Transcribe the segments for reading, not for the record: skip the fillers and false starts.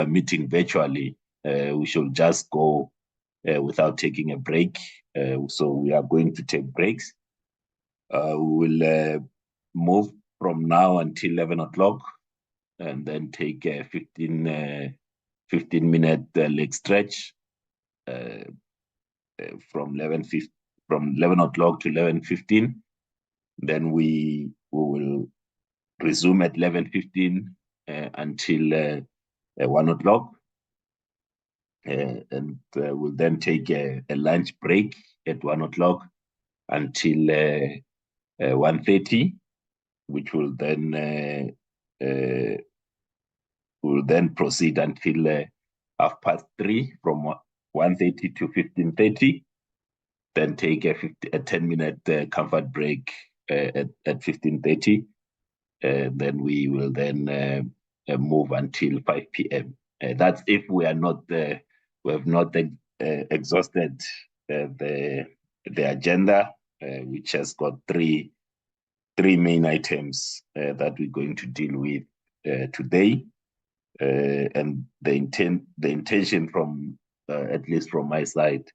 meeting virtually, we should just go without taking a break. So we are going to take breaks. We will move from now until 11 o'clock and then take a 15-minute leg stretch from 11 o'clock to 11:15. Then we will resume at 11:15 until 1 o'clock. And we'll then take a lunch break at 1 o'clock until 1:30, which will then proceed until 3:30 from 1:30 to 15:30. Then take a 10-minute comfort break at 15:30. Then we will then move until 5 p.m. That's if we are not we have not exhausted the agenda, which has got three main items that we're going to deal with today. And the intention from at least from my side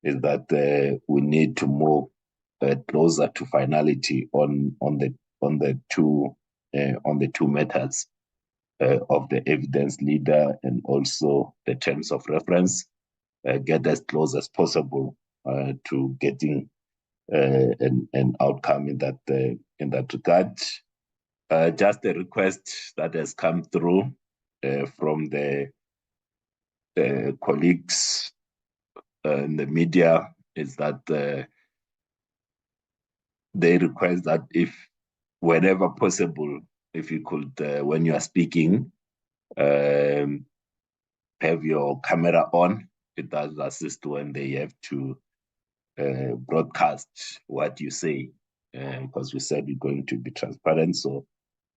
is that we need to move closer to finality on the two methods of the evidence leader and also the terms of reference, get as close as possible to getting an outcome in that regard. Just a request that has come through from the colleagues in the media is that they request that if whenever possible, if you could, when you are speaking, have your camera on. It does assist when they have to broadcast what you say, because we said we're going to be transparent. So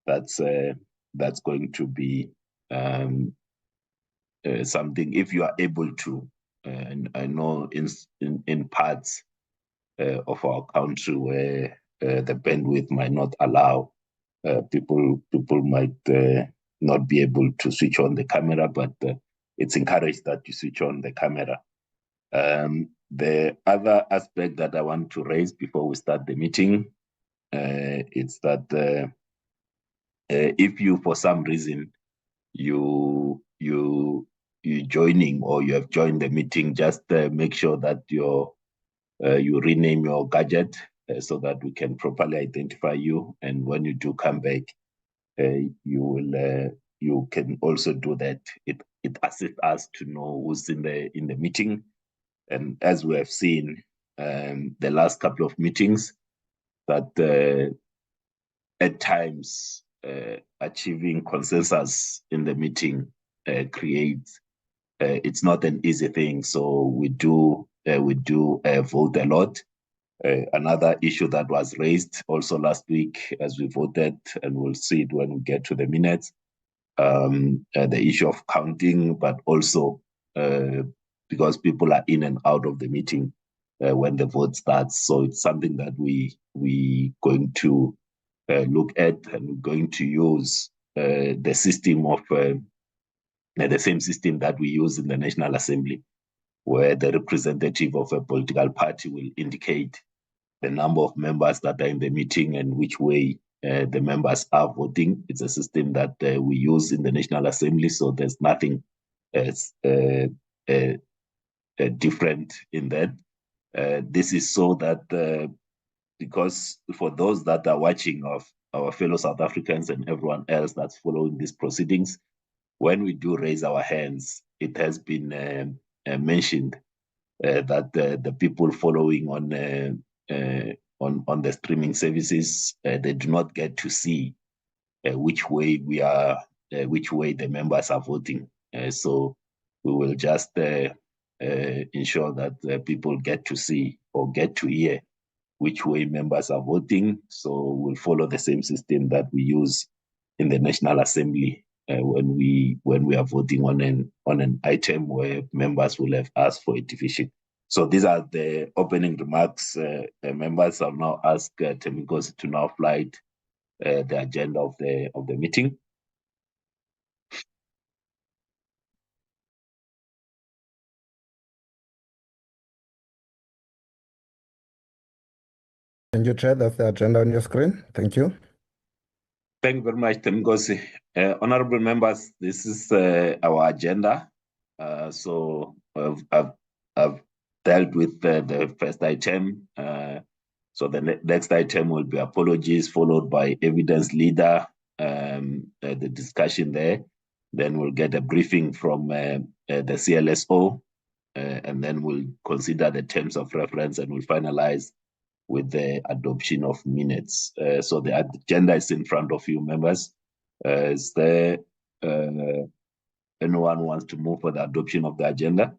that's going to be something, if you are able to. And I know in parts of our country where the bandwidth might not allow, people might not be able to switch on the camera, but it's encouraged that you switch on the camera. The other aspect that I want to raise before we start the meeting, it's that if you, for some reason, you joining or you have joined the meeting, just make sure that you rename your gadget so that we can properly identify you. And when you do come back, you can also do that. It assists us to know who's in the meeting. And as we have seen the last couple of meetings, that at times achieving consensus in the meeting creates it's not an easy thing. So we do vote a lot. Another issue that was raised also last week as we voted, and we'll see it when we get to the minutes, the issue of counting, but also because people are in and out of the meeting when the vote starts. So it's something that we going to look at, and we're going to use the system of the same system that we use in the National Assembly, where the representative of a political party will indicate the number of members that are in the meeting and which way the members are voting. It's a system that we use in the National Assembly, so there's nothing different in that. This is so that because for those that are watching, of our fellow South Africans and everyone else that's following these proceedings, when we do raise our hands, it has been mentioned that the people following on the streaming services, they do not get to see which way the members are voting. So we will just ensure that people get to see or get to hear which way members are voting. So we'll follow the same system that we use in the National Assembly when we are voting on an item where members will have asked for a division. So these are the opening remarks. Members have now asked Temikosi to now flight the agenda of the meeting. Thank you, Chair. That's the agenda on your screen. Thank you. Thank you very much, Temgosi. Honorable members, this is our agenda. So I've dealt with the first item. So the next item will be apologies, followed by evidence leader, the discussion there. Then we'll get a briefing from the CLSO, and then we'll consider the terms of reference and we'll finalize with the adoption of minutes. So the agenda is in front of you, members. Is there anyone who wants to move for the adoption of the agenda?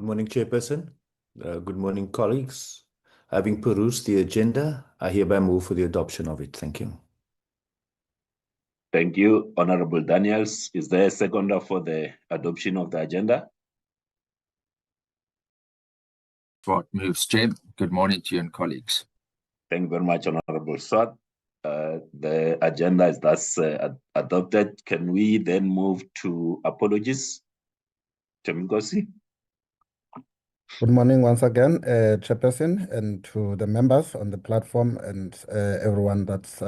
Good morning, Chairperson. Good morning, colleagues. Having perused the agenda, I hereby move for the adoption of it. Thank you. Thank you, Honorable Daniels. Is there a seconder for the adoption of the agenda? Swart moves, Chair. Good morning to you and colleagues. Thank you very much, Honorable Swart. The agenda is thus adopted. Can we then move to apologies? Temgosi? Good morning once again, Chairperson, and to the members on the platform and everyone that's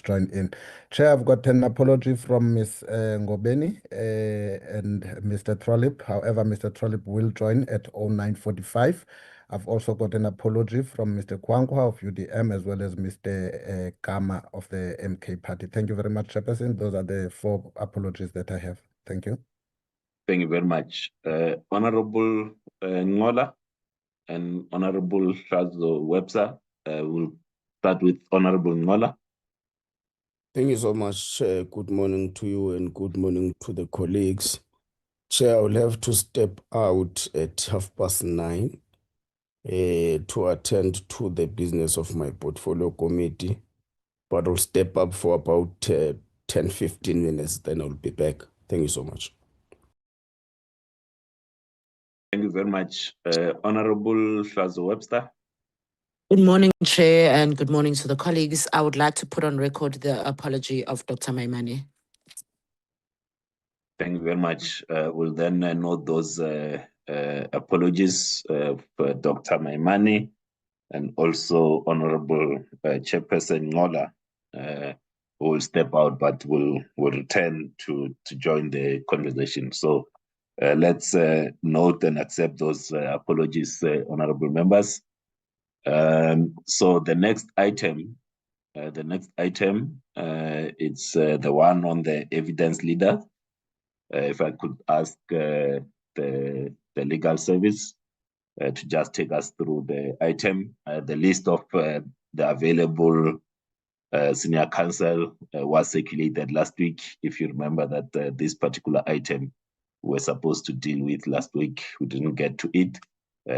joined in. Chair, I've got an apology from Ms. Ngobeni and Mr. Trollip. However, Mr. Trollip will join at 09:45. I've also got an apology from Mr. Kwankwa of UDM as well as Mr. Kama of the MK Party. Thank you very much, Chairperson. Those are the 4 apologies that I have. Thank you. Thank you very much. Honorable Ngola and Honorable Shazo Webster. We'll start with Honorable Ngola. Thank you so much. Good morning to you and good morning to the colleagues. Chair, I will have to step out at 9:30 to attend to the business of my portfolio committee, but I'll step up for about 10-15 minutes, then I'll be back. Thank you so much. Thank you very much. Honorable Shazo Webster. Good morning, Chair, and good morning to the colleagues. I would like to put on record the apology of Dr. Maimane. Thank you very much. We'll then note those apologies for Dr. Maimane and also Honorable Chairperson Ngola, who will step out but will return to join the conversation. So let's note and accept those apologies, honorable members. So the next item, it's the one on the evidence leader. If I could ask the legal service to just take us through the item, the list of the available senior counsel was circulated last week. If you remember that this particular item we're supposed to deal with last week, we didn't get to it.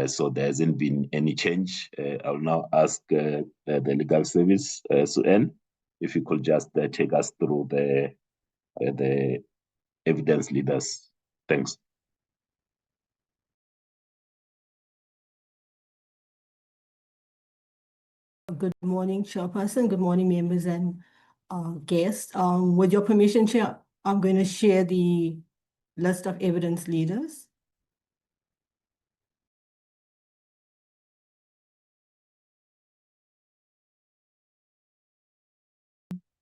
So there hasn't been any change. I'll now ask the legal service, Suen, if you could just take us through the evidence leaders. Thanks. Good morning, Chairperson. Good morning, members and guests. With your permission, Chair, I'm going to share the list of evidence leaders.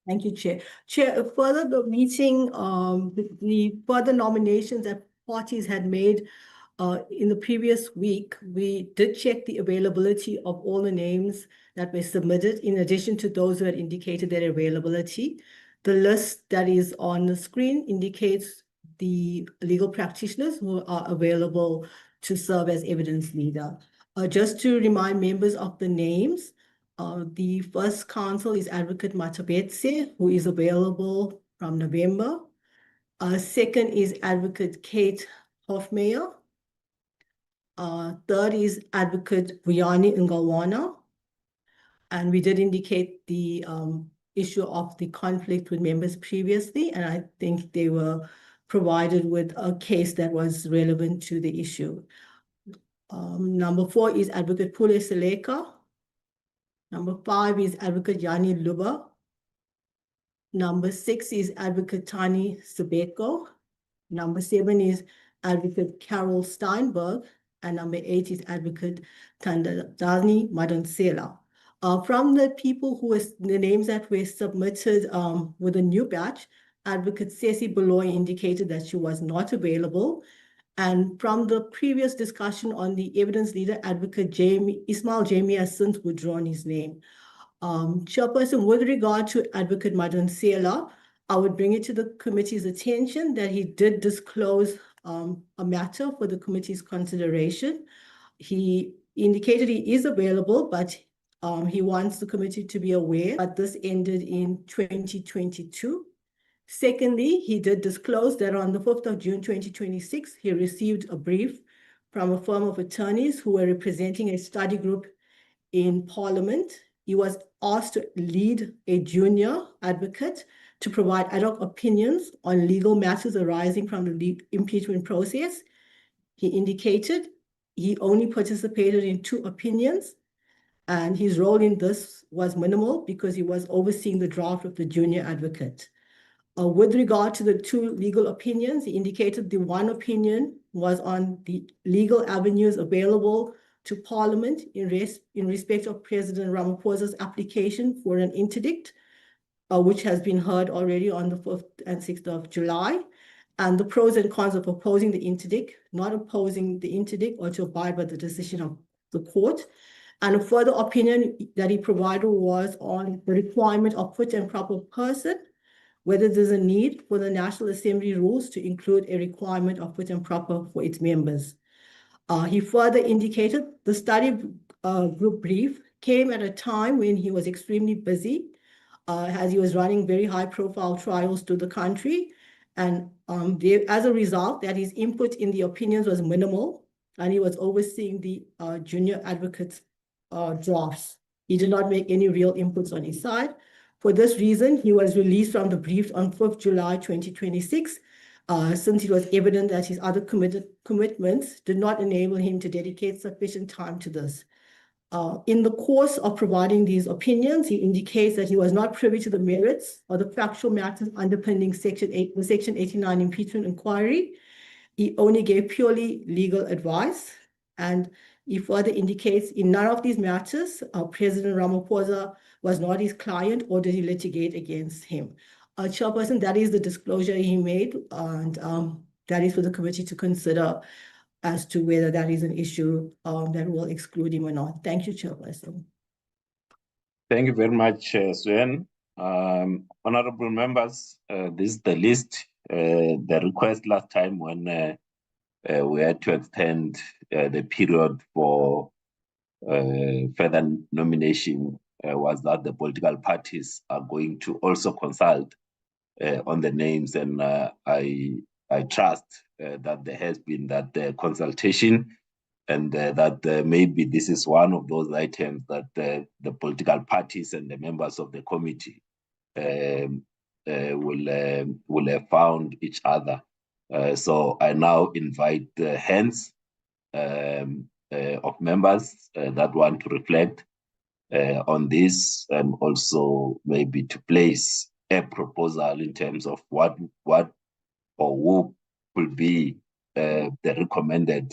Thank you, Chair. Chair, further the meeting, the further nominations that parties had made in the previous week, we did check the availability of all the names that were submitted, in addition to those who had indicated their availability. The list that is on the screen indicates the legal practitioners who are available to serve as evidence leader. Just to remind members of the names, the first counsel is Advocate Matabetse, who is available from November. Second is Advocate Kate Hofmeyer. Third is Advocate Vuyani Ngalwana. And we did indicate the issue of the conflict with members previously, and I think they were provided with a case that was relevant to the issue. Number 4 is Advocate Pule Seleka. Number 5 is Advocate Yani Luba. Number 6 is Advocate Tani Sebeko. Number 7 is Advocate Carol Steinberg, and number 8 is Advocate Thandazani Madonsela. From the people the names that were submitted with a new batch, Advocate Ceci Beloy indicated that she was not available. And from the previous discussion on the evidence leader, Advocate Ismail Jamie has since withdrawn his name. Chairperson, with regard to Advocate Madonsela, I would bring it to the committee's attention that he did disclose a matter for the committee's consideration. He indicated he is available, but he wants the committee to be aware that this ended in 2022. Secondly, he did disclose that on the 5th of June 2026, he received a brief from a firm of attorneys who were representing a study group in Parliament. He was asked to lead a junior advocate to provide ad hoc opinions on legal matters arising from the impeachment process. He indicated he only participated in 2 opinions, and his role in this was minimal because he was overseeing the draft of the junior advocate. With regard to the 2 legal opinions, he indicated the one opinion was on the legal avenues available to Parliament in respect of President Ramaphosa's application for an interdict, which has been heard already on the 5th and 6th of July, and the pros and cons of opposing the interdict, not opposing the interdict, or to abide by the decision of the court. And a further opinion that he provided was on the requirement of fit and proper person, whether there's a need for the National Assembly rules to include a requirement of fit and proper for its members. He further indicated the study group brief came at a time when he was extremely busy, as he was running very high-profile trials to the country, and as a result, that his input in the opinions was minimal, and he was overseeing the junior advocates' drafts. He did not make any real inputs on his side. For this reason, he was released from the brief on 5th July 2026, since it was evident that his other commitments did not enable him to dedicate sufficient time to this. In the course of providing these opinions, he indicates that he was not privy to the merits or the factual matters underpinning the Section 89 impeachment inquiry. He only gave purely legal advice, and he further indicates in none of these matters, President Ramaphosa was not his client or did he litigate against him. Chairperson, that is the disclosure he made, and that is for the committee to consider as to whether that is an issue that will exclude him or not. Thank you, Chairperson. Thank you very much, Suen. Honorable members, this is the list. The request last time when we had to extend the period for further nomination was that the political parties are going to also consult on the names, and I trust that there has been that consultation, and that maybe this is one of those items that the political parties and the members of the committee will have found each other. So I now invite the hands of members that want to reflect on this, and also maybe to place a proposal in terms of what or who will be the recommended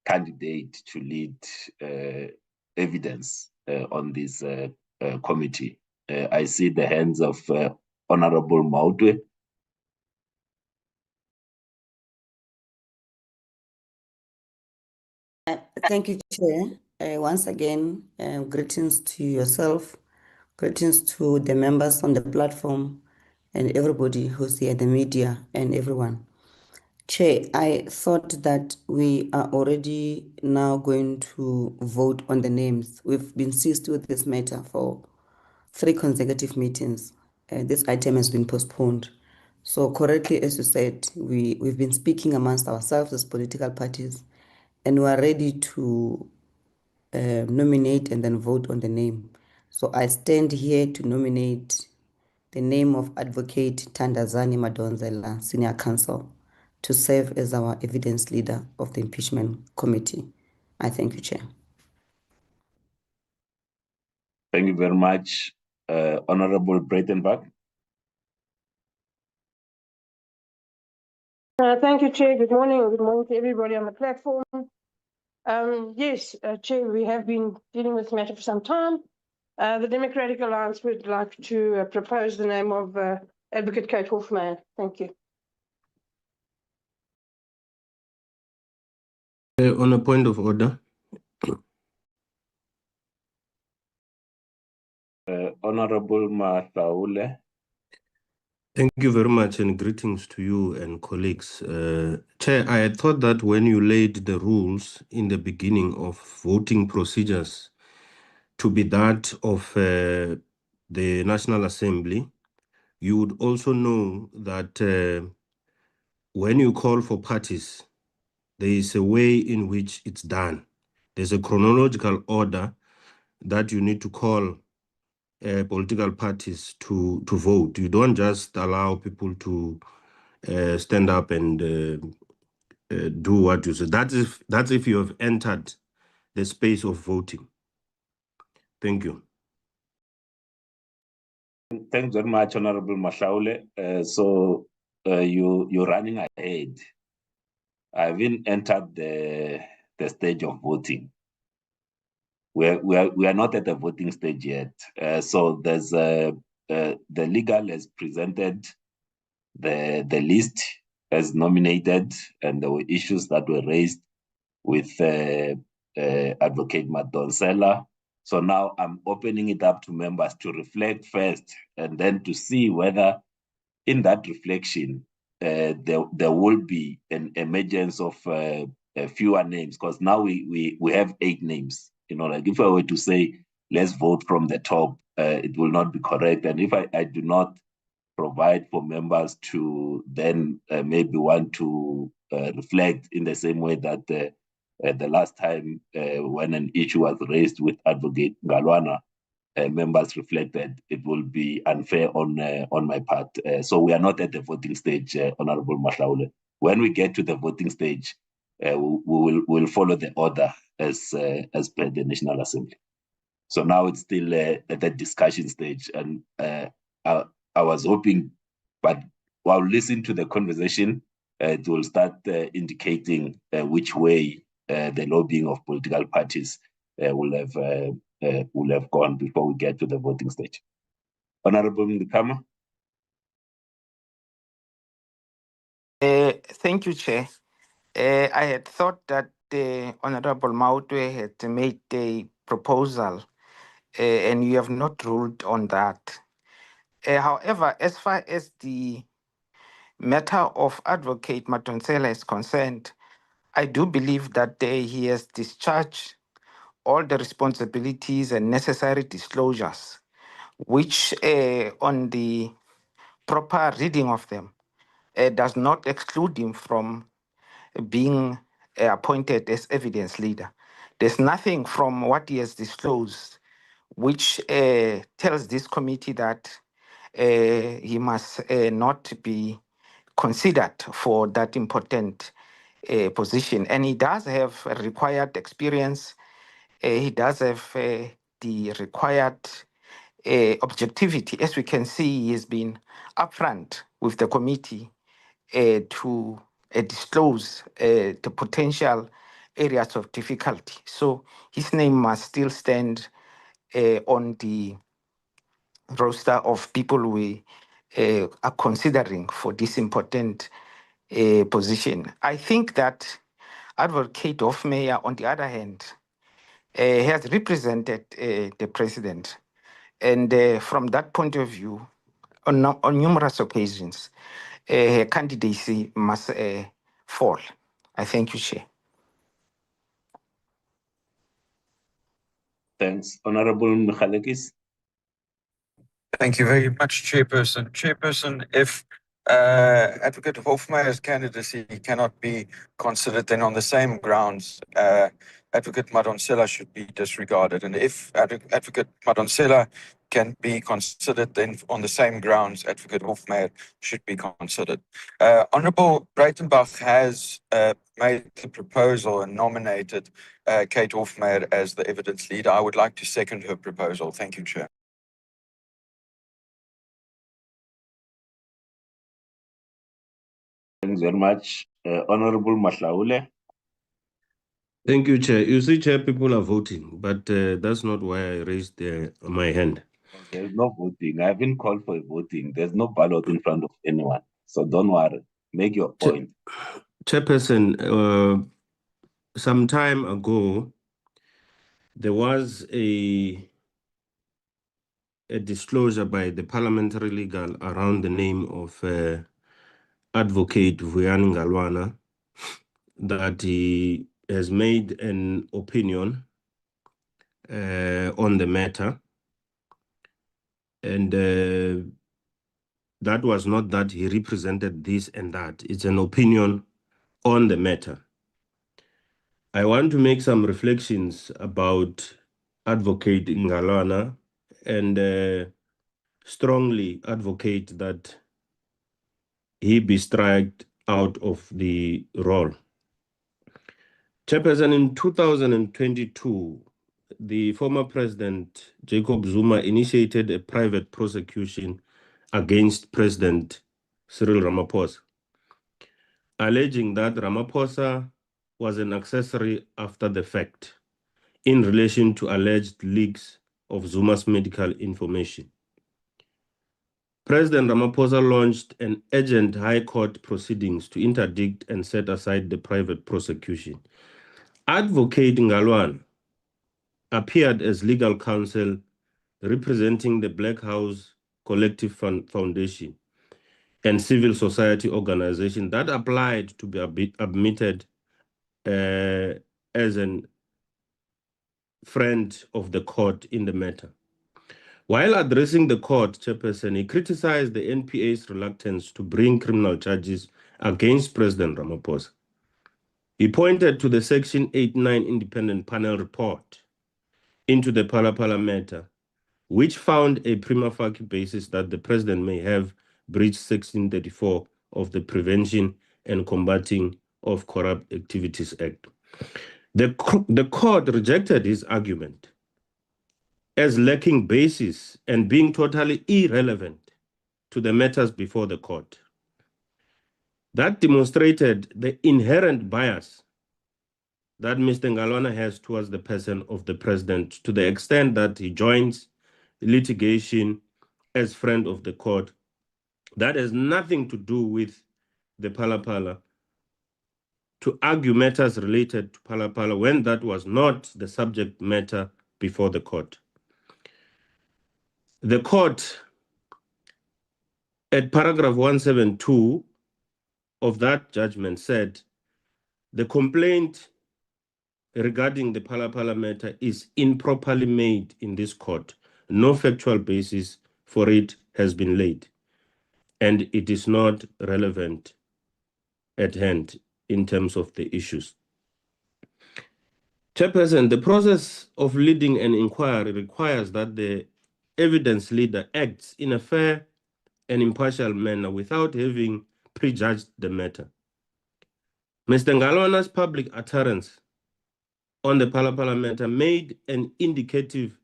candidate to lead evidence on this committee. I see the hands of Honorable Mautwe. Thank you, Chair. Once again, greetings to yourself, greetings to the members on the platform, and everybody who's here, the media, and everyone. Chair, I thought that we are already now going to vote on the names. We've been seized with this matter for 3 consecutive meetings. This item has been postponed. So correctly, as you said, we've been speaking amongst ourselves as political parties, and we are ready to nominate and then vote on the name. So I stand here to nominate the name of Advocate Thandazani Madonsela, Senior Counsel, to serve as our evidence leader of the impeachment committee. I thank you, Chair. Thank you very much, Honorable Breitenbach. Thank you, Chair. Good morning. Good morning to everybody on the platform. Yes, Chair, we have been dealing with this matter for some time. The Democratic Alliance would like to propose the name of Advocate Kate Hofmeyr. Thank you. On a point of order. Honorable Masaule. Thank you very much and greetings to you and colleagues. Chair, I had thought that when you laid the rules in the beginning of voting procedures to be that of the National Assembly, you would also know that when you call for parties, there is a way in which it's done. There's a chronological order that you need to call political parties to vote. You don't just allow people to stand up and do what you say. That's if you have entered the space of voting. Thank you. Thanks very much, Honorable Mashaule. You're running ahead. I haven't entered the stage of voting. We are not at the voting stage yet. So there's the legal has presented the list as nominated, and there were issues that were raised with Advocate Madonsela. So now I'm opening it up to members to reflect first, and then to see whether in that reflection there will be an emergence of fewer names, because now we have 8 names. You know, like if I were to say let's vote from the top, it will not be correct. And if I do not provide for members to then maybe want to reflect in the same way that the last time when an issue was raised with Advocate Galwana, members reflected, it will be unfair on my part. So we are not at the voting stage, Honorable Mashaule. When we get to the voting stage, we'll follow the order as per the National Assembly. So now it's still at the discussion stage, and I was hoping, but while listening to the conversation, it will start indicating which way the lobbying of political parties will have gone before we get to the voting stage. Honorable Ndikama. Thank you, Chair. I had thought that Honorable Mautwe had made a proposal, and you have not ruled on that. However, as far as the matter of Advocate Madonsela is concerned, I do believe that he has discharged all the responsibilities and necessary disclosures, which on the proper reading of them does not exclude him from being appointed as evidence leader. There's nothing from what he has disclosed which tells this committee that he must not be considered for that important position. And he does have required experience. He does have the required objectivity. As we can see, he has been upfront with the committee to disclose the potential areas of difficulty. So his name must still stand on the roster of people we are considering for this important position. I think that Advocate Hofmeyr, on the other hand, has represented the president. And from that point of view, on numerous occasions, her candidacy must fall. I thank you, Chair. Thanks. Honorable Michalekis. Thank you very much, Chairperson. Chairperson, if Advocate Hofmeyr's candidacy cannot be considered, then on the same grounds, Advocate Madonsela should be disregarded. And if Advocate Madonsela can be considered, then on the same grounds, Advocate Hofmeyr should be considered. Honorable Breitenbach has made the proposal and nominated Kate Hofmeyr as the evidence leader. I would like to second her proposal. Thank you, Chair. Thanks very much. Honorable Mahlaule. Thank you, Chair. You see, Chair, people are voting, but that's not why I raised my hand. There's no voting. I haven't called for voting. There's no ballot in front of anyone. So don't worry. Make your point. Chairperson, some time ago, there was a disclosure by the parliamentary legal around the name of Advocate Vuyani Ngalwana that he has made an opinion on the matter. And that was not that he represented this and that. It's an opinion on the matter. I want to make some reflections about Advocate Ngalwana and strongly advocate that he be struck out of the role. Chairperson, in 2022, the former president, Jacob Zuma, initiated a private prosecution against President Cyril Ramaphosa, alleging that Ramaphosa was an accessory after the fact in relation to alleged leaks of Zuma's medical information. President Ramaphosa launched an urgent High Court proceedings to interdict and set aside the private prosecution. Advocate Ngalwana appeared as legal counsel representing the Black House Collective Foundation and civil society organization that applied to be admitted as a friend of the court in the matter. While addressing the court, Chairperson, he criticized the NPA's reluctance to bring criminal charges against President Ramaphosa. He pointed to the Section 89 independent panel report into the Phala matter, which found a prima facie basis that the president may have breached Section 34 of the Prevention and Combating of Corrupt Activities Act. The court rejected his argument as lacking basis and being totally irrelevant to the matters before the court. That demonstrated the inherent bias that Mr. Ngalwana has towards the person of the president, to the extent that he joins litigation as friend of the court. That has nothing to do with the Phala to argue matters related to Phala when that was not the subject matter before the court. The court, at paragraph 172 of that judgment, said the complaint regarding the Phala matter is improperly made in this court. No factual basis for it has been laid, and it is not relevant at hand in terms of the issues. Chairperson, the process of leading an inquiry requires that the evidence leader acts in a fair and impartial manner without having prejudged the matter. Mr. Ngalwana's public utterance on the Phala matter made an indicative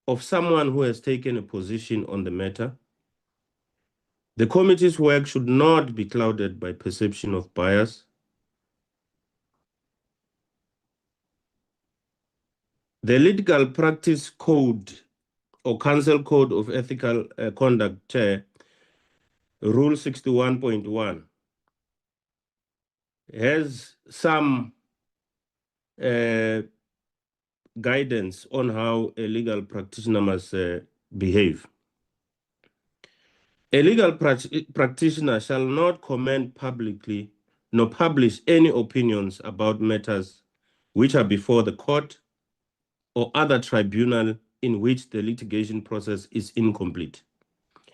of someone who has taken a position on the matter. The committee's work should not be clouded by perception of bias. The legal practice code or council code of ethical conduct, Chair, Rule 61.1, has some guidance on how a legal practitioner must behave. A legal practitioner shall not comment publicly nor publish any opinions about matters which are before the court or other tribunal in which the litigation process is incomplete,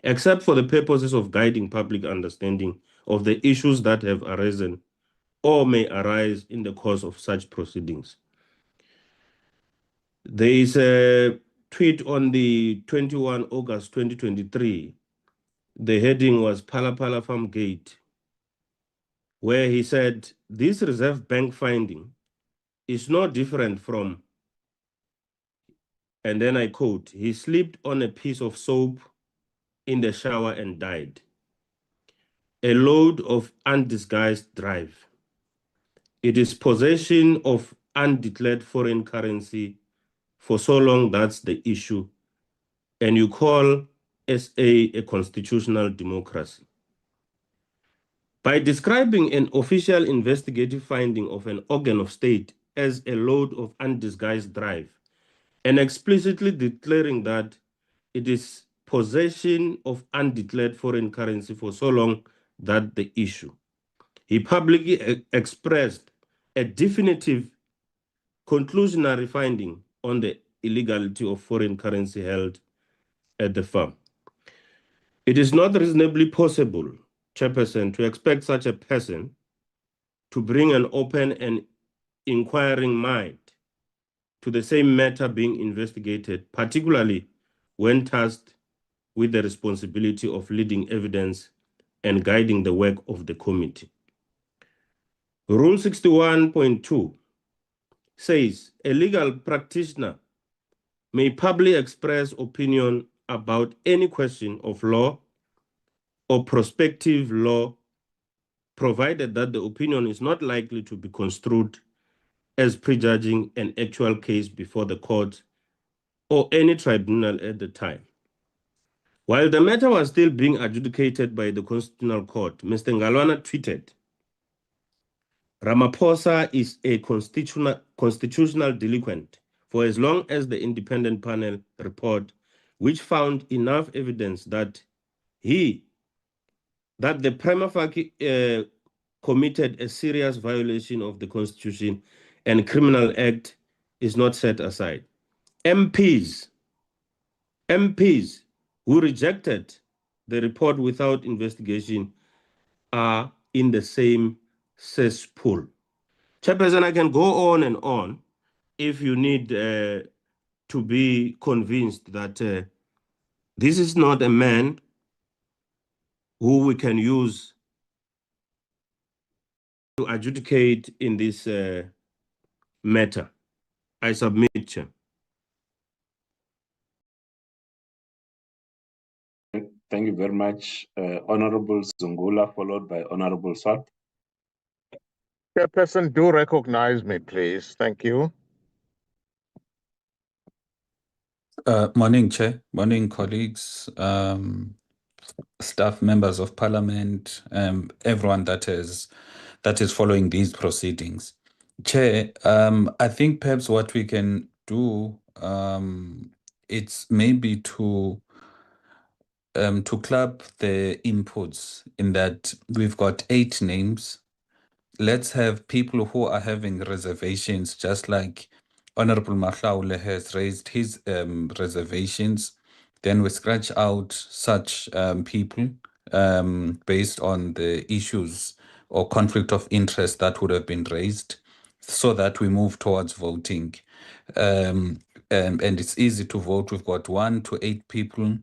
except for the purposes of guiding public understanding of the issues that have arisen or may arise in the course of such proceedings. There is a tweet on the 21 August 2023. The heading was Phala Farm Gate, where he said, this Reserve Bank finding is no different from, and then I quote, he slipped on a piece of soap in the shower and died. a load of undisguised drive. It is possession of undeclared foreign currency for so long that's the issue. And you call SA a constitutional democracy. By describing an official investigative finding of an organ of state as a load of undisguised drive, and explicitly declaring that it is possession of undeclared foreign currency for so long that the issue. He publicly expressed a definitive conclusionary finding on the illegality of foreign currency held at the firm. It is not reasonably possible, Chairperson, to expect such a person to bring an open and inquiring mind to the same matter being investigated, particularly when tasked with the responsibility of leading evidence and guiding the work of the committee. Rule 61.2 says a legal practitioner may publicly express opinion about any question of law or prospective law, provided that the opinion is not likely to be construed as prejudging an actual case before the court or any tribunal at the time. While the matter was still being adjudicated by the Constitutional Court, Mr. Ngalwana tweeted, "Ramaphosa is a constitutional delinquent for as long as the independent panel report, which found enough evidence that the prima facie committed a serious violation of the Constitution and Criminal Act is not set aside." MPs who rejected the report without investigation are in the same cesspool. Chairperson, I can go on and on if you need to be convinced that this is not a man who we can use to adjudicate in this matter. I submit, Chair. Thank you very much. Honorable Zungula, followed by Honorable Swart. Chairperson, do recognize me, please. Thank you. Morning, Chair. Morning, colleagues, staff, members of Parliament, everyone that is following these proceedings. Chair, I think perhaps what we can do, it's maybe to club the inputs in that we've got 8 names. Let's have people who are having reservations, just like Honorable Mahlaule has raised his reservations. Then we scratch out such people based on the issues or conflict of interest that would have been raised, so that we move towards voting. And it's easy to vote. We've got 1 to 8 people.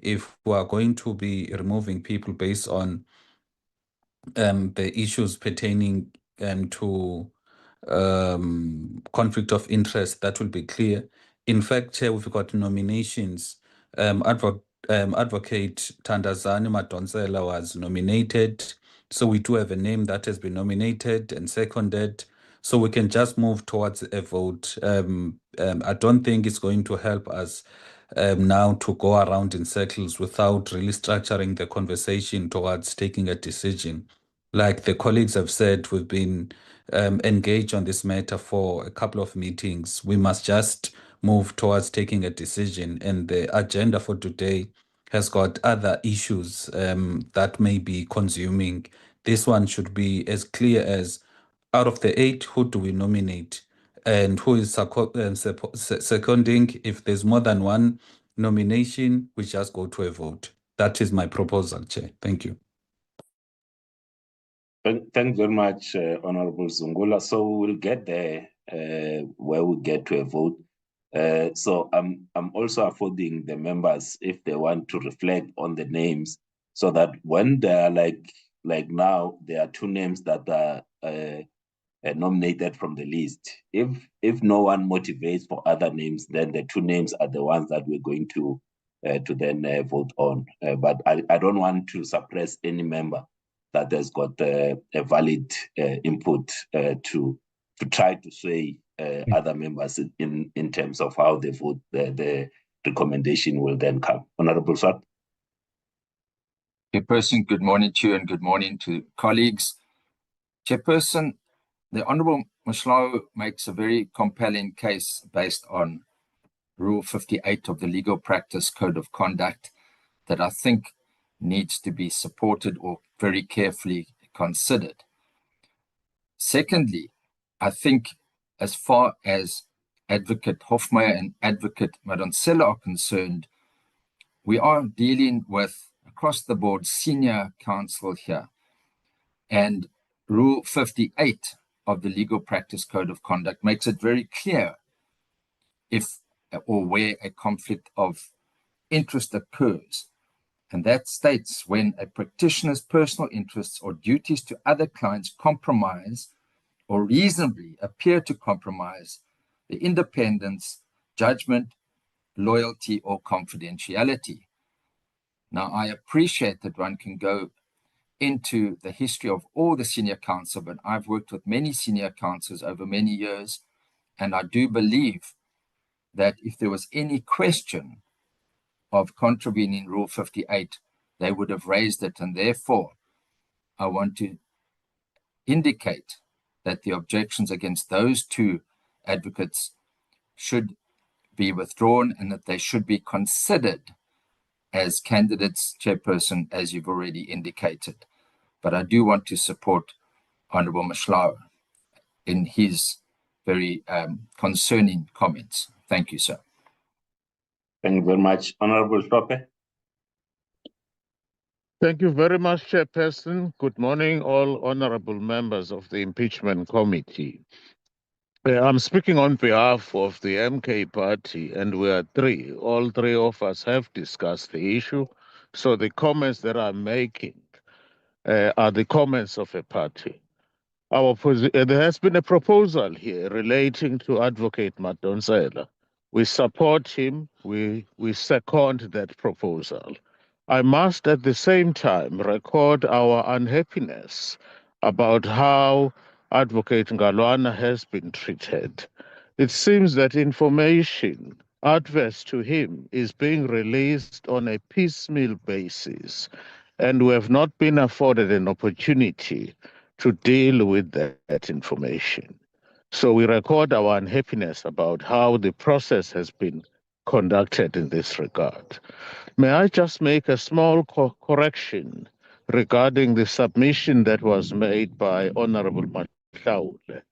If we are going to be removing people based on the issues pertaining to conflict of interest, that will be clear. In fact, Chair, we've got nominations. Advocate Thandazani Madonsela was nominated. So we do have a name that has been nominated and seconded. So we can just move towards a vote. I don't think it's going to help us now to go around in circles without really structuring the conversation towards taking a decision. Like the colleagues have said, we've been engaged on this matter for a couple of meetings. We must just move towards taking a decision. And the agenda for today has got other issues that may be consuming. This one should be as clear as, out of the 8, who do we nominate? And who is seconding? If there's more than 1 nomination, we just go to a vote. That is my proposal, Chair. Thank you. Thanks very much, Honorable Zungula. So we'll get there where we get to a vote. So I'm also affording the members, if they want to reflect on the names, so that when they are like now, there are 2 names that are nominated from the list. If no one motivates for other names, then the 2 names are the ones that we're going to then vote on. But I don't want to suppress any member that has got a valid input to try to sway other members in terms of how they vote. The recommendation will then come. Honorable Swart. Chairperson, good morning to you and good morning to colleagues. Chairperson, the Honourable Mashlau makes a very compelling case based on Rule 58 of the Legal Practice Code of Conduct that I think needs to be supported or very carefully considered. Secondly, I think as far as Advocate Hofmeyer and Advocate Madonsela are concerned, we are dealing with across the board senior counsel here. And Rule 58 of the Legal Practice Code of Conduct makes it very clear if or where a conflict of interest occurs. And that states when a practitioner's personal interests or duties to other clients compromise or reasonably appear to compromise the independence, judgment, loyalty, or confidentiality. Now, I appreciate that one can go into the history of all the senior counsel, but I've worked with many senior counsels over many years, and I do believe that if there was any question of contravening Rule 58, they would have raised it, and therefore I want to indicate that the objections against those two advocates should be withdrawn and that they should be considered as candidates, Chairperson, as you've already indicated. But I do want to support Honourable Mashlau in his very concerning comments. Thank you, sir. Thank you very much. Honourable Stope. Thank you very much, Chairperson. Good morning, all honorable members of the Impeachment Committee. I'm speaking on behalf of the MK Party, and we are three. All three of us have discussed the issue. So the comments that I'm making are the comments of a party. There has been a proposal here relating to Advocate Madonsela. We support him. We second that proposal. I must at the same time record our unhappiness about how Advocate Ngalwana has been treated. It seems that information adverse to him is being released on a piecemeal basis, and we have not been afforded an opportunity to deal with that information. So we record our unhappiness about how the process has been conducted in this regard. May I just make a small correction regarding the submission that was made by Honorable Mahlaule?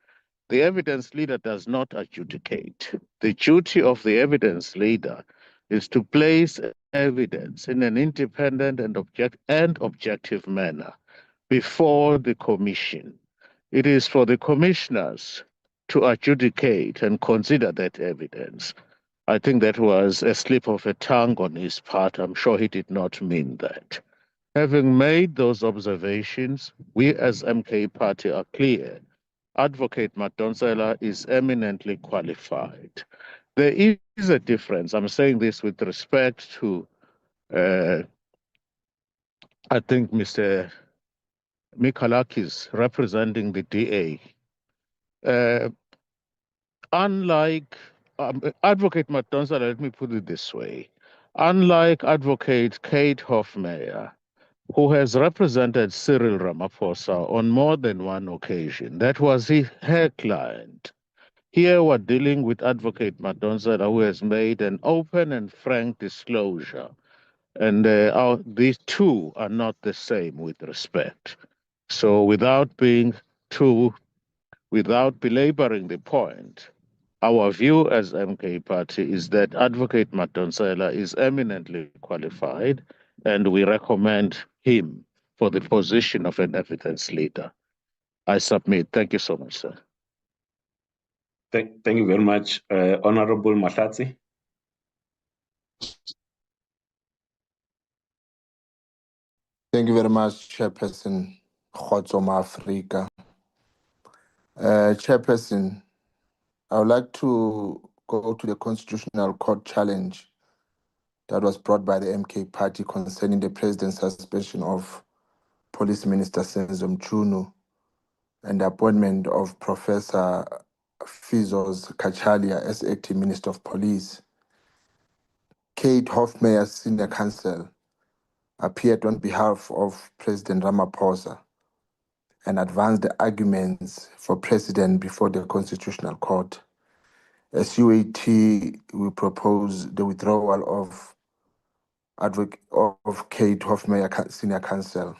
The evidence leader does not adjudicate. The duty of the evidence leader is to place evidence in an independent and objective manner before the commission. It is for the commissioners to adjudicate and consider that evidence. I think that was a slip of a tongue on his part. I'm sure he did not mean that. Having made those observations, we as MK Party are clear. Advocate Madonsela is eminently qualified. There is a difference. I'm saying this with respect to, I think, Mr. Mikalakis representing the DA. Unlike Advocate Madonsela, let me put it this way. Unlike Advocate Kate Hofmeyer, who has represented Cyril Ramaphosa on more than one occasion, that was her client. Here we're dealing with Advocate Madonsela, who has made an open and frank disclosure. And these two are not the same with respect. So without belaboring the point, our view as MK Party is that Advocate Madonsela is eminently qualified, and we recommend him for the position of an evidence leader. I submit. Thank you so much, sir. Thank you very much. Honorable Mahlatsi. Thank you very much, Chairperson Khotsoma Africa. Chairperson, I would like to go to the Constitutional Court challenge that was brought by the MK Party concerning the President's suspension of Police Minister Senzo Mchunu and the appointment of Professor Fizos Kachalia as Acting Minister of Police, Kate Hofmeyer, Senior Counsel, appeared on behalf of President Ramaphosa and advanced the arguments for President before the Constitutional Court. As UAT, we propose the withdrawal of Kate Hofmeyer, Senior Counsel.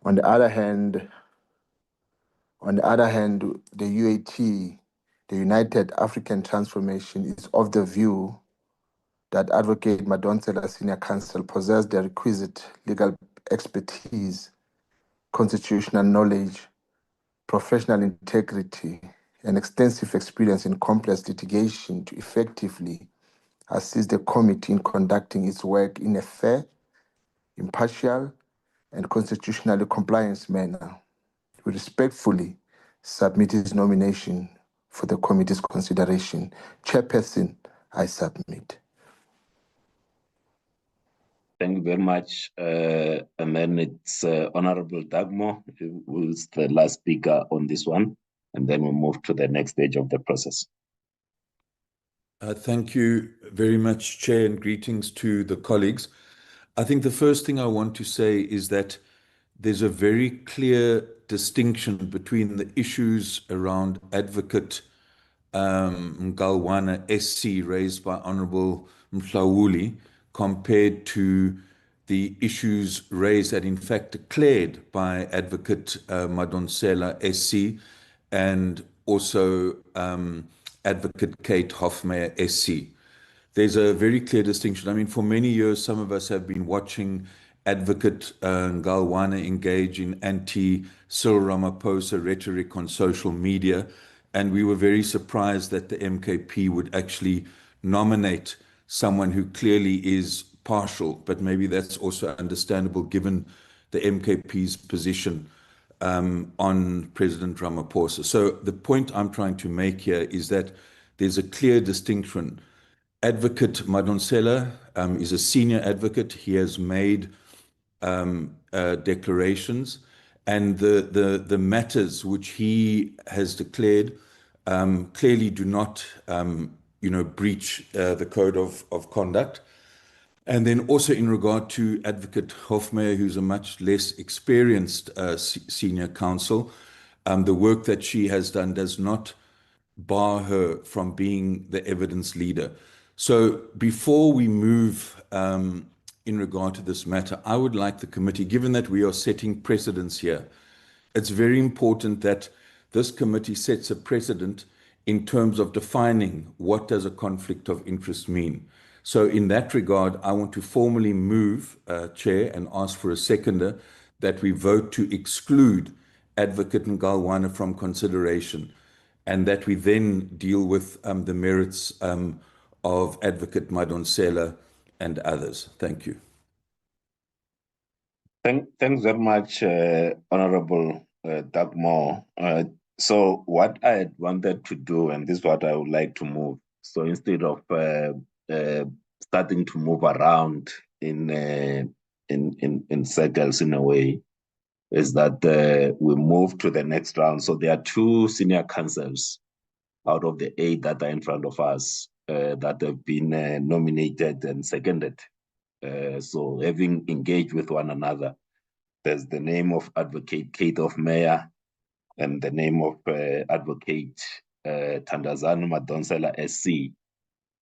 On the other hand, the UAT, the United African Transformation, is of the view that Advocate Madonsela, Senior Counsel, possessed the requisite legal expertise, constitutional knowledge, professional integrity, and extensive experience in complex litigation to effectively assist the committee in conducting its work in a fair, impartial, and constitutionally compliant manner. We respectfully submit his nomination for the committee's consideration. Chairperson, I submit. Thank you very much. And then it's Honorable Dagmo, who is the last speaker on this one. And then we'll move to the next stage of the process. Thank you very much, Chair, and greetings to the colleagues. I think the first thing I want to say is that there's a very clear distinction between the issues around Advocate Mgalwana SC raised by Honorable Mhlawuli compared to the issues raised and in fact declared by Advocate Madonsela SC and also Advocate Kate Hofmeyer SC. There's a very clear distinction. I mean, for many years, some of us have been watching Advocate Ngalwana engage in anti-Cyril Ramaphosa rhetoric on social media, and we were very surprised that the MKP would actually nominate someone who clearly is partial, but maybe that's also understandable given the MKP's position on President Ramaphosa. So the point I'm trying to make here is that there's a clear distinction. Advocate Madonsela is a senior advocate. He has made declarations, and the matters which he has declared clearly do not breach the code of conduct. And then also in regard to Advocate Hofmeyer, who's a much less experienced senior counsel, the work that she has done does not bar her from being the evidence leader. So before we move in regard to this matter, I would like the committee, given that we are setting precedents here, it's very important that this committee sets a precedent in terms of defining what does a conflict of interest mean. So in that regard, I want to formally move, Chair, and ask for a seconder that we vote to exclude Advocate Ngalwana from consideration, and that we then deal with the merits of Advocate Madonsela and others. Thank you. Thanks very much, Honorable Dagmo. So what I had wanted to do, and this is what I would like to move. So instead of starting to move around in circles in a way, is that we move to the next round. So there are 2 senior counsels out of the 8 that are in front of us that have been nominated and seconded. So having engaged with one another, there's the name of Advocate Kate Hofmeyer and the name of Advocate Thandazani Madonsela SC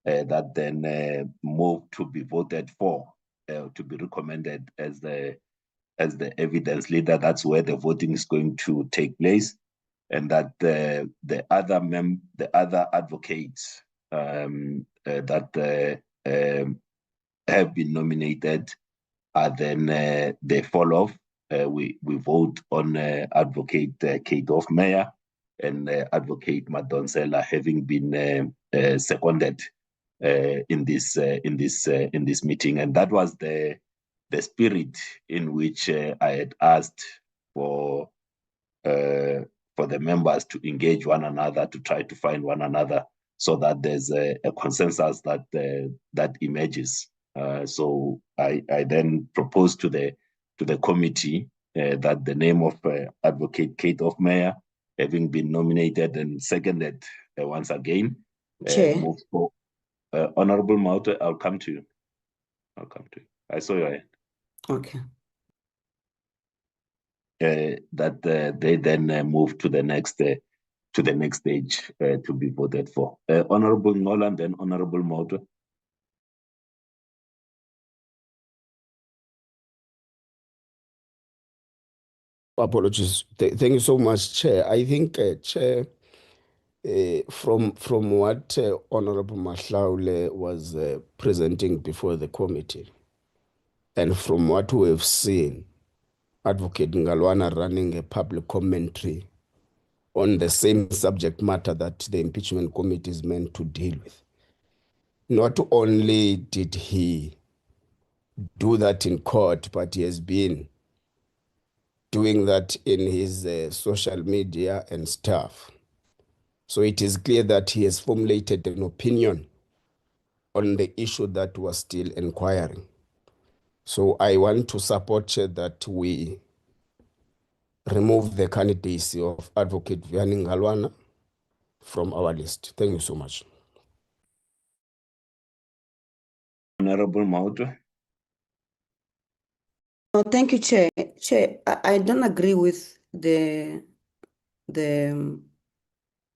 that then move to be voted for, to be recommended as the evidence leader. That's where the voting is going to take place, and that the other advocates that have been nominated are then they fall off. We vote on Advocate Kate Hofmeyer and Advocate Madonsela having been seconded in this meeting, and that was the spirit in which I had asked for the members to engage one another, to try to find one another, so that there's a consensus that emerges. So I then proposed to the committee that the name of Advocate Kate Hofmeyer, having been nominated and seconded once again, move for Honorable Maute. I'll come to you. I saw your hand. Okay. That they then move to the next stage to be voted for. Honorable Nolan, then Honorable Maute. Apologies. Thank you so much, Chair. I think, Chair, from what Honorable Mahlaule was presenting before the committee, and from what we have seen, Advocate Ngalwana running a public commentary on the same subject matter that the impeachment committee is meant to deal with. Not only did he do that in court, but he has been doing that in his social media and stuff. So it is clear that he has formulated an opinion on the issue that was still inquiring. So I want to support that we remove the candidacy of Advocate Vianney Ngalwana from our list. Thank you so much. Honorable Maute. No, thank you, Chair. Chair, I don't agree with the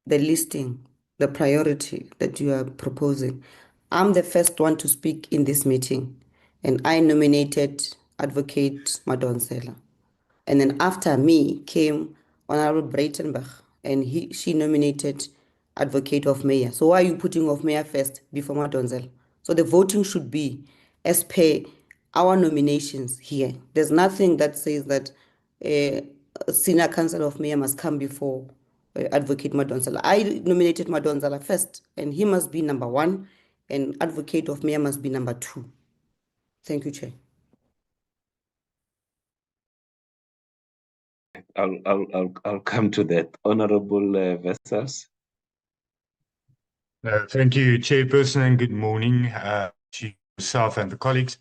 listing, the priority that you are proposing. I'm the first one to speak in this meeting, and I nominated Advocate Madonsela. And then after me came Honorable Breitenbach, and she nominated Advocate Hofmeyer. So why are you putting Hofmeyer first before Madonsela? So the voting should be as per our nominations here. There's nothing that says that Senior Counsel Hofmeyer must come before Advocate Madonsela. I nominated Madonsela first, and he must be number 1, and Advocate Hofmeyer must be number 2. Thank you, Chair. I'll come to that. Honorable Vessels. Thank you, Chairperson, and good morning to yourself and the colleagues.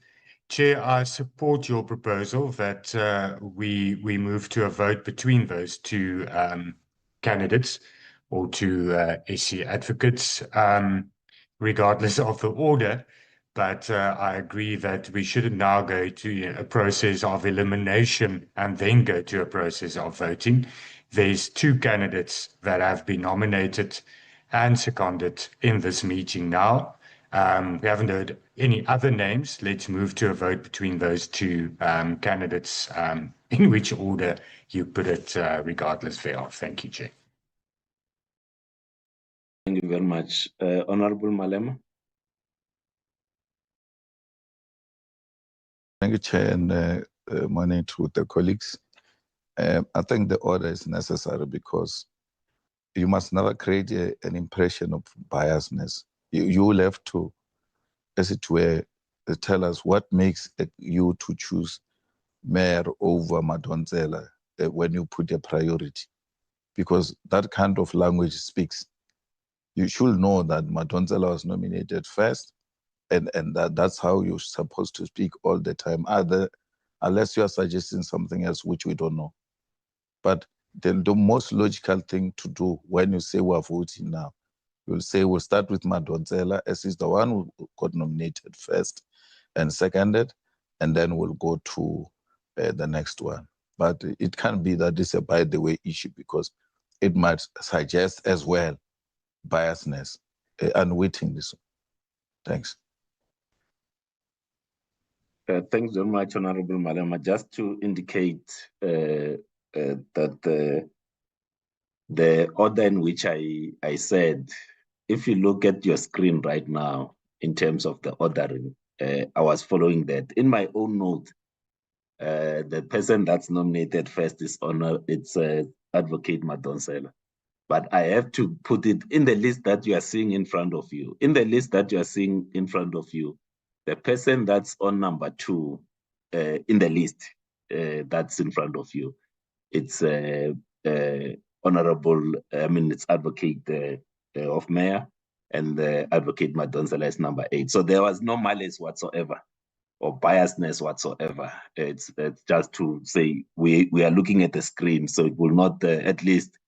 Chair, I support your proposal that we move to a vote between those two candidates or two SC advocates, regardless of the order. But I agree that we shouldn't now go to a process of elimination and then go to a process of voting. There's two candidates that have been nominated and seconded in this meeting now. We haven't heard any other names. Let's move to a vote between those two candidates, in which order you put it, regardless thereof. Thank you, Chair. Thank you very much. Honorable Malema. Thank you, Chair, and morning to the colleagues. I think the order is necessary because you must never create an impression of biasness. You will have to, as it were, tell us what makes you to choose Mayor over Madonsela when you put a priority, because that kind of language speaks. You should know that Madonsela was nominated first, and that's how you're supposed to speak all the time, unless you are suggesting something else which we don't know. But the most logical thing to do when you say we're voting now, you'll say we'll start with Madonsela, as is the one who got nominated first and seconded, and then we'll go to the next one. But it can be that this is a by the way issue, because it might suggest as well biasness, unwittingly. Thanks. Thanks very much, Honorable Malema. Just to indicate that the order in which I said, if you look at your screen right now, in terms of the ordering, I was following that. In my own note, the person that's nominated first is Advocate Madonsela. But I have to put it in the list that you are seeing in front of you. In the list that you are seeing in front of you, the person that's on number 2 in the list that's in front of you, it's it's Advocate Hofmeyer, and Advocate Madonsela is number 8. So there was no malice whatsoever biasness whatsoever. It's just to say we are looking at the screen, so it will not at least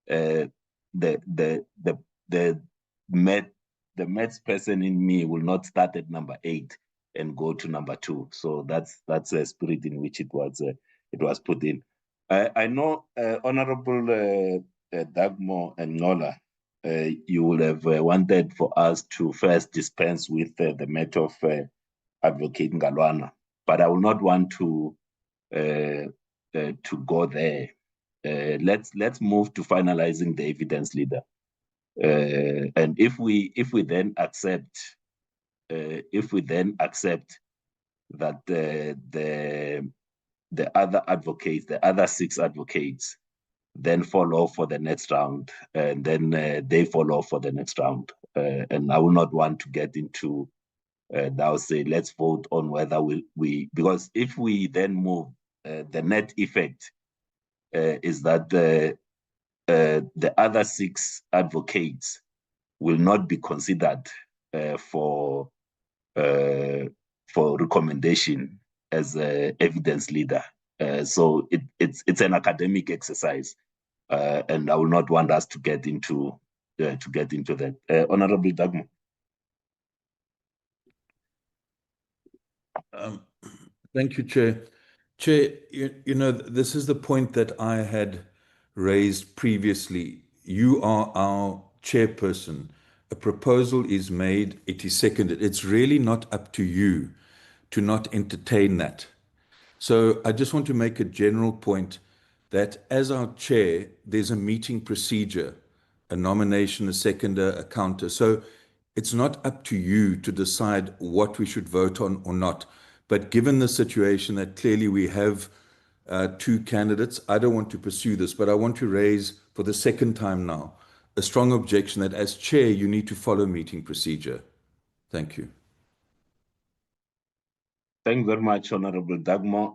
the maths person in me will not start at number 8 and go to number 2. So that's the spirit in which it was put in. I know Honorable Dagmo and Nola, you would have wanted for us to first dispense with the matter of Advocate Ngalwana, but I will not want to go there. Let's move to finalizing the evidence leader, and if we then accept that the other advocates, the other 6 advocates, then follow for the next round, and then they follow for the next round, and I will not want to get into now say let's vote on whether we because if we then move, the net effect is that the other 6 advocates will not be considered for recommendation as an evidence leader. So it's an academic exercise, and I will not want us to get into that. Honorable Dagmo. Thank you, Chair. Chair, you know, this is the point that I had raised previously. You are our chairperson. A proposal is made, it is seconded. It's really not up to you to not entertain that. So I just want to make a general point that as our chair, there's a meeting procedure, a nomination, a seconder, a counter. So it's not up to you to decide what we should vote on or not. But given the situation that clearly we have 2 candidates, I don't want to pursue this, but I want to raise for the second time now a strong objection that as chair, you need to follow meeting procedure. Thank you. Thank you very much, Honorable Dagmo.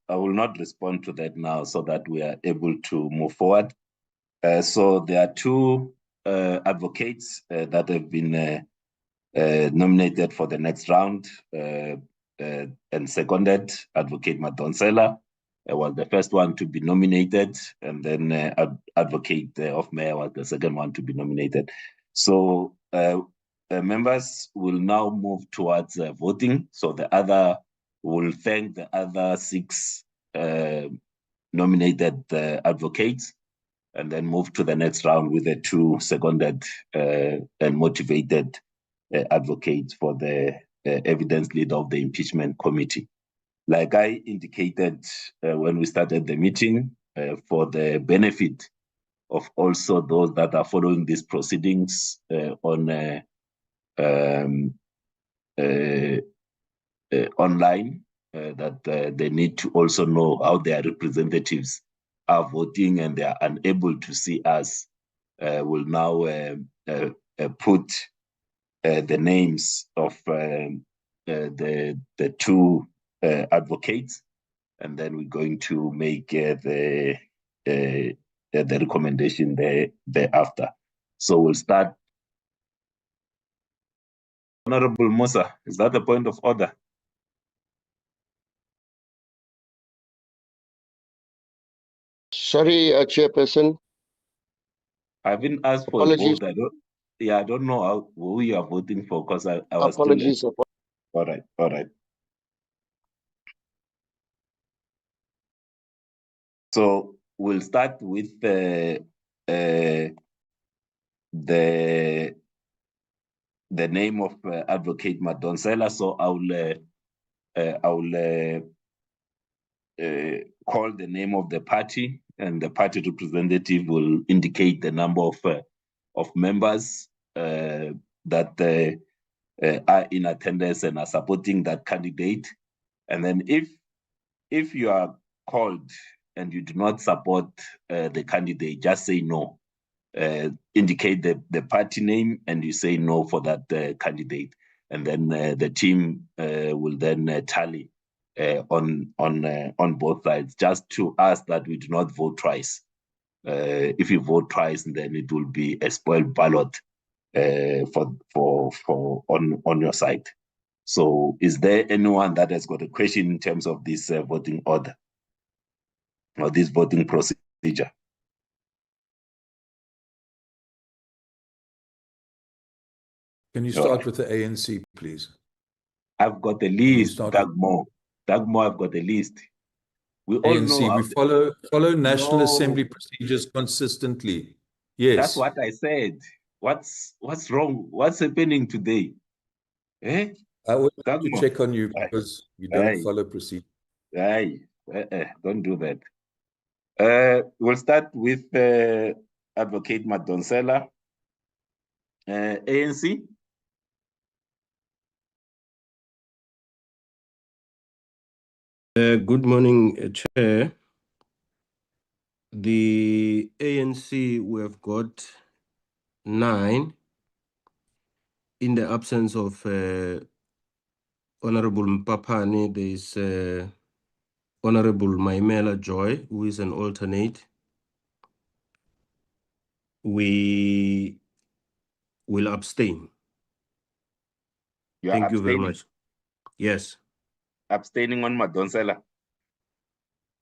I will not respond to that now so that we are able to move forward. So there are 2 advocates that have been nominated for the next round and seconded. Advocate Madonsela was the first one to be nominated, and then Advocate Hofmeyer was the second one to be nominated. So members will now move towards voting. So the other will thank the other 6 nominated advocates, and then move to the next round with the 2 seconded and motivated advocates for the evidence leader of the impeachment committee. Like I indicated when we started the meeting, for the benefit of also those that are following these proceedings on online, that they need to also know how their representatives are voting and they are unable to see us, will now put the names of the 2 advocates, and then we're going to make the recommendation thereafter. So we'll start. Honorable Musa, is that a point of order? Sorry, Chairperson. I've been asked for Apologies. a vote. I don't know who you are voting for because I was Apologies. still. All right. So we'll start with the name of Advocate Madonsela. So I will call the name of the party, and the party representative will indicate the number of members that are in attendance and are supporting that candidate. And then if you are called and you do not support the candidate, just say no. Indicate the party name and you say no for that candidate, and then the team will then tally on both sides, just to ask that we do not vote twice. If you vote twice, then it will be a spoiled ballot on your side. So is there anyone that has got a question in terms of this voting order or this voting procedure? Can you start with the ANC, please? I've got the list, Dagmo. Dagmo, I've got the list. We all know ANC, how we follow National No. Assembly procedures consistently. Yes. That's what I said. What's wrong? What's happening today? Eh? I would have to Dagmo. check on you because you don't follow procedure. Don't do that. We'll start with Advocate Madonsela. ANC. Good morning, Chair. The ANC, we have got 9 in the absence of Honorable Mpapane. There is Honorable Maimela Joy, who is an alternate. We will abstain. Thank you very much. Yes. Abstaining on Madonsela.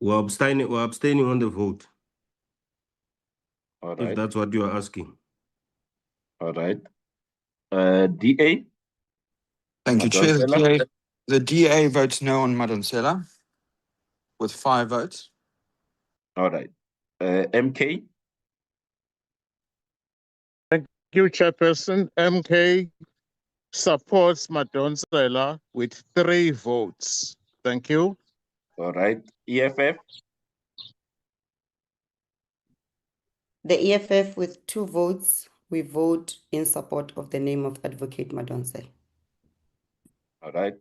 We're abstaining on the vote. All right. If that's what you are asking. All right. DA. Thank you, Chair. Madonsela. The DA votes no on Madonsela with 5 votes. All right. MK. Thank you, Chairperson. MK supports Madonsela with 3 votes. Thank you. All right. EFF. The EFF with 2 votes, we vote in support of the name of Advocate Madonsela. All right.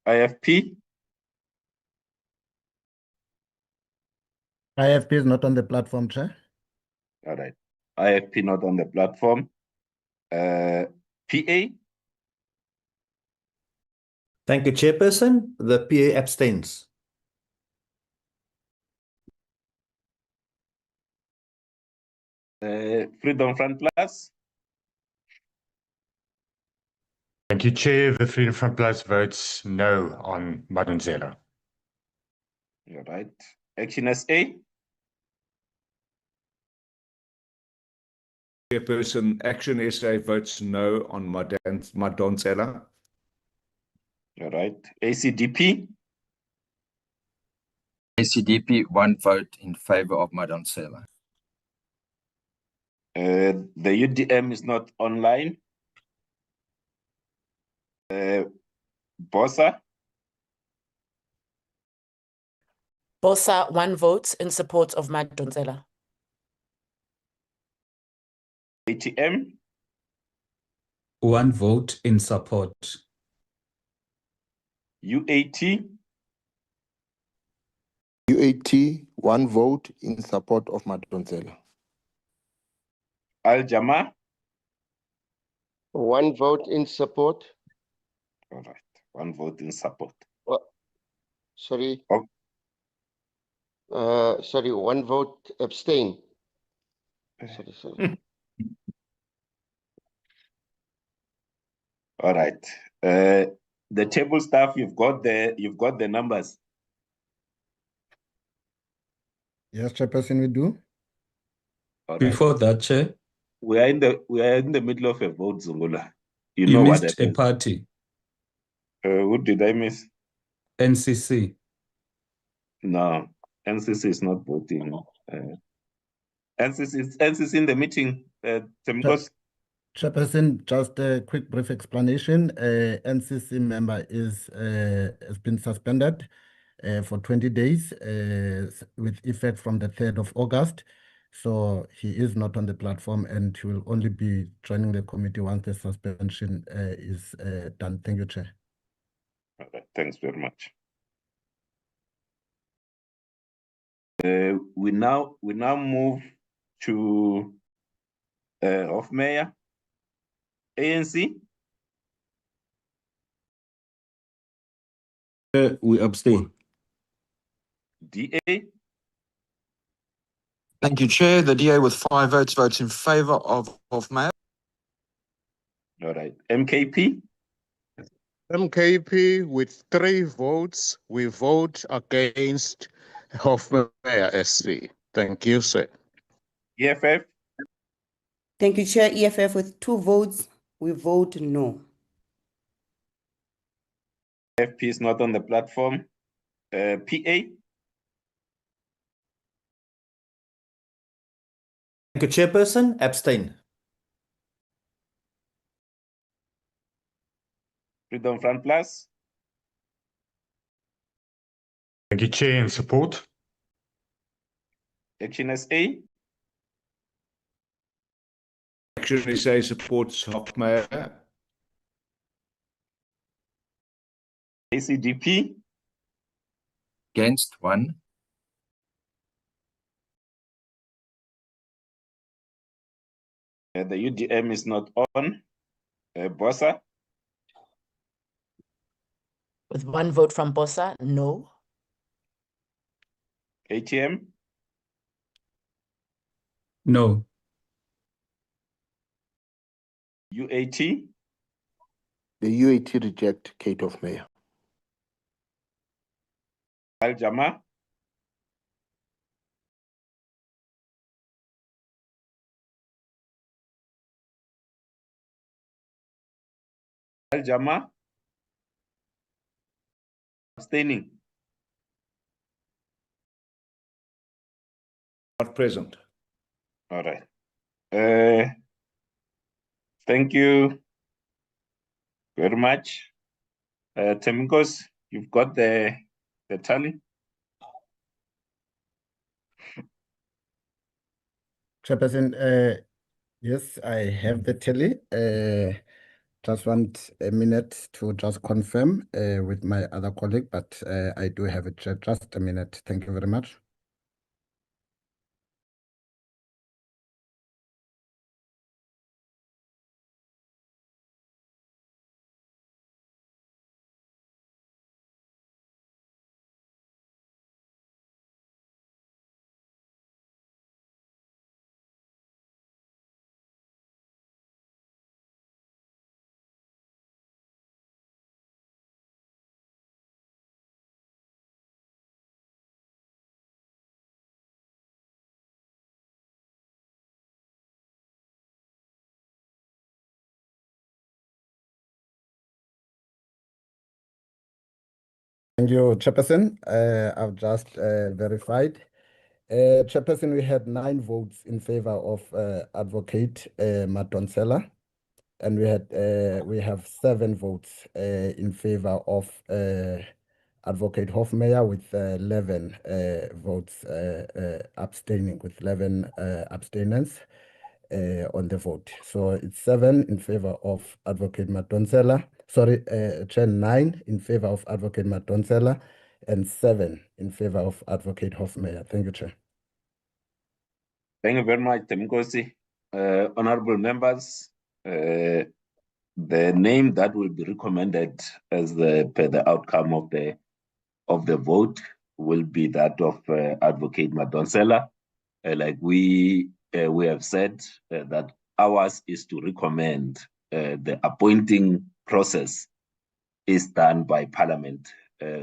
IFP. IFP is not on the platform, Chair. All right. IFP not on the platform. PA. Thank you, Chairperson. The PA abstains. Freedom Front Plus. Thank you, Chair. The Freedom Front Plus votes no on Madonsela. All right. Action SA. Chairperson, Action SA votes no on Madonsela. All right. ACDP. ACDP, 1 vote in favor of Madonsela. The UDM is not online. Bossa. Bossa, 1 vote in support of Madonsela. ATM. 1 vote in support. UAT. UAT, 1 vote in support of Madonsela. Al Jama. 1 vote in support. All right. 1 vote in support. Sorry. Oh. Sorry, 1 vote abstain. Sorry. All right. The table staff, you've got the numbers. Yes, Chairperson, we do. All right. Before that, Chair, we are in the middle of a vote, Zungula. You you know what missed that a is. party. Who did I miss? NCC. No, NCC is not voting. NCC in the meeting. Chairperson, just a quick brief explanation. NCC member has been suspended for 20 days with effect from the 3rd of August. So he is not on the platform and he will only be joining the committee once the suspension is done. Thank you, Chair. Okay, thanks very much. We now move to Hofmeyer. ANC. We abstain. DA. Thank you, Chair. The DA with 5 votes votes in favor of Mayor. All right. MKP. MKP, with 3 votes, we vote against Hofmeyr SC. Thank you, sir. EFF, Thank you, Chair. EFF with 2 votes, we vote no. FP is not on the platform. PA, Thank you, Chairperson. Abstain. Freedom Front Plus, Thank you, Chair, and support. Action SA, Action SA supports Hofmeyr. ACDP, Against one. the UDM is not on. Bossa, With 1 vote from Bossa, no. ATM, No. UAT, The UAT reject Kate Hofmeyr. Al Jama, Al Jama, abstaining. Not present. All right. Thank you very much. Temikos, you've got the tally. Chairperson, yes, I have the tally. Just want a minute to just confirm with my other colleague, but I do have it. Just a minute. Thank you very much. Thank you, Chairperson. I've just verified. Chairperson, we had 9 votes in favor of Advocate Madonsela, and we have 7 votes in favor of Advocate Hofmeyr with 11 votes abstaining, with 11 abstainers on the vote. So it's 7 in favor of Advocate Madonsela. Sorry, Chair, 9 in favor of Advocate Madonsela and 7 in favor of Advocate Hofmeyr. Thank you, Chair. Thank you very much, Temikosi. Honorable members, the name that will be recommended as per the outcome of the vote will be that of Advocate Madonsela. Like we have said, that ours is to recommend the appointing process is done by Parliament.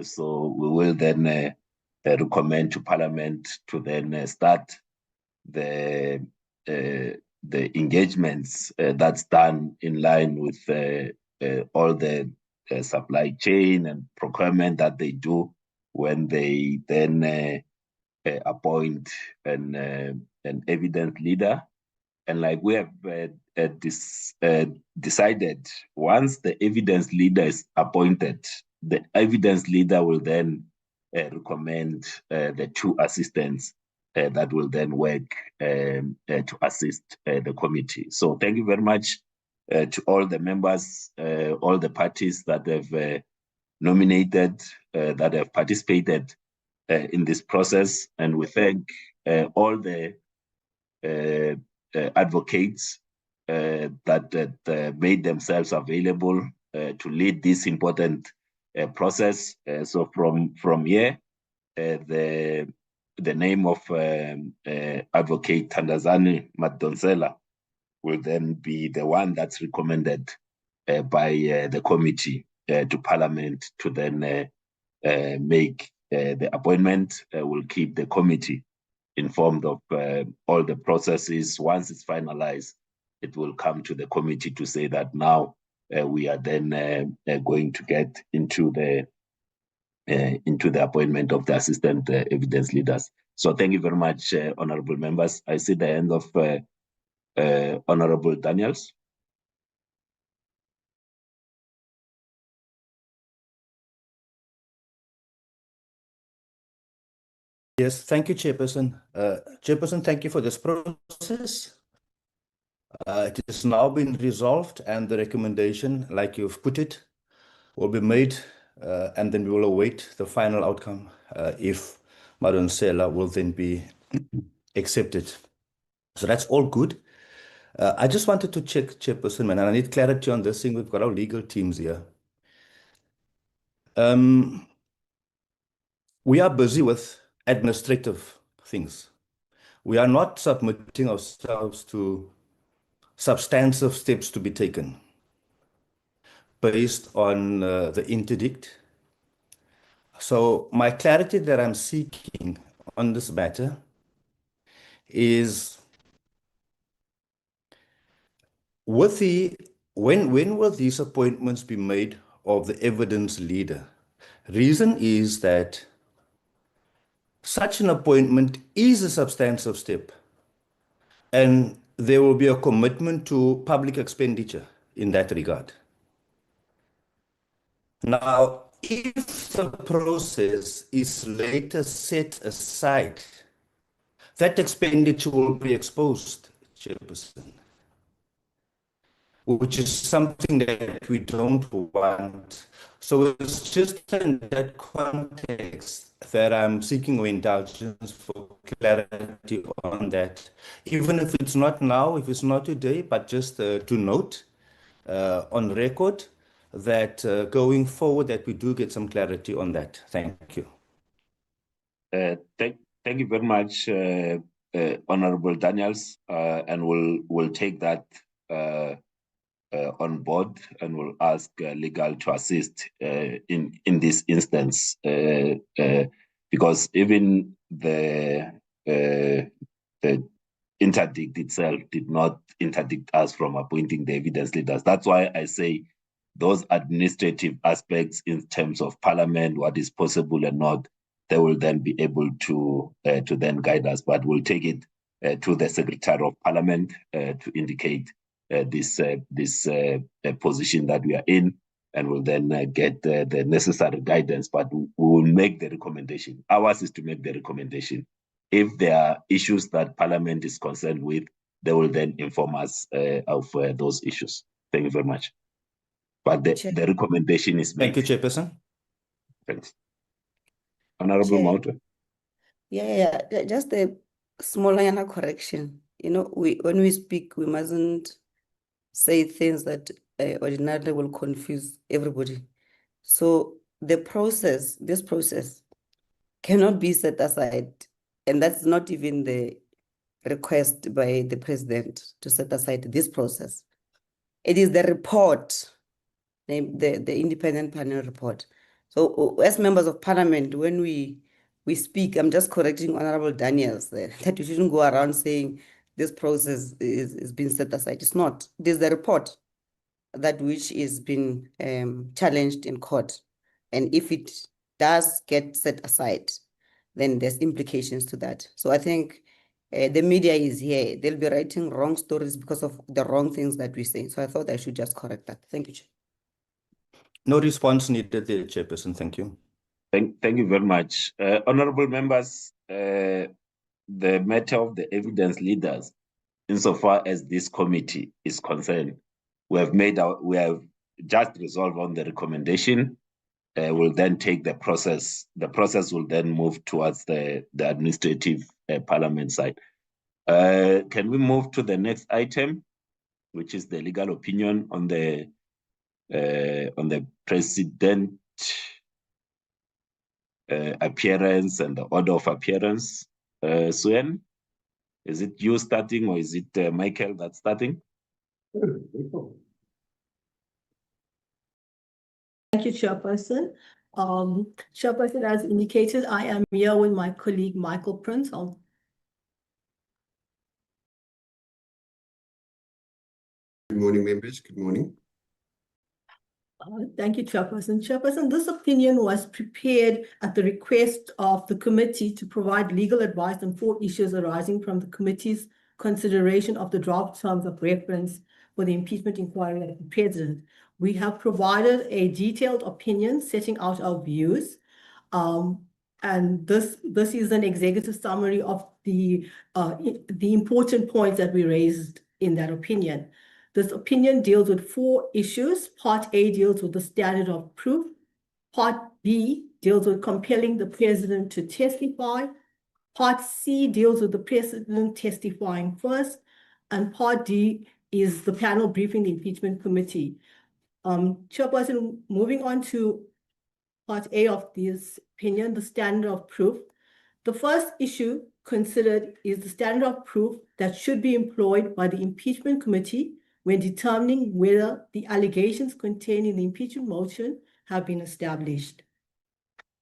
So we will then recommend to Parliament to then start the engagements that's done in line with all the supply chain and procurement that they do when they then appoint an evidence leader. And like we have decided, once the evidence leader is appointed, the evidence leader will then recommend the 2 assistants that will then work to assist the committee. So thank you very much to all the members, all the parties that have nominated, that have participated in this process. And we thank all the advocates that made themselves available to lead this important process. So from here, the name of Advocate Thandazani Madonsela will then be the one that's recommended by the committee to Parliament to then make the appointment. Will keep the committee informed of all the processes. Once it's finalized, it will come to the committee to say that now we are then going to get into the appointment of the assistant evidence leaders. So thank you very much, honorable members. I see the end of Honorable Daniels. Yes, thank you, Chairperson. Chairperson, thank you for this process. It has now been resolved, and the recommendation, like you've put it, will be made, and then we will await the final outcome if Madonsela will then be accepted. So that's all good. I just wanted to check, Chairperson, man, and I need clarity on this thing. We've got our legal teams here. We are busy with administrative things. We are not submitting ourselves to substantive steps to be taken based on the interdict. So my clarity that I'm seeking on this matter is when will these appointments be made of the evidence leader? Reason is that such an appointment is a substantive step, and there will be a commitment to public expenditure in that regard. Now, if the process is later set aside, that expenditure will be exposed, Chairperson, which is something that we don't want. So it's just in that context that I'm seeking your indulgence for clarity on that. Even if it's not now, if it's not today, but just to note on record that going forward that we do get some clarity on that. Thank you. Thank you very much, Honorable Daniels, and we'll take that on board, and we'll ask legal to assist in this instance, because even the interdict itself did not interdict us from appointing the evidence leaders. That's why I say those administrative aspects in terms of Parliament, what is possible and not, they will then be able to then guide us. But we'll take it to the Secretary of Parliament to indicate this position that we are in, and we'll then get the necessary guidance. But we will make the recommendation. Ours is to make the recommendation. If there are issues that Parliament is concerned with, they will then inform us of those issues. Thank you very much. But the recommendation is made. Thank you, Chairperson. Thanks. Honorable Mauta. Yeah. Just a small minor correction. You know, when we speak, we mustn't say things that ordinarily will confuse everybody. So this process cannot be set aside. And that's not even the request by the president to set aside this process. It is the report, the independent panel report. So as members of Parliament, when we speak, I'm just correcting Honorable Daniels there, that we shouldn't go around saying this process is being set aside. It's not. It is the report that which is been challenged in court. And if it does get set aside, then there's implications to that. So I think the media is here. They'll be writing wrong stories because of the wrong things that we say. So I thought I should just correct that. Thank you, Chair. No response needed there, Chairperson. Thank you. Thank you very much. Honorable members, the matter of the evidence leaders, insofar as this committee is concerned, we have just resolved on the recommendation. We'll then take the process. The process will then move towards the administrative Parliament side. Can we move to the next item, which is the legal opinion on the president appearance and the order of appearance? Suen, is it you starting, or is it Michael that's starting? Thank you, Chairperson. Chairperson, as indicated, I am here with my colleague, Michael Prince. Good morning, members. Good morning. Thank you, Chairperson. Chairperson, this opinion was prepared at the request of the committee to provide legal advice on 4 issues arising from the committee's consideration of the draft terms of reference for the impeachment inquiry of the president. We have provided a detailed opinion setting out our views. And this is an executive summary of the important points that we raised in that opinion. This opinion deals with 4 issues. Part A deals with the standard of proof. Part B deals with compelling the president to testify. Part C deals with the president testifying first. And Part D is the panel briefing the impeachment committee. Chairperson, moving on to Part A of this opinion, the standard of proof. The first issue considered is the standard of proof that should be employed by the impeachment committee when determining whether the allegations contained in the impeachment motion have been established.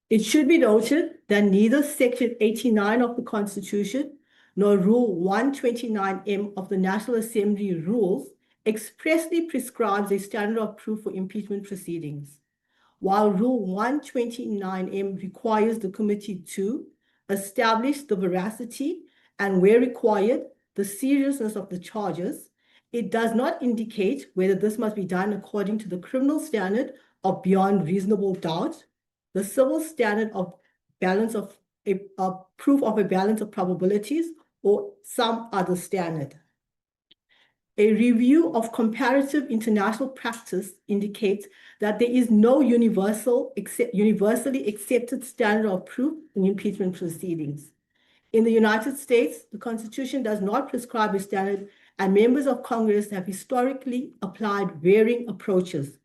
It should be noted that neither Section 89 of the Constitution nor Rule 129M of the National Assembly rules expressly prescribes a standard of proof for impeachment proceedings. While Rule 129M requires the committee to establish the veracity and, where required, the seriousness of the charges, it does not indicate whether this must be done according to the criminal standard of beyond reasonable doubt, the civil standard of proof of a balance of probabilities, or some other standard. A review of comparative international practice indicates that there is no universally accepted standard of proof in impeachment proceedings. In the United States, the Constitution does not prescribe a standard, and members of Congress have historically applied varying approaches.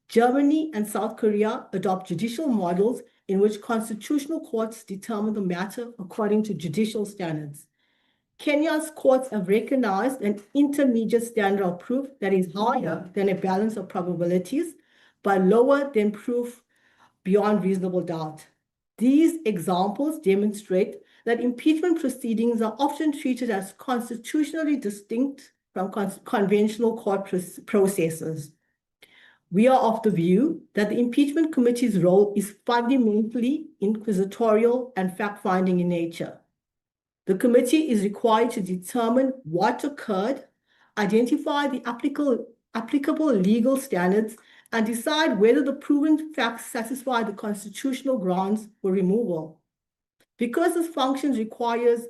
Germany and South Korea adopt judicial models in which constitutional courts determine the matter according to judicial standards. Kenya's courts have recognized an intermediate standard of proof that is higher than a balance of probabilities, but lower than proof beyond reasonable doubt. These examples demonstrate that impeachment proceedings are often treated as constitutionally distinct from conventional court processes. We are of the view that the impeachment committee's role is fundamentally inquisitorial and fact-finding in nature. The committee is required to determine what occurred, identify the applicable legal standards, and decide whether the proven facts satisfy the constitutional grounds for removal. Because this function requires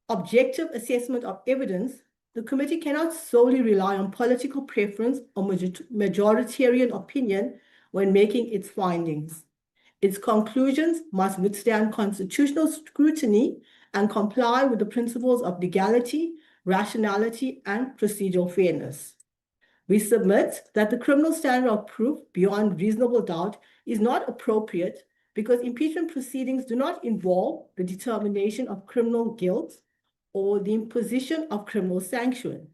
objective assessment of evidence, the committee cannot solely rely on political preference or majoritarian opinion when making its findings. Its conclusions must withstand constitutional scrutiny and comply with the principles of legality, rationality, and procedural fairness. We submit that the criminal standard of proof beyond reasonable doubt is not appropriate because impeachment proceedings do not involve the determination of criminal guilt or the imposition of criminal sanction.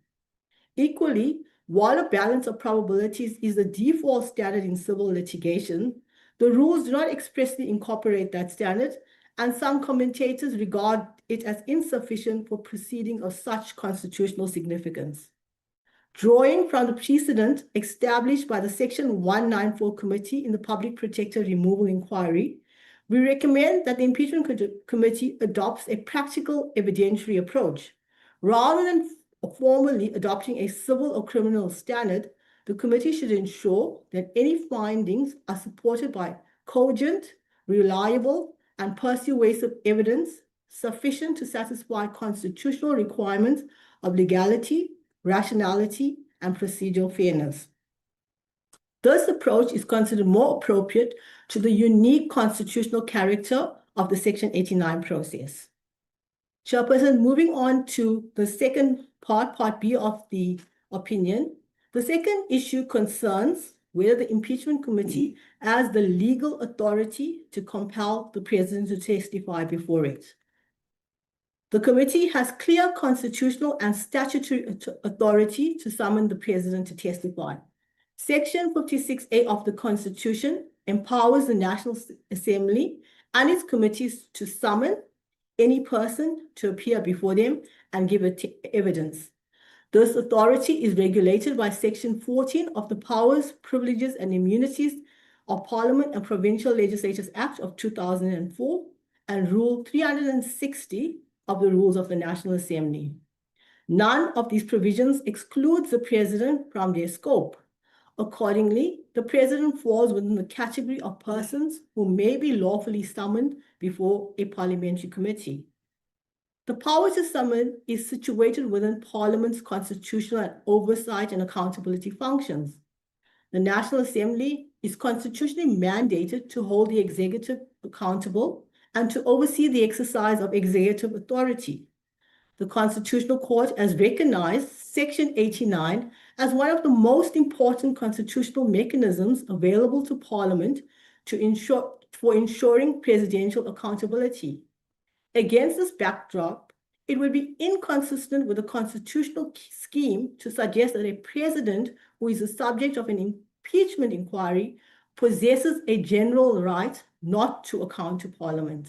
Equally, while a balance of probabilities is the default standard in civil litigation, the rules do not expressly incorporate that standard, and some commentators regard it as insufficient for proceedings of such constitutional significance. Drawing from the precedent established by the Section 194 Committee in the Public Protector Removal Inquiry, we recommend that the Impeachment Committee adopts a practical evidentiary approach. Rather than formally adopting a civil or criminal standard, the committee should ensure that any findings are supported by cogent, reliable, and persuasive evidence sufficient to satisfy constitutional requirements of legality, rationality, and procedural fairness. This approach is considered more appropriate to the unique constitutional character of the Section 89 process. Chairperson, moving on to the second part, Part B of the opinion. The second issue concerns whether the impeachment committee has the legal authority to compel the president to testify before it. The committee has clear constitutional and statutory authority to summon the president to testify. Section 56A of the Constitution empowers the National Assembly and its committees to summon any person to appear before them and give evidence. This authority is regulated by Section 14 of the Powers, Privileges and Immunities of Parliament and Provincial Legislatures Act of 2004 and Rule 360 of the Rules of the National Assembly. None of these provisions excludes the President from their scope. Accordingly, the President falls within the category of persons who may be lawfully summoned before a parliamentary committee. The power to summon is situated within Parliament's constitutional and oversight and accountability functions. The National Assembly is constitutionally mandated to hold the executive accountable and to oversee the exercise of executive authority. The Constitutional Court has recognized Section 89 as one of the most important constitutional mechanisms available to Parliament for ensuring presidential accountability. Against this backdrop, it would be inconsistent with the constitutional scheme to suggest that a president who is the subject of an impeachment inquiry possesses a general right not to account to Parliament.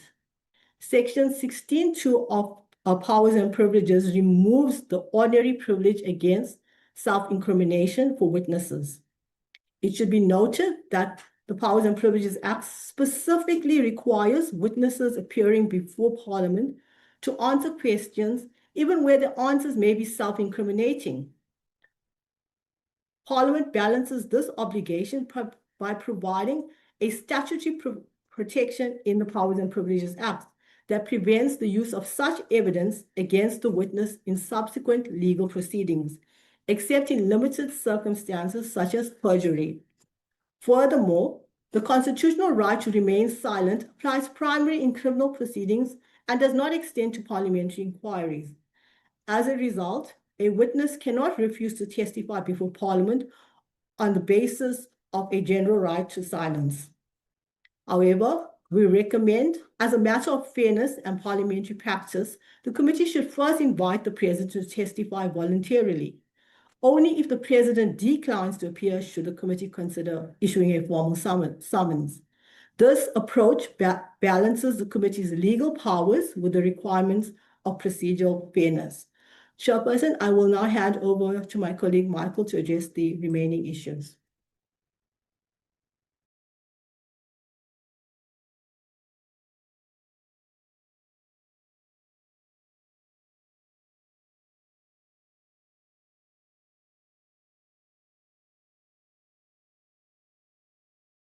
Section 16(2) of Powers and Privileges removes the ordinary privilege against self-incrimination for witnesses. It should be noted that the Powers and Privileges Act specifically requires witnesses appearing before Parliament to answer questions, even where the answers may be self-incriminating. Parliament balances this obligation by providing a statutory protection in the Powers and Privileges Act that prevents the use of such evidence against the witness in subsequent legal proceedings, except in limited circumstances such as perjury. Furthermore, the constitutional right to remain silent applies primarily in criminal proceedings and does not extend to parliamentary inquiries. As a result, a witness cannot refuse to testify before Parliament on the basis of a general right to silence. However, we recommend, as a matter of fairness and parliamentary practice, the committee should first invite the President to testify voluntarily. Only if the President declines to appear should the committee consider issuing a formal summons. This approach balances the committee's legal powers with the requirements of procedural fairness. Chairperson, I will now hand over to my colleague Michael to address the remaining issues.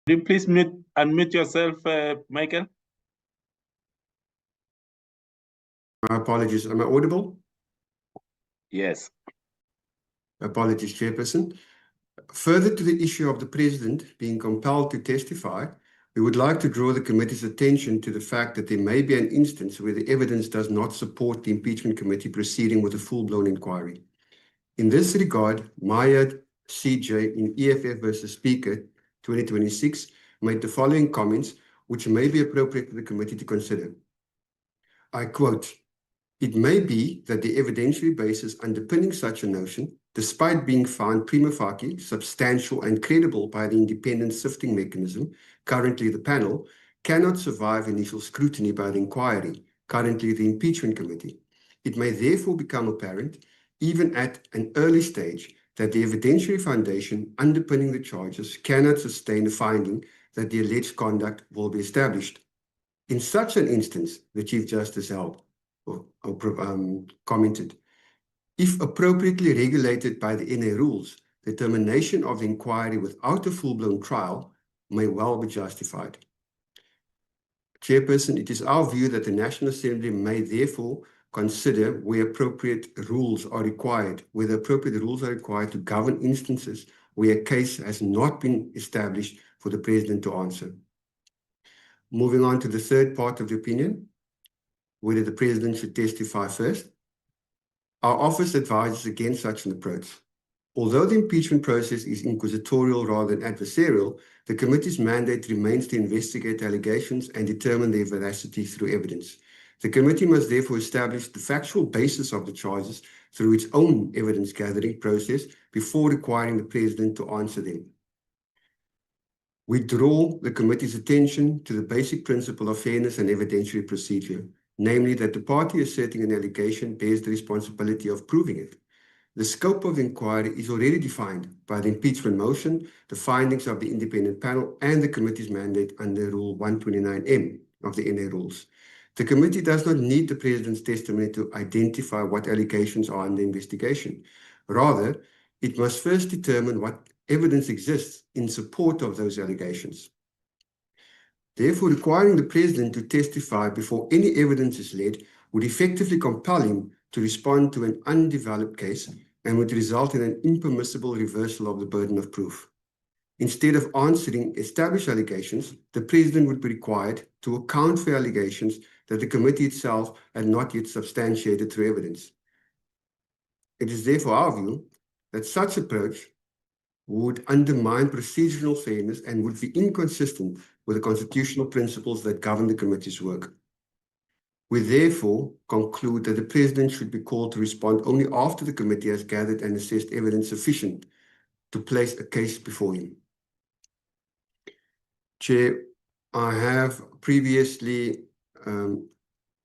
Could you please unmute yourself, Michael? My apologies. Am I audible? Yes. Apologies, Chairperson. Further to the issue of the President being compelled to testify, we would like to draw the committee's attention to the fact that there may be an instance where the evidence does not support the impeachment committee proceeding with a full-blown inquiry. In this regard, Maya CJ in EFF versus Speaker 2026 made the following comments, which may be appropriate for the committee to consider. I quote, "It may be that the evidentiary basis underpinning such a notion, despite being found prima facie, substantial and credible by the independent sifting mechanism, currently the panel, cannot survive initial scrutiny by the inquiry, currently the impeachment committee. It may therefore become apparent, even at an early stage, that the evidentiary foundation underpinning the charges cannot sustain the finding that the alleged conduct will be established. In such an instance," the Chief Justice commented, "if appropriately regulated by the NA rules, the termination of the inquiry without a full-blown trial may well be justified." Chairperson, it is our view that the National Assembly may therefore consider whether appropriate rules are required to govern instances where a case has not been established for the President to answer. Moving on to the third part of the opinion, whether the President should testify first. Our office advises against such an approach. Although the impeachment process is inquisitorial rather than adversarial, the committee's mandate remains to investigate allegations and determine their veracity through evidence. The committee must therefore establish the factual basis of the charges through its own evidence-gathering process before requiring the President to answer them. We draw the committee's attention to the basic principle of fairness and evidentiary procedure, namely that the party asserting an allegation bears the responsibility of proving it. The scope of the inquiry is already defined by the impeachment motion, the findings of the independent panel, and the committee's mandate under Rule 129M of the NA rules. The committee does not need the President's testimony to identify what allegations are under investigation. Rather, it must first determine what evidence exists in support of those allegations. Therefore, requiring the President to testify before any evidence is led would effectively compel him to respond to an undeveloped case and would result in an impermissible reversal of the burden of proof. Instead of answering established allegations, the President would be required to account for allegations that the committee itself had not yet substantiated through evidence. It is therefore our view that such approach would undermine procedural fairness and would be inconsistent with the constitutional principles that govern the committee's work. We therefore conclude that the President should be called to respond only after the committee has gathered and assessed evidence sufficient to place a case before him. Chair, I have previously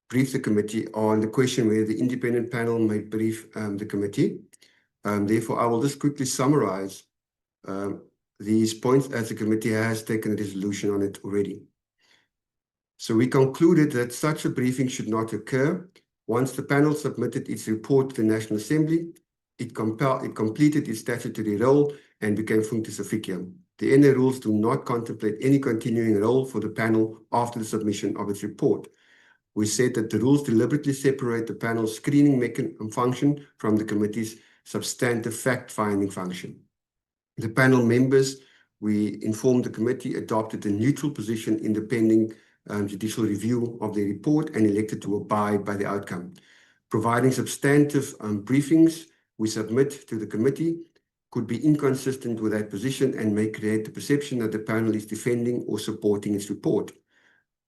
briefed the committee on the question whether the independent panel may brief the committee. Therefore, I will just quickly summarize these points as the committee has taken a resolution on it already. So we concluded that such a briefing should not occur. Once the panel submitted its report to the National Assembly, it completed its statutory role and became functus officium. The NA rules do not contemplate any continuing role for the panel after the submission of its report. We said that the rules deliberately separate the panel's screening mechanism function from the committee's substantive fact-finding function. The panel members, we informed the committee, adopted a neutral position in the pending judicial review of the report and elected to abide by the outcome. Providing substantive briefings we submit to the committee could be inconsistent with that position and may create the perception that the panel is defending or supporting its report.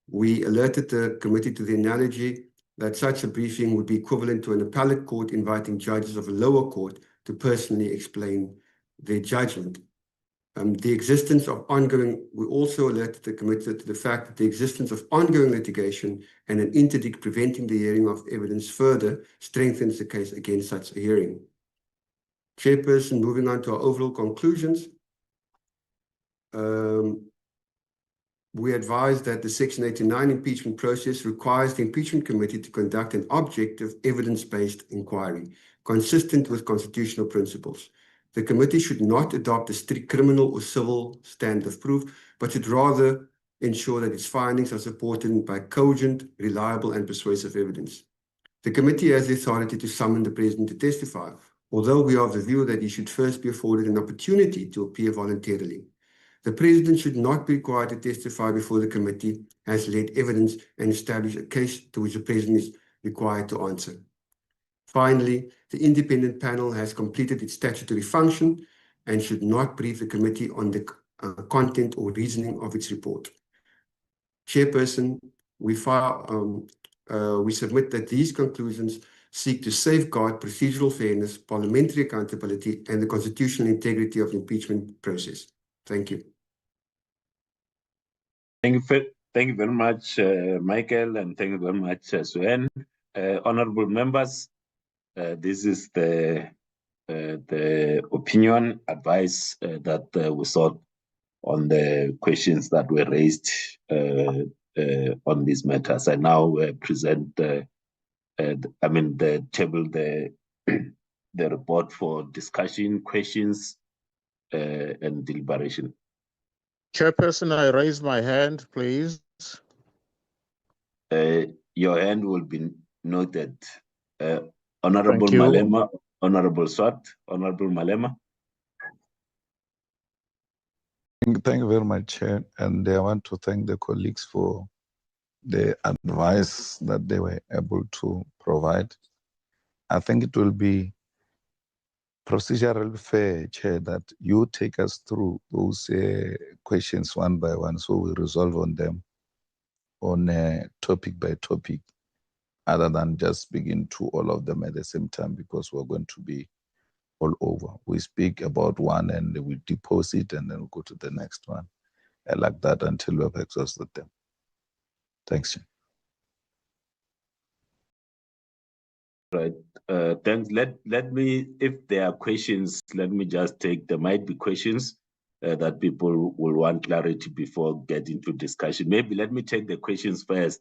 We alerted the committee to the analogy that such a briefing would be equivalent to an appellate court inviting judges of a lower court to personally explain their judgment. We also alerted the committee to the fact that the existence of ongoing litigation and an interdict preventing the hearing of evidence further strengthens the case against such a hearing. Chairperson, moving on to our overall conclusions. We advise that the Section 89 impeachment process requires the impeachment committee to conduct an objective, evidence-based inquiry, consistent with constitutional principles. The committee should not adopt a strict criminal or civil standard of proof, but should rather ensure that its findings are supported by cogent, reliable, and persuasive evidence. The committee has the authority to summon the President to testify, although we are of the view that he should first be afforded an opportunity to appear voluntarily. The President should not be required to testify before the committee has laid evidence and established a case to which the President is required to answer. Finally, the independent panel has completed its statutory function and should not brief the committee on the content or reasoning of its report. Chairperson, we submit that these conclusions seek to safeguard procedural fairness, parliamentary accountability, and the constitutional integrity of the impeachment process. Thank you. Thank you very much, Michael, and thank you very much, Suen. Honorable members, this is the opinion, advice that we sought on the questions that were raised on these matters. I now present the report for discussion, questions, and deliberation. Chairperson, I raise my hand, please. Your hand will be noted. Honorable Malema, Honorable Swart, Honorable Malema. Thank you very much, Chair. And I want to thank the colleagues for the advice that they were able to provide. I think it will be procedurally fair, Chair, that you take us through those questions one by one so we resolve on them on topic by topic, other than just begin to all of them at the same time, because we're going to be all over. We speak about one and we deposit and then we go to the next one. like that until we have exhausted them. Thanks. Right. Thanks. Let me, if there are questions, let me just take, there might be questions that people will want clarity before getting to discussion. Maybe let me take the questions first,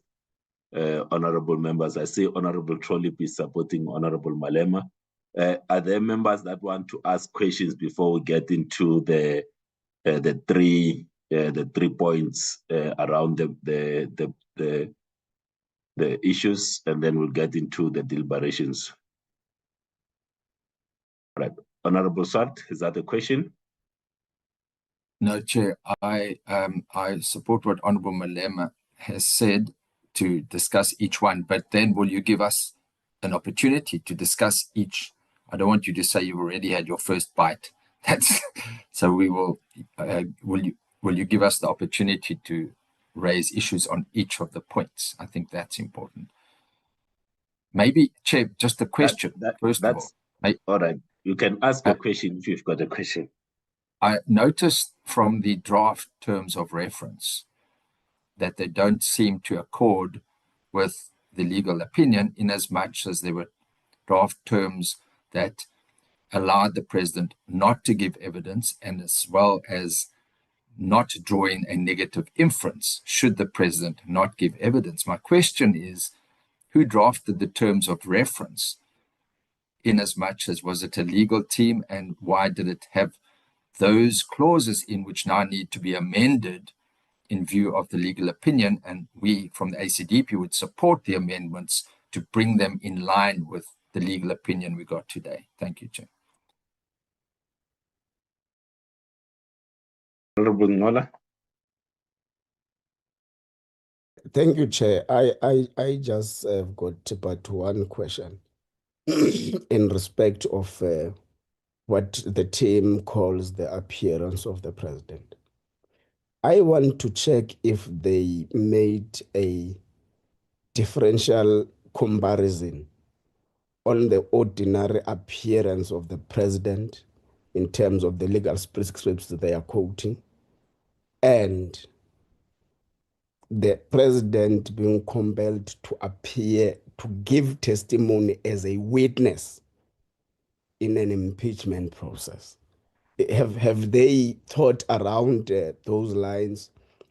honorable members. I see Honorable Trolip is supporting Honorable Malema. Are there members that want to ask questions before we get into the three points around the issues, and then we'll get into the deliberations. Right. Honorable Sart, is that a question? No, Chair. I support what Honorable Malema has said to discuss each one, but then will you give us an opportunity to discuss each? I don't want you to say you've already had your first bite. That's so we will. Will you give us the opportunity to raise issues on each of the points? I think that's important. Maybe, Chair, just a question first of all. All right. You can ask a question if you've got a question. I noticed from the draft terms of reference that they don't seem to accord with the legal opinion, in as much as there were draft terms that allowed the president not to give evidence, and as well as not drawing a negative inference should the president not give evidence. My question is, who drafted the terms of reference? In as much as, was it a legal team, and why did it have those clauses in which now need to be amended in view of the legal opinion? And we from the ACDP would support the amendments to bring them in line with the legal opinion we got today. Thank you, Chair. Honorable Ngola. Thank you, Chair. I just got but one question in respect of what the team calls the appearance of the president. I want to check if they made a differential comparison on the ordinary appearance of the president in terms of the legal prescripts that they are quoting, and the president being compelled to appear to give testimony as a witness in an impeachment process. Have they thought around those lines,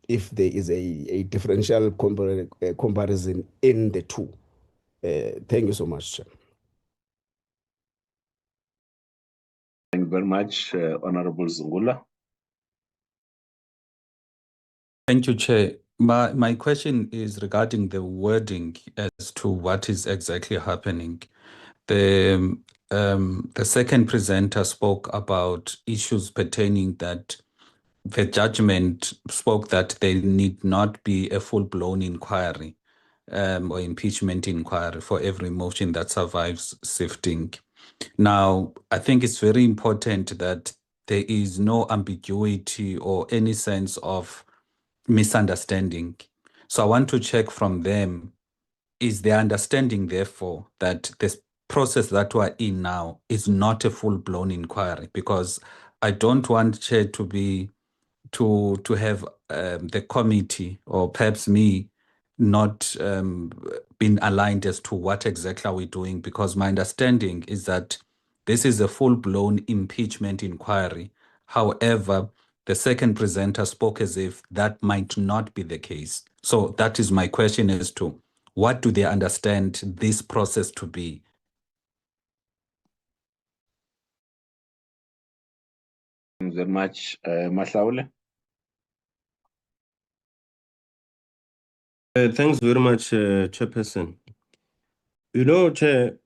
if there is a differential comparison in the two? Thank you so much, Chair. Thank you very much, Honorable Zungula. Thank you, Chair. My question is regarding the wording as to what is exactly happening. The second presenter spoke about issues pertaining that the judgment spoke that there need not be a full-blown inquiry or impeachment inquiry for every motion that survives sifting. Now, I think it's very important that there is no ambiguity or any sense of misunderstanding. So I want to check from them, is the understanding, therefore, that this process that we're in now is not a full-blown inquiry? Because I don't want Chair to be to have the committee, or perhaps me, not being aligned as to what exactly are we doing, because my understanding is that this is a full-blown impeachment inquiry. However, the second presenter spoke as if that might not be the case. So that is my question as to what do they understand this process to be? Thank you very much, Mahlaule. Thanks very much, Chairperson. You know, Chair,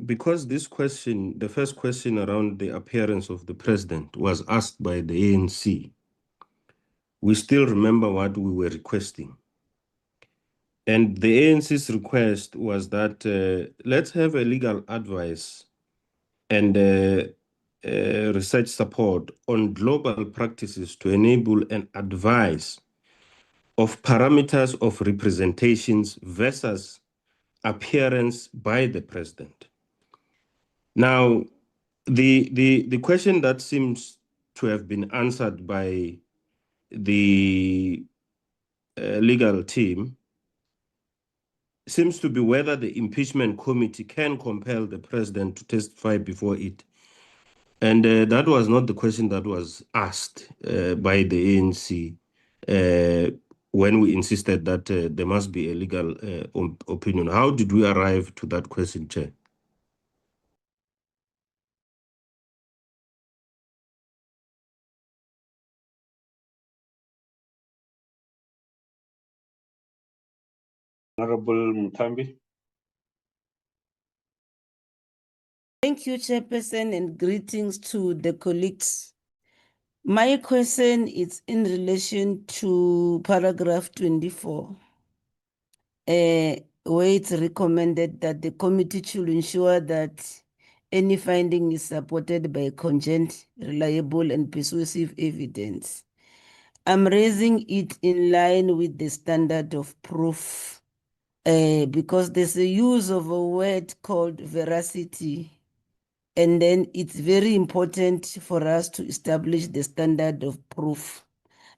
because this question, the first question around the appearance of the president was asked by the ANC, we still remember what we were requesting. And the ANC's request was that let's have a legal advice and research support on global practices to enable and advise of parameters of representations versus appearance by the president. Now, the question that seems to have been answered by the legal team seems to be whether the impeachment committee can compel the president to testify before it. And that was not the question that was asked by the ANC when we insisted that there must be a legal opinion. How did we arrive to that question, Chair? Honorable Mutambi. Thank you, Chairperson, and greetings to the colleagues. My question is in relation to paragraph 24, where it's recommended that the committee should ensure that any finding is supported by cogent, reliable, and persuasive evidence. I'm raising it in line with the standard of proof because there's a use of a word called veracity. And then it's very important for us to establish the standard of proof.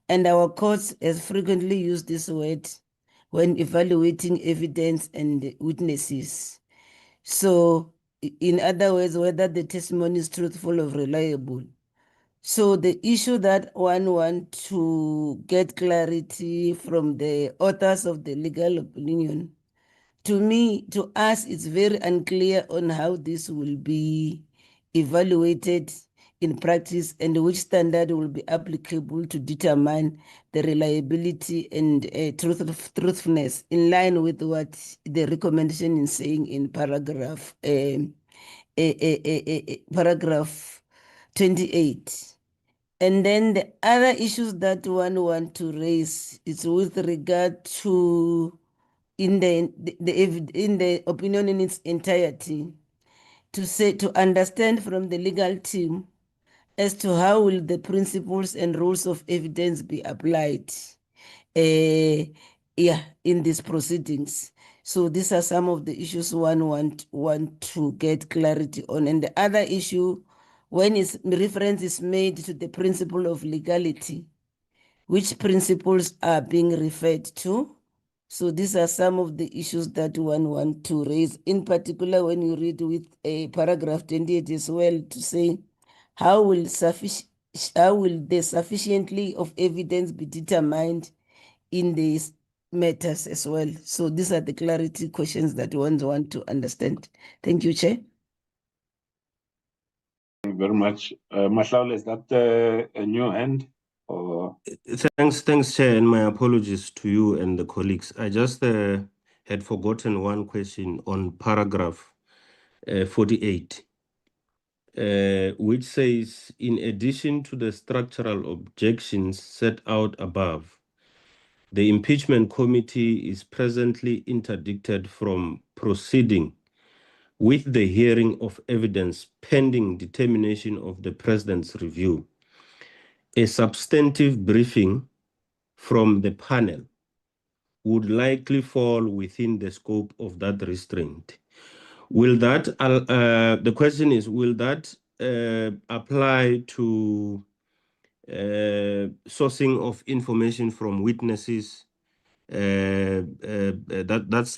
And our courts has frequently used this word when evaluating evidence and witnesses. So, in other words, whether the testimony is truthful or reliable. So the issue that one wants to get clarity from the authors of the legal opinion, to us, it's very unclear on how this will be evaluated in practice and which standard will be applicable to determine the reliability and truthfulness in line with what the recommendation is saying in paragraph 28. And then the other issues that one want to raise is with regard to in the opinion in its entirety, to understand from the legal team as to how will the principles and rules of evidence be applied in these proceedings. So these are some of the issues one want to get clarity on. And the other issue, when reference is made to the principle of legality, which principles are being referred to? So these are some of the issues that one want to raise, in particular when you read with a paragraph 28 as well, to say how will the sufficiently of evidence be determined in these matters as well. So these are the clarity questions that one want to understand. Thank you, Chair. Thank you very much. Mahlaule, is that a new hand? Or... Thanks, Chair, and my apologies to you and the colleagues. I just had forgotten one question on paragraph 48, which says, in addition to the structural objections set out above, the impeachment committee is presently interdicted from proceeding with the hearing of evidence pending determination of the President's review. A substantive briefing from the panel would likely fall within the scope of that restraint. Will that, the question is, will that apply to sourcing of information from witnesses? That's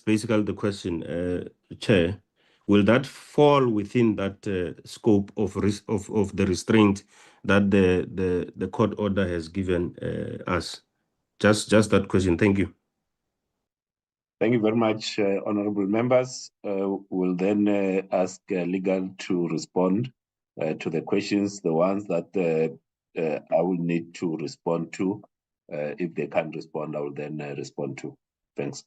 basically the question, Chair. Will that fall within that scope of the restraint that the court order has given us? Just that question. Thank you. Thank you very much, honorable members. We'll then ask legal to respond to the questions, the ones that I will need to respond to. If they can't respond, I will then respond to. Thanks.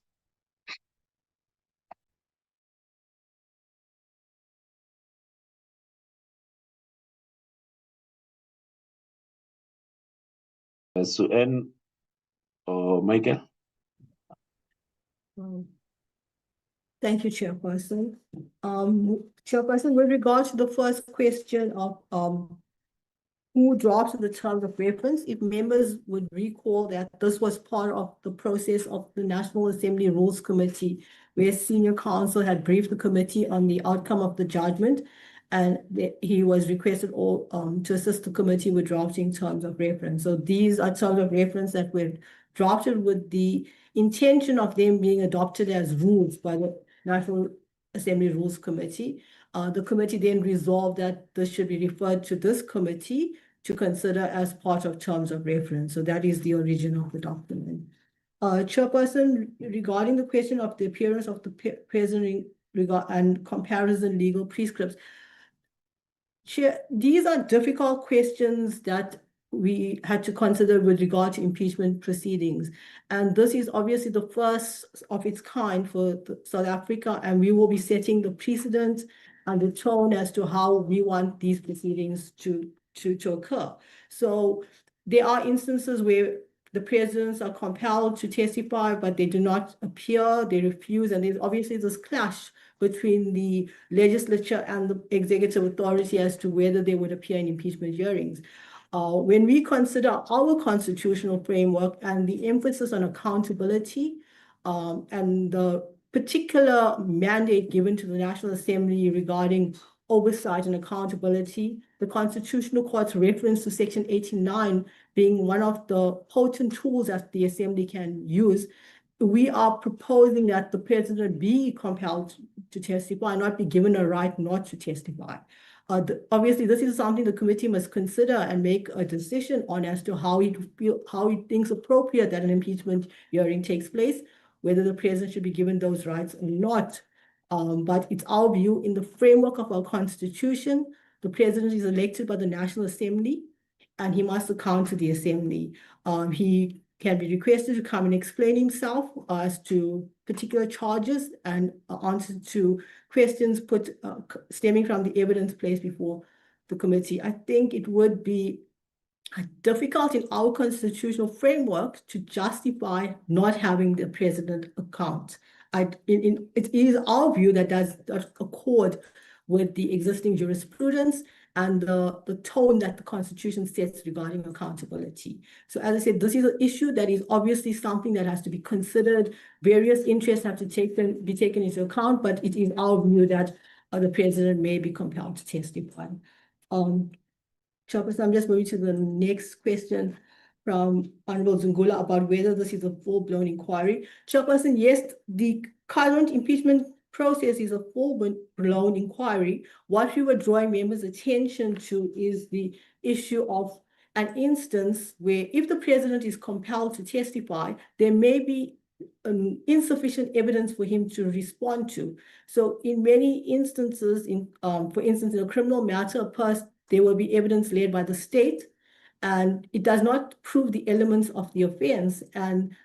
Suen or Michael? Thank you, Chairperson. Chairperson, with regard to the first question of who drafted the terms of reference, if members would recall that this was part of the process of the National Assembly Rules Committee, where senior counsel had briefed the committee on the outcome of the judgment. and he was requested to assist the committee with drafting terms of reference. So these are terms of reference that were drafted with the intention of them being adopted as rules by the National Assembly Rules Committee. The committee then resolved that this should be referred to this committee to consider as part of terms of reference. So that is the origin of the document. Chairperson, regarding the question of the appearance of the president and comparison legal prescripts, Chair, these are difficult questions that we had to consider with regard to impeachment proceedings. And this is obviously the first of its kind for South Africa, and we will be setting the precedent and the tone as to how we want these proceedings to occur. So there are instances where the presidents are compelled to testify, but they do not appear, they refuse, and there's obviously this clash between the legislature and the executive authority as to whether they would appear in impeachment hearings. When we consider our constitutional framework and the emphasis on accountability and the particular mandate given to the National Assembly regarding oversight and accountability, the Constitutional Court's reference to Section 89 being one of the potent tools that the Assembly can use, we are proposing that the president be compelled to testify and not be given a right not to testify. Obviously, this is something the committee must consider and make a decision on as to how he thinks appropriate that an impeachment hearing takes place, whether the president should be given those rights or not. But it's our view, in the framework of our Constitution, the president is elected by the National Assembly and he must account to the Assembly. He can be requested to come and explain himself as to particular charges and answer to questions put stemming from the evidence placed before the committee. I think it would be difficult in our constitutional framework to justify not having the president account. It is our view that does accord with the existing jurisprudence and the tone that the Constitution sets regarding accountability. So as I said, this is an issue that is obviously something that has to be considered. Various interests have to be taken into account, but it is our view that the president may be compelled to testify. Chairperson, I'm just moving to the next question from Honorable Zungula about whether this is a full-blown inquiry. Chairperson, yes, the current impeachment process is a full-blown inquiry. What we were drawing members' attention to is the issue of an instance where if the president is compelled to testify, there may be insufficient evidence for him to respond to. So in many instances, for instance, in a criminal matter, there will be evidence laid by the state, and it does not prove the elements of the offense, and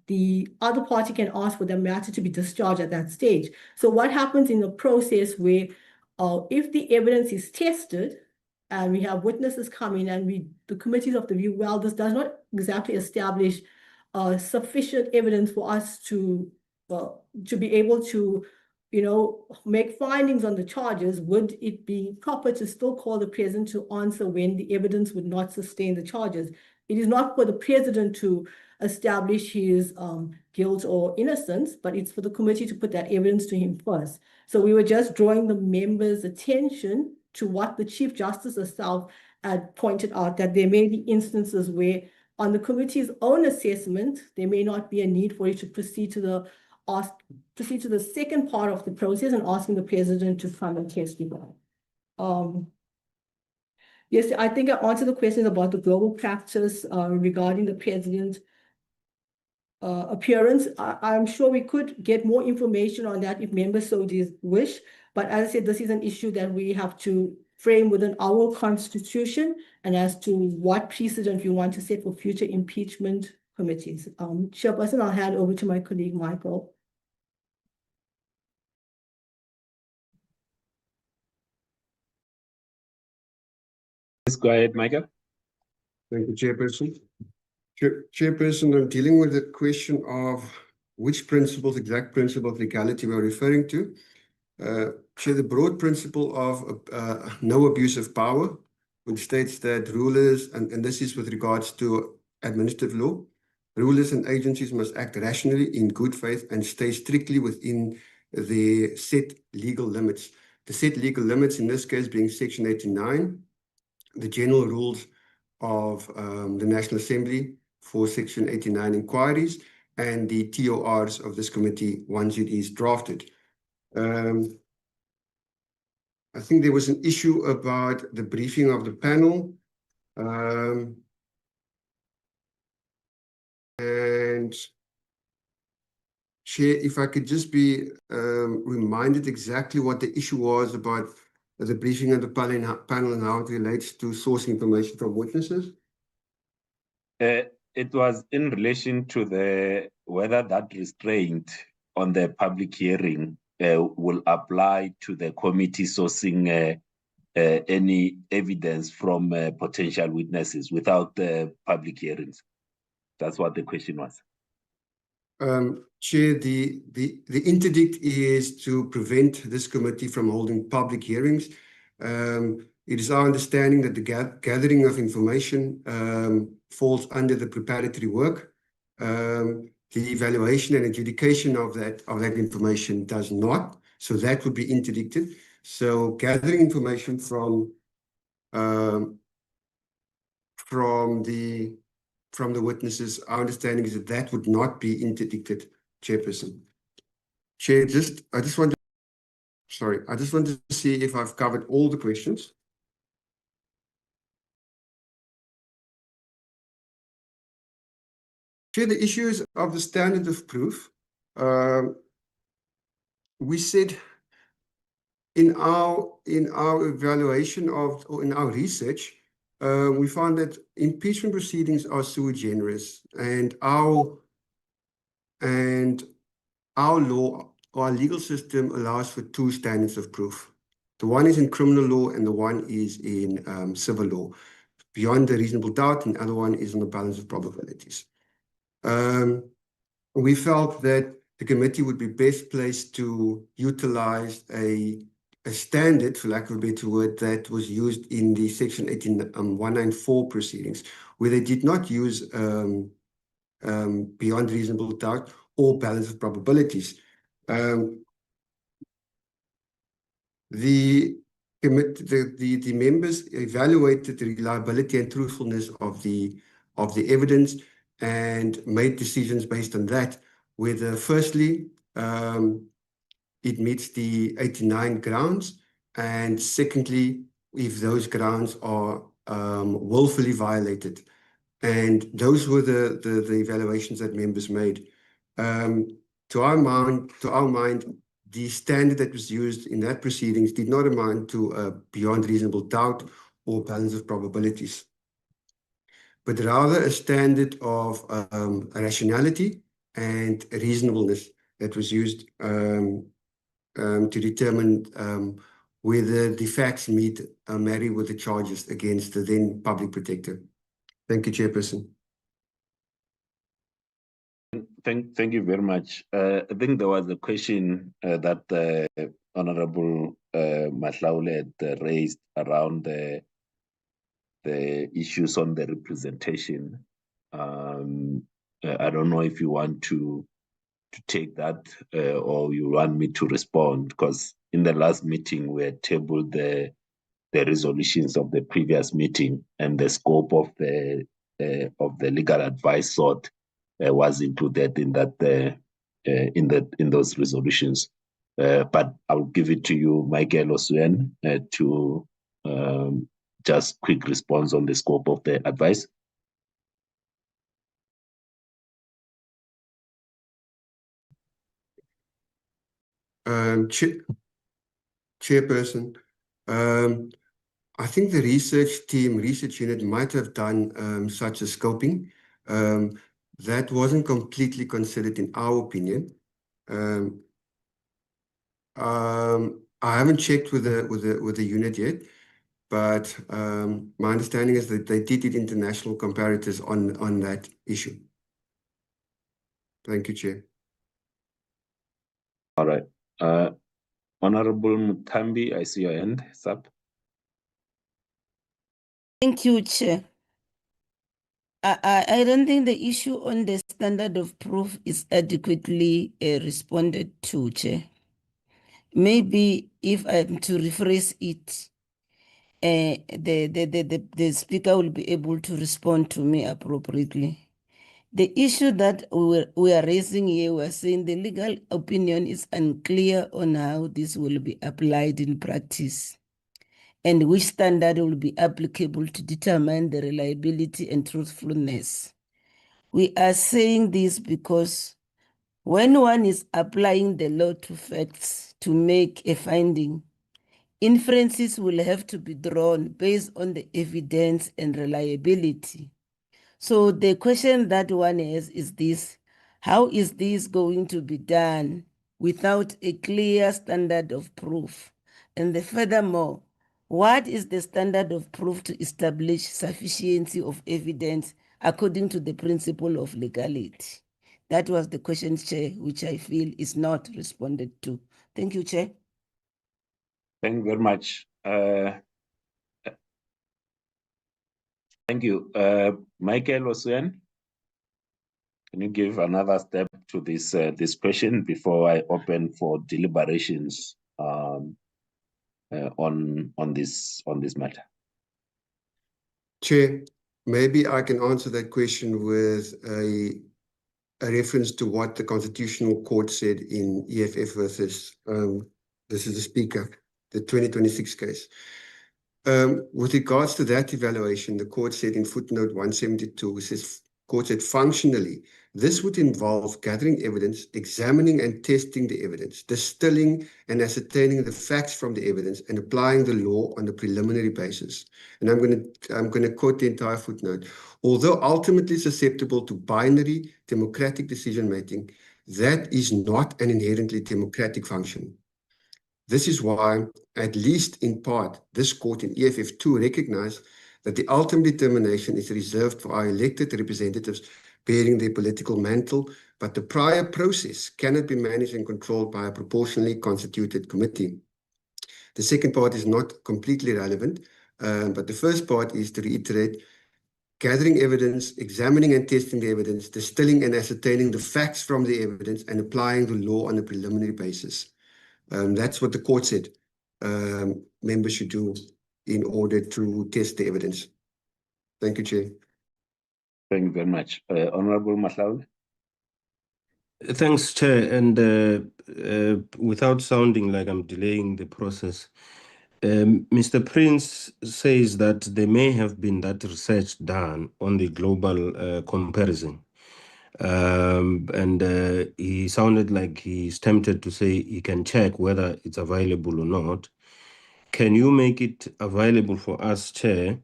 the other party can ask for the matter to be discharged at that stage. So what happens in a process where if the evidence is tested and we have witnesses come in and the committees of the view, well, this does not exactly establish sufficient evidence for us to be able to make findings on the charges, would it be proper to still call the president to answer when the evidence would not sustain the charges? It is not for the president to establish his guilt or innocence, but it's for the committee to put that evidence to him first. So we were just drawing the members' attention to what the Chief Justice herself had pointed out, that there may be instances where on the committee's own assessment, there may not be a need for it to proceed to the second part of the process and asking the president to come and testify. Yes, I think I answered the questions about the global practice regarding the president's appearance. I'm sure we could get more information on that if members so wish. But as I said, this is an issue that we have to frame within our Constitution and as to what precedent we want to set for future impeachment committees. Chairperson, I'll hand over to my colleague, Michael. Please go ahead, Michael. Thank you, Chairperson. Chairperson, I'm dealing with the question of which exact principle of legality we're referring to. Chair, the broad principle of no abuse of power, which states that rulers, and this is with regards to administrative law, rulers and agencies must act rationally in good faith and stay strictly within the set legal limits. the set legal limits, in this case being Section 89, the general rules of the National Assembly for Section 89 inquiries, and the TORs of this committee once it is drafted. I think there was an issue about the briefing of the panel. And Chair, if I could just be reminded exactly what the issue was about the briefing of the panel and how it relates to sourcing information from witnesses. It was in relation to whether that restraint on the public hearing will apply to the committee sourcing any evidence from potential witnesses without the public hearings. That's what the question was. Chair, the interdict is to prevent this committee from holding public hearings. It is our understanding that the gathering of information falls under the preparatory work. The evaluation and adjudication of that information does not. So that would be interdicted. So gathering information from the witnesses, our understanding is that that would not be interdicted, Chairperson. Chair, I just want to see if I've covered all the questions. Chair, the issues of the standard of proof, we said in our evaluation or in our research, we found that impeachment proceedings are sui generis, and our law, our legal system allows for two standards of proof. The one is in criminal law and the one is in civil law. Beyond a reasonable doubt, and the other one is on the balance of probabilities. We felt that the committee would be best placed to utilize a standard, for lack of a better word, that was used in the Section 194 proceedings, where they did not use beyond reasonable doubt or balance of probabilities. The members evaluated the reliability and truthfulness of the evidence and made decisions based on that, whether firstly it meets the 89 grounds, and secondly, if those grounds are willfully violated. And those were the evaluations that members made. To our mind, the standard that was used in that proceedings did not amount to beyond reasonable doubt or balance of probabilities, but rather a standard of rationality and reasonableness that was used to determine whether the facts marry with the charges against the then public protector. Thank you, Chairperson. Thank you very much. I think there was a question that Honorable Mahlaule had raised around the issues on the representation. I don't know if you want to take that or you want me to respond, because in the last meeting we had tabled the resolutions of the previous meeting, and the scope of the legal advice sought was included in that in those resolutions. But I'll give it to you, Michael Osuen, to just quick response on the scope of the advice. Chairperson, I think the research unit might have done such a scoping. That wasn't completely considered in our opinion. I haven't checked with the unit yet, but my understanding is that they did international comparators on that issue. Thank you, Chair. All right. Honorable Mutambi, I see your hand. It's up. Thank you, Chair. I don't think the issue on the standard of proof is adequately responded to, Chair. maybe if I'm to rephrase it, the speaker will be able to respond to me appropriately. The issue that we are raising here, we are saying the legal opinion is unclear on how this will be applied in practice and which standard will be applicable to determine the reliability and truthfulness. We are saying this because when one is applying the law to facts to make a finding, inferences will have to be drawn based on the evidence and reliability. So the question that one has is this: how is this going to be done without a clear standard of proof? And furthermore, what is the standard of proof to establish sufficiency of evidence according to the principle of legality? That was the question, Chair, which I feel is not responded to. Thank you, Chair. Thank you very much. Thank you. Michael Osuen, can you give another step to this this question before I open for deliberations on this matter? Chair, maybe I can answer that question with a reference to what the Constitutional Court said in EFF versus, this is the Speaker, the 2026 case. With regards to that evaluation, the court said in footnote 172, it says, court said, functionally, this would involve gathering evidence, examining and testing the evidence, distilling and ascertaining the facts from the evidence, and applying the law on a preliminary basis. And I'm going to quote the entire footnote. Although ultimately susceptible to binary democratic decision-making, that is not an inherently democratic function. This is why, at least in part, this court in EFF2 recognized that the ultimate determination is reserved for our elected representatives bearing their political mantle, but the prior process cannot be managed and controlled by a proportionally constituted committee. The second part is not completely relevant, but the first part is to reiterate, gathering evidence, examining and testing the evidence, distilling and ascertaining the facts from the evidence, and applying the law on a preliminary basis. That's what the court said members should do in order to test the evidence. Thank you, Chair. Thank you very much. Honorable Mahlaule. Thanks, Chair. And without sounding like I'm delaying the process, Mr. Prince says that there may have been that research done on the global comparison. And he sounded like he's tempted to say he can check whether it's available or not. Can you make it available for us, Chair?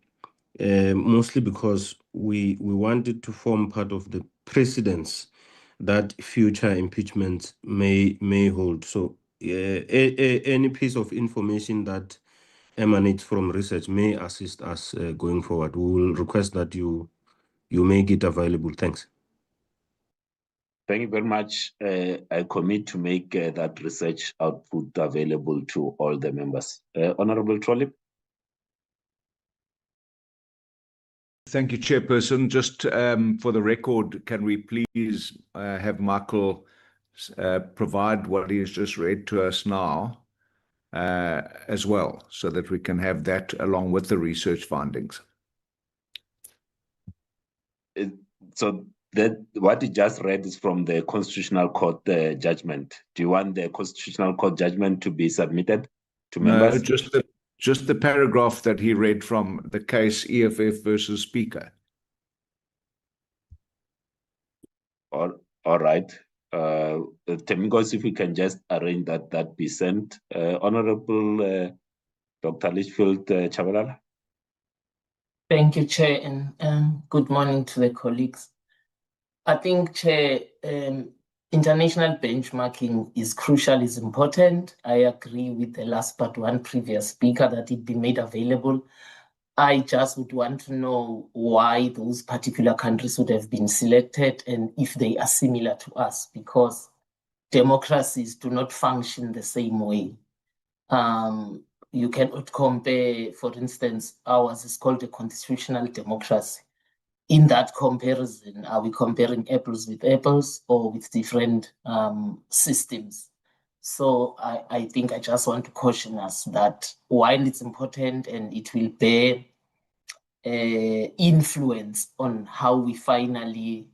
Mostly because we wanted to form part of the precedents that future impeachments may hold. So any piece of information that emanates from research may assist us going forward. We will request that you make it available. Thanks. Thank you very much. I commit to make that research output available to all the members. Honorable Trollip. Thank you, Chairperson. Just for the record, can we please have Michael provide what he has just read to us now as well, so that we can have that along with the research findings? So that what he just read is from the Constitutional Court judgment. Do you want the Constitutional Court judgment to be submitted to members? No, just the paragraph that he read from the case EFF versus Speaker. All right. Temigos, if we can just arrange that be sent. Honorable Dr. Litchfield Chabalala. Thank you, Chair, and good morning to the colleagues. I think, Chair, international benchmarking is crucial, is important. I agree with the last but one previous speaker that it be made available. I just would want to know why those particular countries would have been selected and if they are similar to us, because democracies do not function the same way. You cannot compare, for instance, ours is called a constitutional democracy. In that comparison, are we comparing apples with apples or with different systems? So I think I just want to caution us that while it's important and it will bear influence on how we finally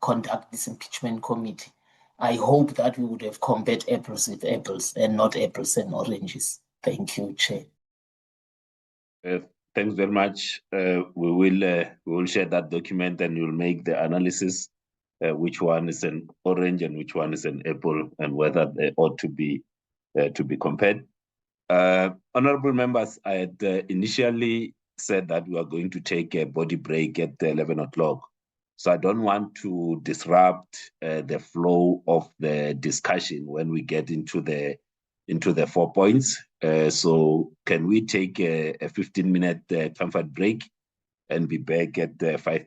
conduct this impeachment committee, I hope that we would have compared apples with apples and not apples and oranges. Thank you, Chair. Thanks very much. We will share that document and we'll make the analysis which one is an orange and which one is an apple, and whether they ought to be compared. Honorable members, I had initially said that we are going to take a body break at 11 o'clock. So I don't want to disrupt the flow of the discussion when we get into the 4 points. So can we take a 15-minute comfort break and be back at 11,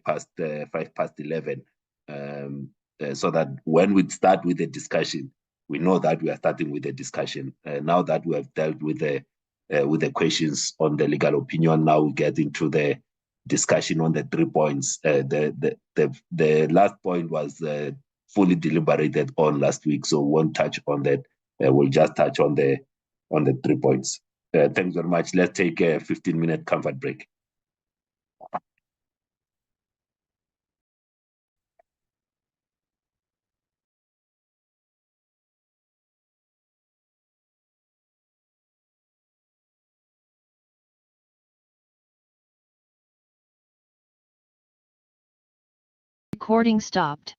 so that when we start with the discussion, we know that we are starting with the discussion. Now that we have dealt with the questions on the legal opinion, now we get into the discussion on the 3 points. The last point was fully deliberated on last week, so we won't touch on that. We'll just touch on the 3 points. Thanks very much. Let's take a 15-minute comfort break. Recording stopped.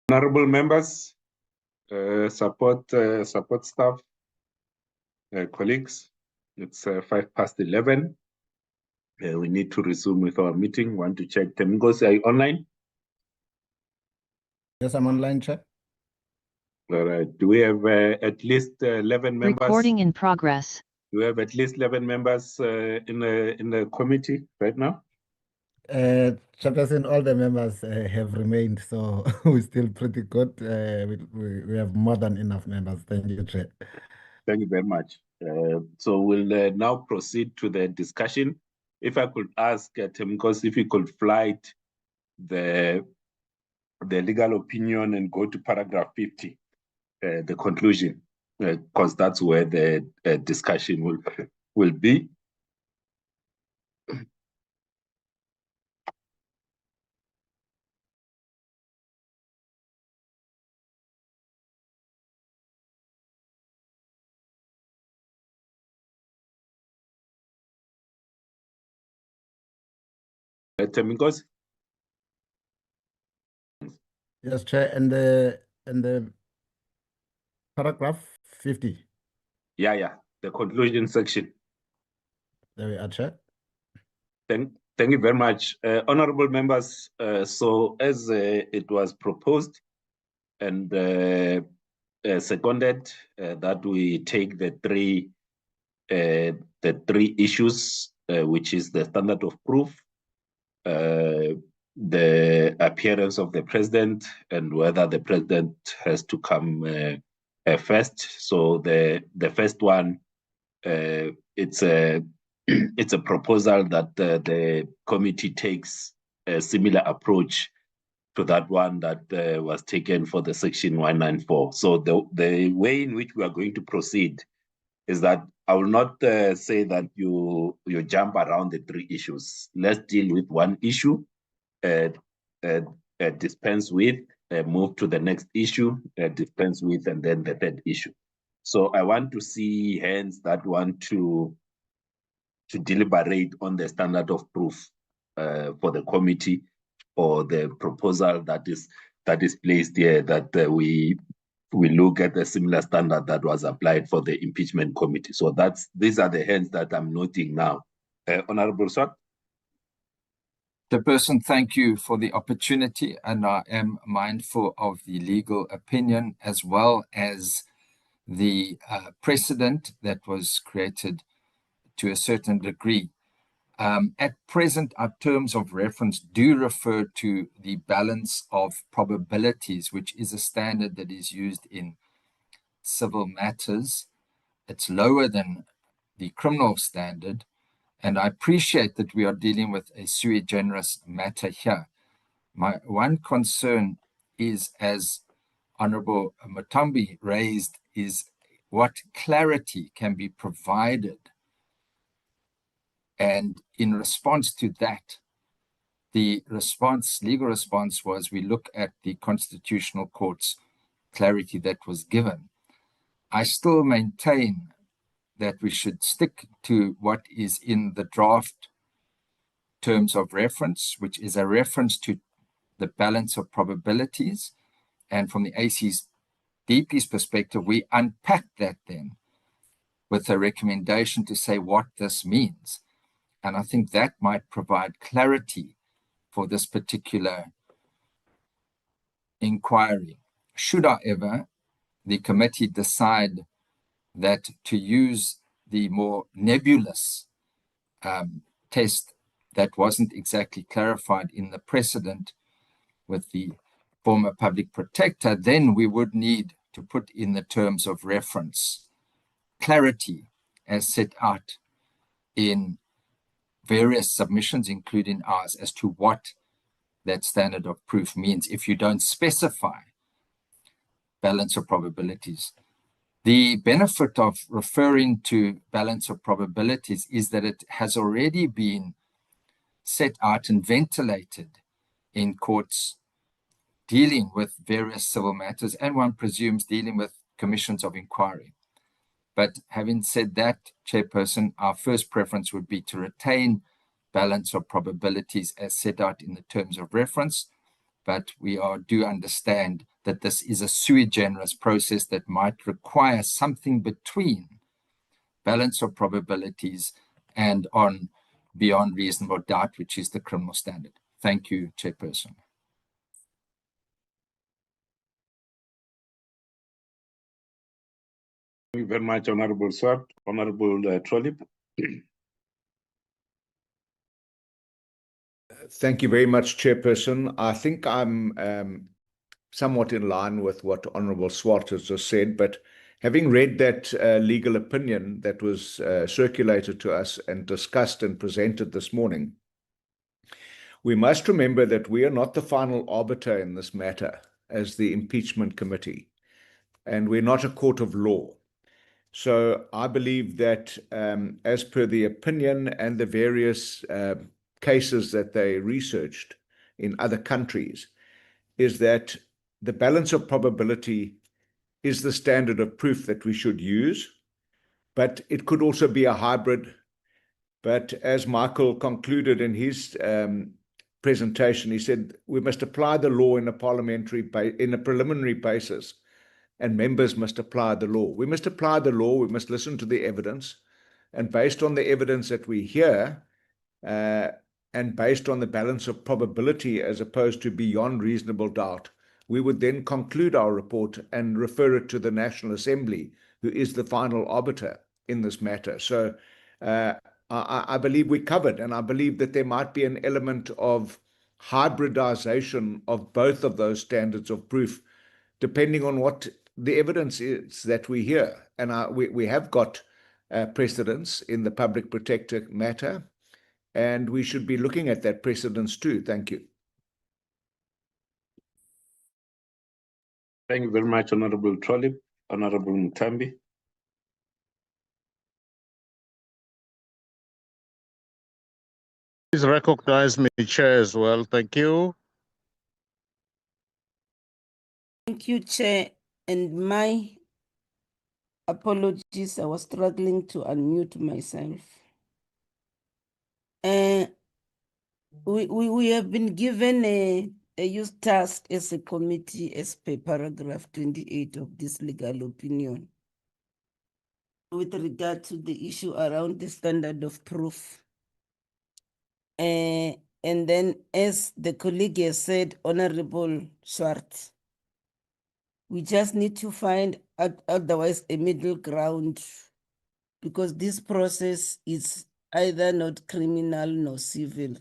Honorable members, support staff, colleagues, it's 11:05. We need to resume with our meeting. Want to check Temgos, are you online? Yes, I'm online, Chair. All right. Do we have at least 11 members? Recording in progress. Do we have at least 11 members in the committee right now? Chairperson, all the members have remained, so we're still pretty good. We have more than enough members. Thank you, Chair. Thank you very much. So we'll now proceed to the discussion. If I could ask Temgos if he could flight the legal opinion and go to paragraph 50, the conclusion, because that's where the discussion will be. Temgos? Yes, Chair, and the paragraph 50. Yeah, the conclusion section. There we are, Chair. Thank you very much. Honorable members, so as it was proposed and seconded that we take the three issues, which is the standard of proof, the appearance of the president, and whether the president has to come first. So the first one, it's a proposal that the committee takes a similar approach to that one that was taken for the section 194. So the way in which we are going to proceed is that I will not say that you jump around the three issues. Let's deal with one issue, dispense with, move to the next issue, dispense with, and then the third issue. So I want to see hands that want to deliberate on the standard of proof for the committee, or the proposal that is placed here, that we look at the similar standard that was applied for the impeachment committee. So these are the hands that I'm noting now. Honorable Swart. Chairperson, thank you for the opportunity, and I am mindful of the legal opinion as well as the precedent that was created to a certain degree. At present, our terms of reference do refer to the balance of probabilities, which is a standard that is used in civil matters. It's lower than the criminal standard, and I appreciate that we are dealing with a sui generis matter here. My one concern is, as Honorable Mutambi raised, is what clarity can be provided. And in response to that, the legal response was, we look at the Constitutional Court's clarity that was given. I still maintain that we should stick to what is in the draft terms of reference, which is a reference to the balance of probabilities. And from the ACDP's perspective, we unpack that then with a recommendation to say what this means. And I think that might provide clarity for this particular inquiry. Should, however, the committee decide that to use the more nebulous test that wasn't exactly clarified in the precedent with the former public protector, then we would need to put in the terms of reference clarity as set out in various submissions, including ours, as to what that standard of proof means if you don't specify balance of probabilities. The benefit of referring to balance of probabilities is that it has already been set out and ventilated in courts dealing with various civil matters, and one presumes dealing with commissions of inquiry. But having said that, Chairperson, our first preference would be to retain balance of probabilities as set out in the terms of reference, but we do understand that this is a sui generis process that might require something between balance of probabilities and on beyond reasonable doubt, which is the criminal standard. Thank you, Chairperson. Thank you very much, Honorable Swart. Honorable Trollip. Thank you very much, Chairperson. I think I'm somewhat in line with what Honorable Swart has just said, but having read that legal opinion that was circulated to us and discussed and presented this morning, we must remember that we are not the final arbiter in this matter as the impeachment committee, and we're not a court of law. So I believe that as per the opinion and the various cases that they researched in other countries, is that the balance of probability is the standard of proof that we should use, but it could also be a hybrid. But as Michael concluded in his presentation, he said we must apply the law in a preliminary basis, and members must apply the law. We must apply the law, we must listen to the evidence, and based on the evidence that we hear, and based on the balance of probability as opposed to beyond reasonable doubt, we would then conclude our report and refer it to the National Assembly, who is the final arbiter in this matter. So I believe we're covered, and I believe that there might be an element of hybridization of both of those standards of proof, depending on what the evidence is that we hear. And we have got precedents in the public protector matter, and we should be looking at that precedence too. Thank you. Thank you very much, Honorable Trollip. Honorable Mutambi. Please recognize me, Chair, as well. Thank you. Thank you, Chair. And my apologies, I was struggling to unmute myself. We have been given a use task as a committee as per paragraph 28 of this legal opinion with regard to the issue around the standard of proof. And then, as the colleague has said, Honorable Swart, we just need to find otherwise a middle ground, because this process is either not criminal nor civil.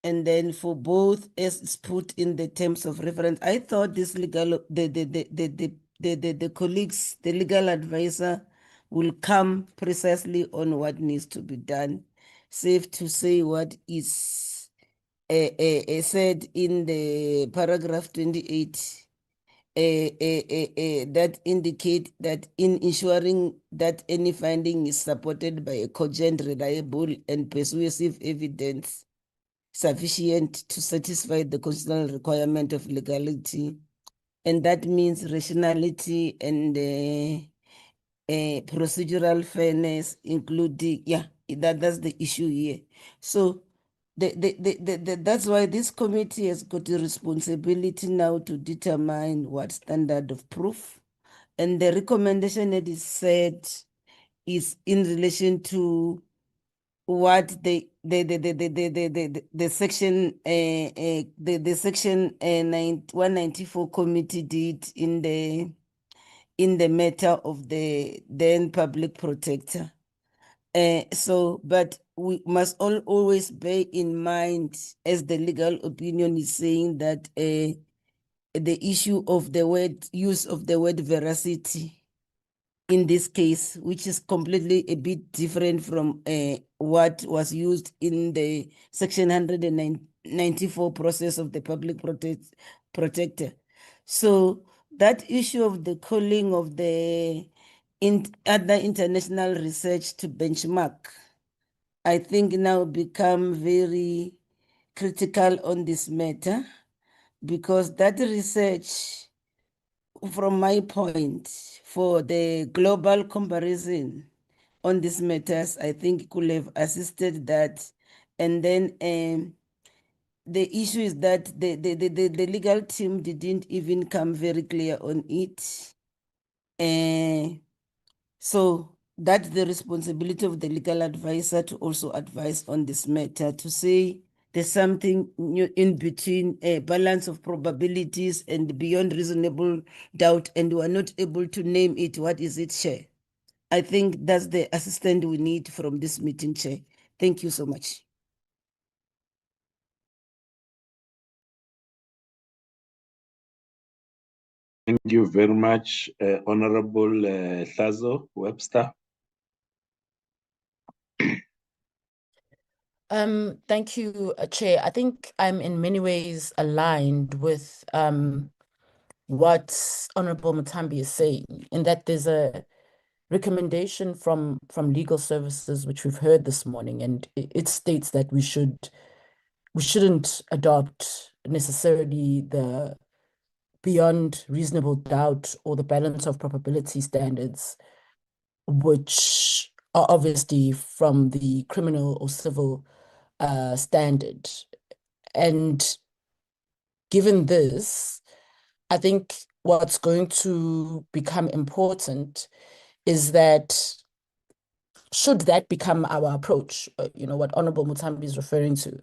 And then for both, as it's put in the terms of reference, I thought this legal the colleagues, the legal advisor will come precisely on what needs to be done. Safe to say what is said in the paragraph 28 that indicate that in ensuring that any finding is supported by a cogent, reliable, and persuasive evidence sufficient to satisfy the constitutional requirement of legality, and that means rationality and procedural fairness, including, that's the issue here. So that's why this committee has got a responsibility now to determine what standard of proof, and the recommendation that is said is in relation to what the section the section 194 committee did in the matter of the then public protector. But we must always bear in mind, as the legal opinion is saying, that the issue of the use of the word veracity in this case, which is completely a bit different from what was used in the section 194 process of the public protector. So that issue of the calling of the other international research to benchmark, I think now become very critical on this matter, because that research, from my point, for the global comparison on these matters, I think could have assisted that. And then the issue is that the legal team didn't even come very clear on it. So that's the responsibility of the legal advisor to also advise on this matter, to say there's something in between a balance of probabilities and beyond reasonable doubt, and we are not able to name it. What is it, Chair? I think that's the assistant we need from this meeting, Chair. Thank you so much. Thank you very much, Honorable Hlazo Webster. Thank you, Chair. I think I'm in many ways aligned with what Honorable Mutambi is saying, in that there's a recommendation from legal services, which we've heard this morning, and it states that we shouldn't adopt necessarily the beyond reasonable doubt or the balance of probability standards, which are obviously from the criminal or civil standard. And given this, I think what's going to become important is that should that become our approach, what Honorable Mutambi is referring to,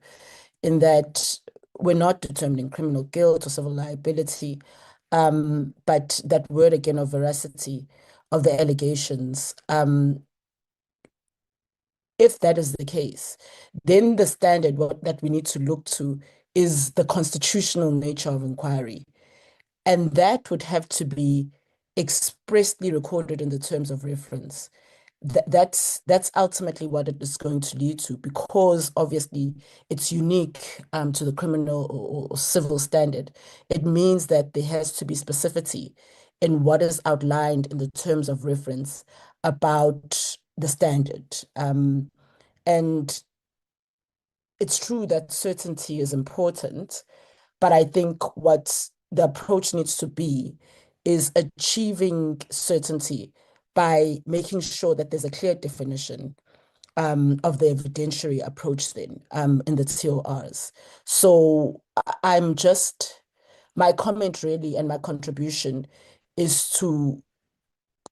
in that we're not determining criminal guilt or civil liability, but that word again of veracity of the allegations. If that is the case, then the standard that we need to look to is the constitutional nature of inquiry. And that would have to be expressly recorded in the terms of reference. That's ultimately what it is going to lead to, because obviously it's unique to the criminal or civil standard. It means that there has to be specificity in what is outlined in the terms of reference about the standard. And it's true that certainty is important, but I think what the approach needs to be is achieving certainty by making sure that there's a clear definition of the evidentiary approach then in the TORs. So my comment really and my contribution is to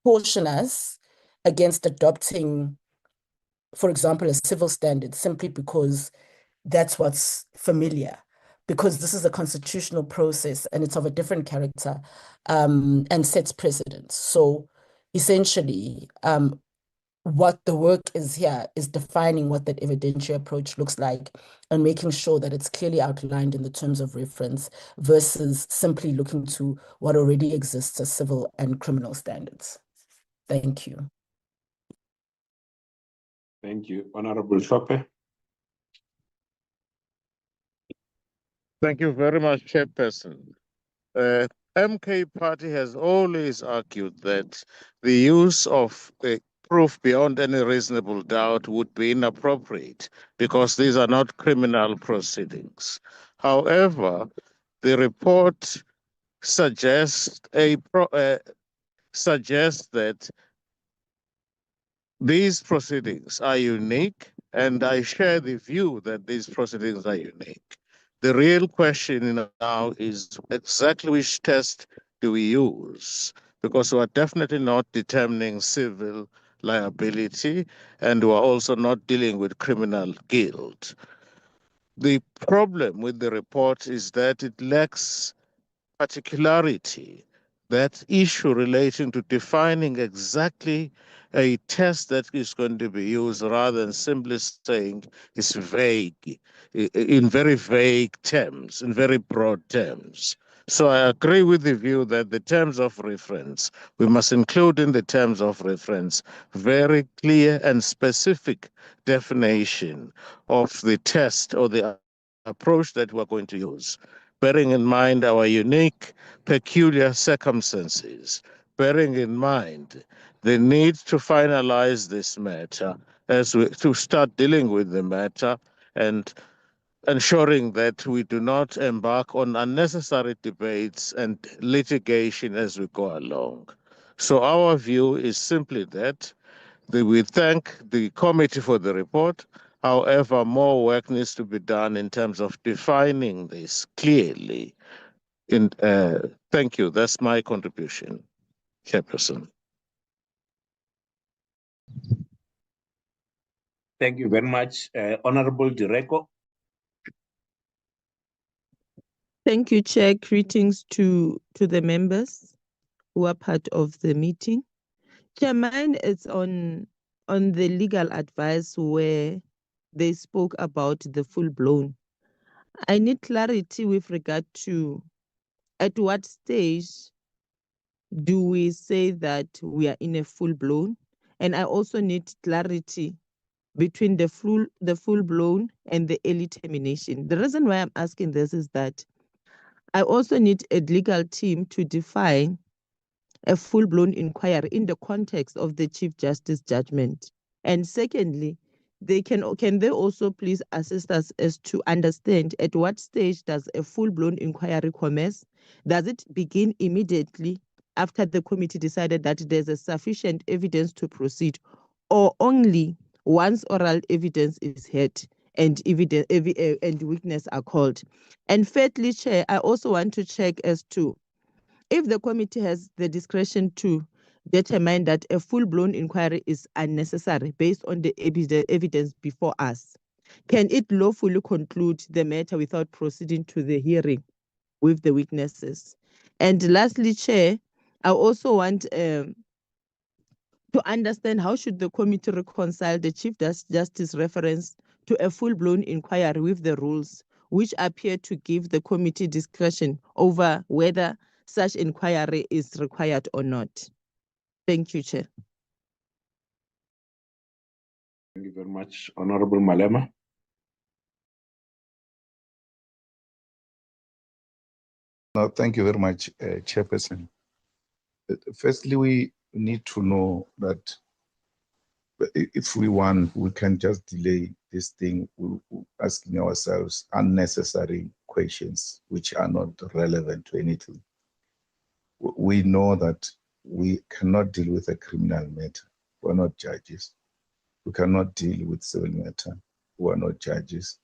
caution us against adopting, for example, a civil standard simply because that's what's familiar, because this is a constitutional process and it's of a different character and sets precedents. So essentially, what the work is here is defining what that evidentiary approach looks like and making sure that it's clearly outlined in the terms of reference versus simply looking to what already exists as civil and criminal standards. Thank you. Thank you. Honorable Shope. Thank you very much, Chairperson. MK Party has always argued that the use of proof beyond any reasonable doubt would be inappropriate because these are not criminal proceedings. However, the report suggests that these proceedings are unique, and I share the view that these proceedings are unique. The real question now is exactly which test do we use? Because we are definitely not determining civil liability, and we are also not dealing with criminal guilt. The problem with the report is that it lacks particularity, that issue relating to defining exactly a test that is going to be used rather than simply saying it's vague, in very vague terms, in very broad terms. So I agree with the view that the terms of reference, we must include in the terms of reference very clear and specific definition of the test or the approach that we're going to use, bearing in mind our unique, peculiar circumstances, bearing in mind the need to finalize this matter to start dealing with the matter and ensuring that we do not embark on unnecessary debates and litigation as we go along. So our view is simply that we thank the committee for the report. However, more work needs to be done in terms of defining this clearly. Thank you. That's my contribution, Chairperson. Thank you very much, Honorable Direko. Thank you, Chair. Greetings to the members who are part of the meeting. Chair, mine is on the legal advice where they spoke about the full-blown. I need clarity with regard to at what stage do we say that we are in a full-blown? And I also need clarity between the full-blown and the early termination. The reason why I'm asking this is that I also need a legal team to define a full-blown inquiry in the context of the Chief Justice judgment. And secondly, can they also please assist us as to understand at what stage does a full-blown inquiry commence? Does it begin immediately after the committee decided that there's a sufficient evidence to proceed, or only once oral evidence is heard and witnesses are called? And thirdly, Chair, I also want to check as to if the committee has the discretion to determine that a full-blown inquiry is unnecessary based on the evidence before us, can it lawfully conclude the matter without proceeding to the hearing with the witnesses? And lastly, Chair, I also want to understand how should the committee reconcile the Chief Justice reference to a full-blown inquiry with the rules, which appear to give the committee discretion over whether such inquiry is required or not. Thank you, Chair. Thank you very much, Honorable Malema. No, thank you very much, Chairperson. Firstly, we need to know that if we want, we can just delay this thing, asking ourselves unnecessary questions which are not relevant to anything. We know that we cannot deal with a criminal matter. We're not judges. We cannot deal with civil matter. We're not judges.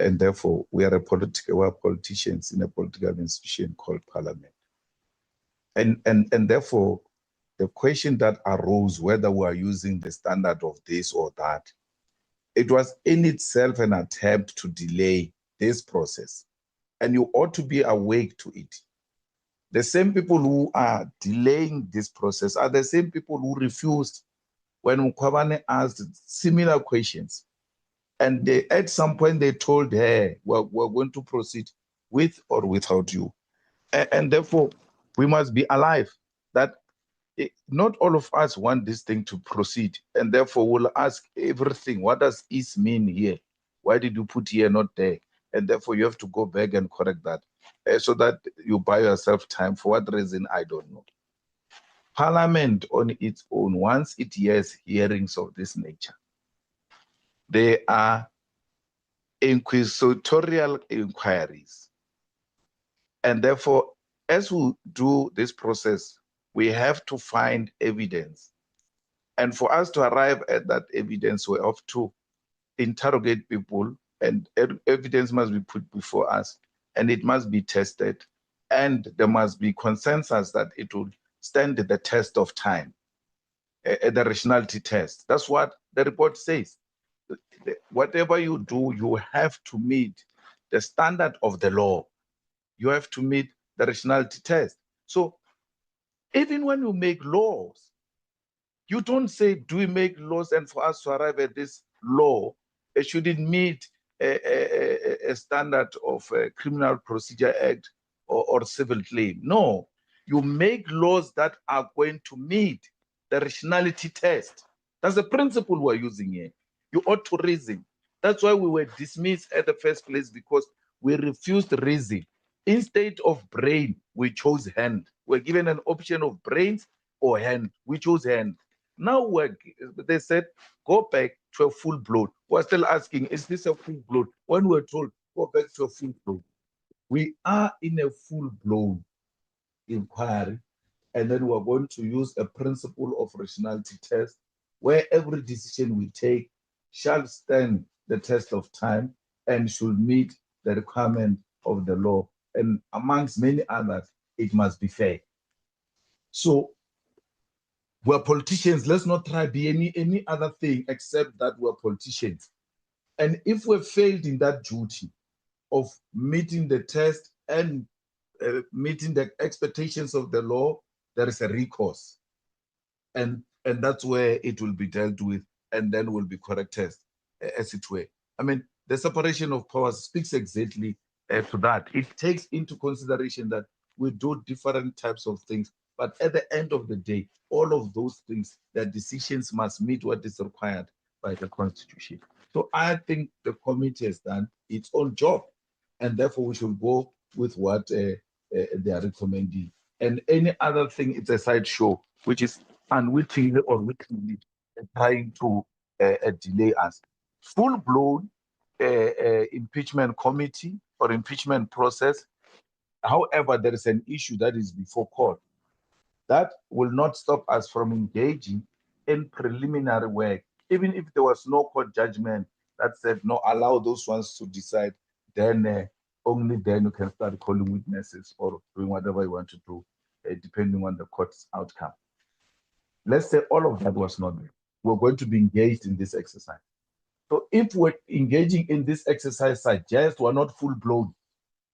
And therefore, we're politicians in a political institution called Parliament. And therefore, the question that arose, whether we are using the standard of this or that, it was in itself an attempt to delay this process. And you ought to be awake to it. The same people who are delaying this process are the same people who refused when Mkhwebane asked similar questions. And they, at some point, they told her, we're going to proceed with or without you. And therefore, we must be alive that not all of us want this thing to proceed. And therefore, we'll ask everything. What does "is" mean here? Why did you put here, not there? And therefore, you have to go back and correct that so that you buy yourself time. For what reason, I don't know. Parliament on its own, once it hears hearings of this nature, they are inquisitorial inquiries. And therefore, as we do this process, we have to find evidence. And for us to arrive at that evidence, we have to interrogate people, and evidence must be put before us, and it must be tested. And there must be consensus that it will stand the test of time, the rationality test. That's what the report says. Whatever you do, you have to meet the standard of the law. You have to meet the rationality test. So even when you make laws, you don't say, do we make laws, and for us to arrive at this law, it shouldn't meet a standard of a Criminal Procedure Act or civil claim. No, you make laws that are going to meet the rationality test. That's the principle we're using here. You ought to reason. That's why we were dismissed at the first place, because we refused reason. Instead of brain, we chose hand. We're given an option of brains or hand. We chose hand. Now they said, go back to a full blown. We're still asking, is this a full blown? When we're told, go back to a full blown. We are in a full blown inquiry, and then we're going to use a principle of rationality test, where every decision we take shall stand the test of time and should meet the requirement of the law. And amongst many others, it must be fair. So we're politicians. Let's not try to be any other thing except that we're politicians. And if we've failed in that duty of meeting the test and meeting the expectations of the law, there is a recourse. And that's where it will be dealt with and then will be corrected as it were. I mean, the separation of powers speaks exactly to that. It takes into consideration that we do different types of things, but at the end of the day, all of those things, their decisions must meet what is required by the Constitution. So I think the committee has done its own job, and therefore we should go with what they are recommending. And any other thing, it's a sideshow, which is unwittingly or wittingly trying to delay us. Full-blown impeachment committee or impeachment process. However, there is an issue that is before court. That will not stop us from engaging in preliminary work, even if there was no court judgment that said, no, allow those ones to decide, then only then you can start calling witnesses or doing whatever you want to do, depending on the court's outcome. Let's say all of that was not there. We're going to be engaged in this exercise. So if we're engaging in this exercise suggests we're not full-blown,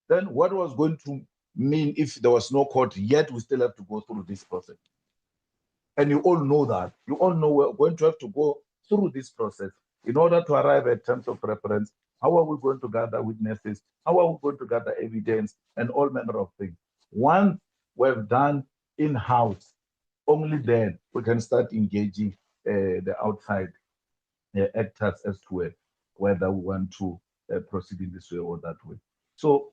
then what was going to mean if there was no court, yet we still have to go through this process? And you all know that. You all know we're going to have to go through this process in order to arrive at terms of reference. How are we going to gather witnesses? How are we going to gather evidence and all manner of things? Once we've done in-house, only then we can start engaging the outside actors as to whether we want to proceed in this way or that way. So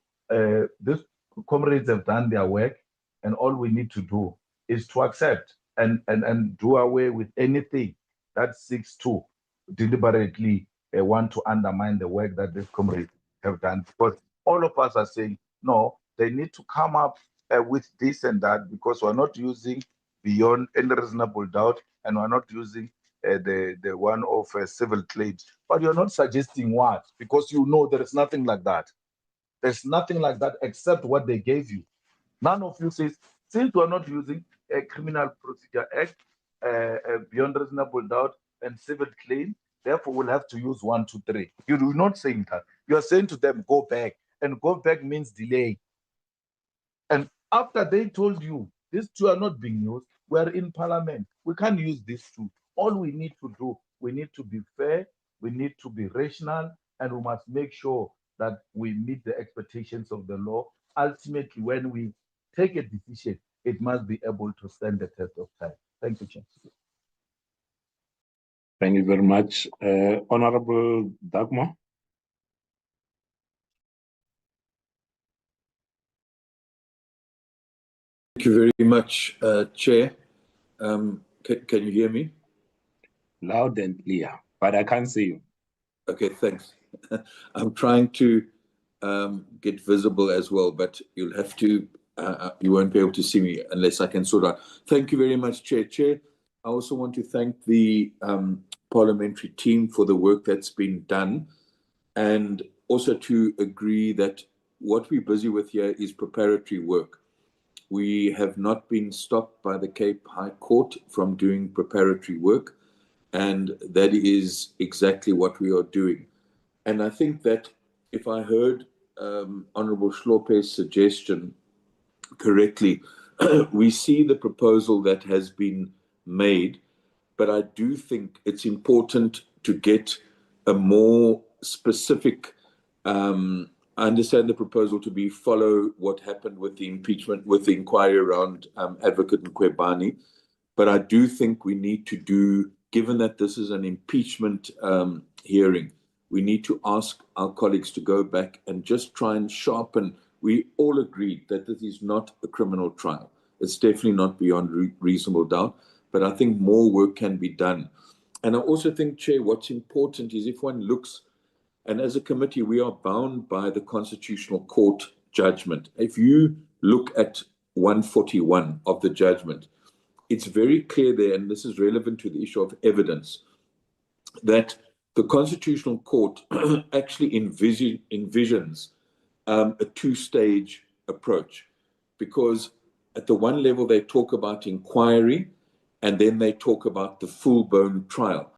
these comrades have done their work, and all we need to do is to accept and do away with anything that seeks to deliberately want to undermine the work that these comrades have done. Because all of us are saying, no, they need to come up with this and that, because we're not using beyond any reasonable doubt, and we're not using the one of civil claims. But you're not suggesting what? Because you know there is nothing like that. There's nothing like that except what they gave you. None of you says, since we're not using a Criminal Procedure Act, beyond reasonable doubt, and civil claim, therefore we'll have to use 1, 2, 3. You're not saying that. You're saying to them, go back. And go back means delay. And after they told you, these two are not being used, we're in Parliament. We can't use these two. All we need to do, we need to be fair, we need to be rational, and we must make sure that we meet the expectations of the law. Ultimately, when we take a decision, it must be able to stand the test of time. Thank you, Chair. Thank you very much. Honorable Dagmar. Thank you very much, Chair. Can you hear me? Loud and clear, but I can't see you. Okay, thanks. I'm trying to get visible as well, but you'll have to, you won't be able to see me unless I can sort out. Thank you very much, Chair. Chair, I also want to thank the parliamentary team for the work that's been done, and also to agree that what we're busy with here is preparatory work. We have not been stopped by the Cape High Court from doing preparatory work, and that is exactly what we are doing. And I think that if I heard Honorable Shlope's suggestion correctly, we see the proposal that has been made, but I do think it's important to get a more specific I understand the proposal to be follow what happened with the impeachment, with the inquiry around Advocate Mkhwebane. But I do think we need to do, given that this is an impeachment hearing, we need to ask our colleagues to go back and just try and sharpen. We all agreed that this is not a criminal trial. It's definitely not beyond reasonable doubt, but I think more work can be done. And I also think, Chair, what's important is if one looks, and as a committee, we are bound by the Constitutional Court judgment. If you look at 141 of the judgment, it's very clear there, and this is relevant to the issue of evidence, that the Constitutional Court actually envisions a two-stage approach, because at the one level they talk about inquiry, and then they talk about the full-blown trial.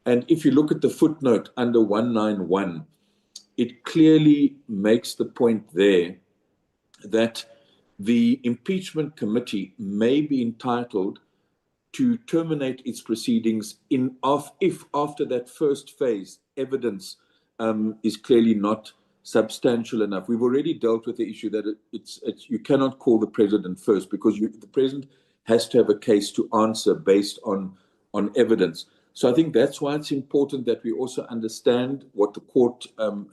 And if you look at the footnote under 191, it clearly makes the point there that the impeachment committee may be entitled to terminate its proceedings if after that first phase evidence is clearly not substantial enough. We've already dealt with the issue that you cannot call the president first, because the president has to have a case to answer based on evidence. So I think that's why it's important that we also understand what the court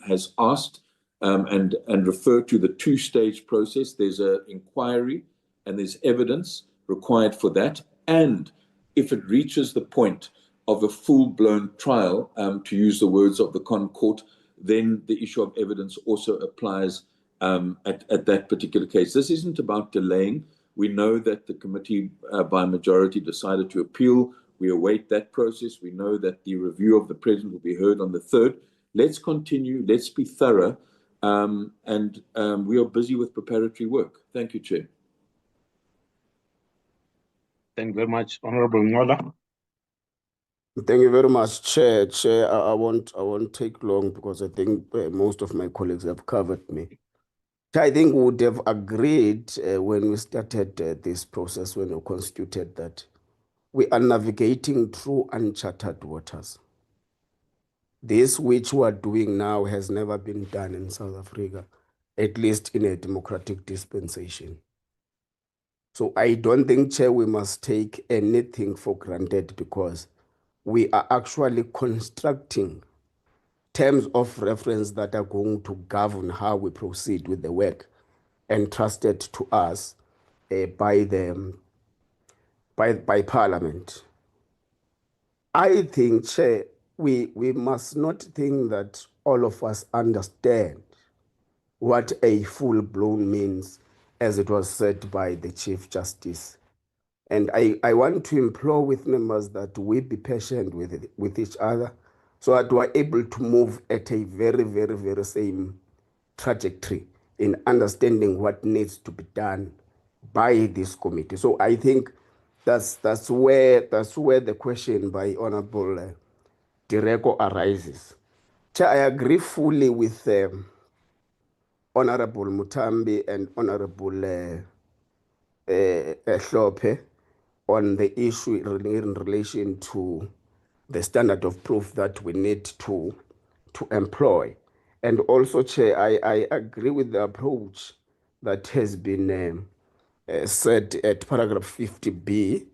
has asked and refer to the two-stage process. There's an inquiry and there's evidence required for that. And if it reaches the point of a full-blown trial, to use the words of the Court, then the issue of evidence also applies at that particular case. This isn't about delaying. We know that the committee by majority decided to appeal. We await that process. We know that the review of the president will be heard on the 3rd. Let's continue. Let's be thorough. And we are busy with preparatory work. Thank you, Chair. Thank you very much, Honorable Ngola. Thank you very much, Chair. Chair, I won't take long, because I think most of my colleagues have covered me. I think we would have agreed when we started this process, when we constituted, that we are navigating through uncharted waters. This which we are doing now has never been done in South Africa, at least in a democratic dispensation. So I don't think, Chair, we must take anything for granted, because we are actually constructing terms of reference that are going to govern how we proceed with the work entrusted to us by Parliament. I think, Chair, we must not think that all of us understand what a full-blown means, as it was said by the Chief Justice. And I want to implore with members that we be patient with each other, so that we're able to move at a very, very, very same trajectory in understanding what needs to be done by this committee. So I think that's where the question by Honorable Direko arises. Chair, I agree fully with Honorable Mutambi and Honorable Hlophe on the issue in relation to the standard of proof that we need to employ. And also, Chair, I agree with the approach that has been said at paragraph 50B,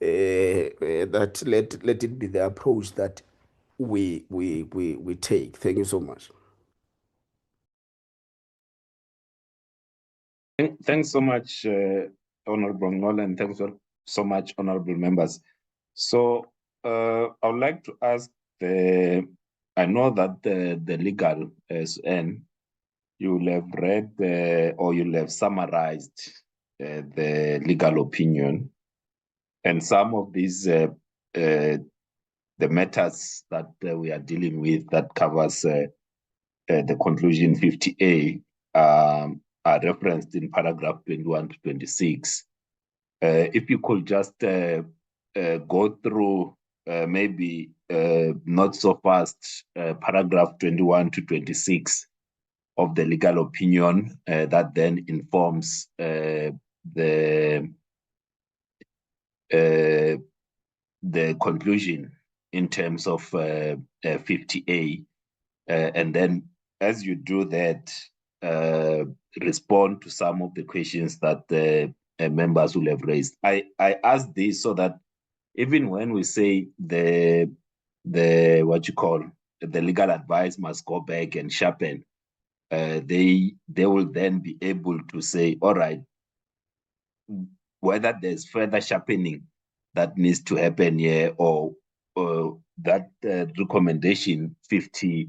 that let it be the approach that we take. Thank you so much. Thanks so much, Honorable Ngola, and thanks so much, honorable members. So I would like to ask I know that the legal SN, you will have read or you'll have summarized the legal opinion, and some of these the matters that we are dealing with that covers the conclusion 50A are referenced in paragraph 21 to 26. If you could just go through maybe not so fast paragraph 21 to 26 of the legal opinion that then informs the conclusion in terms of 50A, and then as you do that, respond to some of the questions that the members will have raised. I ask this so that even when we say the legal advice must go back and sharpen, they will then be able to say, all right, whether there's further sharpening that needs to happen here, or that recommendation 50A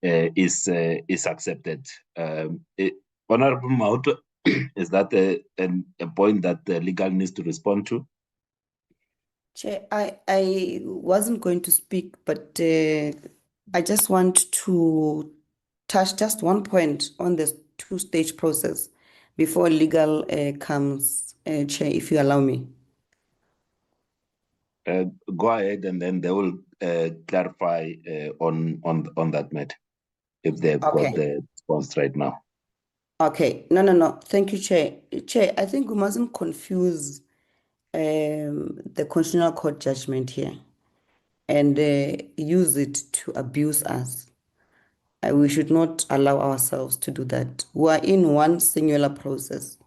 is accepted. Honorable Mauto, is that a point that the legal needs to respond to? Chair, I wasn't going to speak, but I just want to touch just one point on this two-stage process before legal comes, Chair, if you allow me. Go ahead, and then they will clarify on that matter if they've Okay. got the response right now. Okay, no. Thank you, Chair. Chair, I think we mustn't confuse the Constitutional Court judgment here and use it to abuse us. We should not allow ourselves to do that. We are in one singular process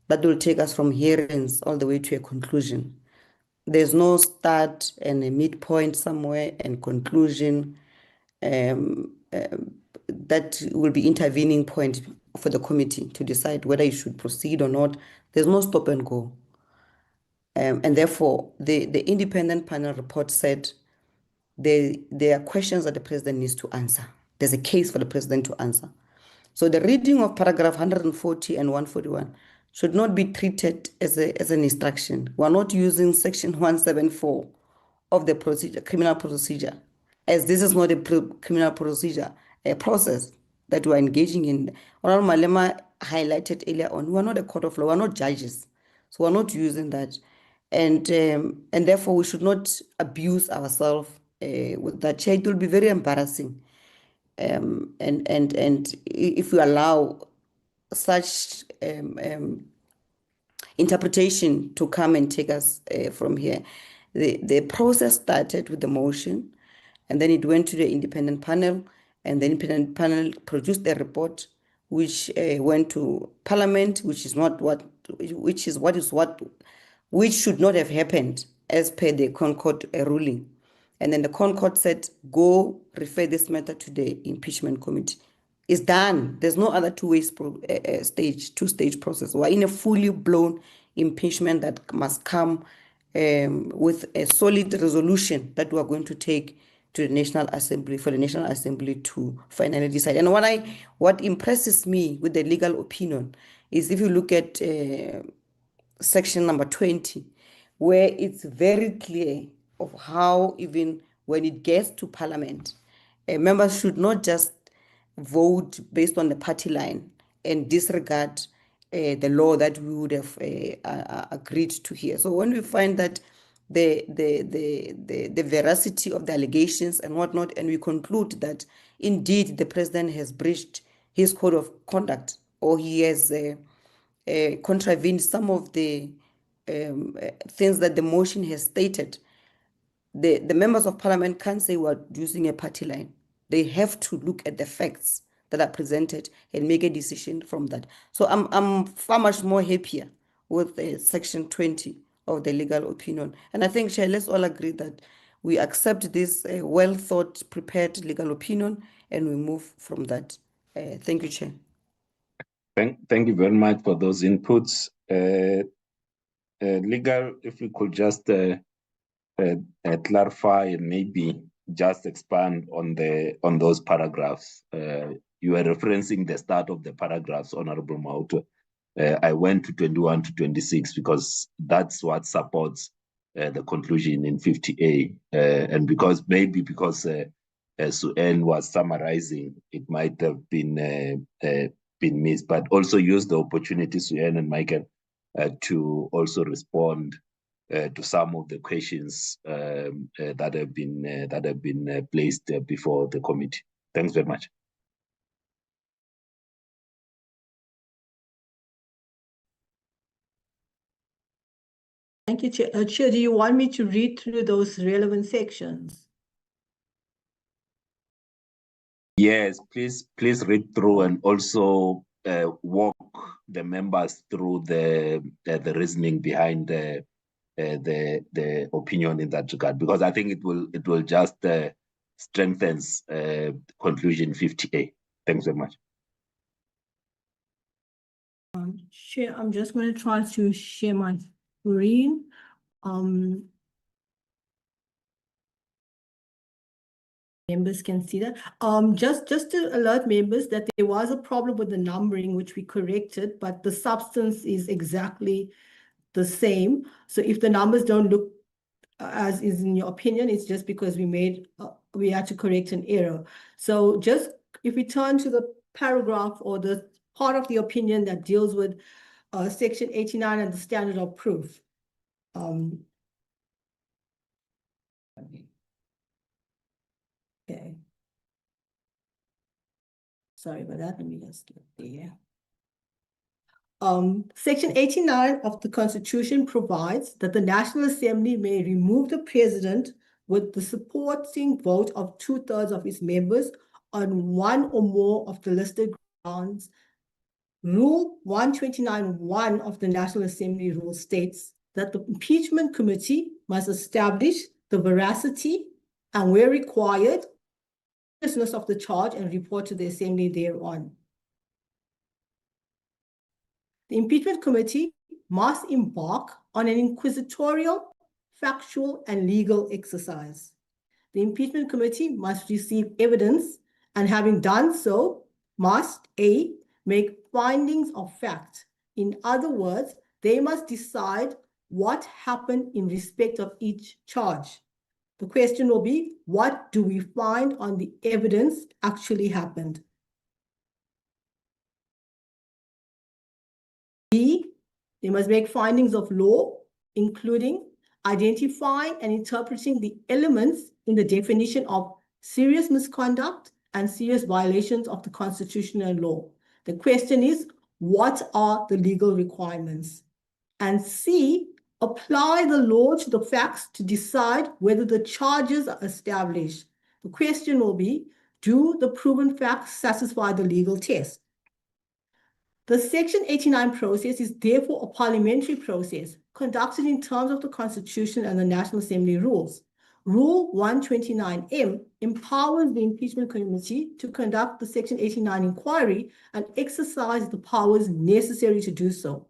that will take us from hearings all the way to a conclusion. There's no start and a midpoint somewhere and conclusion that will be intervening point for the committee to decide whether you should proceed or not. There's no stop and go. And therefore, the independent panel report said there are questions that the president needs to answer. There's a case for the president to answer. So the reading of paragraph 140 and 141 should not be treated as an instruction. We're not using section 174 of the criminal procedure, as this is not a criminal procedure, a process that we're engaging in. Honorable Malema highlighted earlier on, we're not a court of law, we're not judges. So we're not using that. And therefore, we should not abuse ourselves with that. It will be very embarrassing. And if we allow such interpretation to come and take us from here. The process started with the motion, and then it went to the independent panel, and the independent panel produced a report which went to Parliament, which should not have happened as per the Concord ruling. And then the Concord said, go refer this matter to the impeachment committee. It's done. There's no other two-stage process. We're in a fully blown impeachment that must come with a solid resolution that we're going to take to the National Assembly for the National Assembly to finally decide. And what impresses me with the legal opinion is if you look at section number 20, where it's very clear of how even when it gets to Parliament, members should not just vote based on the party line and disregard the law that we would have agreed to here. So when we find that the veracity of the allegations and whatnot, and we conclude that indeed the president has breached his code of conduct, or he has contravened some of the things that the motion has stated, the members of Parliament can't say we're using a party line. They have to look at the facts that are presented and make a decision from that. So I'm far much more happier with section 20 of the legal opinion. And I think, Chair, let's all agree that we accept this well thought, prepared legal opinion, and we move from that. Thank you, Chair. Thank you very much for those inputs. Legal, if we could just clarify and maybe just expand on those paragraphs. You are referencing the start of the paragraphs, Honorable Mauto. I went to 21 to 26 because that's what supports the conclusion in 50A. And because Suen was summarizing, it might have been missed, but also use the opportunity, Suen and Michael, to also respond to some of the questions that have been placed before the committee. Thanks very much. Thank you, Chair. Chair, do you want me to read through those relevant sections? Yes, please read through and also walk the members through the reasoning behind the opinion in that regard, because I think it will just strengthens conclusion 50A. Thanks very much. Chair, I'm just going to try to share my screen. Members can see that. Just to alert members that there was a problem with the numbering, which we corrected, but the substance is exactly the same. So if the numbers don't look as is in your opinion. It's just because we had to correct an error. So just if we turn to the paragraph or the part of the opinion that deals with section 89 and the standard of proof. Okay. Sorry about that. Let me just get there. Section 89 of the Constitution provides that the National Assembly may remove the president with the supporting vote of 2/3 of its members on one or more of the listed grounds. Rule 129(1) of the National Assembly rule states that the impeachment committee must establish the veracity and, where required, seriousness of the charge and report to the Assembly thereon. The impeachment committee must embark on an inquisitorial, factual, and legal exercise. The impeachment committee must receive evidence and, having done so, must A, make findings of fact. In other words, they must decide what happened in respect of each charge. The question will be, what do we find on the evidence actually happened? B, they must make findings of law, including identifying and interpreting the elements in the definition of serious misconduct and serious violations of the constitutional law. The question is, what are the legal requirements? And C, apply the law to the facts to decide whether the charges are established. The question will be, do the proven facts satisfy the legal test? The Section 89 process is therefore a parliamentary process conducted in terms of the Constitution and the National Assembly rules. Rule 129M empowers the impeachment committee to conduct the Section 89 inquiry and exercise the powers necessary to do so.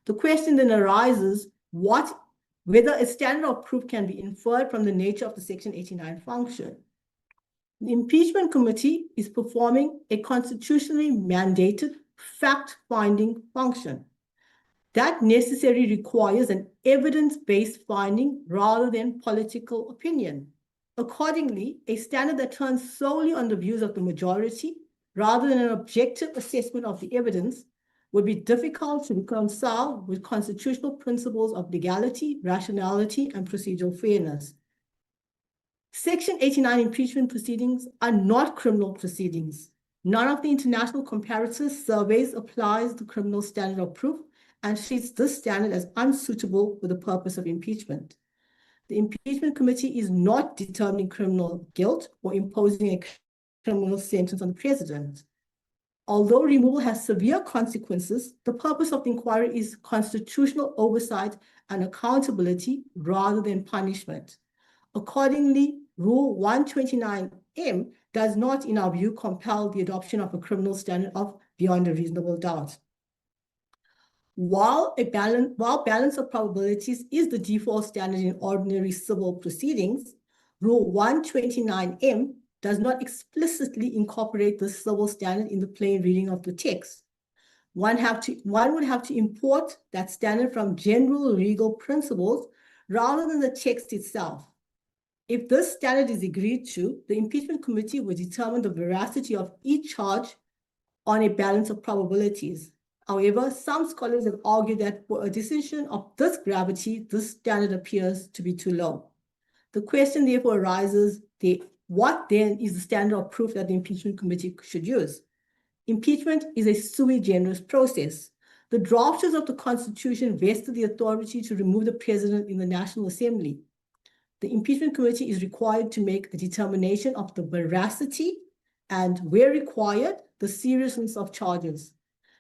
The question then arises whether a standard of proof can be inferred from the nature of the Section 89 function. The impeachment committee is performing a constitutionally mandated fact-finding function. That necessarily requires an evidence-based finding rather than political opinion. Accordingly, a standard that turns solely on the views of the majority rather than an objective assessment of the evidence would be difficult to reconcile with constitutional principles of legality, rationality, and procedural fairness. Section 89 impeachment proceedings are not criminal proceedings. None of the international comparator surveys applies the criminal standard of proof and treats this standard as unsuitable for the purpose of impeachment. The impeachment committee is not determining criminal guilt or imposing a criminal sentence on the president. Although removal has severe consequences, the purpose of the inquiry is constitutional oversight and accountability rather than punishment. Accordingly, Rule 129M does not, in our view, compel the adoption of a criminal standard of beyond a reasonable doubt. While balance of probabilities is the default standard in ordinary civil proceedings, Rule 129M does not explicitly incorporate the civil standard in the plain reading of the text. One would have to import that standard from general legal principles rather than the text itself. If this standard is agreed to, the impeachment committee will determine the veracity of each charge on a balance of probabilities. However, some scholars have argued that for a decision of this gravity, this standard appears to be too low. The question therefore arises, what then is the standard of proof that the impeachment committee should use? Impeachment is a sui generis process. The drafters of the Constitution vested the authority to remove the president in the National Assembly. The impeachment committee is required to make a determination of the veracity and, where required, the seriousness of charges.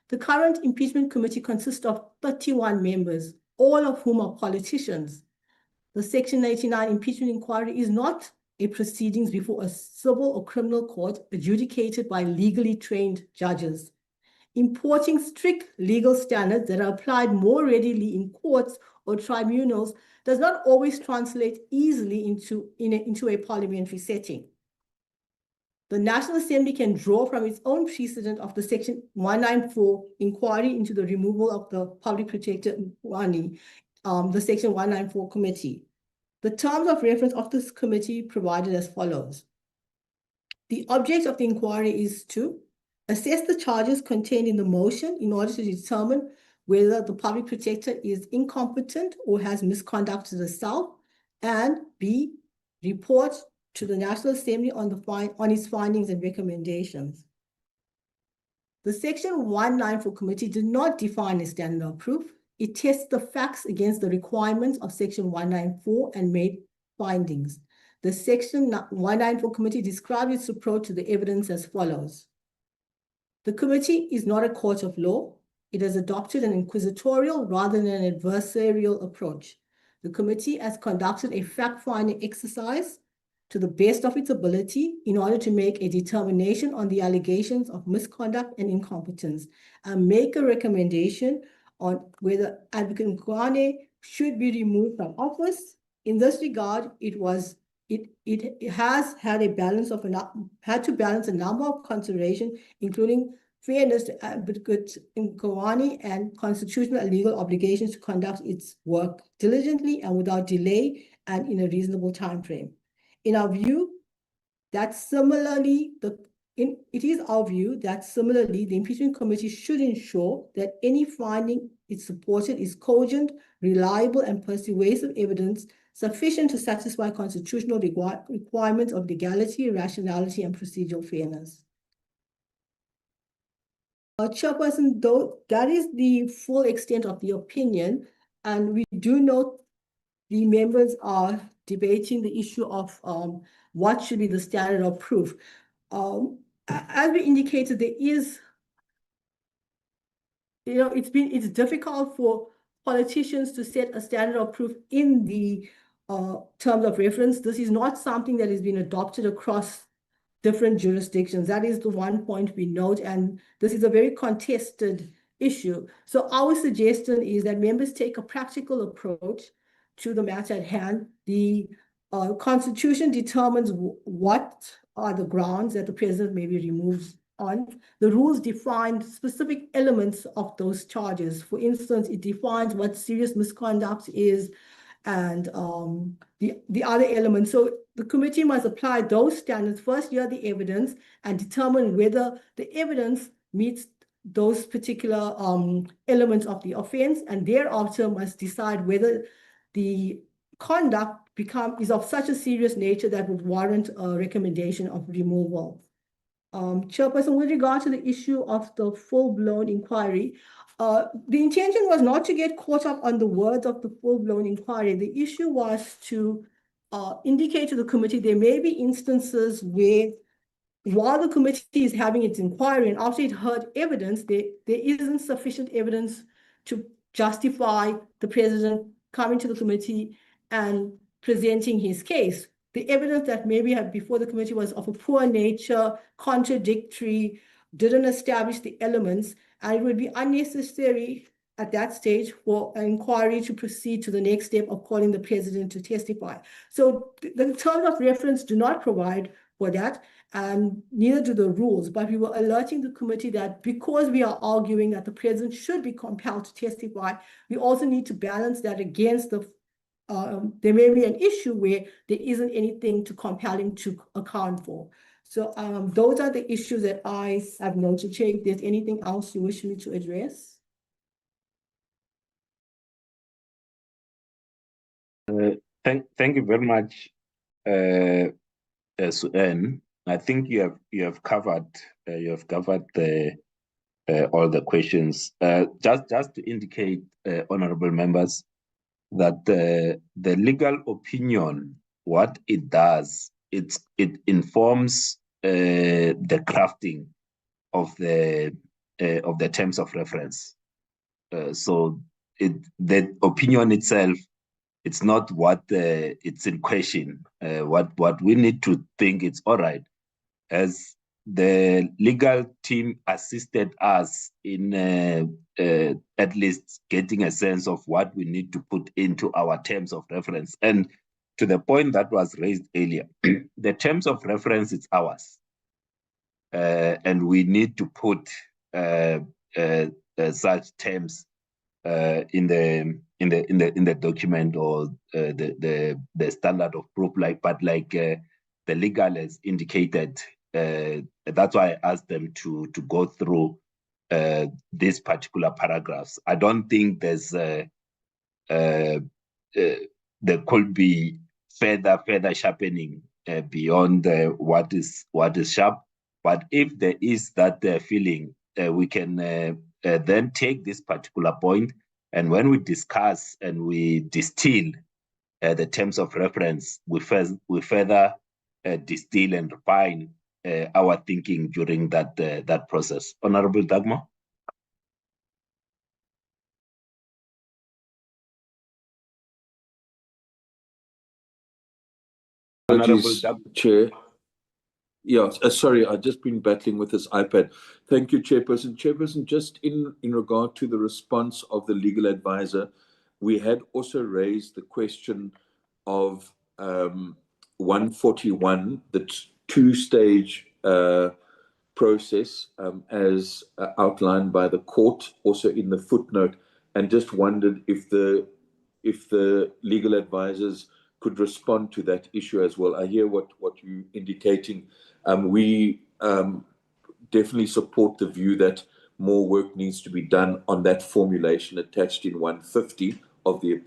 The current impeachment committee consists of 31 members, all of whom are politicians. The Section 89 impeachment inquiry is not a proceedings before a civil or criminal court adjudicated by legally trained judges. Importing strict legal standards that are applied more readily in courts or tribunals does not always translate easily into a parliamentary setting. The National Assembly can draw from its own precedent of the Section 194 inquiry into the removal of the public protector, the Section 194 committee. The terms of reference of this committee provided as follows. The object of the inquiry is to assess the charges contained in the motion in order to determine whether the public protector is incompetent or has misconducted herself, and B, report to the National Assembly on its findings and recommendations. The Section 194 committee did not define a standard of proof. It tests the facts against the requirements of Section 194 and made findings. The Section 194 committee described its approach to the evidence as follows. The committee is not a court of law. It has adopted an inquisitorial rather than an adversarial approach. The committee has conducted a fact-finding exercise to the best of its ability in order to make a determination on the allegations of misconduct and incompetence and make a recommendation on whether Advocate Nkwane should be removed from office. In this regard, it has had to balance a number of considerations, including fairness to Advocate Nkwane and constitutional and legal obligations to conduct its work diligently and without delay and in a reasonable time frame. In our view, it is our view that similarly, the impeachment committee should ensure that any finding it supported is cogent, reliable, and persuasive evidence sufficient to satisfy constitutional requirements of legality, rationality, and procedural fairness. Chairperson, though, that is the full extent of the opinion, and we do note the members are debating the issue of what should be the standard of proof. As we indicated, there is, it's difficult for politicians to set a standard of proof in the terms of reference. This is not something that has been adopted across different jurisdictions. That is the one point we note, and this is a very contested issue. So our suggestion is that members take a practical approach to the matter at hand. The Constitution determines what are the grounds that the president may be removed on. The rules define specific elements of those charges. For instance, it defines what serious misconduct is and the other elements. So the committee must apply those standards, first hear the evidence and determine whether the evidence meets those particular elements of the offense, and thereafter must decide whether the conduct is of such a serious nature that would warrant a recommendation of removal. Chairperson, with regard to the issue of the full-blown inquiry, the intention was not to get caught up on the words of the full-blown inquiry. The issue was to indicate to the committee there may be instances where, while the committee is having its inquiry and after it heard evidence, there isn't sufficient evidence to justify the president coming to the committee and presenting his case. The evidence that maybe had before the committee was of a poor nature, contradictory, didn't establish the elements, and it would be unnecessary at that stage for an inquiry to proceed to the next step of calling the president to testify. So the terms of reference do not provide for that, and neither do the rules, but we were alerting the committee that because we are arguing that the president should be compelled to testify, we also need to balance that against the there may be an issue where there isn't anything to compel him to account for. So those are the issues that I have noted. Chair, if there's anything else you wish me to address? Thank you very much, Suen. I think you have covered the all the questions. Just to indicate, honorable members, that the legal opinion, what it does, it informs the crafting of the terms of reference. So the opinion itself, it's not what it's in question. What we need to think, it's all right, as the legal team assisted us in at least getting a sense of what we need to put into our terms of reference. And to the point that was raised earlier, the terms of reference, it's ours. And we need to put such terms in the document or the standard of proof, but the legal has indicated. That's why I asked them to go through these particular paragraphs. I don't think there could be further sharpening beyond what is sharp. But if there is that feeling, we can then take this particular point, and when we discuss and we distill the terms of reference, we further distill and refine our thinking during that process. Honorable Dagmar. Apologies, Chair. Yeah, sorry, I've just been battling with this iPad. Thank you, Chairperson. Chairperson, just in regard to the response of the legal advisor, we had also raised the question of 141, the two-stage process as outlined by the court, also in the footnote, and just wondered if the legal advisors could respond to that issue as well. I hear what you're indicating. We definitely support the view that more work needs to be done on that formulation attached in 150 of the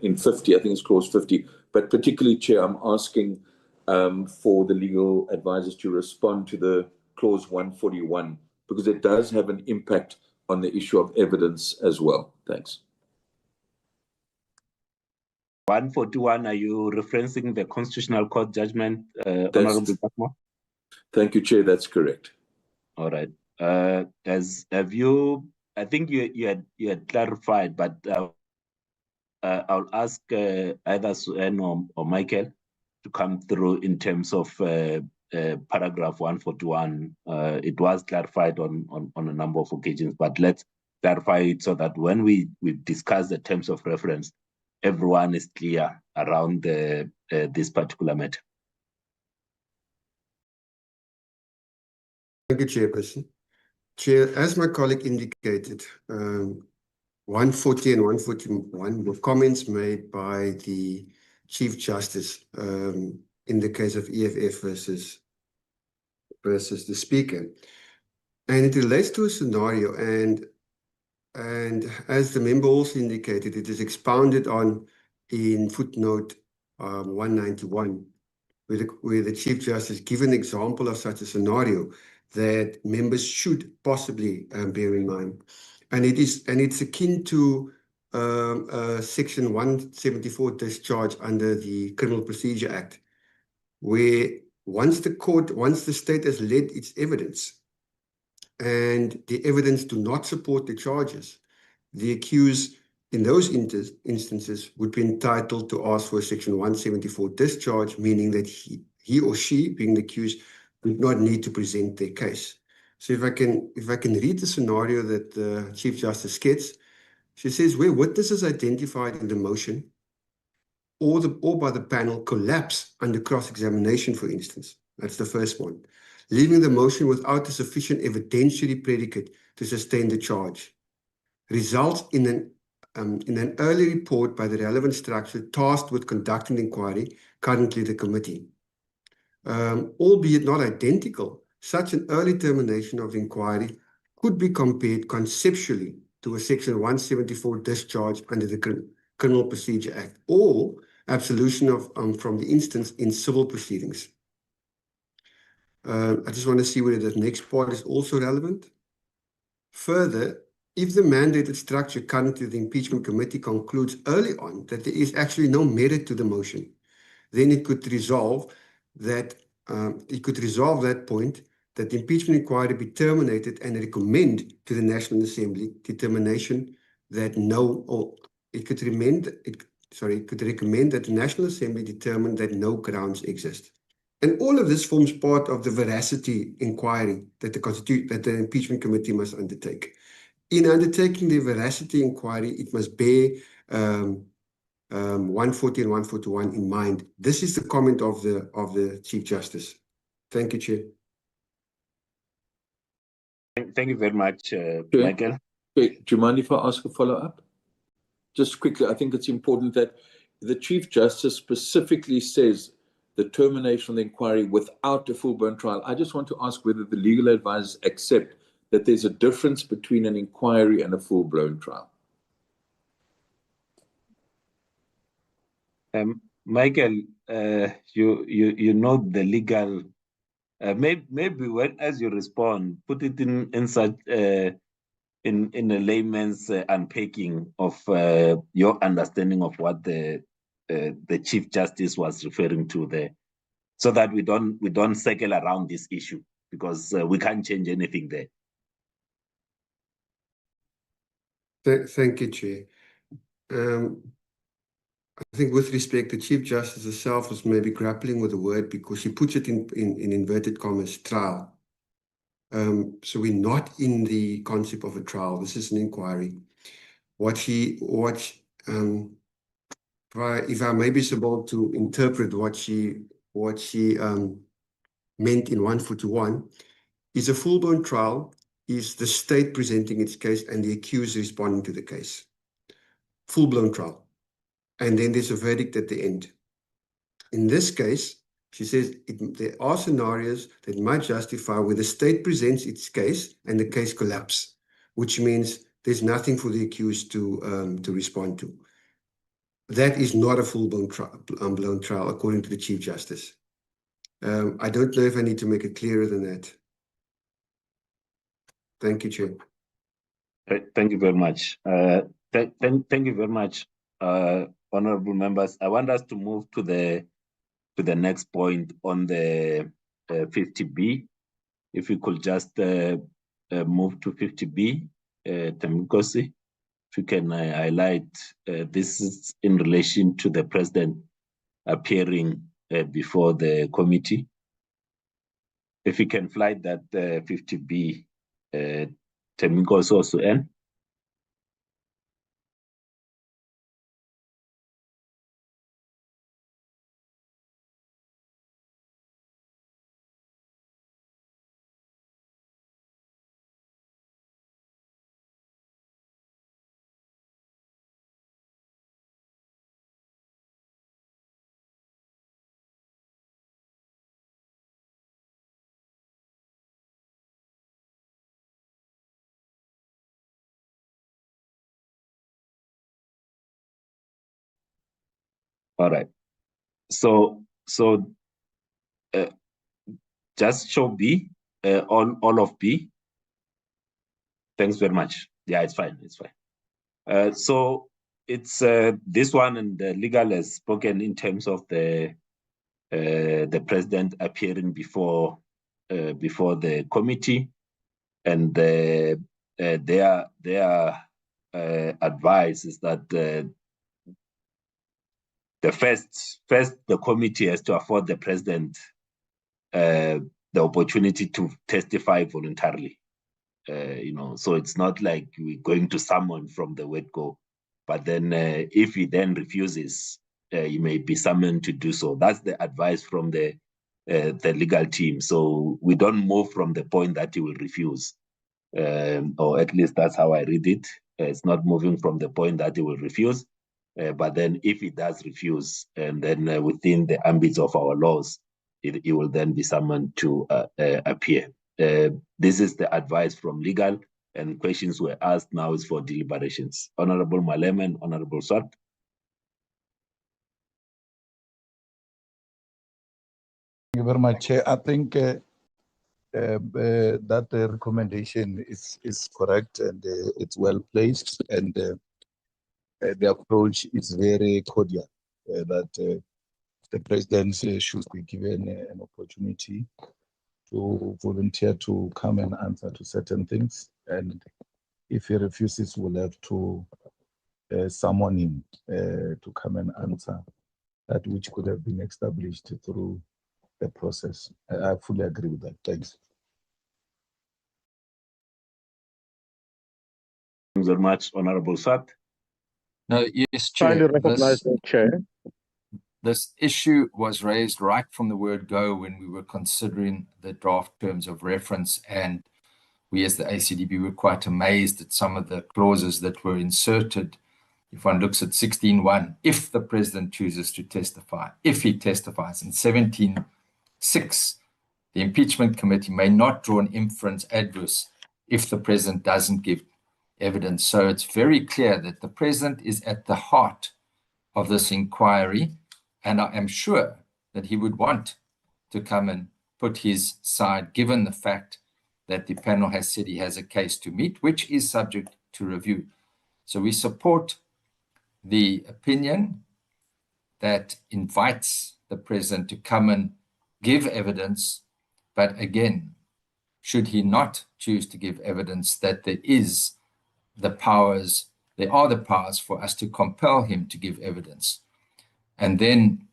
in 50, I think it's clause 50. But particularly, Chair, I'm asking for the legal advisors to respond to the clause 141 because it does have an impact on the issue of evidence as well. Thanks. 141, are you referencing the Constitutional Court judgment, Honorable Dagmar? Thank you, Chair. That's correct. All right. I think you had clarified, but I'll ask either Suen or Michael to come through in terms of paragraph 141. It was clarified on a number of occasions, but let's clarify it so that when we discuss the terms of reference, everyone is clear around this particular matter. Thank you, Chairperson. Chair, as my colleague indicated, 140 and 141 were comments made by the Chief Justice in the case of EFF versus the Speaker. And it relates to a scenario, and as the member also indicated, it is expounded on in footnote 191, where the Chief Justice gives an example of such a scenario that members should possibly bear in mind. And it's akin to Section 174 discharge under the Criminal Procedure Act, where once the state has led its evidence and the evidence do not support the charges, the accused in those instances would be entitled to ask for a Section 174 discharge, meaning that he or she, being the accused, would not need to present their case. So if I can read the scenario that the Chief Justice gets, she says, where witnesses identified in the motion or by the panel collapse under cross-examination, for instance, that's the first one, leaving the motion without a sufficient evidentiary predicate to sustain the charge, results in an early report by the relevant structure tasked with conducting the inquiry, currently the committee. Albeit not identical, such an early termination of the inquiry could be compared conceptually to a Section 174 discharge under the Criminal Procedure Act or absolution from the instance in civil proceedings. I just want to see whether the next part is also relevant. Further, if the mandated structure currently the impeachment committee concludes early on that there is actually no merit to the motion, then it could resolve that point that the impeachment inquiry be terminated and recommend to the National Assembly determination that it could recommend that the National Assembly determine that no grounds exist. And all of this forms part of the veracity inquiry that the impeachment committee must undertake. In undertaking the veracity inquiry, it must bear 140 and 141 in mind. This is the comment of the Chief Justice. Thank you, Chair. Thank you very much, Michael. Okay, do you mind if I ask a follow-up? just quickly, I think it's important that the Chief Justice specifically says the termination of the inquiry without a full-blown trial. I just want to ask whether the legal advisors accept that there's a difference between an inquiry and a full-blown trial. Michael, you know the legal. Maybe when as you respond, put it in such in a layman's unpacking of your understanding of what the Chief Justice was referring to there, so that we don't circle around this issue, because we can't change anything there. Thank you, Chair. I think with respect, the Chief Justice herself was maybe grappling with the word because she puts it in inverted commas, trial. So we're not in the concept of a trial. This is an inquiry. If I may be able to interpret what she meant in 141, is a full-blown trial is the state presenting its case and the accused responding to the case. Full-blown trial. And then there's a verdict at the end. In this case, she says there are scenarios that might justify where the state presents its case and the case collapses, which means there's nothing for the accused to respond to. That is not a full-blown trial, according to the Chief Justice. I don't know if I need to make it clearer than that. Thank you, Chair. Thank you very much. Thank you very much, honorable members. I want us to move to the next point on the 50B. If we could just move to 50B, Temikosi, if you can highlight, this is in relation to the president appearing before the committee. If you can fly that 50B, Temikosi also end. All right. So just show B, all of B. Thanks very much. Yeah, it's fine. It's fine. So it's this one, and the legal has spoken in terms of the president appearing before the committee, and their advice is that the first the committee has to afford the president the opportunity to testify voluntarily. So it's not like we're going to summon from the word go, but then if he then refuses, he may be summoned to do so. That's the advice from the legal team. So we don't move from the point that he will refuse, or at least that's how I read it. It's not moving from the point that he will refuse, but then if he does refuse, and then within the ambits of our laws, he will then be summoned to appear. This is the advice from legal, and questions were asked. Now is for deliberations. Honorable Malema and Honorable Swart. Thank you very much, Chair. I think that recommendation is correct, and it's well placed, and the approach is very cordial, that the president should be given an opportunity to volunteer to come and answer to certain things, and if he refuses, we'll have to summon him to come and answer that which could have been established through the process. I fully agree with that. Thanks. Thanks very much, Honorable Swart. No, yes, Chair. Kindly recognize the Chair. This issue was raised right from the word go when we were considering the draft terms of reference, and we as the ACDB were quite amazed at some of the clauses that were inserted if one looks at 16.1, if the president chooses to testify, if he testifies. In 17.6, the impeachment committee may not draw an inference adverse if the president doesn't give evidence. So it's very clear that the president is at the heart of this inquiry, and I am sure that he would want to come and put his side, given the fact that the panel has said he has a case to meet, which is subject to review. So we support the opinion that invites the president to come and give evidence, but again, should he not choose to give evidence, that there are the powers for us to compel him to give evidence. And then,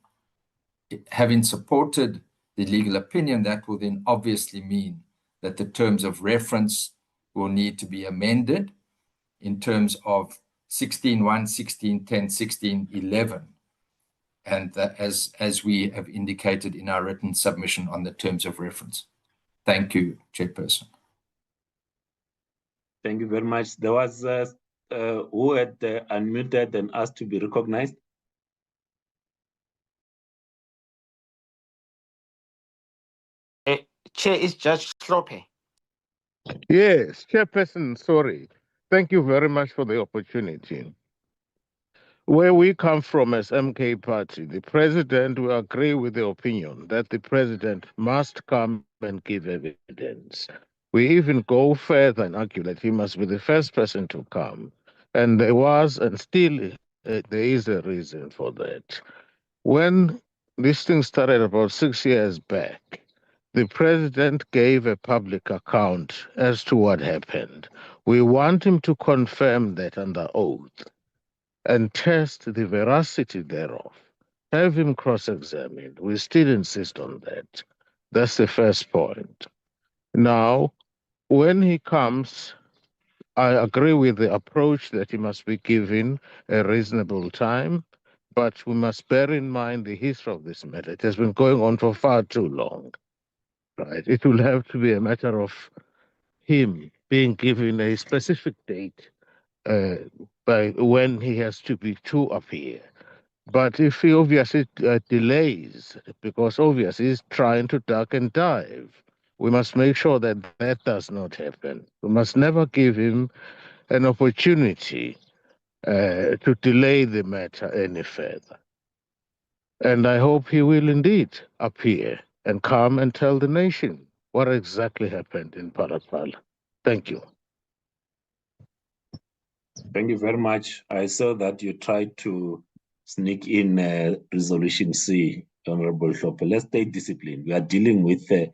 having supported the legal opinion, that will then obviously mean that the terms of reference will need to be amended in terms of 16.1, 16.10, 16.11, and as we have indicated in our written submission on the terms of reference. Thank you, Chairperson. Thank you very much. There was who had unmuted and asked to be recognized. Chair is Judge Slope. Yes, Chairperson, sorry. Thank you very much for the opportunity. Where we come from as MK Party, the president will agree with the opinion that the president must come and give evidence. We even go further and argue that he must be the first person to come. And there was and still there is a reason for that. When this thing started about 6 years back, the president gave a public account as to what happened. We want him to confirm that under oath and test the veracity thereof. Have him cross-examined. We still insist on that. That's the first point. Now, when he comes, I agree with the approach that he must be given a reasonable time, but we must bear in mind the history of this matter. It has been going on for far too long. Right? It will have to be a matter of him being given a specific date by when he has to appear. But if he obviously delays, because obviously he's trying to duck and dive, we must make sure that that does not happen. We must never give him an opportunity to delay the matter any further. And I hope he will indeed appear and come and tell the nation what exactly happened in Parapala. Thank you. Thank you very much. I saw that you tried to sneak in Resolution C, Honorable Shopper. Let's stay disciplined. We are dealing with the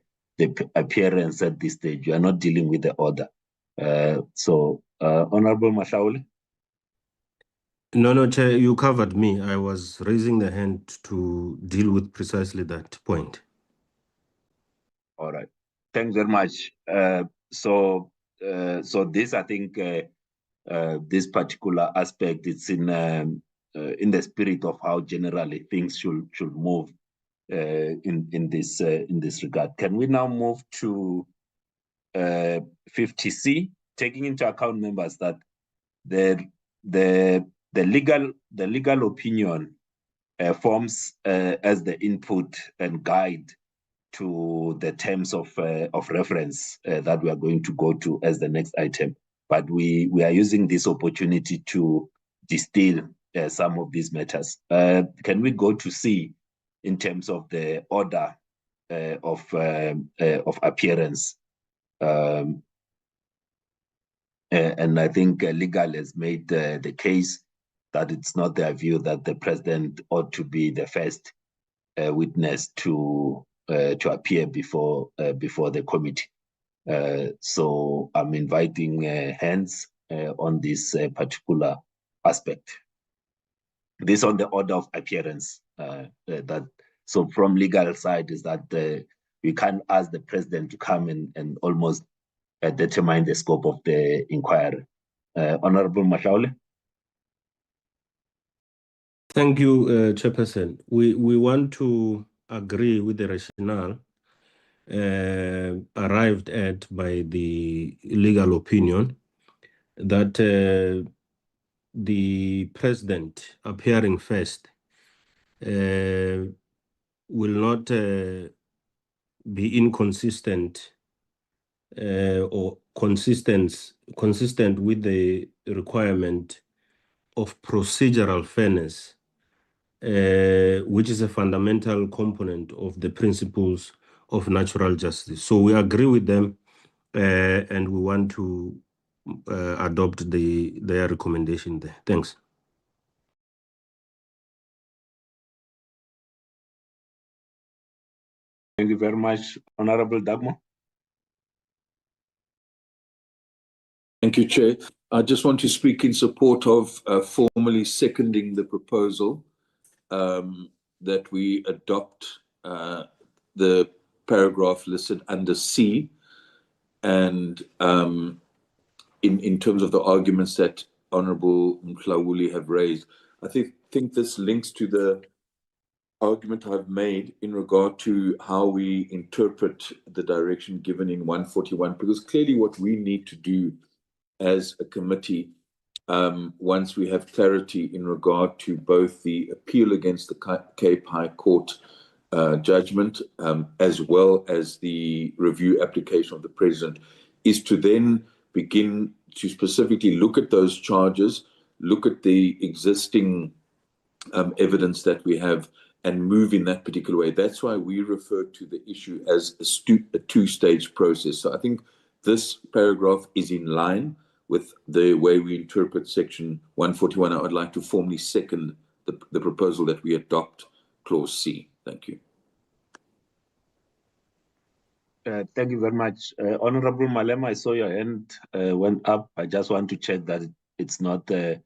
appearance at this stage. We are not dealing with the order. Honorable Mashaule. No, Chair, you covered me. I was raising the hand to deal with precisely that point. All right. Thanks very much. So this, I think, this particular aspect, it's in the spirit of how generally things should move in this regard. Can we now move to 50C, taking into account, members, that the legal opinion forms as the input and guide to the terms of reference that we are going to go to as the next item. But we are using this opportunity to distill some of these matters. Can we go to C in terms of the order of appearance? And I think legal has made the case that it's not their view that the president ought to be the first witness to appear before the committee. So I'm inviting hands on this particular aspect. This on the order of appearance. So from legal side is that we can't ask the president to come and almost determine the scope of the inquiry. Honorable Mashaule. Thank you, Chairperson. We want to agree with the rationale arrived at by the legal opinion that the president appearing first will not be inconsistent or consistent with the requirement of procedural fairness, which is a fundamental component of the principles of natural justice. So we agree with them, and we want to adopt their recommendation there. Thanks. Thank you very much, Honorable Dagmo. Thank you, Chair. I just want to speak in support of formally seconding the proposal that we adopt the paragraph listed under C, and in terms of the arguments that Honorable Mhlawuli have raised, I think this links to the argument I've made in regard to how we interpret the direction given in 141, because clearly what we need to do as a committee, once we have clarity in regard to both the appeal against the Cape High Court judgment, as well as the review application of the president, is to then begin to specifically look at those charges, look at the existing evidence that we have, and move in that particular way. That's why we refer to the issue as a two-stage process. So I think this paragraph is in line with the way we interpret section 141. I would like to formally second the proposal that we adopt clause C. Thank you. Thank you very much. Honorable Malema, I saw your hand went up. I just want to check that it's not a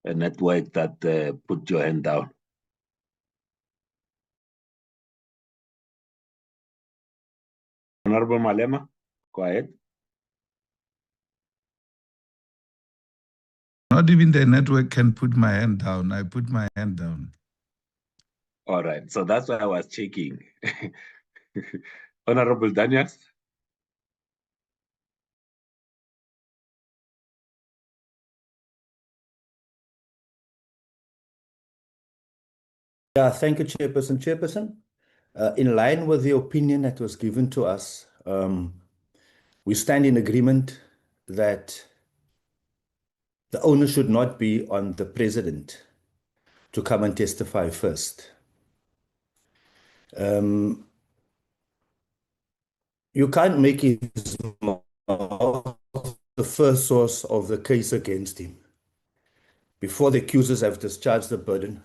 network that put your hand down. Honorable Malema, go ahead. Not even the network can put my hand down. I put my hand down. All right, so that's why I was checking. Honorable Daniels. Yeah, thank you, Chairperson. Chairperson, in line with the opinion that was given to us, we stand in agreement that the onus should not be on the president to come and testify first. You can't make his mouth the first source of the case against him before the accusers have discharged the burden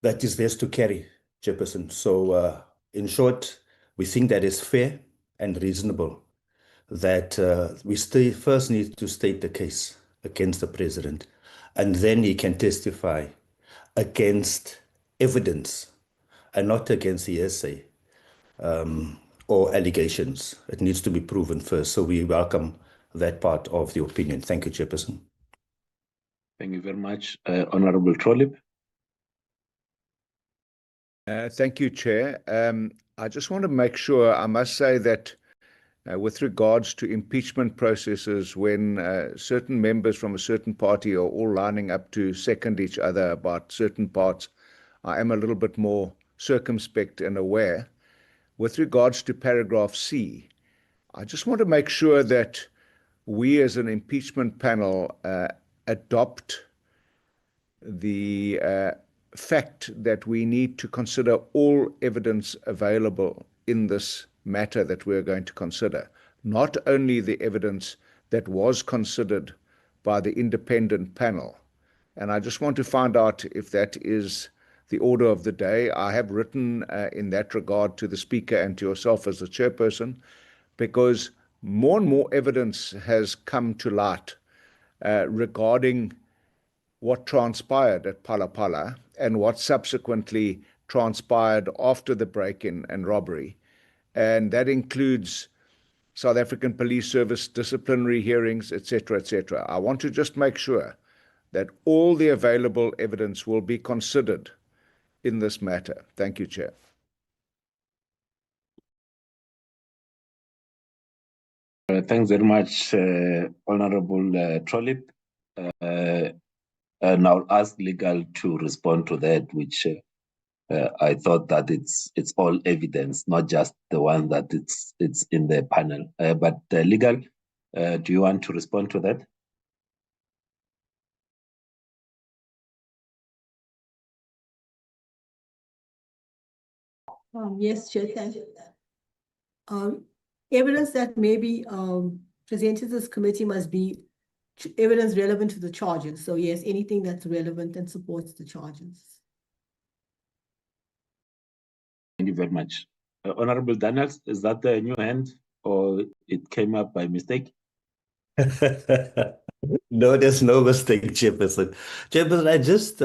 that is theirs to carry, Chairperson. So, in short, we think that is fair and reasonable that we first need to state the case against the president, and then he can testify against evidence and not against the hearsay or allegations. It needs to be proven first. So we welcome that part of the opinion. Thank you, Chairperson. Thank you very much. Honorable Trollip. Thank you, Chair. I just want to make sure, I must say that with regards to impeachment processes, when certain members from a certain party are all lining up to second each other about certain parts, I am a little bit more circumspect and aware. With regards to paragraph C, I just want to make sure that we as an impeachment panel adopt the fact that we need to consider all evidence available in this matter that we're going to consider, not only the evidence that was considered by the independent panel. And I just want to find out if that is the order of the day. I have written in that regard to the Speaker and to yourself as the Chairperson, because more and more evidence has come to light regarding what transpired at Phala and what subsequently transpired after the break-in and robbery. And that includes South African Police Service disciplinary hearings, etc., etc. I want to just make sure that all the available evidence will be considered in this matter. Thank you, Chair. Thanks very much, Honorable Trollip. and I'll ask legal to respond to that, which I thought that it's all evidence, not just the one that it's in the panel. But legal, do you want to respond to that? Yes, Chair, thank you. Evidence that may be presented to this committee must be evidence relevant to the charges. So yes, anything that's relevant and supports the charges. Thank you very much. Honorable Daniels, is that the new hand or it came up by mistake? No, there's no mistake, Chairperson. Chairperson, I just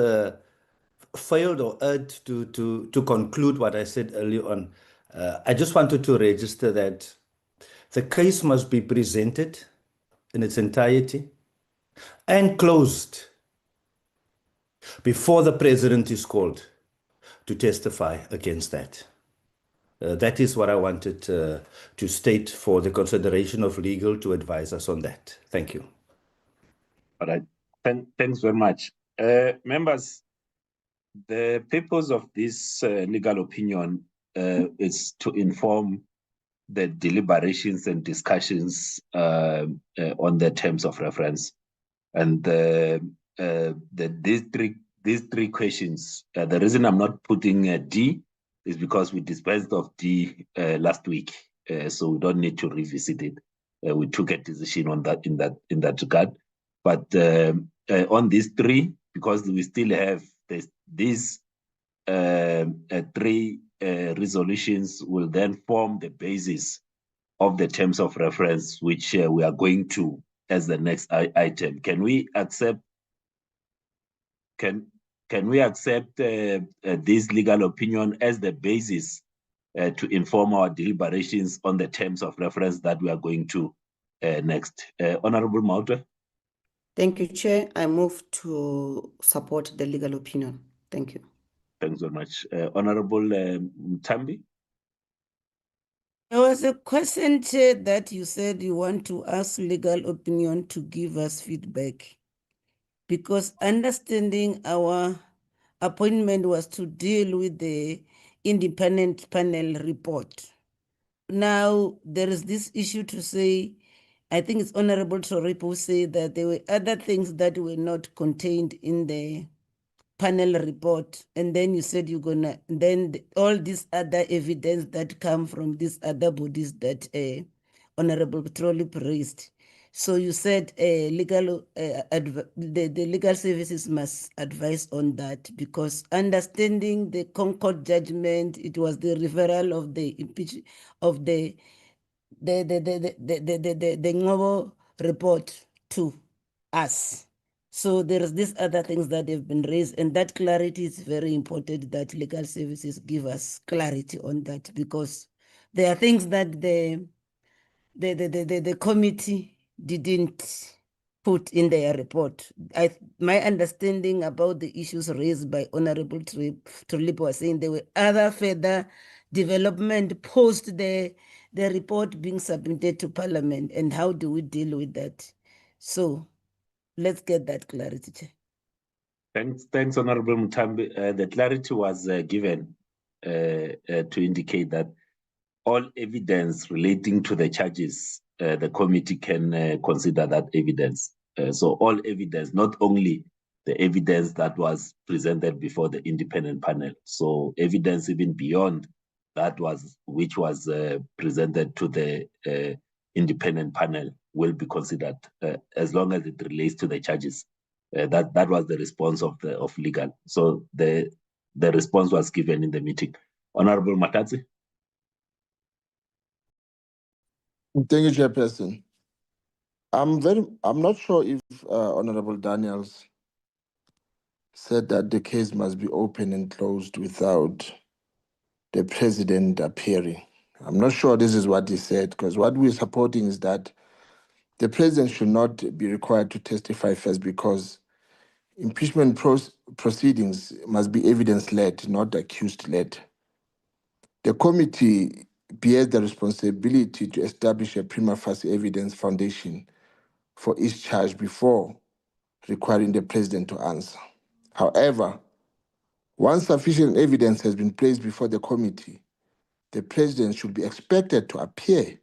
failed or erred to conclude what I said earlier on. I just wanted to register that the case must be presented in its entirety and closed before the president is called to testify against that. That is what I wanted to state for the consideration of legal to advise us on that. Thank you. All right. Thanks very much. Members, the purpose of this legal opinion is to inform the deliberations and discussions on the terms of reference. And these three questions, the reason I'm not putting a D is because we dispensed of D last week, so we don't need to revisit it. We took a decision on that in that regard. But on these three, because we still have these three resolutions, will then form the basis of the terms of reference, which we are going to as the next item. Can we accept? Can we accept this legal opinion as the basis to inform our deliberations on the terms of reference that we are going to next? Honorable Mauta. Thank you, Chair. I move to support the legal opinion. Thank you. Thanks very much. Honorable Mtambi. There was a question, Chair, that you said you want to ask legal opinion to give us feedback. Because understanding our appointment was to deal with the independent panel report. Now, there is this issue to say, I think it's Honorable Toripo say that there were other things that were not contained in the panel report. And then you said you're gonna, then all this other evidence that come from these other bodies that Honorable Toripo raised. So you said the legal services must advise on that, because understanding the Concord judgment, it was the referral of the impeachment of the Ngobo report to us. So there is these other things that have been raised, and that clarity is very important, that legal services give us clarity on that, because there are things that the committee didn't put in their report. My understanding about the issues raised by Honorable Toripo was saying there were other further development post the report being submitted to Parliament, and how do we deal with that? So let's get that clarity, Chair. Thanks, Honorable Mutambi. The clarity was given to indicate that all evidence relating to the charges, the committee can consider that evidence. So all evidence, not only the evidence that was presented before the independent panel. So evidence even beyond that which was presented to the independent panel will be considered as long as it relates to the charges. That was the response of legal. So the response was given in the meeting. Honorable Matatsi. Thank you, Chairperson. I'm not sure if Honorable Daniels said that the case must be open and closed without the president appearing. I'm not sure this is what he said, because what we're supporting is that the president should not be required to testify first, because impeachment proceedings must be evidence-led, not accused-led. The committee bears the responsibility to establish a prima facie evidence foundation for each charge before requiring the president to answer. However, once sufficient evidence has been placed before the committee, the president should be expected to appear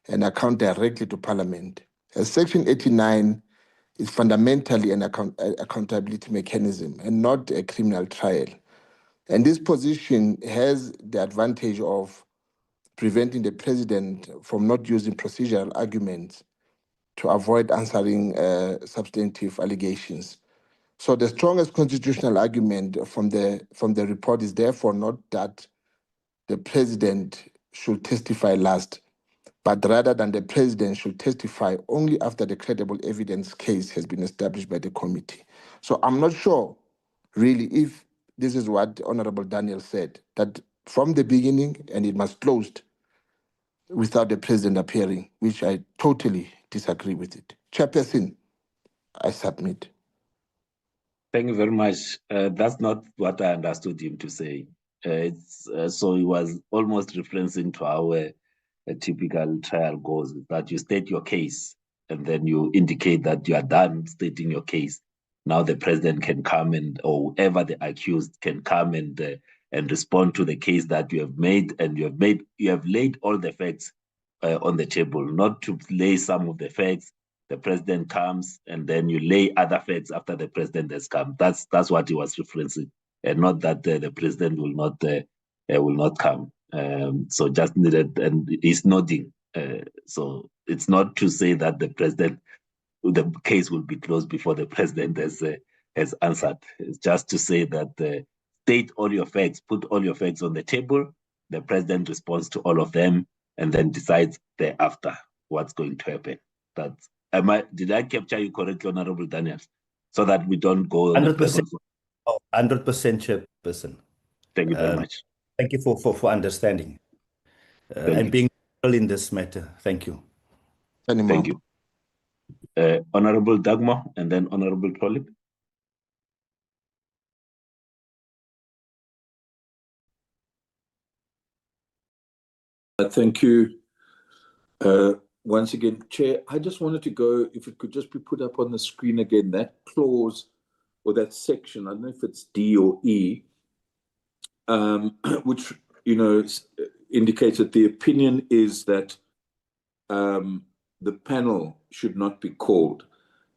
and account directly to Parliament, as Section 89 is fundamentally an accountability mechanism and not a criminal trial. And this position has the advantage of preventing the president from not using procedural arguments to avoid answering substantive allegations. So the strongest constitutional argument from the report is therefore not that the president should testify last, but rather than the president should testify only after the credible evidence case has been established by the committee. So I'm not sure really if this is what Honorable Daniel said, that from the beginning and it must closed without the president appearing, which I totally disagree with it. Chairperson, I submit. Thank you very much. That's not what I understood him to say. So he was almost referencing to how a typical trial goes, that you state your case and then you indicate that you are done stating your case. Now the president can come or whoever the accused can come and respond to the case that you have made, and you have laid all the facts on the table, not to lay some of the facts. The president comes and then you lay other facts after the president has come. That's what he was referencing, and not that the president will not come. So just needed, and he's nodding. So it's not to say that the case will be closed before the president has answered. It's just to say that state all your facts, put all your facts on the table. The president responds to all of them and then decides thereafter what's going to happen. Did I capture you correctly, Honorable Daniels, so that we don't go 100%. 100%, Chairperson. Thank you very much. Thank you for understanding and being in this matter. Thank you. Thank you. Honorable Dagmar and then Honorable Trollip. Thank you. Once again, Chair, I just wanted to go, if it could just be put up on the screen again, that clause or that section, I don't know if it's D or E, which, indicates that the opinion is that the panel should not be called.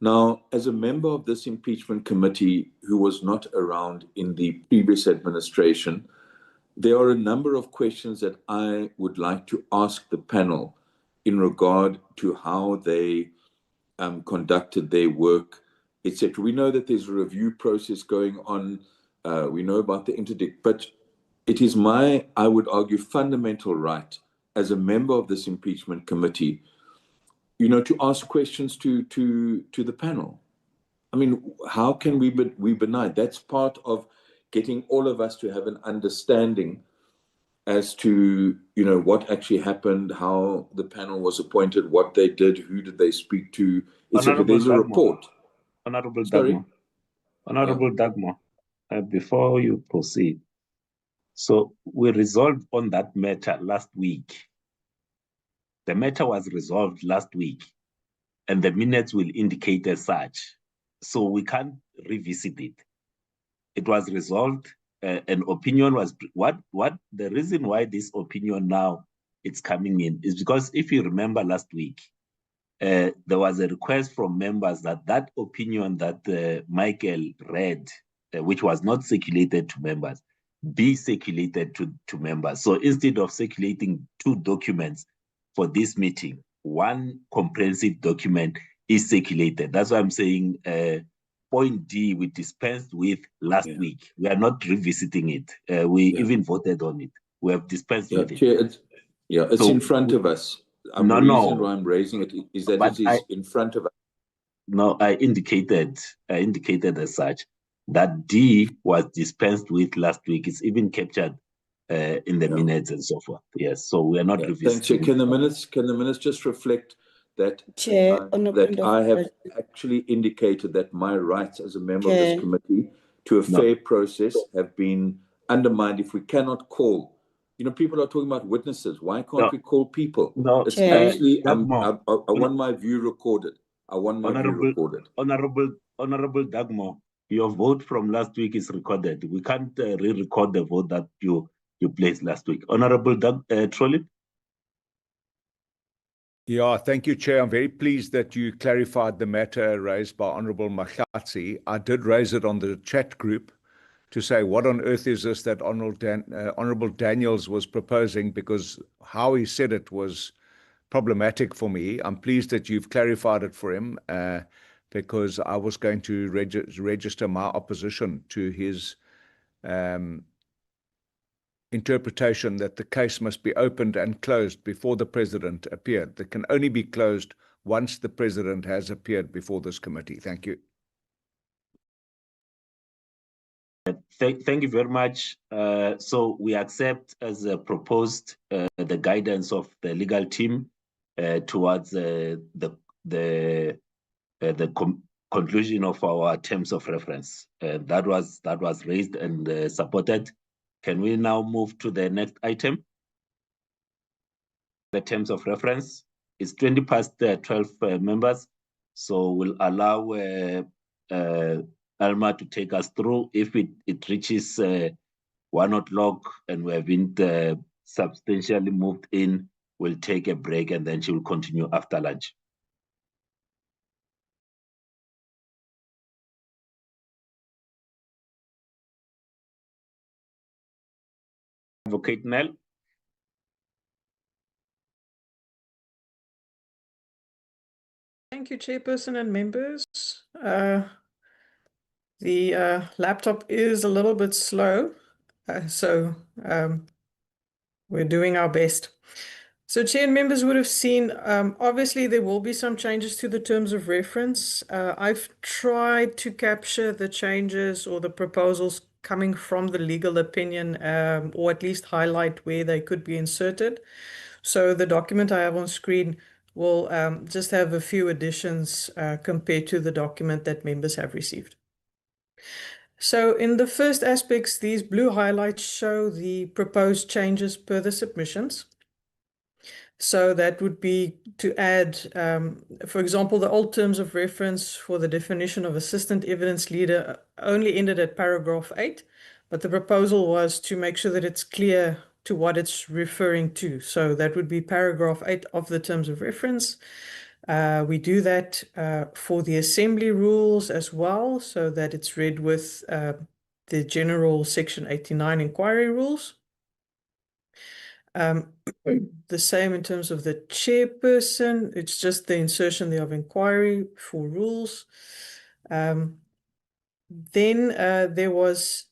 Now, as a member of this impeachment committee who was not around in the previous administration, there are a number of questions that I would like to ask the panel in regard to how they conducted their work, etc. We know that there's a review process going on. We know about the interdict, but it is my, I would argue, fundamental right as a member of this impeachment committee, to ask questions to the panel. I mean, how can we be denied? That's part of getting all of us to have an understanding as to, what actually happened, how the panel was appointed, what they did, who did they speak to, etc. There's a report. Honorable Dagmar, before you proceed, so we resolved on that matter last week. The matter was resolved last week, and the minutes will indicate as such. So we can't revisit it. It was resolved. An opinion was what the reason why this opinion now it's coming in is because if you remember last week, there was a request from members that opinion that Michael read, which was not circulated to members, be circulated to members. So instead of circulating two documents for this meeting, one comprehensive document is circulated. That's why I'm saying point D we dispensed with last week. We are not revisiting it. We even voted on it. We have dispensed with it. Chair, it's So in front of us. The reason why I'm raising it is that it is in front of us. No, I indicated as such that D was dispensed with last week. It's even captured in the minutes and so forth. Yes, so we are not revisiting. Thanks, Chair. Can the minutes just reflect that Chair, I have actually indicated that my rights as a member of this committee to a fair process have been undermined if we cannot call. People are talking about witnesses. Why can't we call people? No, Especially, I want my view recorded. I want that to be recorded. Honorable Dagmo, your vote from last week is recorded. We can't re-record the vote that you placed last week. Honorable Trollip? Yeah, thank you, Chair. I'm very pleased that you clarified the matter raised by Honorable Mahlatsi. I did raise it on the chat group to say, what on earth is this that Honorable Daniels was proposing, because how he said it was problematic for me. I'm pleased that you've clarified it for him, because I was going to register my opposition to his interpretation that the case must be opened and closed before the president appeared. That can only be closed once the president has appeared before this committee. Thank you. Thank you very much. So we accept as proposed the guidance of the legal team towards the conclusion of our terms of reference. That was raised and supported. Can we now move to the next item? The terms of reference is 20 past 12 members, so we'll allow Alma to take us through. If it reaches 1 o'clock and we haven't substantially moved in, we'll take a break and then she will continue after lunch. Advocate Nell. Thank you, Chairperson and members. The laptop is a little bit slow, so we're doing our best. So Chair and members would have seen, obviously there will be some changes to the terms of reference. I've tried to capture the changes or the proposals coming from the legal opinion, or at least highlight where they could be inserted. So the document I have on screen will just have a few additions compared to the document that members have received. So in the first aspects, these blue highlights show the proposed changes per the submissions. So that would be to add, for example, the old terms of reference for the definition of assistant evidence leader only ended at paragraph 8, but the proposal was to make sure that it's clear to what it's referring to. So that would be paragraph 8 of the terms of reference. We do that for the assembly rules as well, so that it's read with the general section 89 inquiry rules. The same in terms of the chairperson, it's just the insertion there of inquiry for rules. Then there was,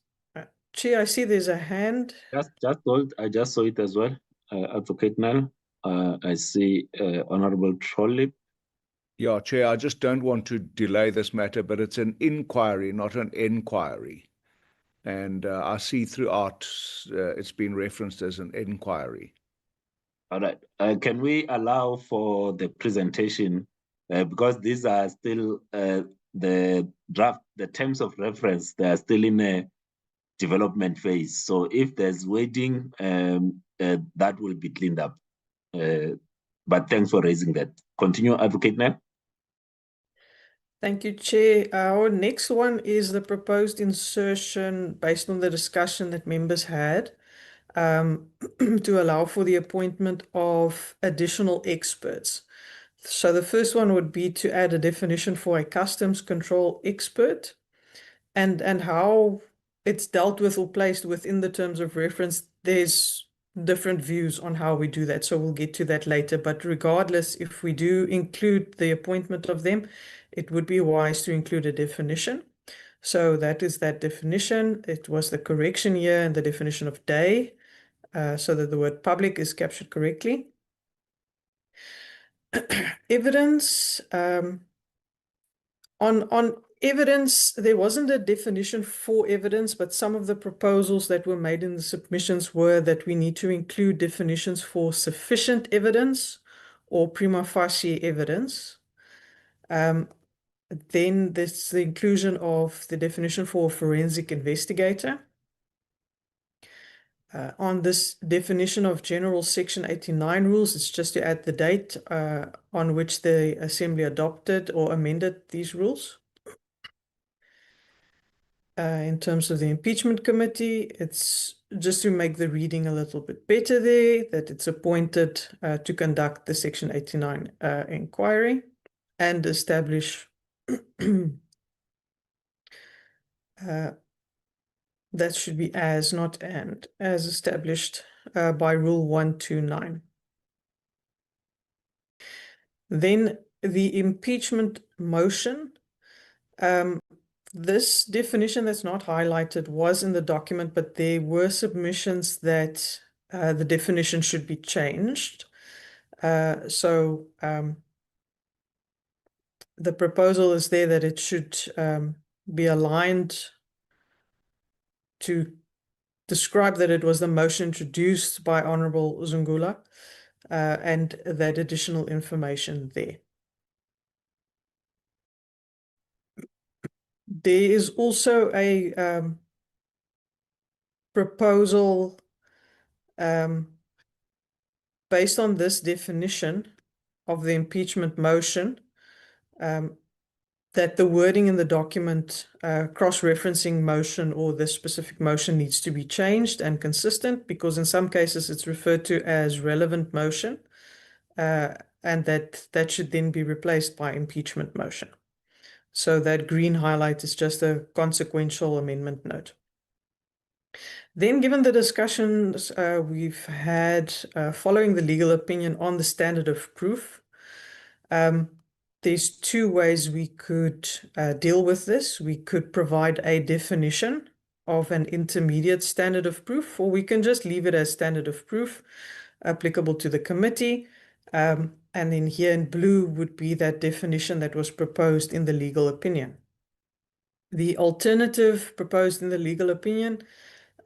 Chair, I see there's a hand. I just saw it as well, Advocate Nell. I see Honorable Trollip. Yeah, Chair, I just don't want to delay this matter, but it's an inquiry, not an enquiry. And I see throughout it's been referenced as an inquiry. All right. Can we allow for the presentation, because these are still the draft, the terms of reference, they are still in a development phase. So if there's waiting, that will be cleaned up. But thanks for raising that. Continue, Advocate Nell. Thank you, Chair. Our next one is the proposed insertion based on the discussion that members had to allow for the appointment of additional experts. So the first one would be to add a definition for a customs control expert and how it's dealt with or placed within the terms of reference. There's different views on how we do that, so we'll get to that later. But regardless, if we do include the appointment of them, it would be wise to include a definition. So that is that definition. It was the correction here and the definition of day, so that the word public is captured correctly. Evidence. On evidence, there wasn't a definition for evidence, but some of the proposals that were made in the submissions were that we need to include definitions for sufficient evidence or prima facie evidence. Then there's the inclusion of the definition for a forensic investigator. On this definition of general section 89 rules, it's just to add the date on which the Assembly adopted or amended these rules. In terms of the impeachment committee, it's just to make the reading a little bit better there, that it's appointed to conduct the section 89 inquiry and establish that should be as, not and, as established by Rule 129. Then the impeachment motion. This definition that's not highlighted was in the document, but there were submissions that the definition should be changed. So the proposal is there that it should be aligned to describe that it was the motion introduced by Honorable Zungula and that additional information there. There is also a proposal based on this definition of the impeachment motion, that the wording in the document cross-referencing motion or the specific motion needs to be changed and consistent, because in some cases it's referred to as relevant motion, and that should then be replaced by impeachment motion. So that green highlight is just a consequential amendment note. Then, given the discussions we've had following the legal opinion on the standard of proof, there's two ways we could deal with this. We could provide a definition of an intermediate standard of proof, or we can just leave it as standard of proof applicable to the committee. And then here in blue would be that definition that was proposed in the legal opinion. The alternative proposed in the legal opinion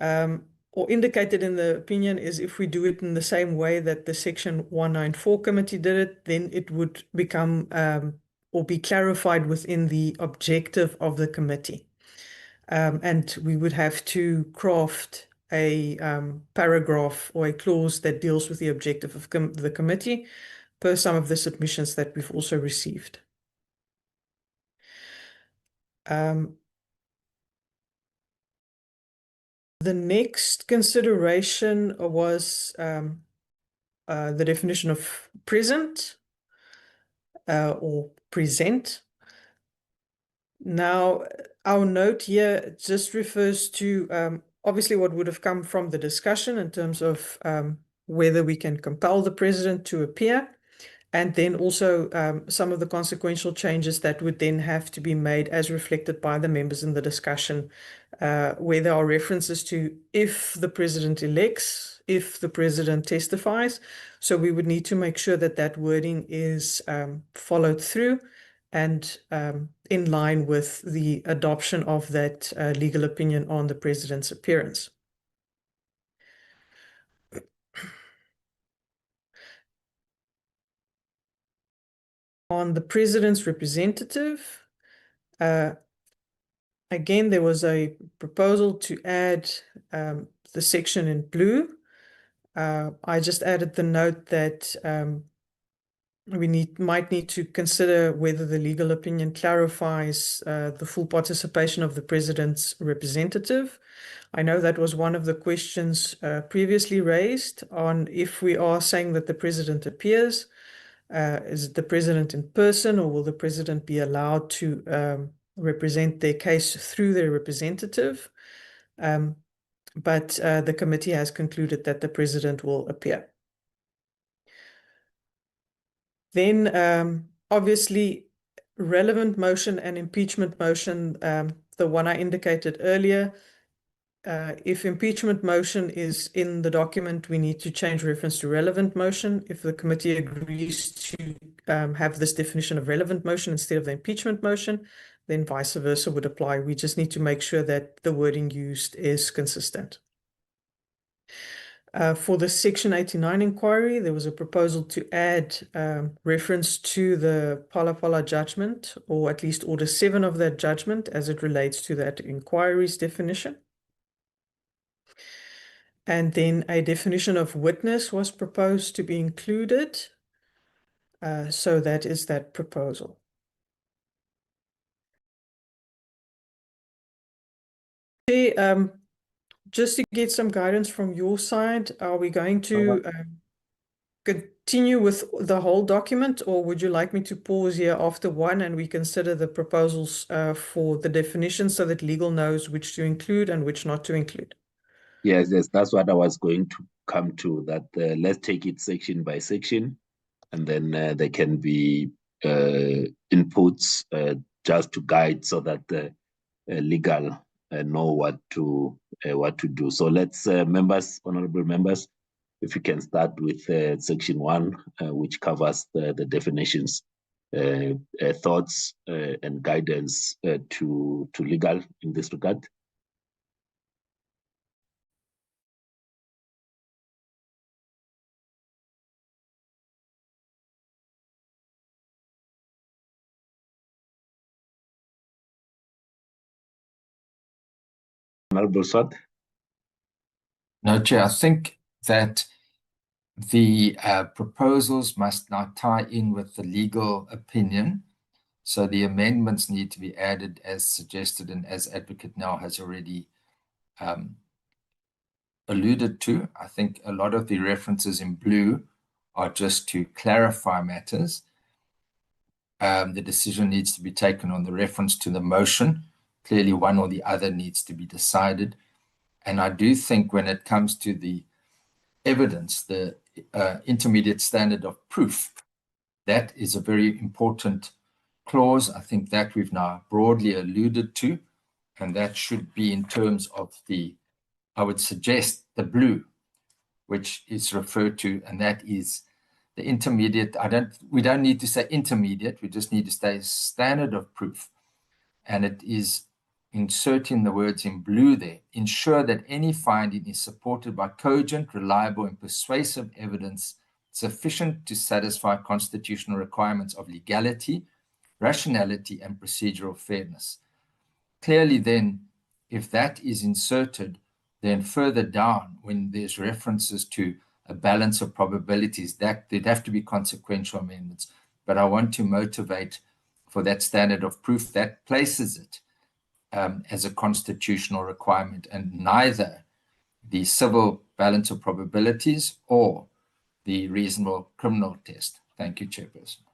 or indicated in the opinion is if we do it in the same way that the Section 194 committee did it, then it would become or be clarified within the objective of the committee. And we would have to craft a paragraph or a clause that deals with the objective of the committee per some of the submissions that we've also received. The next consideration was the definition of present or present. Now, our note here just refers to obviously what would have come from the discussion in terms of whether we can compel the president to appear, and then also some of the consequential changes that would then have to be made as reflected by the members in the discussion, where there are references to if the president elects, if the president testifies. So we would need to make sure that that wording is followed through and in line with the adoption of that legal opinion on the president's appearance. On the president's representative, again, there was a proposal to add the section in blue. I just added the note that we might need to consider whether the legal opinion clarifies the full participation of the president's representative. I know that was one of the questions previously raised on if we are saying that the president appears. Is it the president in person, or will the president be allowed to represent their case through their representative? But the committee has concluded that the president will appear. Then, obviously, relevant motion and impeachment motion, the one I indicated earlier, if impeachment motion is in the document, we need to change reference to relevant motion. If the committee agrees to have this definition of relevant motion instead of the impeachment motion, then vice versa would apply. We just need to make sure that the wording used is consistent. For the Section 89 inquiry, there was a proposal to add reference to the Phala judgment, or at least Order 7 of that judgment as it relates to that inquiry's definition. And then a definition of witness was proposed to be included. So that is that proposal. Okay, just to get some guidance from your side, are we going to continue with the whole document, or would you like me to pause here after one and we consider the proposals for the definition so that legal knows which to include and which not to include? Yes, that's what I was going to come to, that let's take it section by section, and then there can be inputs just to guide so that legal know what to do. So let's, members, honorable members, if you can start with section 1, which covers the definitions, thoughts and guidance to legal in this regard. Honorable Swat? No, Chair, I think that the proposals must now tie in with the legal opinion. So the amendments need to be added as suggested and as Advocate now has already alluded to. I think a lot of the references in blue are just to clarify matters. The decision needs to be taken on the reference to the motion. Clearly, one or the other needs to be decided. And I do think when it comes to the evidence, the intermediate standard of proof, that is a very important clause. I think that we've now broadly alluded to, and that should be in terms of the, I would suggest, the blue, which is referred to, and that is the intermediate. We don't need to say intermediate, we just need to say standard of proof. And it is inserting the words in blue there, ensure that any finding is supported by cogent, reliable, and persuasive evidence sufficient to satisfy constitutional requirements of legality, rationality, and procedural fairness. Clearly then, if that is inserted, then further down, when there's references to a balance of probabilities, that there'd have to be consequential amendments. But I want to motivate for that standard of proof that places it as a constitutional requirement, and neither the civil balance of probabilities or the reasonable criminal test. Thank you, Chairperson.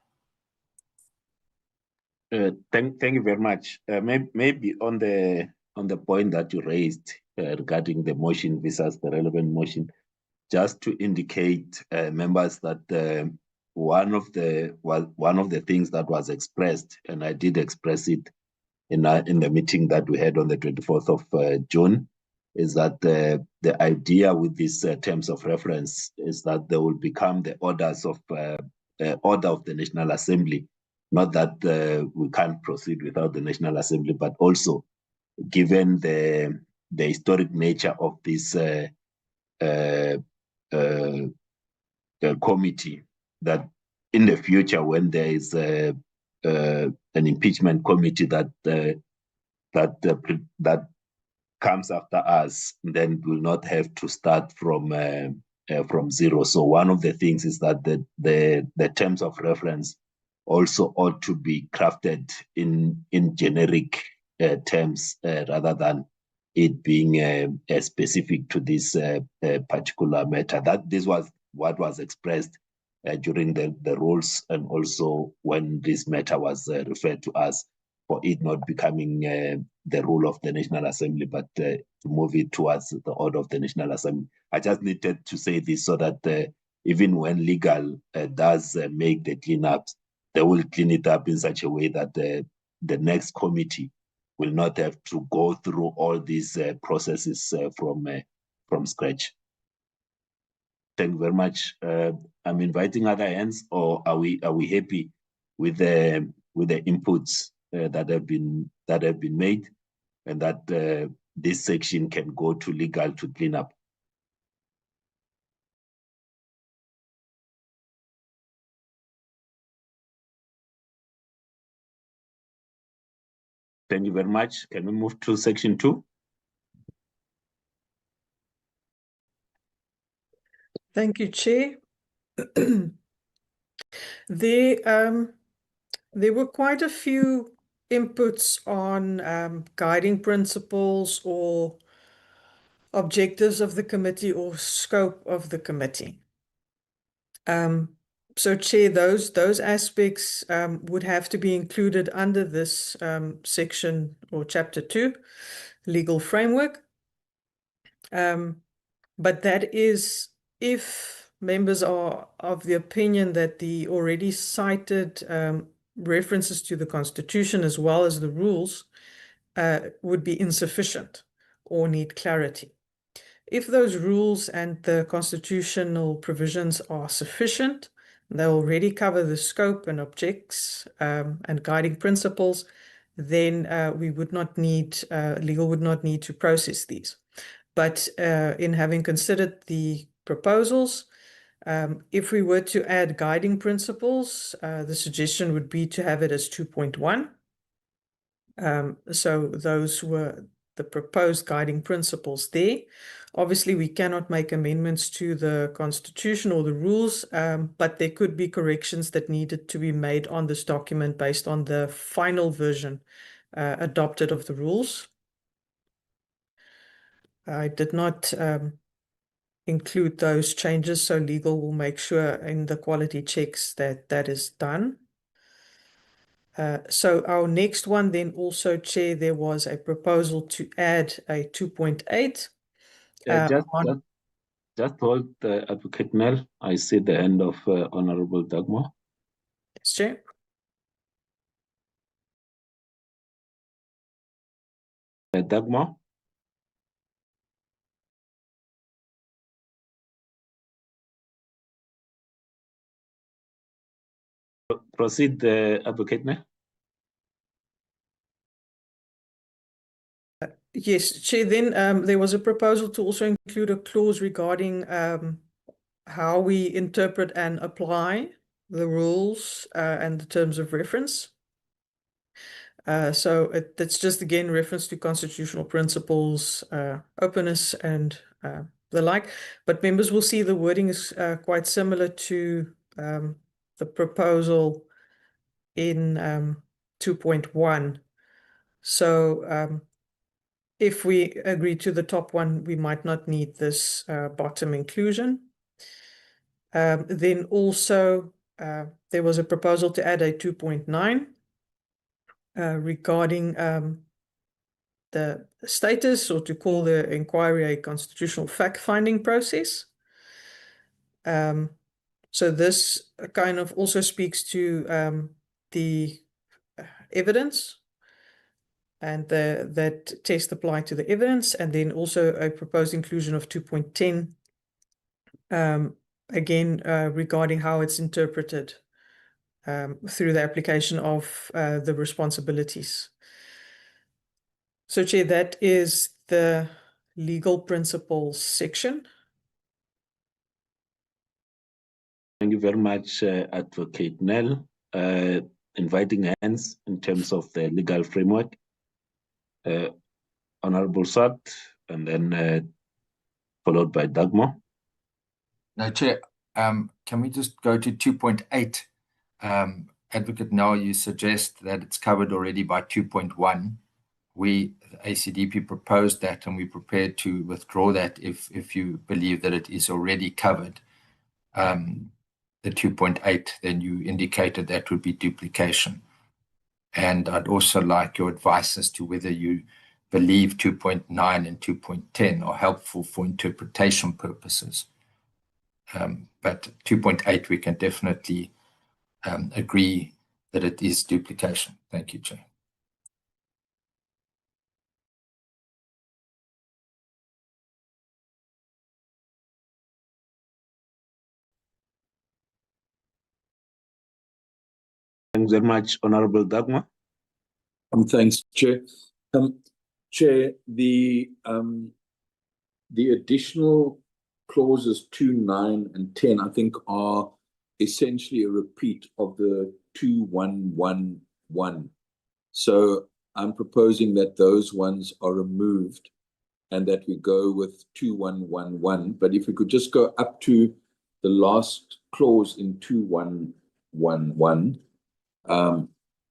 Thank you very much. Maybe on the point that you raised regarding the motion versus the relevant motion, just to indicate members that one of the things that was expressed, and I did express it in the meeting that we had on the 24th of June, is that the idea with these terms of reference is that they will become the orders of order of the National Assembly. Not that we can't proceed without the National Assembly, but also given the historic nature of this committee, that in the future, when there is an impeachment committee that comes after us, then will not have to start from zero. So one of the things is that the terms of reference also ought to be crafted in generic terms rather than it being specific to this particular matter. This was what was expressed during the rules, and also when this matter was referred to us, for it not becoming the rule of the National Assembly, but to move it towards the order of the National Assembly. I just needed to say this so that even when legal does make the cleanups, they will clean it up in such a way that the next committee will not have to go through all these processes from scratch. Thank you very much. I'm inviting other hands, or are we happy with the inputs that have been made, and that this section can go to legal to clean up? Thank you very much. Can we move to section 2? Thank you, Chair. There were quite a few inputs on guiding principles or objectives of the committee or scope of the committee. So, Chair, those aspects would have to be included under this section or chapter 2, legal framework. But that is if members are of the opinion that the already cited references to the Constitution as well as the rules would be insufficient or need clarity. If those rules and the constitutional provisions are sufficient, they already cover the scope and objects and guiding principles, then we would not need, legal would not need to process these. But in having considered the proposals, if we were to add guiding principles, the suggestion would be to have it as 2.1. So those were the proposed guiding principles there. Obviously, we cannot make amendments to the Constitution or the rules, but there could be corrections that needed to be made on this document based on the final version adopted of the rules. I did not include those changes, so legal will make sure in the quality checks that that is done. So our next one then also, Chair, there was a proposal to add a 2.8. Just hold Advocate Nell. I see the end of Honorable Dagmar. Yes, Chair. Dagmar. Proceed, Advocate Nell. Yes, Chair, then there was a proposal to also include a clause regarding how we interpret and apply the rules and the terms of reference. So that's just again reference to constitutional principles, openness and the like. But members will see the wording is quite similar to the proposal in 2.1. So if we agree to the top one, we might not need this bottom inclusion. Then also there was a proposal to add a 2.9 regarding the status, or to call the inquiry a constitutional fact-finding process. So this kind of also speaks to the evidence and that test applied to the evidence, and then also a proposed inclusion of 2.10, again, regarding how it's interpreted through the application of the responsibilities. So, Chair, that is the legal principles section. Thank you very much, Advocate Nell. Inviting hands in terms of the legal framework. Honorable Swart, and then followed by Dagmar. No, Chair, can we just go to 2.8? Advocate, now you suggest that it's covered already by 2.1. We, ACDP, proposed that, and we're prepared to withdraw that if you believe that it is already covered. The 2.8, then you indicated that would be duplication. And I'd also like your advice as to whether you believe 2.9 and 2.10 are helpful for interpretation purposes. But 2.8, we can definitely agree that it is duplication. Thank you, Chair. Thanks very much, Honorable Dagmar. Thanks, Chair. Chair, the additional clauses 2, 9, and 10, I think, are essentially a repeat of the 2.1.1.1. So I'm proposing that those ones are removed and that we go with 2111. But if we could just go up to the last clause in 2111,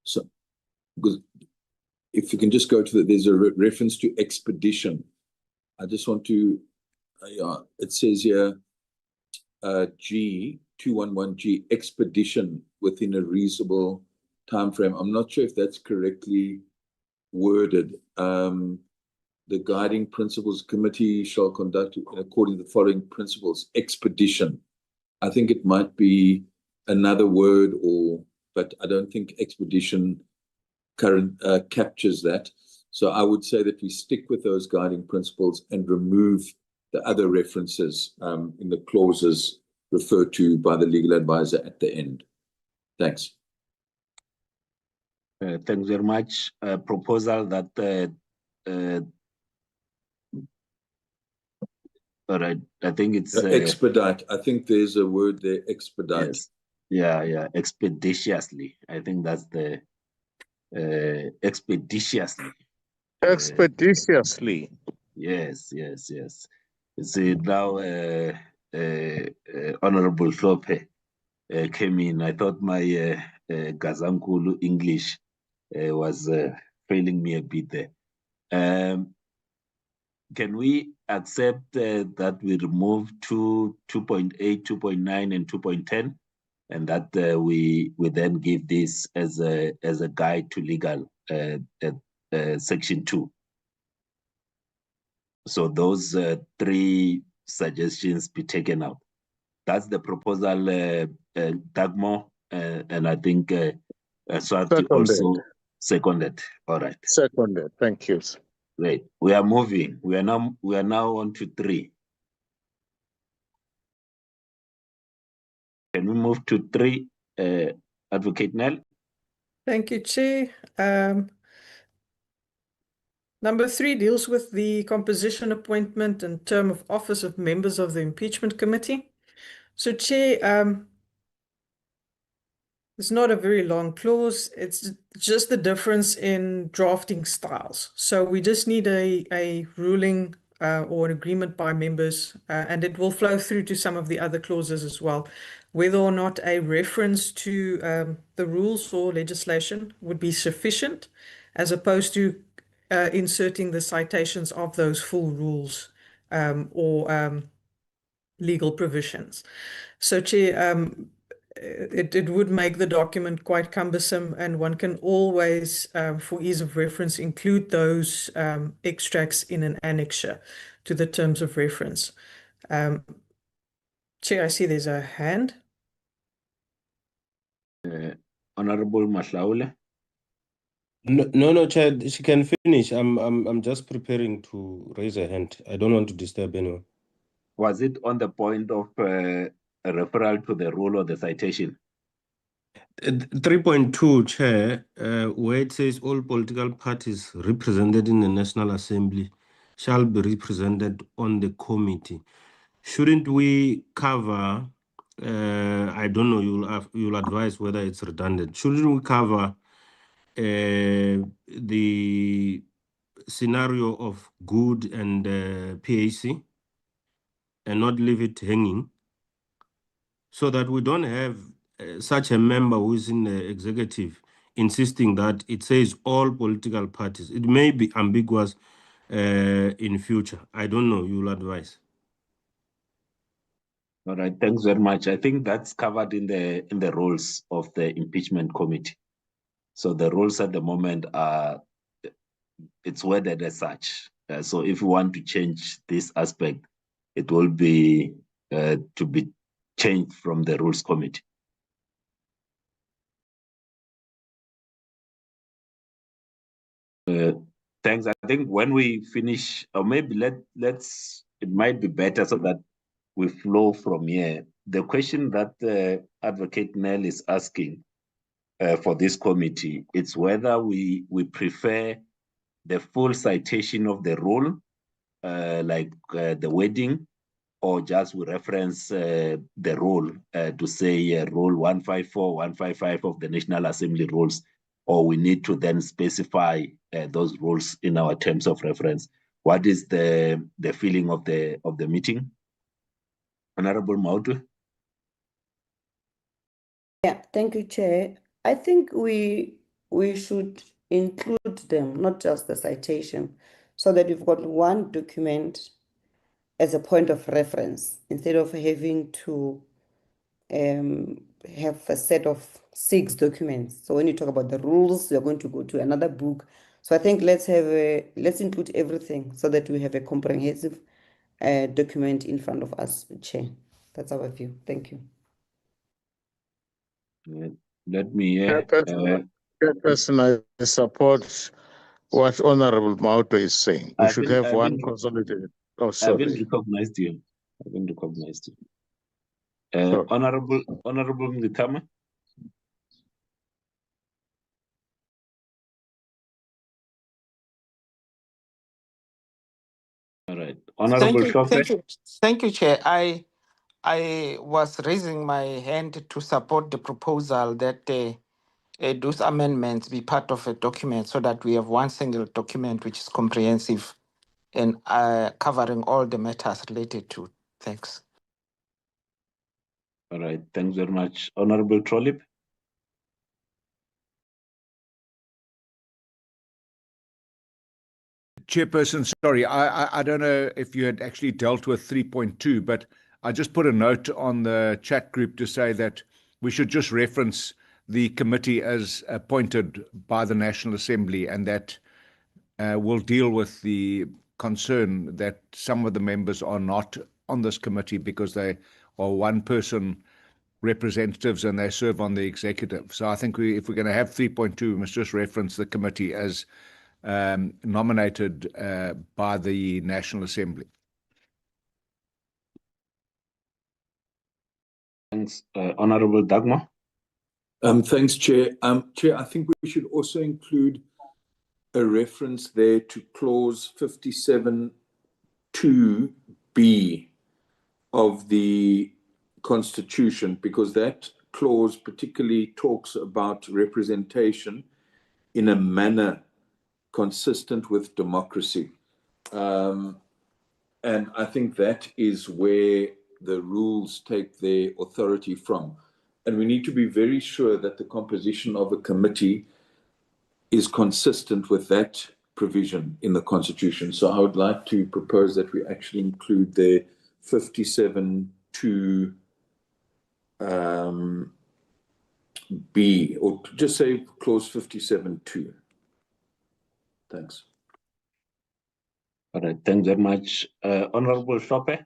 so because if you can just go to there's a reference to expedition. I just want to, it says here, G, 211G, expedition within a reasonable time frame. I'm not sure if that's correctly worded. The guiding principles committee shall conduct according to the following principles. Expedition. I think it might be another word, but I don't think expedition captures that. So I would say that we stick with those guiding principles and remove the other references in the clauses referred to by the legal advisor at the end. Thanks. Thanks very much. Proposal that all right, I think it's expedite. I think there's a word there, expedite. Yes. Yeah, expeditiously. I think that's the expeditiously. Expeditiously. Yes. See now, Honorable Hlophe came in. I thought my Gazankulu English was failing me a bit there. Can we accept that we remove 2.8, 2.9, and 2.10, and that we then give this as a guide to legal section 2? So those 3 suggestions be taken out. That's the proposal, Dagmo, and I think Swati also seconded. All right. Seconded. Thank you. Great. We are moving. We are now on to 3. Can we move to 3, Advocate Nell? Thank you, Chair. Number 3 deals with the composition, appointment, and term of office of members of the Impeachment Committee. So, Chair, it's not a very long clause. It's just the difference in drafting styles. So we just need a ruling or an agreement by members, and it will flow through to some of the other clauses as well. Whether or not a reference to the rules or legislation would be sufficient, as opposed to inserting the citations of those full rules or legal provisions. So, Chair, it would make the document quite cumbersome, and one can always, for ease of reference, include those extracts in an annexure to the terms of reference. Chair, I see there's a hand. Honorable Mahlaule. No, Chair, she can finish. I'm just preparing to raise a hand. I don't want to disturb anyone. Was it on the point of a referral to the rule or the citation? 3.2, Chair, where it says all political parties represented in the National Assembly shall be represented on the committee. Shouldn't we cover, I don't know, you'll advise whether it's redundant. Shouldn't we cover the scenario of good and PAC and not leave it hanging, so that we don't have such a member who is in the executive insisting that it says all political parties? It may be ambiguous in future. I don't know. You'll advise. All right. Thanks very much. I think that's covered in the rules of the impeachment committee. So the rules at the moment are, it's worded as such. So if we want to change this aspect, it will be to be changed from the rules committee. Thanks. I think when we finish, or maybe let's, it might be better so that we flow from here. The question that Advocate Nell is asking for this committee, it's whether we prefer the full citation of the rule, like the wording, or just we reference the rule to say Rule 154, 155 of the National Assembly rules, or we need to then specify those rules in our terms of reference. What is the feeling of the meeting? Honorable Mautu? Yeah, thank you, Chair. I think we should include them, not just the citation, so that we've got one document as a point of reference instead of having to have a set of 6 documents. So when you talk about the rules, you're going to go to another book. So I think let's include everything so that we have a comprehensive document in front of us, Chair. That's our view. Thank you. Let me Chairperson, I support what Honorable Mauto is saying. We should have one consolidated. Oh, I haven't sorry. recognized you. Honorable Ngitama? All right. Honorable Shope? Thank you, Chair. I was raising my hand to support the proposal that those amendments be part of a document so that we have one single document which is comprehensive and covering all the matters related to. Thanks. All right. Thanks very much. Honorable Trollip? Chairperson, sorry, I don't know if you had actually dealt with 3.2, but I just put a note on the chat group to say that we should just reference the committee as appointed by the National Assembly, and that will deal with the concern that some of the members are not on this committee because they are one-person representatives and they serve on the executive. So I think if we're going to have 3.2, we must just reference the committee as nominated by the National Assembly. Thanks, Honorable Dagmar. Thanks, Chair. Chair, I think we should also include a reference there to clause 57(2)(b) of the Constitution, because that clause particularly talks about representation in a manner consistent with democracy. And I think that is where the rules take their authority from. And we need to be very sure that the composition of a committee is consistent with that provision in the Constitution. So I would like to propose that we actually include the 57(2)(b), or just say clause 57(2). Thanks. All right, thanks very much. Honorable Shope?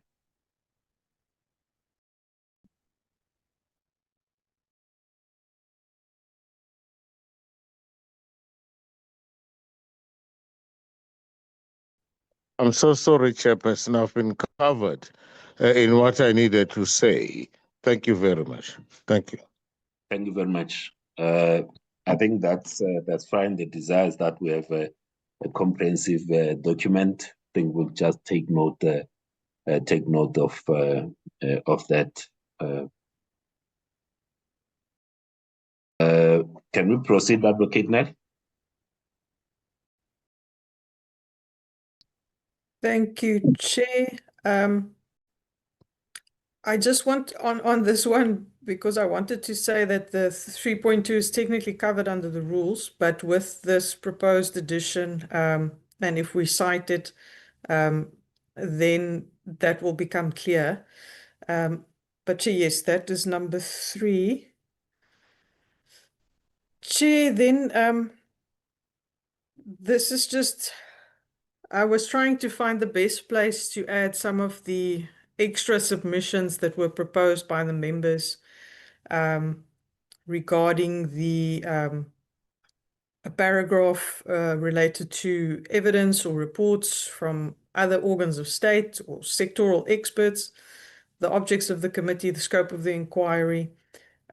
I'm so sorry, Chairperson. I've been covered in what I needed to say. Thank you very much. Thank you. Thank you very much. I think that's fine. The desire is that we have a comprehensive document. I think we'll just take note of that. Can we proceed, Advocate Nell? Thank you, Chair. I just want on this one, because I wanted to say that the 3.2 is technically covered under the rules, but with this proposed addition, and if we cite it, then that will become clear. But Chair, yes, that is number 3. Chair, then this is just, I was trying to find the best place to add some of the extra submissions that were proposed by the members regarding a paragraph related to evidence or reports from other organs of state or sectoral experts, the objects of the committee, the scope of the inquiry,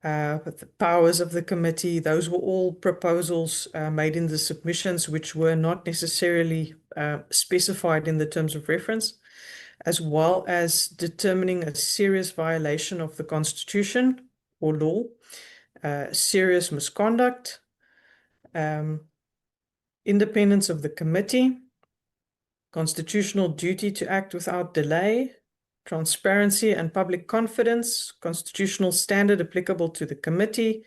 the powers of the committee. Those were all proposals made in the submissions, which were not necessarily specified in the terms of reference, as well as determining a serious violation of the Constitution or law, serious misconduct, independence of the committee, constitutional duty to act without delay, transparency and public confidence, constitutional standard applicable to the committee,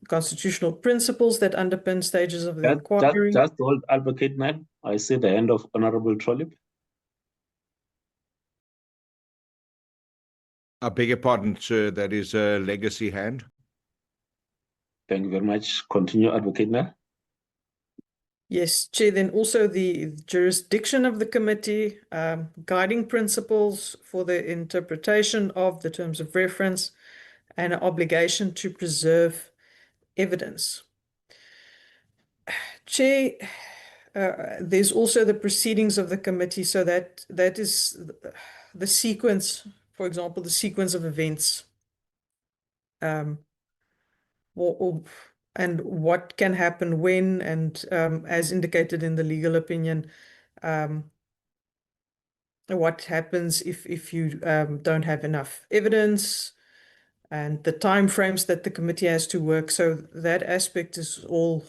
constitutional principles that underpin stages of the inquiry. Just hold, Advocate Nel. I see the hand of Honorable Trolip. I beg your pardon, sir. That is a legacy hand. Thank you very much. Continue, Advocate Nel. Yes, Chair, then also the jurisdiction of the committee, guiding principles for the interpretation of the terms of reference, and an obligation to preserve evidence. Chair, there's also the proceedings of the committee, so that is the sequence, for example, the sequence of events, and what can happen when, and as indicated in the legal opinion, what happens if you don't have enough evidence, and the time frames that the committee has to work. So that aspect is all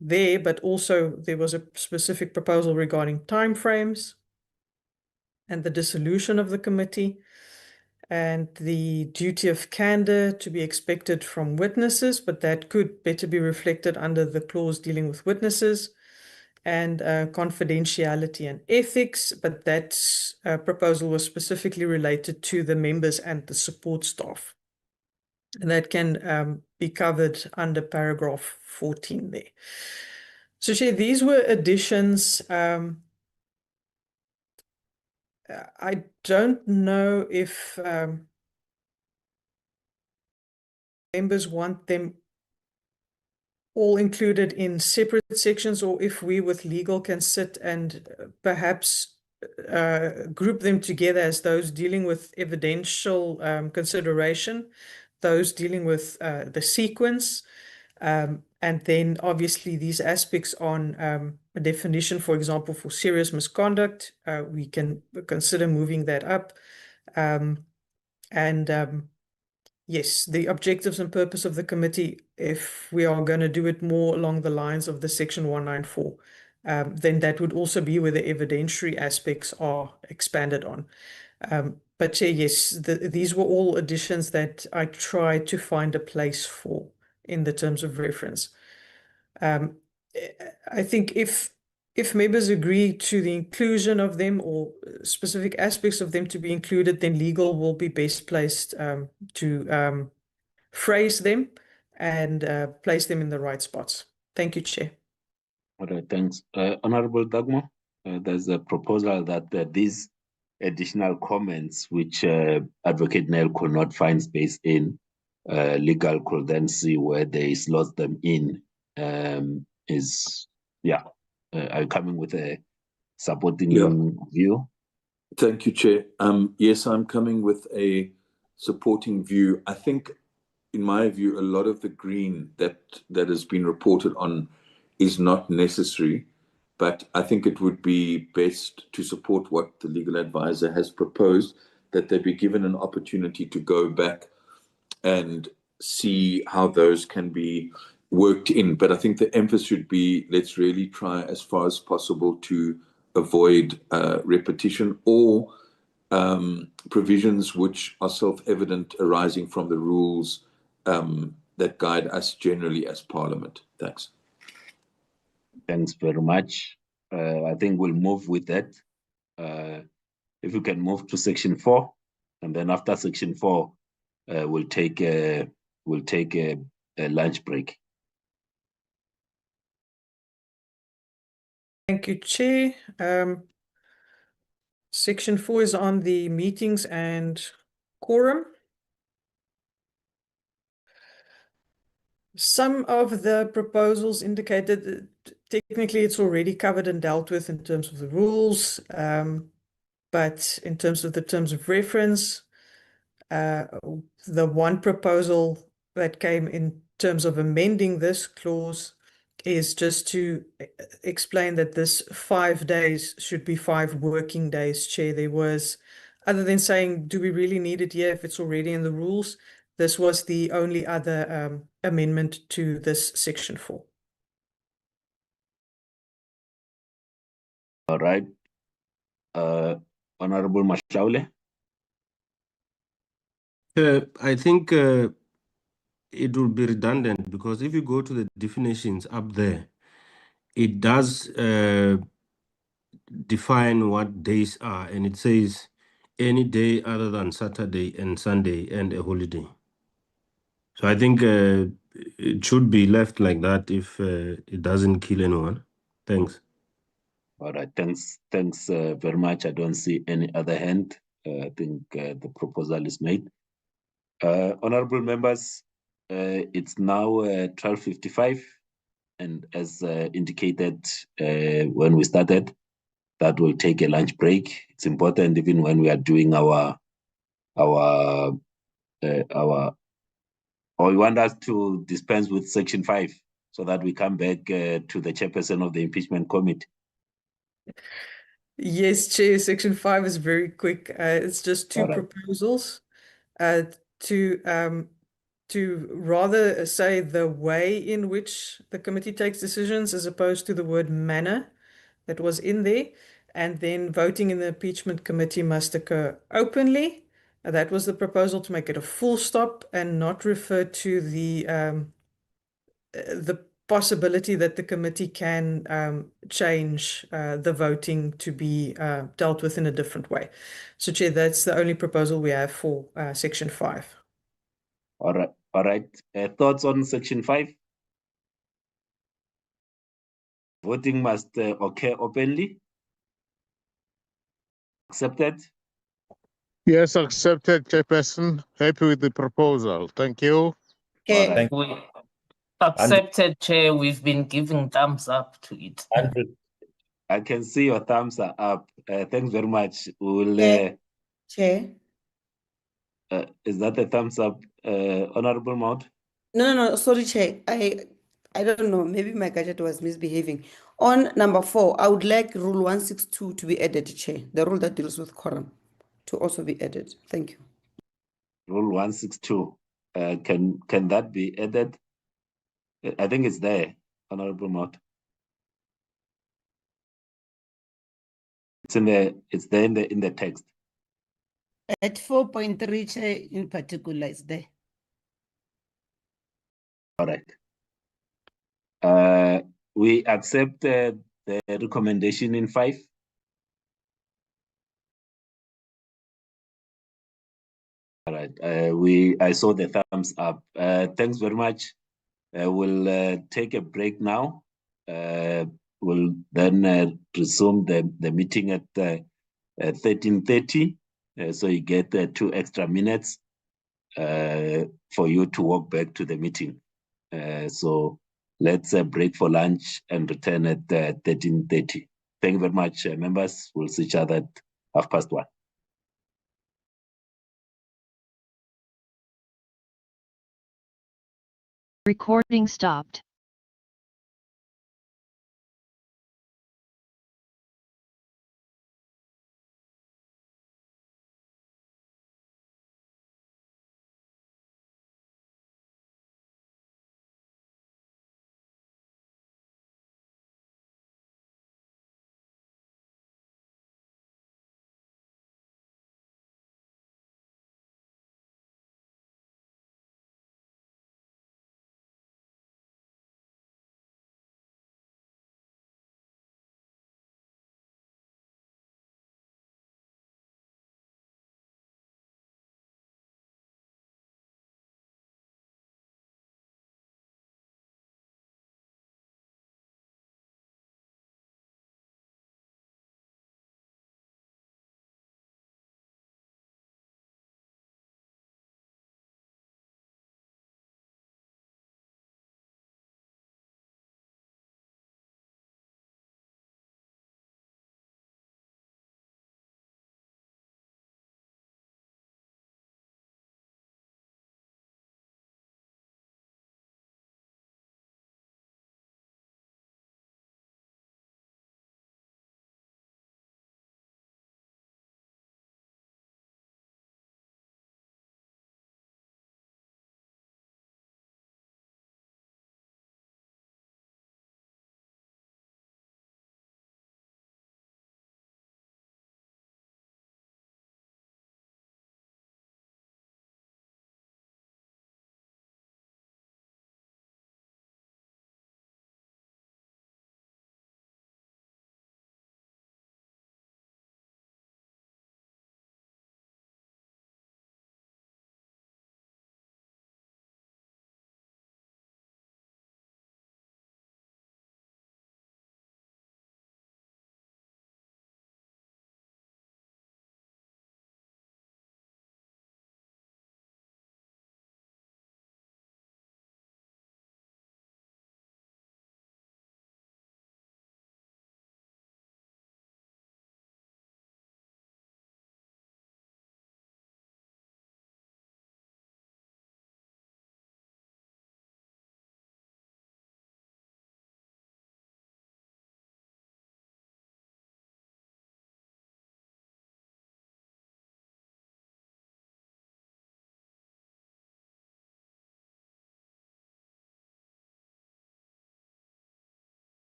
there, but also there was a specific proposal regarding time frames and the dissolution of the committee, and the duty of candor to be expected from witnesses, but that could better be reflected under the clause dealing with witnesses, and confidentiality and ethics, but that proposal was specifically related to the members and the support staff. And that can be covered under paragraph 14 there. So, Chair, these were additions. I don't know if members want them all included in separate sections, or if we with legal can sit and perhaps group them together as those dealing with evidential consideration, those dealing with the sequence, and then obviously these aspects on a definition, for example, for serious misconduct, we can consider moving that up. Yes, the objectives and purpose of the committee, if we are going to do it more along the lines of the section 194, then that would also be where the evidentiary aspects are expanded on. But Chair, yes, these were all additions that I tried to find a place for in the terms of reference. I think if members agree to the inclusion of them, or specific aspects of them to be included, then legal will be best placed to phrase them and place them in the right spots. Thank you, Chair. All right, thanks. Honorable Dagmo, there's a proposal that these additional comments, which Advocate Nel could not find space in, legal could then see where they slot them in, are coming with a supporting view? Thank you, Chair. Yes, I'm coming with a supporting view. I think, in my view, a lot of the green that has been reported on is not necessary, but I think it would be best to support what the legal advisor has proposed, that they be given an opportunity to go back and see how those can be worked in. But I think the emphasis should be, let's really try as far as possible to avoid repetition or provisions which are self-evident arising from the rules that guide us generally as Parliament. Thanks. Thanks very much. I think we'll move with that. If we can move to section 4, and then after section 4, we'll take a lunch break. Thank you, Chair. Section 4 is on the meetings and quorum. Some of the proposals indicated that technically it's already covered and dealt with in terms of the rules, but in terms of the terms of reference, the one proposal that came in terms of amending this clause is just to explain that this 5 days should be 5 working days, Chair. There was, other than saying, do we really need it here if it's already in the rules? This was the only other amendment to this section 4. All right. Honorable Mashaule. I think it will be redundant because if you go to the definitions up there, it does define what days are, and it says any day other than Saturday and Sunday and a holiday. So I think it should be left like that if it doesn't kill anyone. Thanks. All right, thanks very much. I don't see any other hand. I think the proposal is made. Honorable members, it's now 12:55, and as indicated when we started, that will take a lunch break. It's important even when we are doing or you want us to dispense with Section 5 so that we come back to the chairperson of the impeachment committee. Yes, Chair, Section 5 is very quick. It's just two All right. proposals to rather say the way in which the committee takes decisions as opposed to the word manner that was in there. And then voting in the impeachment committee must occur openly. That was the proposal, to make it a full stop and not refer to the possibility that the committee can change the voting to be dealt with in a different way. So, Chair, that's the only proposal we have for Section 5. All right. All right. Thoughts on Section 5? Voting must occur openly. Accepted? Yes, accepted, Chairperson. Happy with the proposal. Thank you. All right. Accepted, Chair. We've been giving thumbs up to it. I can see your thumbs are up. Thanks very much. We'll, Chair. is that a thumbs up, Honorable Mount? No, sorry, Chair. I don't know. Maybe my gadget was misbehaving. On number 4, I would like Rule 162 to be added, Chair. The rule that deals with quorum to also be added. Thank you. Rule 162. Can that be added? I think it's there, Honorable Mount. It's there in the text. At 4.3, Chair, in particular, is there. All right. We accept the recommendation in 5. All right. I saw the thumbs up. Thanks very much. We'll take a break now. We'll then resume the meeting at 13:30. So you get 2 extra minutes for you to walk back to the meeting. So let's break for lunch and return at 13:30. Thank you very much, members. We'll see each other at 1:30. Recording stopped.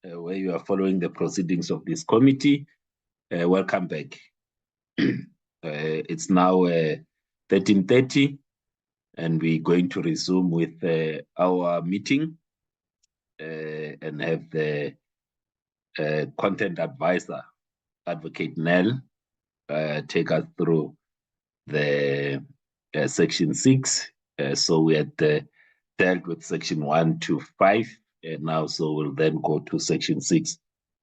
where you are following the proceedings of this committee, welcome back. It's now 13:30, and we're going to resume with our meeting and have the content advisor, Advocate Nell, take us through the section 6. So we had dealt with section 1 to 5 now, so we'll then go to section 6,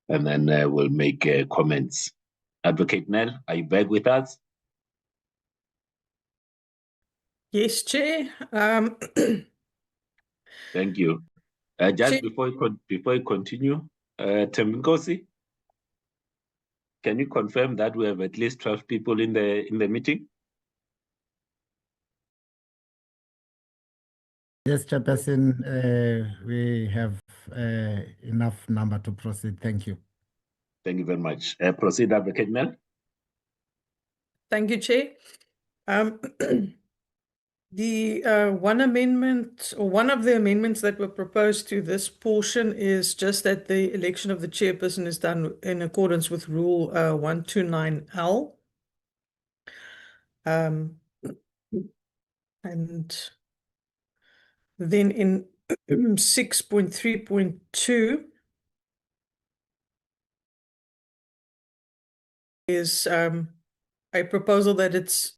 and then we'll make comments. Advocate Nell, are you back with us? Yes, Chair. Thank you. Just Chair. before you continue, Thembinkosi, can you confirm that we have at least 12 people in the meeting? Yes, Chairperson, we have enough number to proceed. Thank you. Thank you very much. Proceed, Advocate Nell. Thank you, Chair. The one amendment, or one of the amendments that were proposed to this portion, is just that the election of the chairperson is done in accordance with Rule 129L. And then in 6.3.2 is a proposal that it's,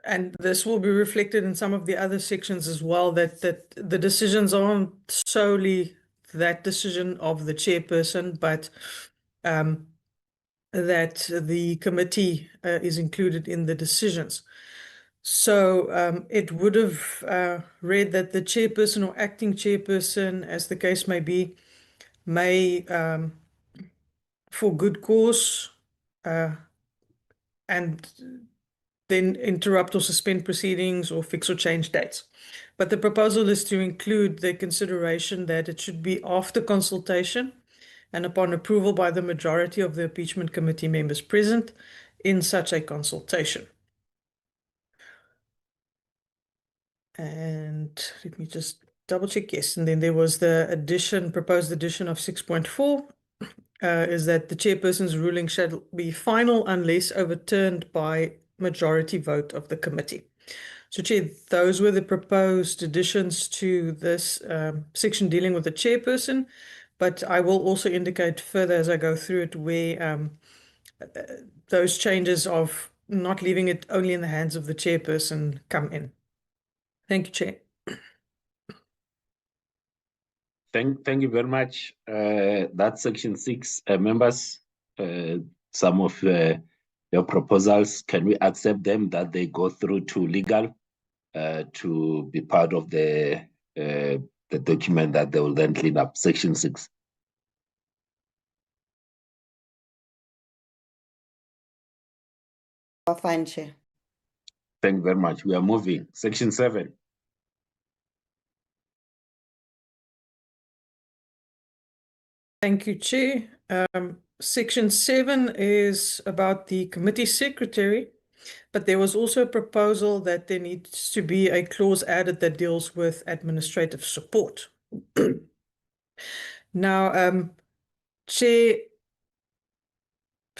and this will be reflected in some of the other sections as well, that the decisions aren't solely that decision of the chairperson, but that the committee is included in the decisions. So it would have read that the chairperson or acting chairperson, as the case may be, may, for good cause, and then interrupt or suspend proceedings or fix or change dates. But the proposal is to include the consideration that it should be after consultation and upon approval by the majority of the impeachment committee members present in such a consultation. And let me just double check. Yes, and then there was the proposed addition of 6.4, is that the chairperson's ruling shall be final unless overturned by majority vote of the committee. So, Chair, those were the proposed additions to this section dealing with the chairperson, but I will also indicate further as I go through it where those changes of not leaving it only in the hands of the chairperson come in. Thank you, Chair. Thank you very much. That's section 6, members. Some of your proposals, can we accept them that they go through to legal to be part of the document that they will then clean up? Section 6. Fine, Chair. Thank you very much. We are moving. Section 7. Thank you, Chair. Section 7 is about the committee secretary, but there was also a proposal that there needs to be a clause added that deals with administrative support. Now, Chair,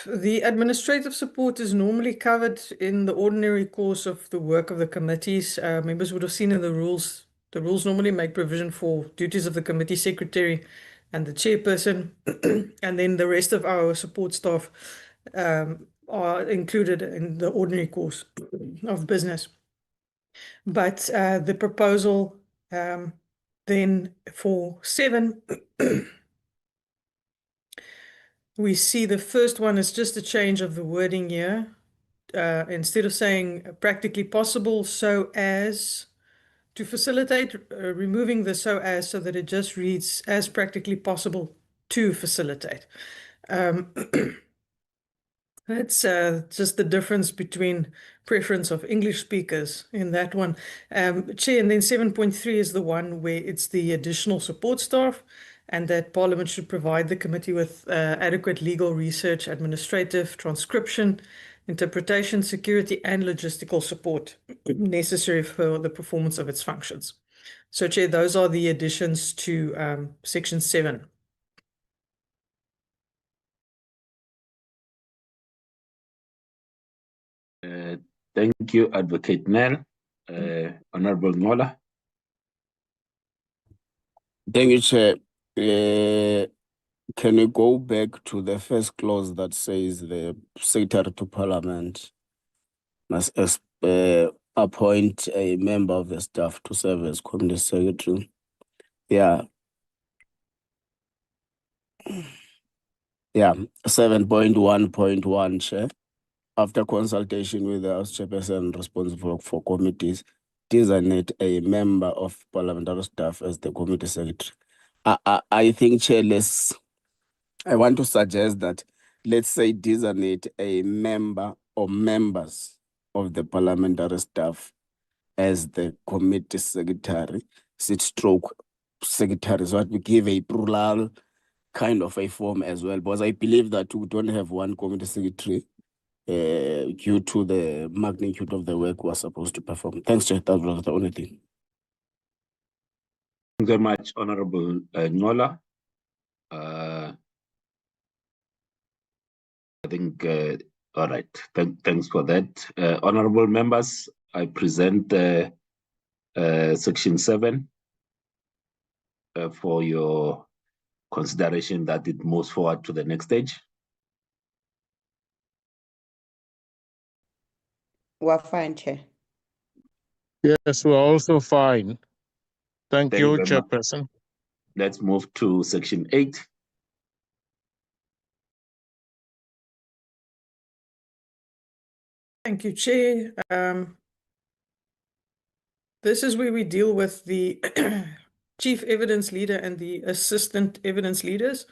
the administrative support is normally covered in the ordinary course of the work of the committees. Members would have seen in the rules normally make provision for duties of the committee secretary and the chairperson, and then the rest of our support staff are included in the ordinary course of business. But the proposal then for 7, we see the first one is just a change of the wording here. Instead of saying practically possible, so as, to facilitate, removing the so as, so that it just reads as practically possible to facilitate. That's just the difference between preference of English speakers in that one. Chair, and then 7.3 is the one where it's the additional support staff, and that Parliament should provide the committee with adequate legal research, administrative, transcription, interpretation, security, and logistical support necessary for the performance of its functions. So, Chair, those are the additions to Section 7. Thank you, Advocate Nel. Honorable Nola. Thank you, Chair. Can we go back to the first clause that says the Secretary to Parliament must appoint a member of the staff to serve as Committee Secretary? Yeah. Yeah, 7.1.1, Chair. After consultation with the House Chairperson responsible for committees, designate a member of parliamentary staff as the Committee Secretary. I think, Chair, I want to suggest that let's say designate a member or members of the parliamentary staff as the Committee Secretary, stroke secretary, so that we give a plural kind of a form as well, because I believe that we don't have one Committee Secretary due to the magnitude of the work we're supposed to perform. Thanks, Chair. That was the only thing. Thank you very much, Honorable Nola. I think, all right, thanks for that. Honorable members, I present Section 7 for your consideration that it moves forward to the next stage. We're fine, Chair. Yes, we're also fine. Thank you, very much. Chairperson. Let's move to Section 8. Thank you, Chair. This is where we deal with the chief evidence leader and the assistant evidence leaders.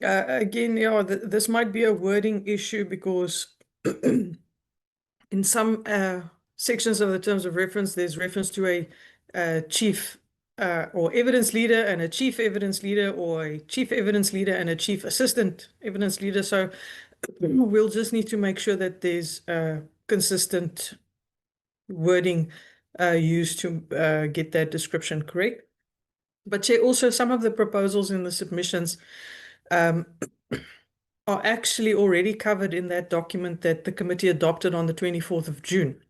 Again, this might be a wording issue because in some sections of the terms of reference, there's reference to a chief or evidence leader and a chief evidence leader, or a chief evidence leader and a chief assistant evidence leader. So we'll just need to make sure that there's consistent wording used to get that description correct. But Chair, also some of the proposals in the submissions are actually already covered in that document that the committee adopted on the 24th of June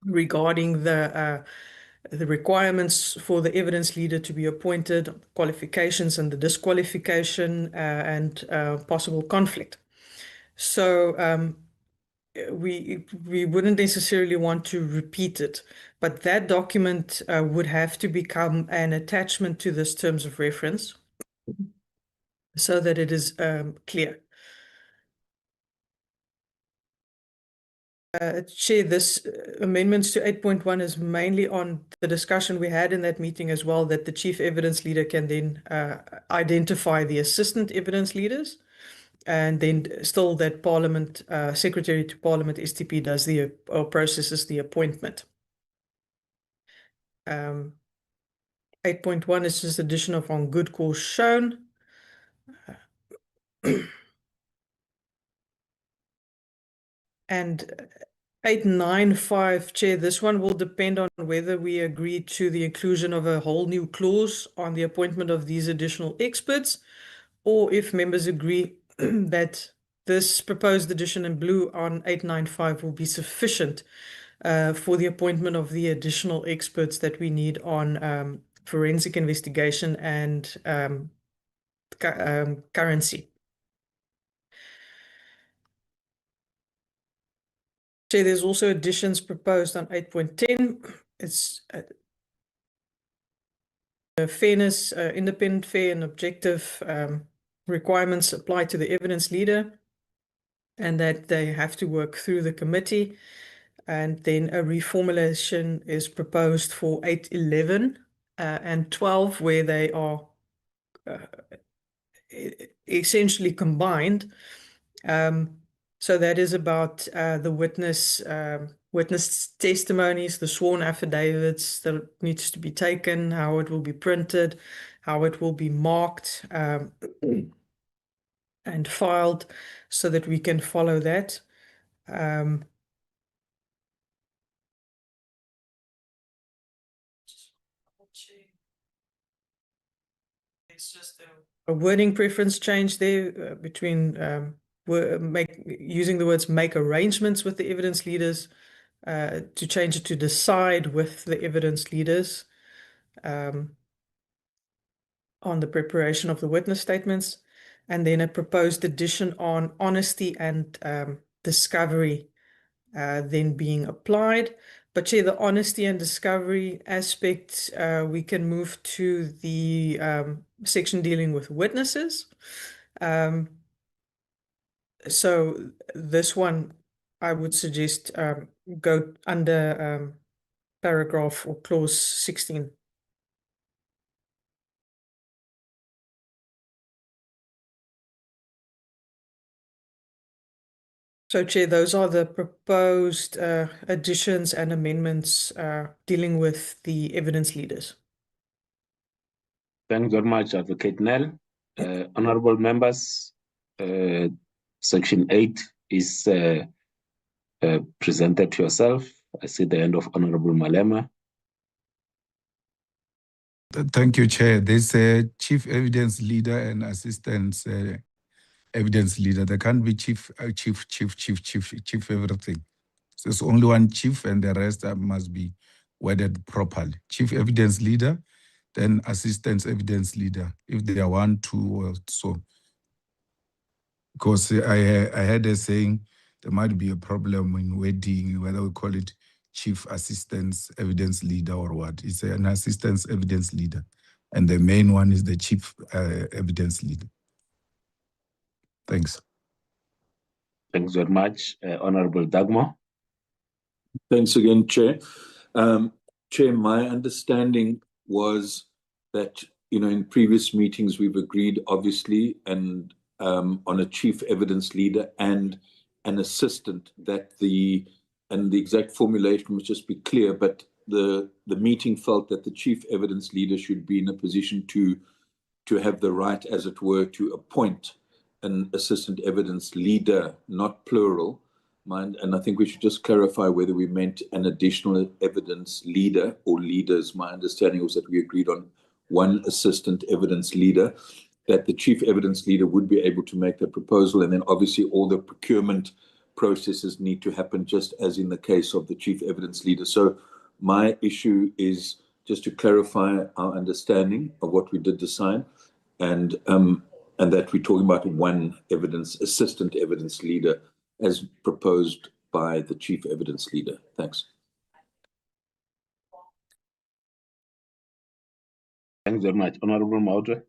regarding the requirements for the evidence leader to be appointed, qualifications and the disqualification, and possible conflict. So we wouldn't necessarily want to repeat it, but that document would have to become an attachment to this terms of reference so that it is clear. Chair, this amendments to 8.1 is mainly on the discussion we had in that meeting as well, that the chief evidence leader can then identify the assistant evidence leaders, and then still that Parliament, Secretary to Parliament, STP, does or processes the appointment. 8.1 is just addition of on good cause shown. And 895, Chair, this one will depend on whether we agree to the inclusion of a whole new clause on the appointment of these additional experts, or if members agree that this proposed addition in blue on 895 will be sufficient for the appointment of the additional experts that we need on forensic investigation and currency. There's also additions proposed on 8.10. It's fairness, independent, fair, and objective requirements apply to the evidence leader, and that they have to work through the committee. And then a reformulation is proposed for 8.11 and 12, where they are essentially combined. So that is about the witness testimonies, the sworn affidavits that needs to be taken, how it will be printed, how it will be marked and filed, so that we can follow that. It's just a wording preference change there between using the words make arrangements with the evidence leaders to change it to decide with the evidence leaders on the preparation of the witness statements, and then a proposed addition on honesty and discovery then being applied. But Chair, the honesty and discovery aspect, we can move to the section dealing with witnesses. So this one, I would suggest go under paragraph or clause 16. So, Chair, those are the proposed additions and amendments dealing with the evidence leaders. Thanks very much, Advocate Nell. Honorable members, Section 8 is presented to yourself. I see the end of Honorable Malema. Thank you, Chair. There's a chief evidence leader and assistant evidence leader. There can't be chief everything. So there's only one chief and the rest must be worded properly. Chief evidence leader, then assistant evidence leader, if they are 1, 2 or so. Because I had a saying there might be a problem in wording, whether we call it chief assistance evidence leader or what. It's an assistance evidence leader. And the main one is the chief evidence leader. Thanks. Thanks very much, Honorable Dagmar. Thanks again, Chair. Chair, my understanding was that, in previous meetings we've agreed, obviously, and on a chief evidence leader and an assistant, that the exact formulation must just be clear, but the meeting felt that the chief evidence leader should be in a position to have the right, as it were, to appoint an assistant evidence leader, not plural. And I think we should just clarify whether we meant an additional evidence leader or leaders. My understanding was that we agreed on one assistant evidence leader, that the chief evidence leader would be able to make the proposal, and then obviously all the procurement processes need to happen just as in the case of the chief evidence leader. So my issue is just to clarify our understanding of what we did decide, and that we're talking about one assistant evidence leader as proposed by the chief evidence leader. Thanks. Thanks very much. Honorable Maudre.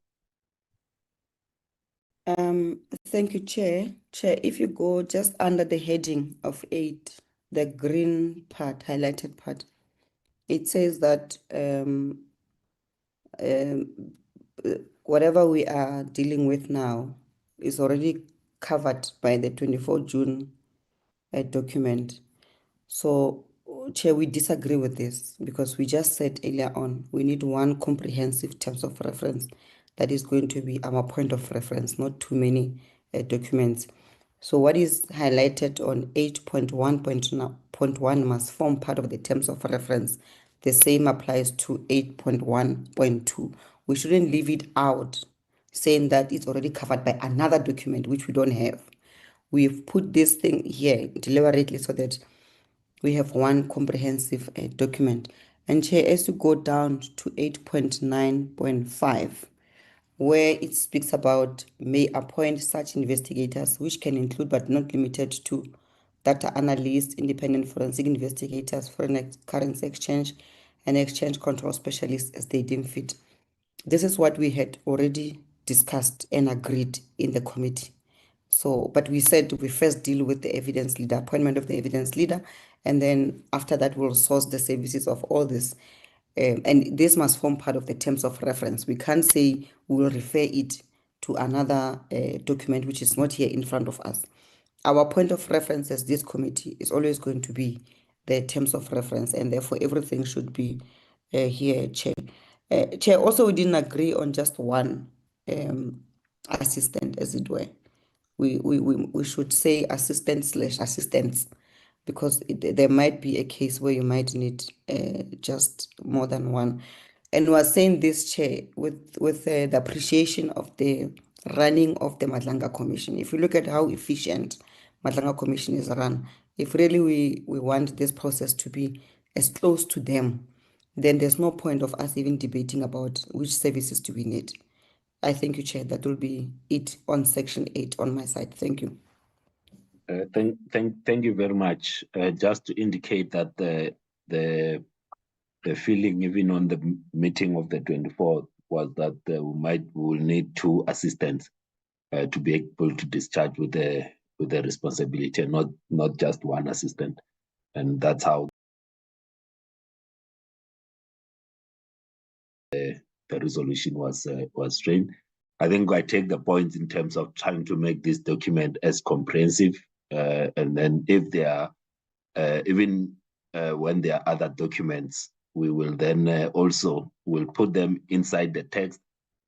Thank you, Chair. Chair, if you go just under the heading of 8, the green part, highlighted part, it says that whatever we are dealing with now is already covered by the 24 June document. So, Chair, we disagree with this because we just said earlier on, we need one comprehensive terms of reference that is going to be our point of reference, not too many documents. So what is highlighted on 8.1.1 must form part of the terms of reference. The same applies to 8.1.2. We shouldn't leave it out, saying that it's already covered by another document, which we don't have. We've put this thing here deliberately so that we have one comprehensive document. And Chair, as you go down to 8.9.5, where it speaks about may appoint such investigators, which can include but not limited to data analysts, independent forensic investigators, foreign currency exchange, and exchange control specialists as they deem fit. This is what we had already discussed and agreed in the committee. So, but we said we first deal with the evidence leader, appointment of the evidence leader, and then after that we'll source the services of all this. And this must form part of the terms of reference. We can't say we will refer it to another document which is not here in front of us. Our point of reference as this committee is always going to be the terms of reference, and therefore everything should be here, Chair. Chair, also we didn't agree on just one assistant, as it were. We should say assistant/assistants, because there might be a case where you might need just more than one. And we are saying this, Chair, with the appreciation of the running of the Madlanga Commission. If you look at how efficient Matlanga Commission is run. If really we want this process to be as close to them, then there's no point of us even debating about which services do we need. I thank you, Chair. That will be it on Section 8 on my side. Thank you. Thank you very much. Just to indicate that the feeling even on the meeting of the 24th was that we will need 2 assistants to be able to discharge with the responsibility, and not just 1 assistant, and that's how the resolution was framed. I think I take the point in terms of trying to make this document as comprehensive, and then if there are even when there are other documents, we will then also will put them inside the text,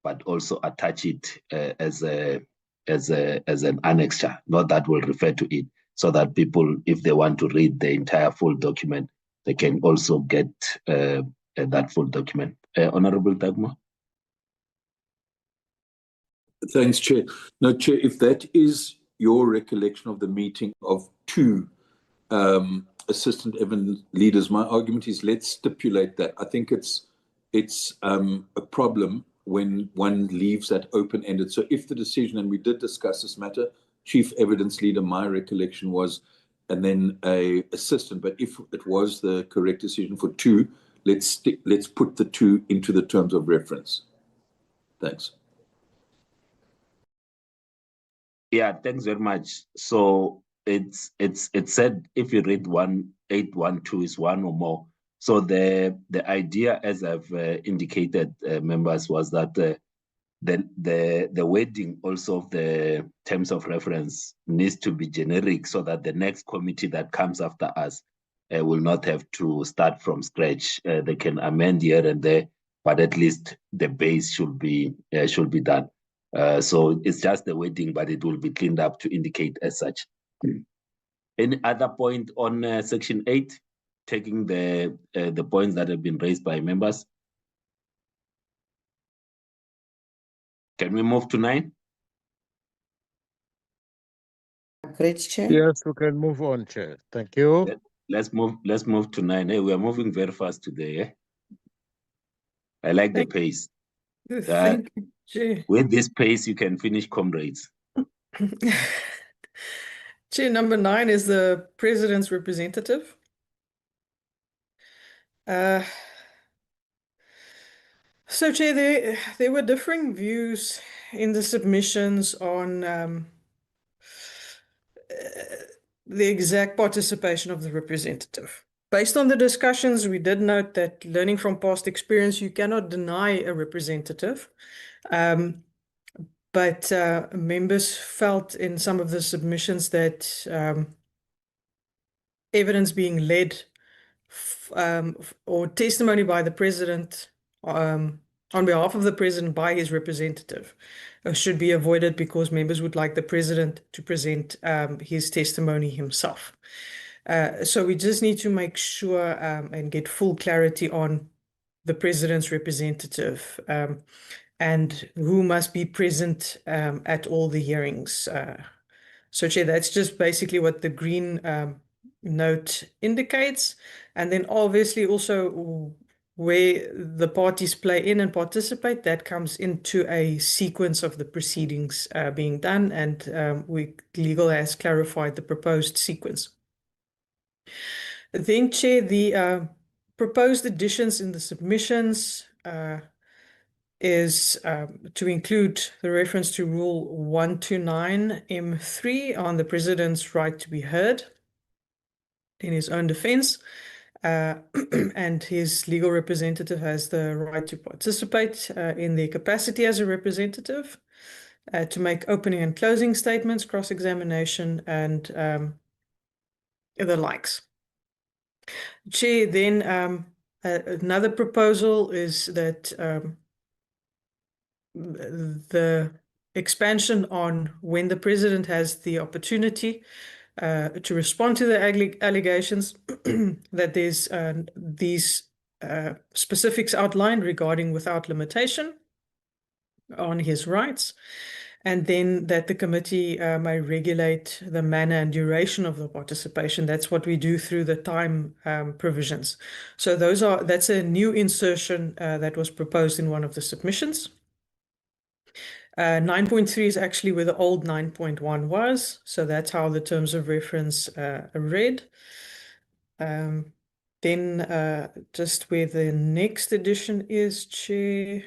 but also attach it as an annexure, not that will refer to it, so that people, if they want to read the entire full document, they can also get that full document. Honorable Dagmar. Thanks, Chair. No, Chair, if that is your recollection of the meeting of 2 assistant Evan leaders, my argument is let's stipulate that. I think it's a problem when one leaves that open-ended. So if the decision, and we did discuss this matter, chief evidence leader, my recollection was, and then a assistant, but if it was the correct decision for 2, let's put the 2 into the terms of reference. Thanks. Yeah, thanks very much. So it's said if you read 1812 is 1 or more. So the idea, as I've indicated, members, was that the wording also of the terms of reference needs to be generic, so that the next committee that comes after us will not have to start from scratch. They can amend here and there, but at least the base should be done. So it's just the wording, but it will be cleaned up to indicate as such. Any other point on Section 8, taking the points that have been raised by members? Can we move to 9? Great, Chair. Yes, we can move on, Chair. Thank you. Let's move to 9. Hey, we are moving very fast today. Eh? I like the pace. Thank you, Chair. With this pace, you can finish, comrades. Chair, number 9 is the President's representative. So, Chair, there were differing views in the submissions on the exact participation of the representative. Based on the discussions, we did note that learning from past experience, you cannot deny a representative. But members felt in some of the submissions that evidence being led or testimony by the President on behalf of the President by his representative should be avoided, because members would like the President to present his testimony himself. So we just need to make sure and get full clarity on the President's representative and who must be present at all the hearings. So, Chair, that's just basically what the green note indicates. And then obviously also where the parties play in and participate, that comes into a sequence of the proceedings being done, and legal has clarified the proposed sequence. Then, Chair, the proposed additions in the submissions is to include the reference to Rule 129M3 on the President's right to be heard in his own defense. And his legal representative has the right to participate in their capacity as a representative, to make opening and closing statements, cross-examination, and the likes. Chair, then another proposal is that the expansion on when the President has the opportunity to respond to the allegations, that there's these specifics outlined regarding without limitation on his rights. and then that the committee may regulate the manner and duration of the participation. That's what we do through the time provisions. So that's a new insertion that was proposed in one of the submissions. 9.3 is actually where the old 9.1 was, so that's how the terms of reference read. Then just where the next edition is, Chair.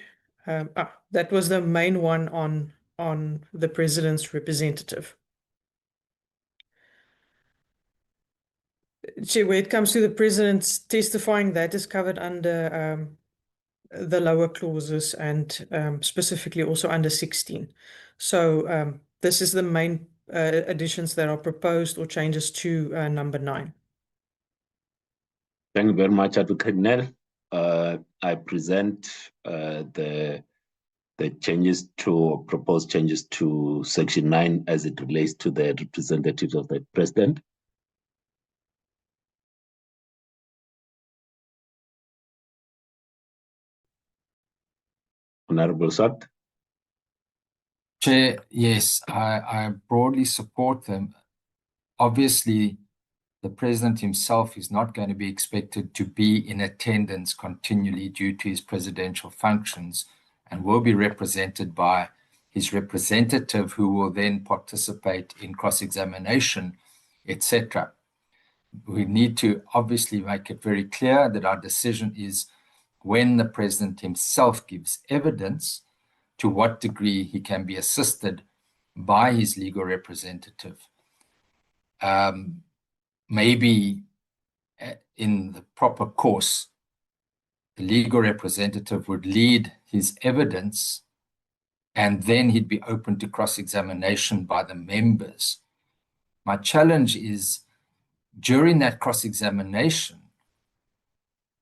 That was the main one on the president's representative. Chair, where it comes to the president's testifying, that is covered under the lower clauses and specifically also under 16. So this is the main additions that are proposed or changes to number 9. Thank you very much, Advocate Nell. I present the changes to proposed changes to Section 9 as it relates to the representatives of the President. Honorable Sat. Chair, yes, I broadly support them. Obviously, the president himself is not going to be expected to be in attendance continually due to his presidential functions and will be represented by his representative, who will then participate in cross-examination, etc. We need to obviously make it very clear that our decision is when the president himself gives evidence, to what degree he can be assisted by his legal representative. Maybe in the proper course, the legal representative would lead his evidence and then he'd be open to cross-examination by the members. My challenge is, during that cross-examination,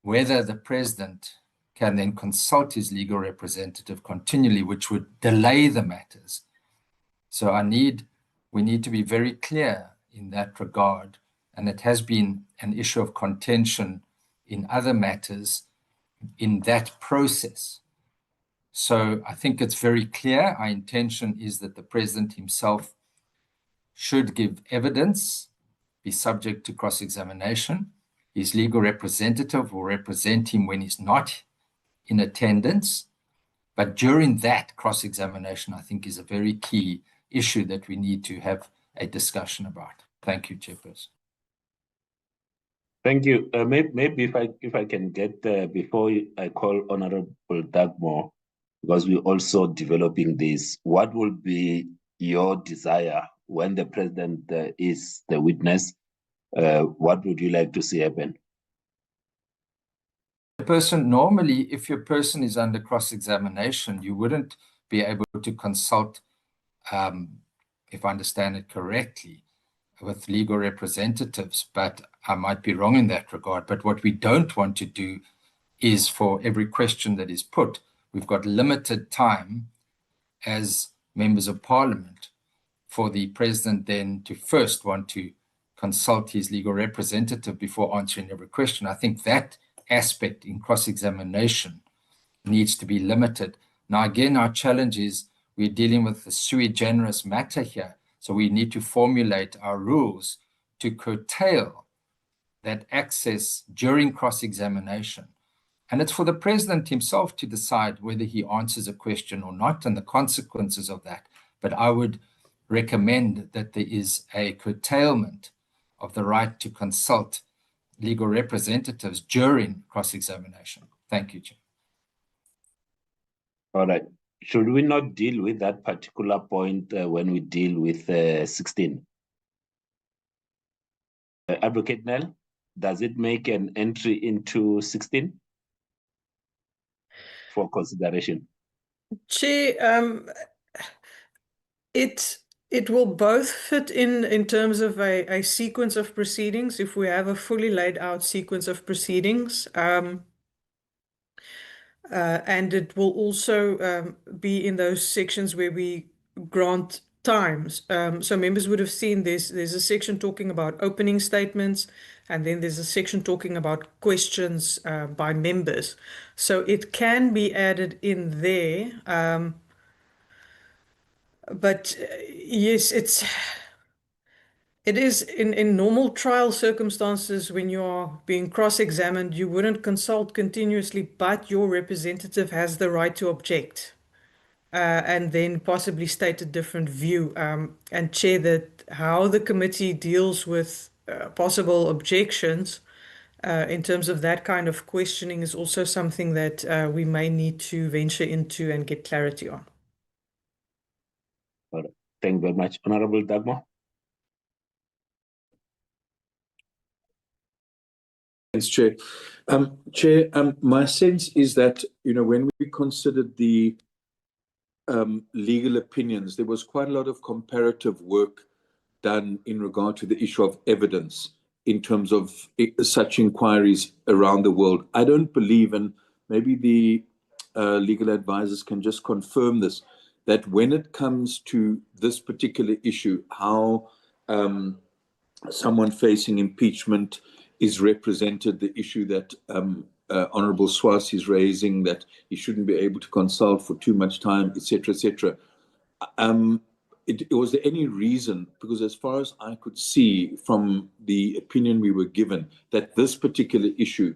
whether the president can then consult his legal representative continually, which would delay the matters. So we need to be very clear in that regard, and it has been an issue of contention in other matters in that process. So I think it's very clear our intention is that the president himself should give evidence, be subject to cross-examination. His legal representative will represent him when he's not in attendance. But during that cross-examination, I think, is a very key issue that we need to have a discussion about. Thank you, Chairperson. Thank you. Maybe if I can get before I call Honorable Dagmore, because we're also developing this, what will be your desire when the president is the witness? What would you like to see happen? Normally, if your person is under cross-examination, you wouldn't be able to consult, if I understand it correctly, with legal representatives, but I might be wrong in that regard. But what we don't want to do is, for every question that is put, we've got limited time as members of parliament for the president then to first want to consult his legal representative before answering every question. I think that aspect in cross-examination needs to be limited. Now, again, our challenge is we're dealing with a sui generis matter here, so we need to formulate our rules to curtail that access during cross-examination. And it's for the president himself to decide whether he answers a question or not and the consequences of that. But I would recommend that there is a curtailment of the right to consult legal representatives during cross-examination. Thank you, Chair. All right. Should we not deal with that particular point when we deal with 16? Advocate Nell, does it make an entry into 16 for consideration? Chair, it will both fit in terms of a sequence of proceedings, if we have a fully laid out sequence of proceedings. And it will also be in those sections where we grant times. So members would have seen there's a section talking about opening statements, and then there's a section talking about questions by members. So it can be added in there. But yes, it is in normal trial circumstances when you are being cross-examined, you wouldn't consult continuously, but your representative has the right to object. And then possibly state a different view, and Chair, that how the committee deals with possible objections in terms of that kind of questioning is also something that we may need to venture into and get clarity on. All right. Thank you very much. Honorable Dagmar. Thanks, Chair. Chair, my sense is that, when we considered the legal opinions, there was quite a lot of comparative work done in regard to the issue of evidence in terms of such inquiries around the world. I don't believe, and maybe the legal advisors can just confirm this, that when it comes to this particular issue, how someone facing impeachment is represented, the issue that Honorable Swas is raising, that he shouldn't be able to consult for too much time, etc., etc. Was there any reason, because as far as I could see from the opinion we were given, that this particular issue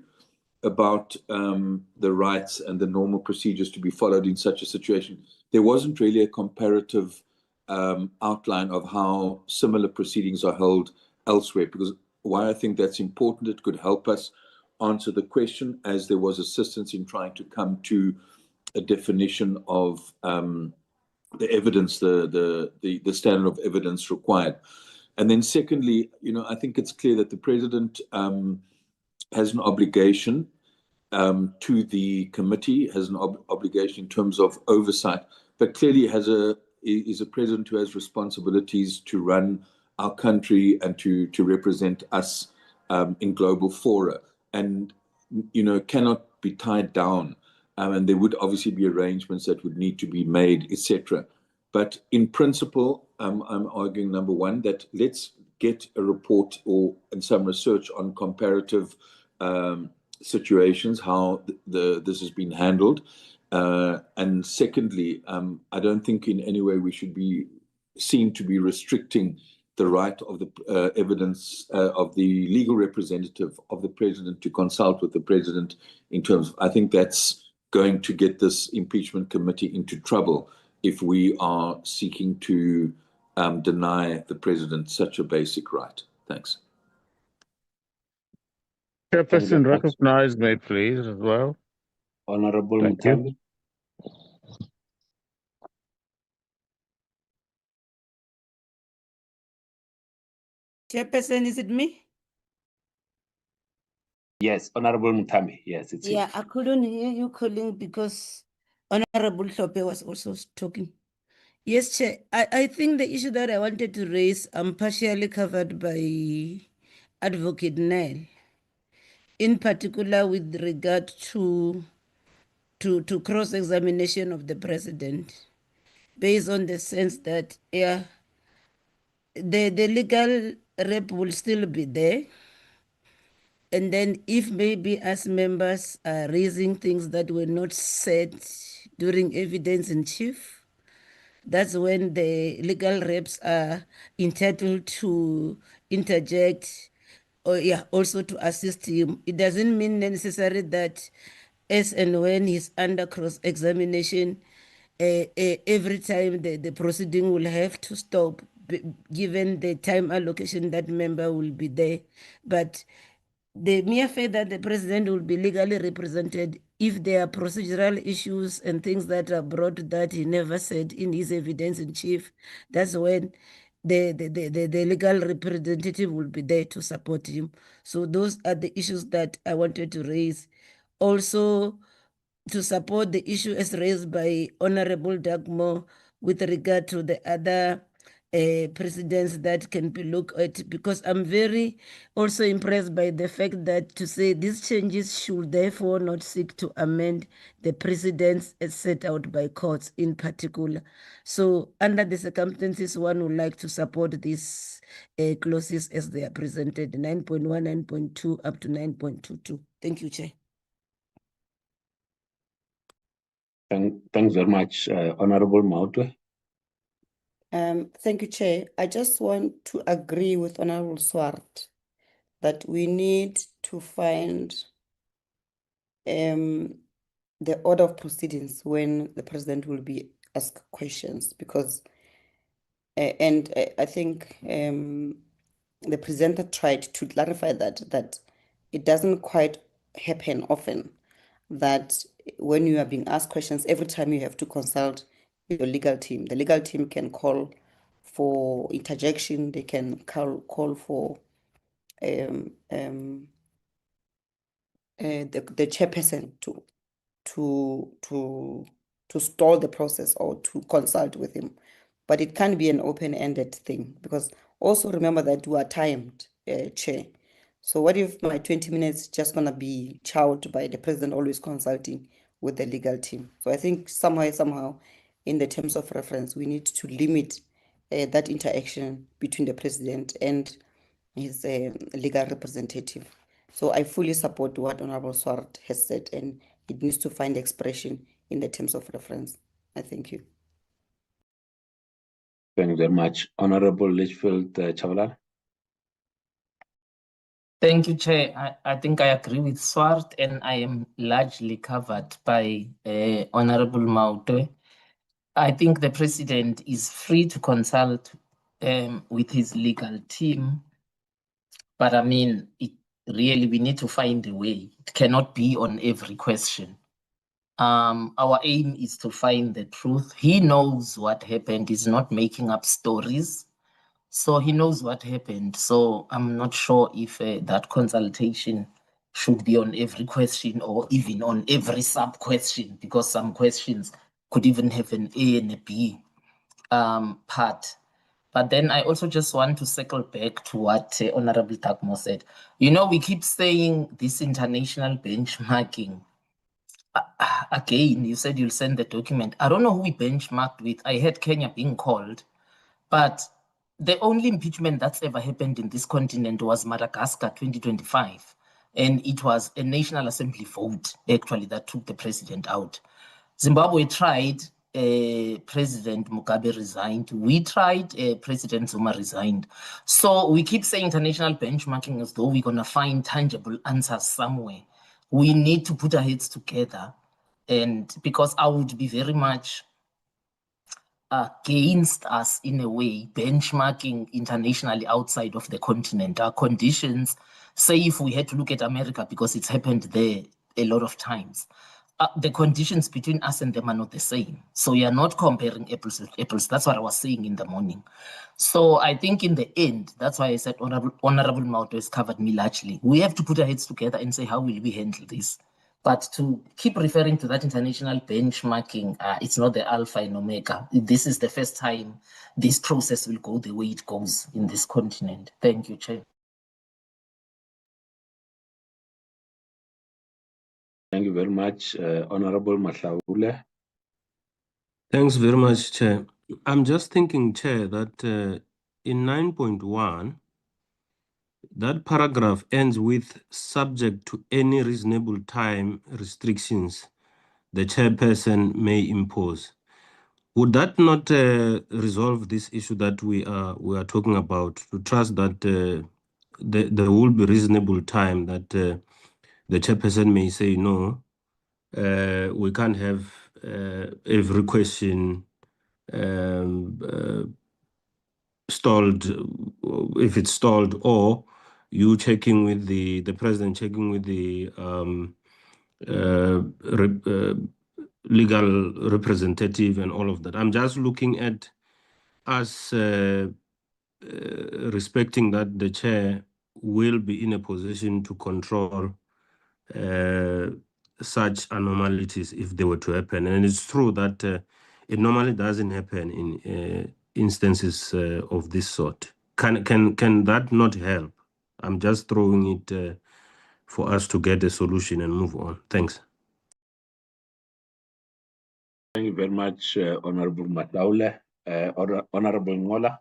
about the rights and the normal procedures to be followed in such a situation, there wasn't really a comparative outline of how similar proceedings are held elsewhere? Because why I think that's important, it could help us answer the question, as there was assistance in trying to come to a definition of the evidence, the standard of evidence required. And then secondly, I think it's clear that the president has an obligation to the committee, has an obligation in terms of oversight, but clearly is a president who has responsibilities to run our country and to represent us in global fora, and cannot be tied down. And there would obviously be arrangements that would need to be made, etc. But in principle, I'm arguing, number one, that let's get a report and some research on comparative situations, how this has been handled. And secondly, I don't think in any way we should be seen to be restricting the right of the evidence of the legal representative of the president to consult with the president in terms of, I think that's going to get this impeachment committee into trouble if we are seeking to deny the president such a basic right. Thanks. Chairperson, recognize me, please, as well. Honorable Thank you. Mutambi. Chairperson, is it me? Yes, Honorable Mutambi. Yes, it's Yeah, you. I couldn't hear you calling because Honorable Hlophe was also talking. Yes, Chair. I think the issue that I wanted to raise, partially covered by Advocate Nell, in particular with regard to cross-examination of the president, based on the sense that the legal rep will still be there. And then if maybe as members are raising things that were not said during evidence in chief, that's when the legal reps are entitled to interject or also to assist him. It doesn't mean necessarily that as and when he's under cross-examination, every time the proceeding will have to stop, given the time allocation that member will be there. But the mere fact that the president will be legally represented, if there are procedural issues and things that are brought that he never said in his evidence in chief, that's when the legal representative will be there to support him. So those are the issues that I wanted to raise. Also, to support the issue as raised by Honorable Dagmo with regard to the other precedents that can be looked at, because I'm very also impressed by the fact that to say these changes should therefore not seek to amend the precedents as set out by courts in particular. So under the circumstances, one would like to support these clauses as they are presented, 9.1, 9.2 up to 9.22. Thank you, Chair. Thanks very much, Honorable Mautwe. Thank you, Chair. I just want to agree with Honorable Swart that we need to find the order of proceedings when the president will be asked questions, because I think the presenter tried to clarify that it doesn't quite happen often that when you are being asked questions, every time you have to consult your legal team. The legal team can call for interjection, they can call for the chairperson to stall the process or to consult with him. But it can be an open-ended thing, because also remember that you are timed, Chair. So what if my 20 minutes just gonna be chowed by the president always consulting with the legal team? So I think somehow, in the terms of reference, we need to limit that interaction between the president and his legal representative. So I fully support what Honorable Swart has said, and it needs to find expression in the terms of reference. I thank you. Thank you very much. Honorable Litchfield Chavalala. Thank you, Chair. I think I agree with Swart, and I am largely covered by Honorable Mautwe. I think the president is free to consult with his legal team, but I mean, we need to find a way. It cannot be on every question. Our aim is to find the truth. He knows what happened. He's not making up stories. So he knows what happened. So I'm not sure if that consultation should be on every question or even on every sub-question, because some questions could even have an A and a B part. But then I also just want to circle back to what Honorable Takmo said. You know, we keep saying this international benchmarking. Again, you said you'll send the document. I don't know who we benchmarked with. I heard Kenya being called, but the only impeachment that's ever happened in this continent was Madagascar 2025. And it was a National Assembly vote, actually, that took the president out. Zimbabwe tried, President Mugabe resigned. We tried, President Zuma resigned. So we keep saying international benchmarking as though we're going to find tangible answers somewhere. We need to put our heads together. And because I would be very much against us in a way, benchmarking internationally outside of the continent. Our conditions, say if we had to look at America, because it's happened there a lot of times, the conditions between us and them are not the same. So we are not comparing apples with apples. That's what I was saying in the morning. So I think in the end, that's why I said Honorable Mautwe has covered me largely. We have to put our heads together and say, how will we handle this? But to keep referring to that international benchmarking, it's not the alpha and omega. This is the first time this process will go the way it goes in this continent. Thank you, Chair. Thank you very much, Honorable Mahlaule. Thanks very much, Chair. I'm just thinking, Chair, that in 9.1, that paragraph ends with subject to any reasonable time restrictions the chairperson may impose. Would that not resolve this issue that we are talking about, to trust that there will be reasonable time that the chairperson may say, no, we can't have every question stalled, if it's stalled, or you checking with the president checking with the legal representative and all of that. I'm just looking at us respecting that the chair will be in a position to control such anomalies if they were to happen. And it's true that it normally doesn't happen in instances of this sort. Can that not help? I'm just throwing it for us to get a solution and move on. Thanks. Thank you very much, Honorable Mahlaule. Honorable Ngola.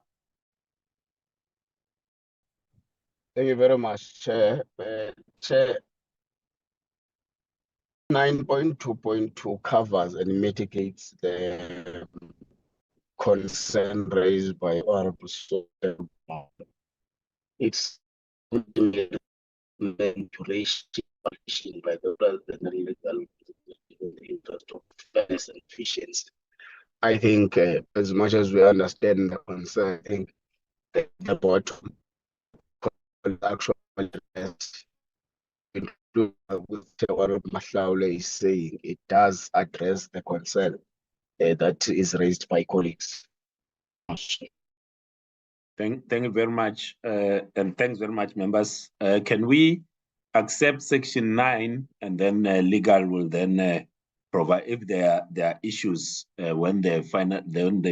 Thank you very much, Chair. Chair, 9.2.2 covers and mitigates the concern raised by Honorable Sotem. It's duration by the president legal in the interest of fairness and efficiency. I think as much as we understand the concern, I think the bottom actually addressed with what Mahlaule is saying, it does address the concern that is raised by colleagues. Thank you very much, and thanks very much, members. Can we accept section 9, and then legal will then provide if there are issues when they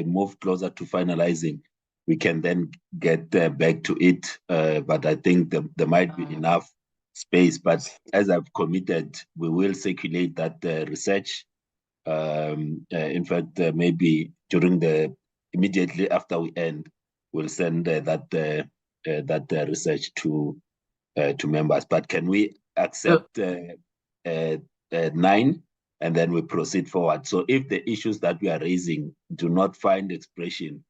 move closer to finalizing, we can then get back to it. But I think there might be enough space. But as I've committed, we will circulate that research. In fact, maybe immediately after we end, we'll send that research to members. But can we accept 9, and then we proceed forward? So if the issues that we are raising do not find expression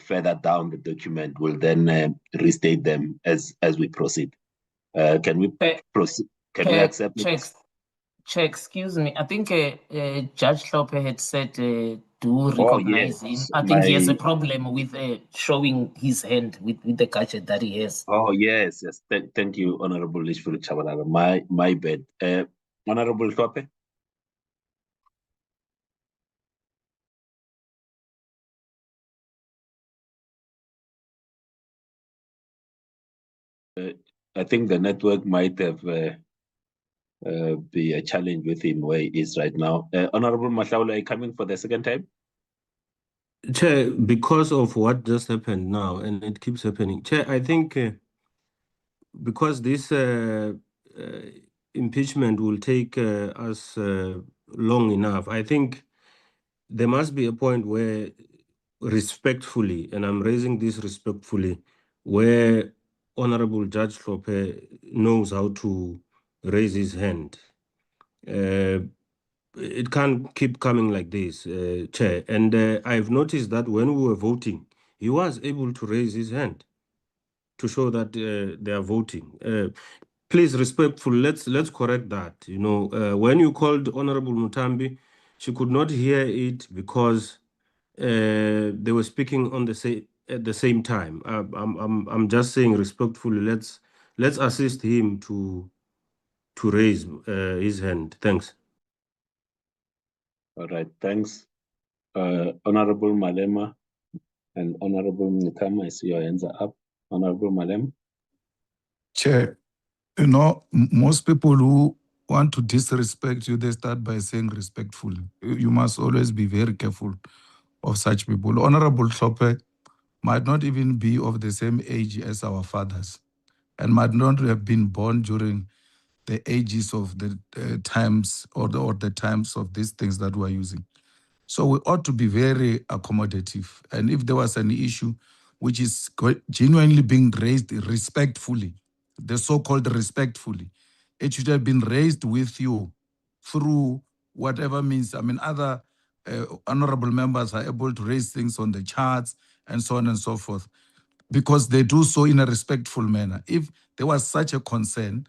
further down the document, we'll then restate them as we proceed. Can we proceed? Can we accept it? Chair, excuse me. I think Judge Hlophe had said do recognize him. I think he has a problem with showing his hand with the gadget that he has. Oh, yes. Thank you, Honorable Lishfulu Chabalala. My bad. Honorable Hlophe? I think the network might have be a challenge with him where he is right now. Honorable Mahlaule, are you coming for the second time? Chair, because of what just happened now, and it keeps happening, Chair, I think because this impeachment will take us long enough, I think there must be a point where respectfully, and I'm raising this respectfully, where Honorable Judge Hlophe knows how to raise his hand. It can't keep coming like this, Chair. And I've noticed that when we were voting, he was able to raise his hand to show that they are voting. Please, respectful, let's correct that. You know, when you called Honorable Mutambi, she could not hear it because they were speaking on at the same time. I'm just saying respectfully. Let's assist him to raise his hand. Thanks. All right, thanks. Honorable Malema and Honorable Mnikama, I see your hands are up. Honorable Malema. Chair, you know, most people who want to disrespect you, they start by saying respectfully. You must always be very careful of such people. Honorable Hlophe might not even be of the same age as our fathers and might not have been born during the ages of the times or the times of these things that we're using. So we ought to be very accommodative. And if there was an issue which is genuinely being raised respectfully, the so-called respectfully, it should have been raised with you through whatever means. I mean, other honorable members are able to raise things on the charts and so on and so forth, because they do so in a respectful manner. If there was such a concern,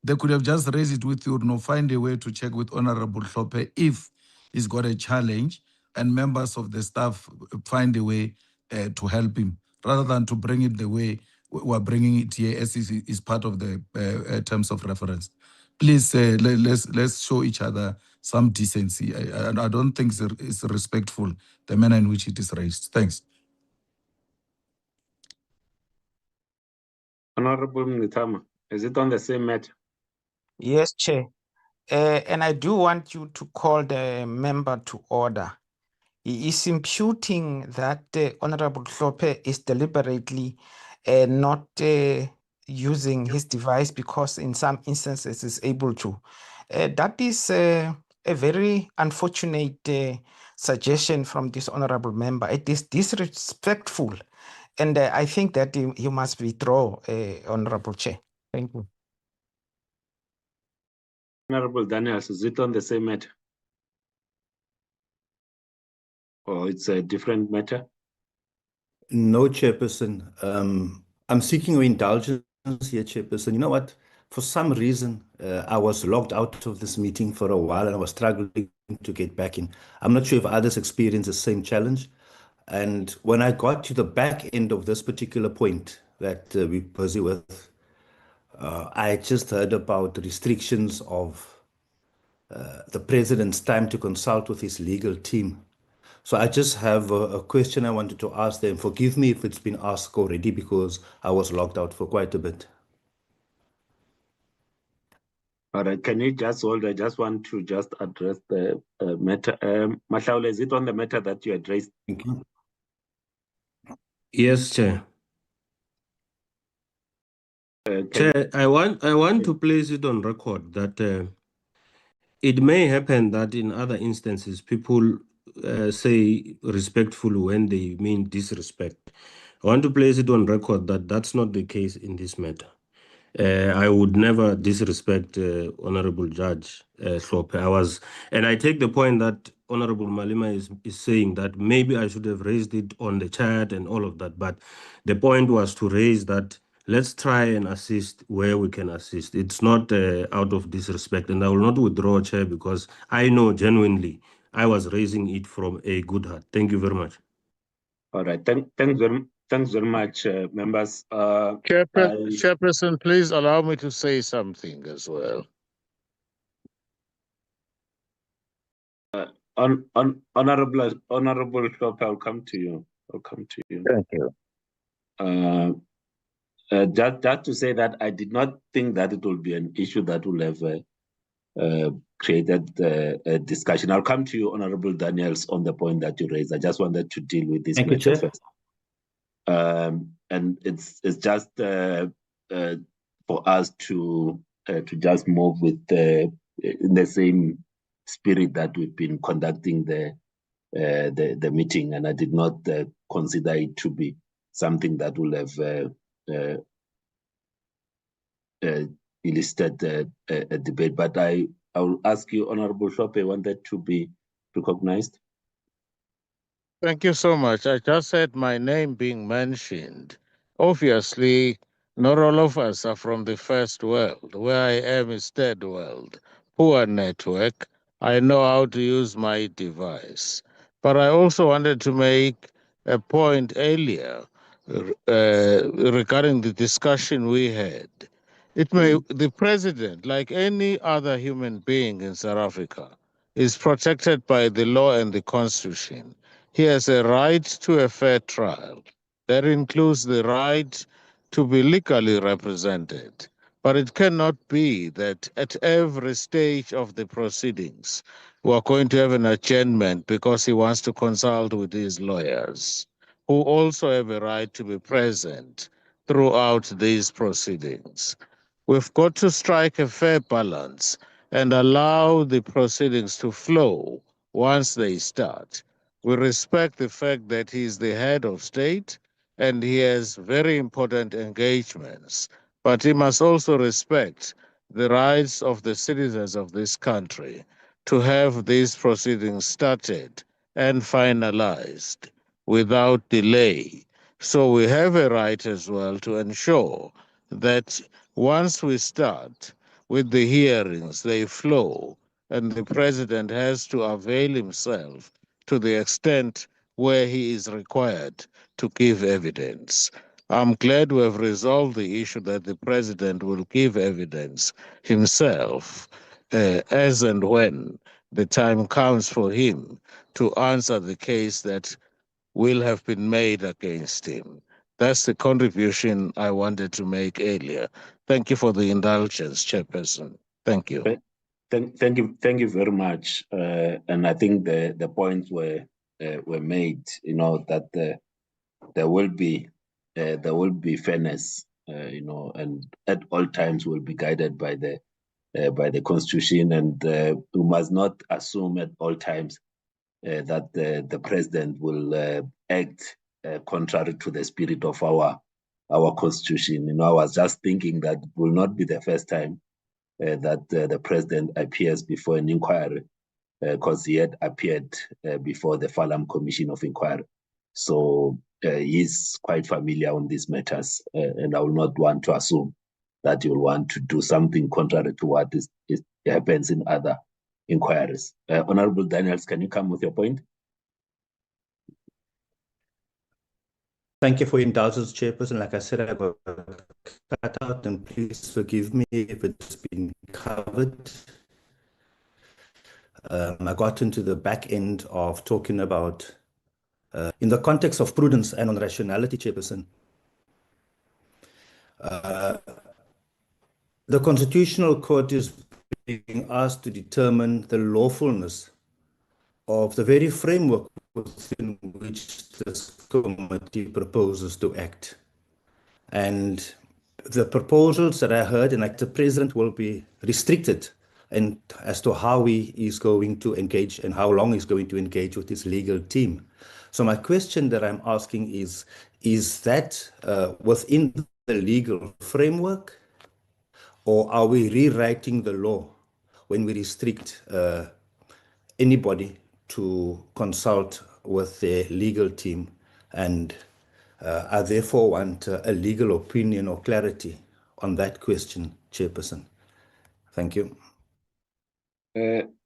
they could have just raised it with you, find a way to check with Honorable Hlophe if he's got a challenge, and members of the staff find a way to help him, rather than to bring it the way we're bringing it here as is part of the terms of reference. Please, let's show each other some decency. I don't think it's respectful, the manner in which it is raised. Thanks. Honorable Mnikama, is it on the same matter? Yes, Chair. And I do want you to call the member to order. He is imputing that Honorable Hlophe is deliberately not using his device because in some instances is able to. That is a very unfortunate suggestion from this honorable member. It is disrespectful. And I think that he must withdraw, Honorable Chair. Thank you. Honorable Daniels, is it on the same matter? or it's a different matter? No, Chairperson. I'm seeking your indulgence here, Chairperson. You know what? For some reason, I was logged out of this meeting for a while and I was struggling to get back in. I'm not sure if others experience the same challenge. And when I got to the back end of this particular point that we're busy with, I just heard about the restrictions of the president's time to consult with his legal team. So I just have a question I wanted to ask them. Forgive me if it's been asked already because I was logged out for quite a bit. All right, can you just hold? I just want to just address the matter. Mahlaule, is it on the matter that you addressed? Thank you. Yes, Chair. Chair, I want to place it on record that it may happen that in other instances people say respectful when they mean disrespect. I want to place it on record that that's not the case in this matter. I would never disrespect Honorable Judge Hlophe. And I take the point that Honorable Malema is saying that maybe I should have raised it on the chat and all of that. But the point was to raise that let's try and assist where we can assist. It's not out of disrespect. And I will not withdraw, Chair, because I know genuinely I was raising it from a good heart. Thank you very much. All right. Thanks very much, members. Chairperson, please allow me to say something as well. Honorable Hlophe, I'll come to you. Thank you. Just to say that I did not think that it will be an issue that will have created a discussion. I'll come to you, Honorable Daniels, on the point that you raised. I just wanted to deal with this matter first. And it's just for us to just move with in the same spirit that we've been conducting the meeting, and I did not consider it to be something that will have elicited a debate. But I will ask you, Honorable Hlophe, want that to be recognized? Thank you so much. I just said my name being mentioned. Obviously, not all of us are from the first world. Where I am is third world. Poor network. I know how to use my device. But I also wanted to make a point earlier regarding the discussion we had. The president, like any other human being in South Africa, is protected by the law and the constitution. He has a right to a fair trial. That includes the right to be legally represented. But it cannot be that at every stage of the proceedings, we are going to have an adjournment because he wants to consult with his lawyers, who also have a right to be present throughout these proceedings. We've got to strike a fair balance and allow the proceedings to flow once they start. We respect the fact that he is the head of state and he has very important engagements, but he must also respect the rights of the citizens of this country to have these proceedings started and finalized without delay. So we have a right as well to ensure that once we start with the hearings, they flow, and the president has to avail himself to the extent where he is required to give evidence. I'm glad we have resolved the issue that the president will give evidence himself as and when the time comes for him to answer the case that will have been made against him. That's the contribution I wanted to make earlier. Thank you for the indulgence, Chairperson. Thank you. Thank you very much. And I think the points were made. You know that there will be fairness. You know, and at all times will be guided by the Constitution, and we must not assume at all times that the president will act contrary to the spirit of our Constitution. You know, I was just thinking that it will not be the first time that the president appears before an inquiry because he had appeared before the Falam Commission of Inquiry. So he's quite familiar on these matters, and I will not want to assume that you'll want to do something contrary to what happens in other inquiries. Honorable Daniels, can you come with your point? Thank you for your indulgence, Chairperson. Like I said, I got cut out, and please forgive me if it's been covered. I got into the back end of talking about, in the context of prudence and on rationality, Chairperson. The Constitutional Court is being asked to determine the lawfulness of the very framework within which this committee proposes to act. And the proposals that I heard, and the President will be restricted and as to how he is going to engage and how long he's going to engage with his legal team. So my question that I'm asking is that within the legal framework, or are we rewriting the law when we restrict anybody to consult with their legal team? And I therefore want a legal opinion or clarity on that question, Chairperson. Thank you.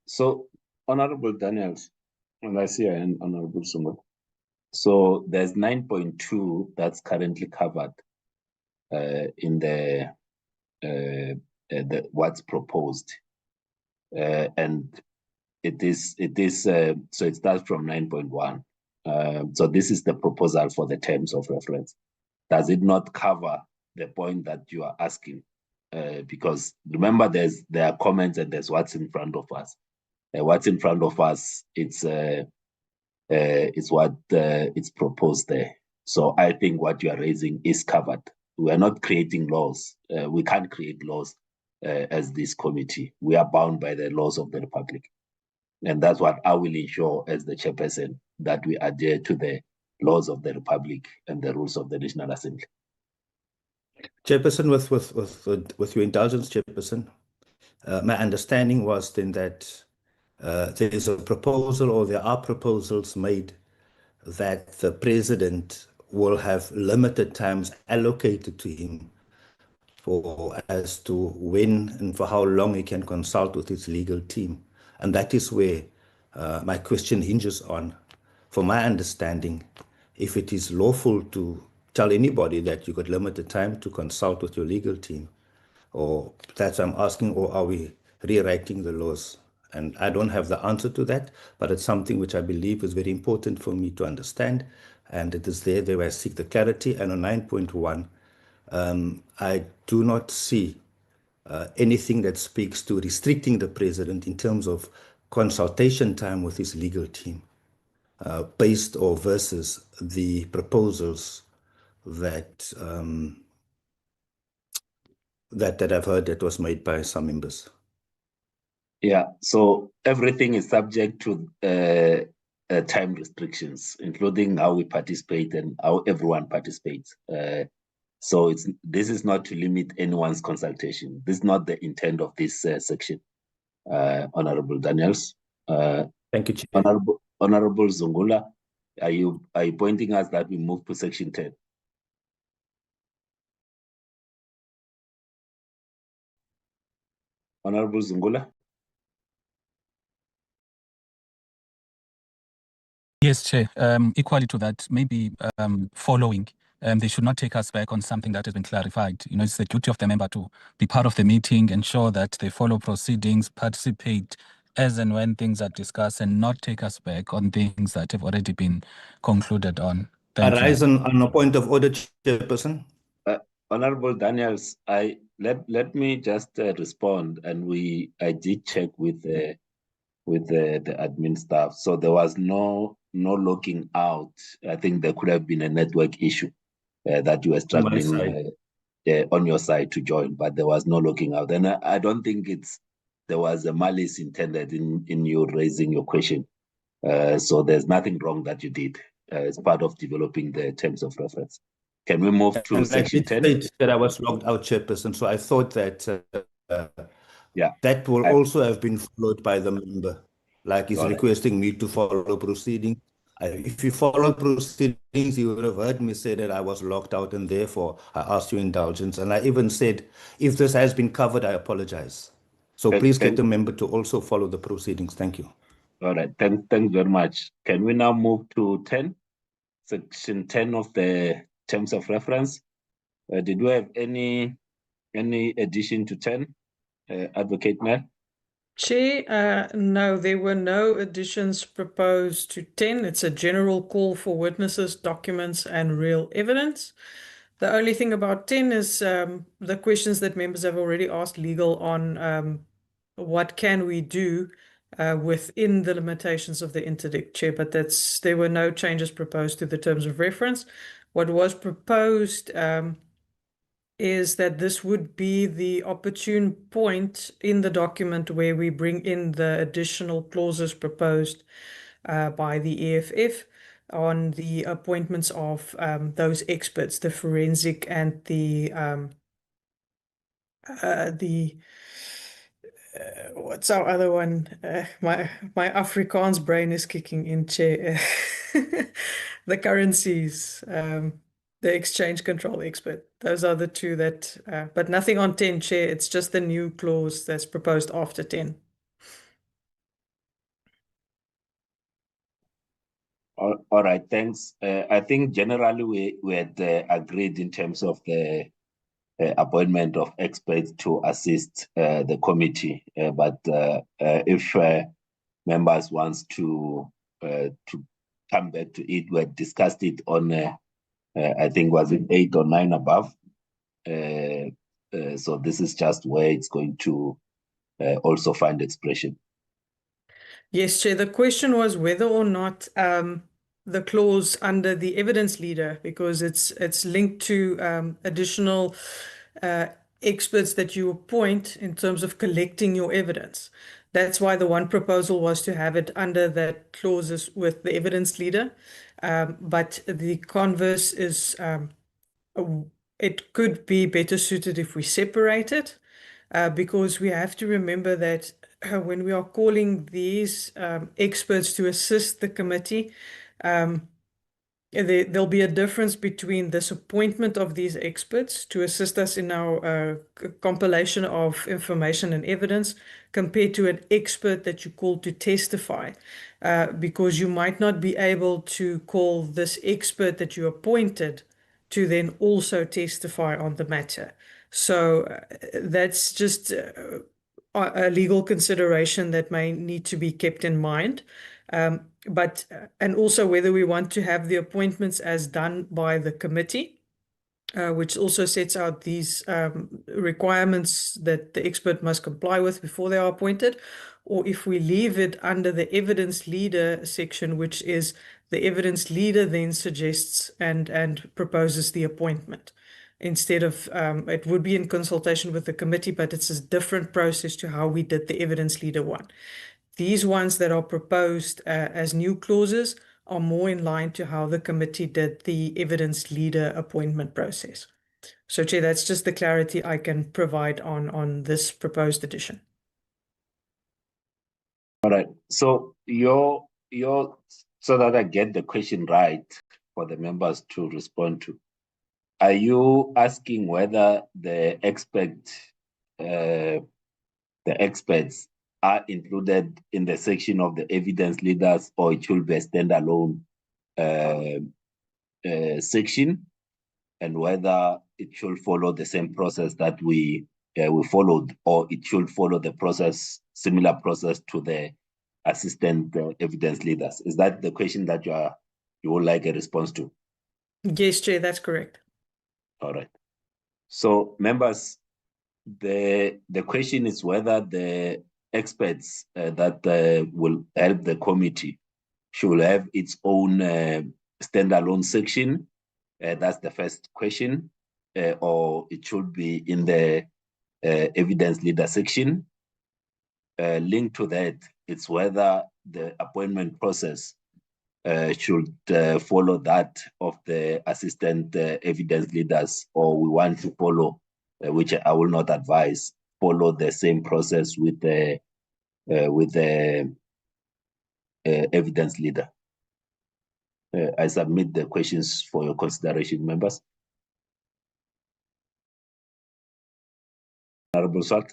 So, Honorable Daniels, and I see an Honorable Sungo. So there's 9.2 that's currently covered in the what's proposed, and it is so it starts from 9.1. So this is the proposal for the terms of reference. Does it not cover the point that you are asking? Because remember, there are comments and there's what's in front of us. What's in front of us, it's what it's proposed there. So I think what you are raising is covered. We are not creating laws. We can't create laws as this committee. We are bound by the laws of the Republic. And that's what I will ensure as the chairperson, that we adhere to the laws of the Republic and the rules of the National Assembly. Chairperson, with your indulgence, Chairperson, my understanding was then that there is a proposal, or there are proposals made, that the President will have limited times allocated to him as to when and for how long he can consult with his legal team. And that is where my question hinges on. For my understanding, if it is lawful to tell anybody that you got limited time to consult with your legal team, or that's I'm asking, or are we rewriting the laws? And I don't have the answer to that, but it's something which I believe is very important for me to understand. And it is there where I seek the clarity. And on 9.1, I do not see anything that speaks to restricting the President in terms of consultation time with his legal team, based or versus the proposals that that I've heard that was made by some members. Yeah, so everything is subject to time restrictions, including how we participate and how everyone participates. So this is not to limit anyone's consultation. This is not the intent of this section. Honorable Daniels. Thank you, Chair. Honorable Zungula, are you pointing us that we move to section 10? Honorable Zungula? Yes, Chair. Equally to that, maybe following, they should not take us back on something that has been clarified. You know, it's the duty of the member to be part of the meeting, ensure that they follow proceedings, participate as and when things are discussed, and not take us back on things that have already been concluded on. Thank I rise you. on a point of order, Chairperson. Honorable Daniels, let me just respond, and I did check with the admin staff. So there was no locking out. I think there could have been a network issue that you were struggling on your side to join, but there was no locking out. And I don't think there was a malice intended in you raising your question. So there's nothing wrong that you did as part of developing the terms of reference. Can we move to section 10? I did state that I was logged out, Chairperson, so I thought that yeah, that will also have been followed by the member. like he's All right. requesting me to follow proceedings. If you follow proceedings, you would have heard me say that I was locked out and therefore I asked your indulgence. And I even said, if this has been covered, I apologize. So please get the member to also follow the proceedings. Thank you. All right. Thanks very much. Can we now move to 10? Section 10 of the terms of reference. Did we have any addition to 10? Advocate Mel? Chair, no, there were no additions proposed to 10. It's a general call for witnesses, documents, and real evidence. The only thing about 10 is the questions that members have already asked legal on what can we do within the limitations of the interdict, Chair, but there were no changes proposed to the terms of reference. What was proposed is that this would be the opportune point in the document where we bring in the additional clauses proposed by the EFF on the appointments of those experts, the forensic and the what's our other one? My Afrikaans brain is kicking in, Chair. The currencies, the exchange control expert. Those are the two that, but nothing on 10, Chair. It's just the new clause that's proposed after 10. All right, thanks. I think generally we had agreed in terms of the appointment of experts to assist the committee. But if members wants to come back to it, we had discussed it on, I think was it 8 or 9 above. So this is just where it's going to also find expression. Yes, Chair. The question was whether or not the clause under the evidence leader, because it's linked to additional experts that you appoint in terms of collecting your evidence. That's why the one proposal was to have it under that clauses with the evidence leader. But the converse is it could be better suited if we separate it, because we have to remember that when we are calling these experts to assist the committee, there'll be a difference between this appointment of these experts to assist us in our compilation of information and evidence compared to an expert that you call to testify, because you might not be able to call this expert that you appointed to then also testify on the matter. So that's just a legal consideration that may need to be kept in mind. But and also whether we want to have the appointments as done by the committee, which also sets out these requirements that the expert must comply with before they are appointed, or if we leave it under the evidence leader section, which is the evidence leader then suggests and proposes the appointment. Instead of, it would be in consultation with the committee, but it's a different process to how we did the evidence leader one. These ones that are proposed as new clauses are more in line to how the committee did the evidence leader appointment process. So, Chair, that's just the clarity I can provide on this proposed addition. All right. So your so that I get the question right for the members to respond to. Are you asking whether the experts are included in the section of the evidence leaders, or it should be a standalone section, and whether it should follow the same process that we followed, or it should follow the similar process to the assistant evidence leaders? Is that the question that you would like a response to? Yes, Chair, that's correct. All right. So, members, the question is whether the experts that will help the committee should have its own standalone section. That's the first question. Or it should be in the evidence leader section. Linked to that, it's whether the appointment process should follow that of the assistant evidence leaders, or we want to follow, which I will not advise, follow the same process with the evidence leader. I submit the questions for your consideration, members. Honorable Swart.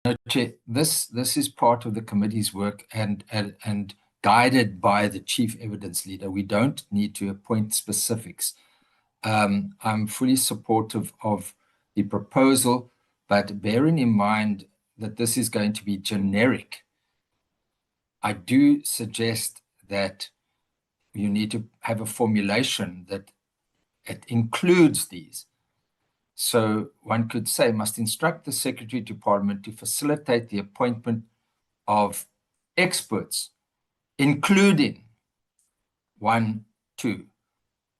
No, Chair, this is part of the committee's work and guided by the chief evidence leader. We don't need to appoint specifics. I'm fully supportive of the proposal, but bearing in mind that this is going to be generic, I do suggest that you need to have a formulation that it includes these. So one could say, must instruct the Secretary to Parliament to facilitate the appointment of experts, including 1, 2,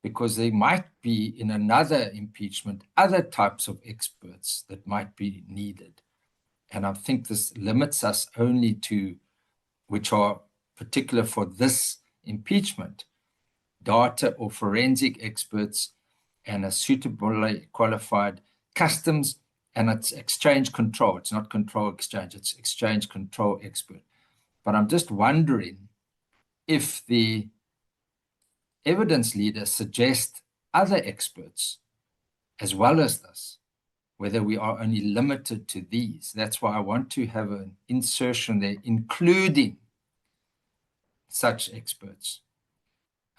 because there might be in another impeachment other types of experts that might be needed. And I think this limits us only to, which are particular for this impeachment, data or forensic experts and a suitably qualified customs and it's exchange control. It's not control exchange, it's exchange control expert. But I'm just wondering if the evidence leader suggests other experts as well as this, whether we are only limited to these. That's why I want to have an insertion there, including such experts.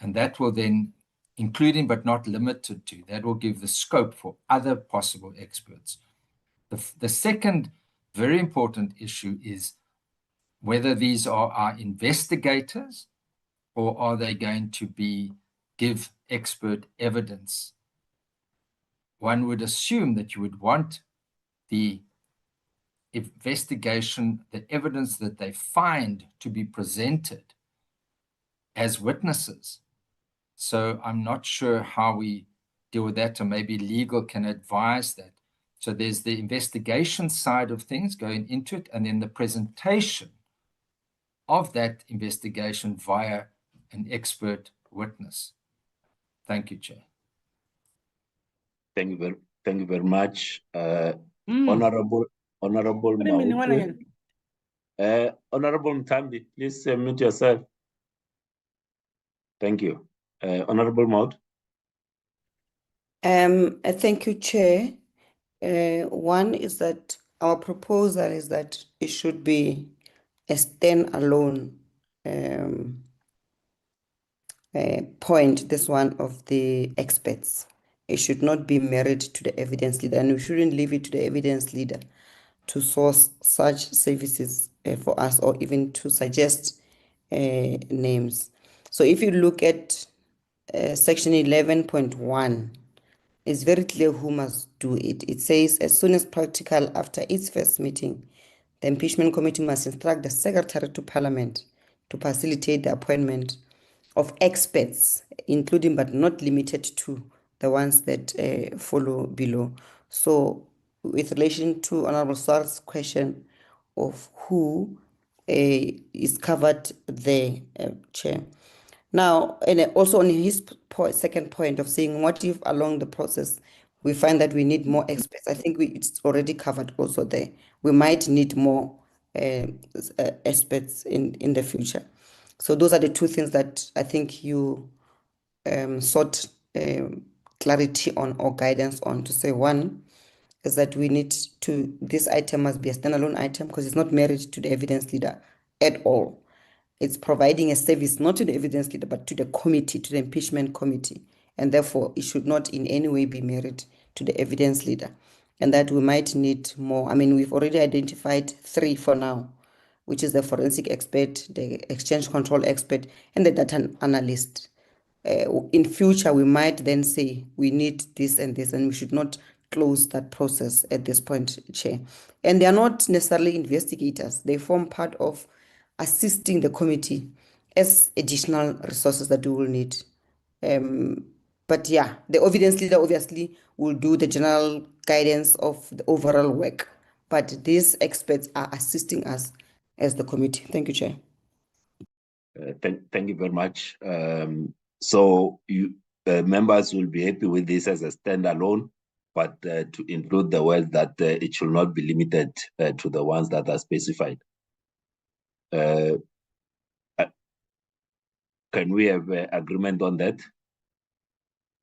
And that will then, including but not limited to, that will give the scope for other possible experts. The second very important issue is whether these are our investigators or are they going to give expert evidence. One would assume that you would want the investigation, the evidence that they find to be presented as witnesses. So I'm not sure how we deal with that, or maybe legal can advise that. So there's the investigation side of things going into it, and then the presentation of that investigation via an expert witness. Thank you, Chair. Thank you very much, Honorable Mautwe. Honorable Mtambi, please mute yourself. Thank you, Honorable Maut. Thank you, Chair. One is that our proposal is that it should be a standalone point, this one of the experts. It should not be married to the evidence leader, and we shouldn't leave it to the evidence leader to source such services for us, or even to suggest names. So if you look at section 11.1, it's very clear who must do it. It says, as soon as practical after its first meeting, the impeachment committee must instruct the Secretary to Parliament to facilitate the appointment of experts, including but not limited to the ones that follow below. So with relation to Honorable Swart's question of who is covered there, Chair. Now, and also on his second point of saying, what if along the process we find that we need more experts? I think it's already covered also there. We might need more experts in the future. So those are the two things that I think you sought clarity on or guidance on, to say one is that we need to, this item must be a standalone item because it's not married to the evidence leader at all. It's providing a service not to the evidence leader, but to the committee, to the impeachment committee. And therefore, it should not in any way be married to the evidence leader. And that we might need more. I mean, we've already identified 3 for now, which is the forensic expert, the exchange control expert, and the data analyst. In future, we might then say we need this and this, and we should not close that process at this point, Chair. And they are not necessarily investigators. They form part of assisting the committee as additional resources that we will need. But yeah, the evidence leader obviously will do the general guidance of the overall work. But these experts are assisting us as the committee. Thank you, Chair. Thank you very much. So you members will be happy with this as a standalone, but to include the word that it should not be limited to the ones that are specified. can we have agreement on that?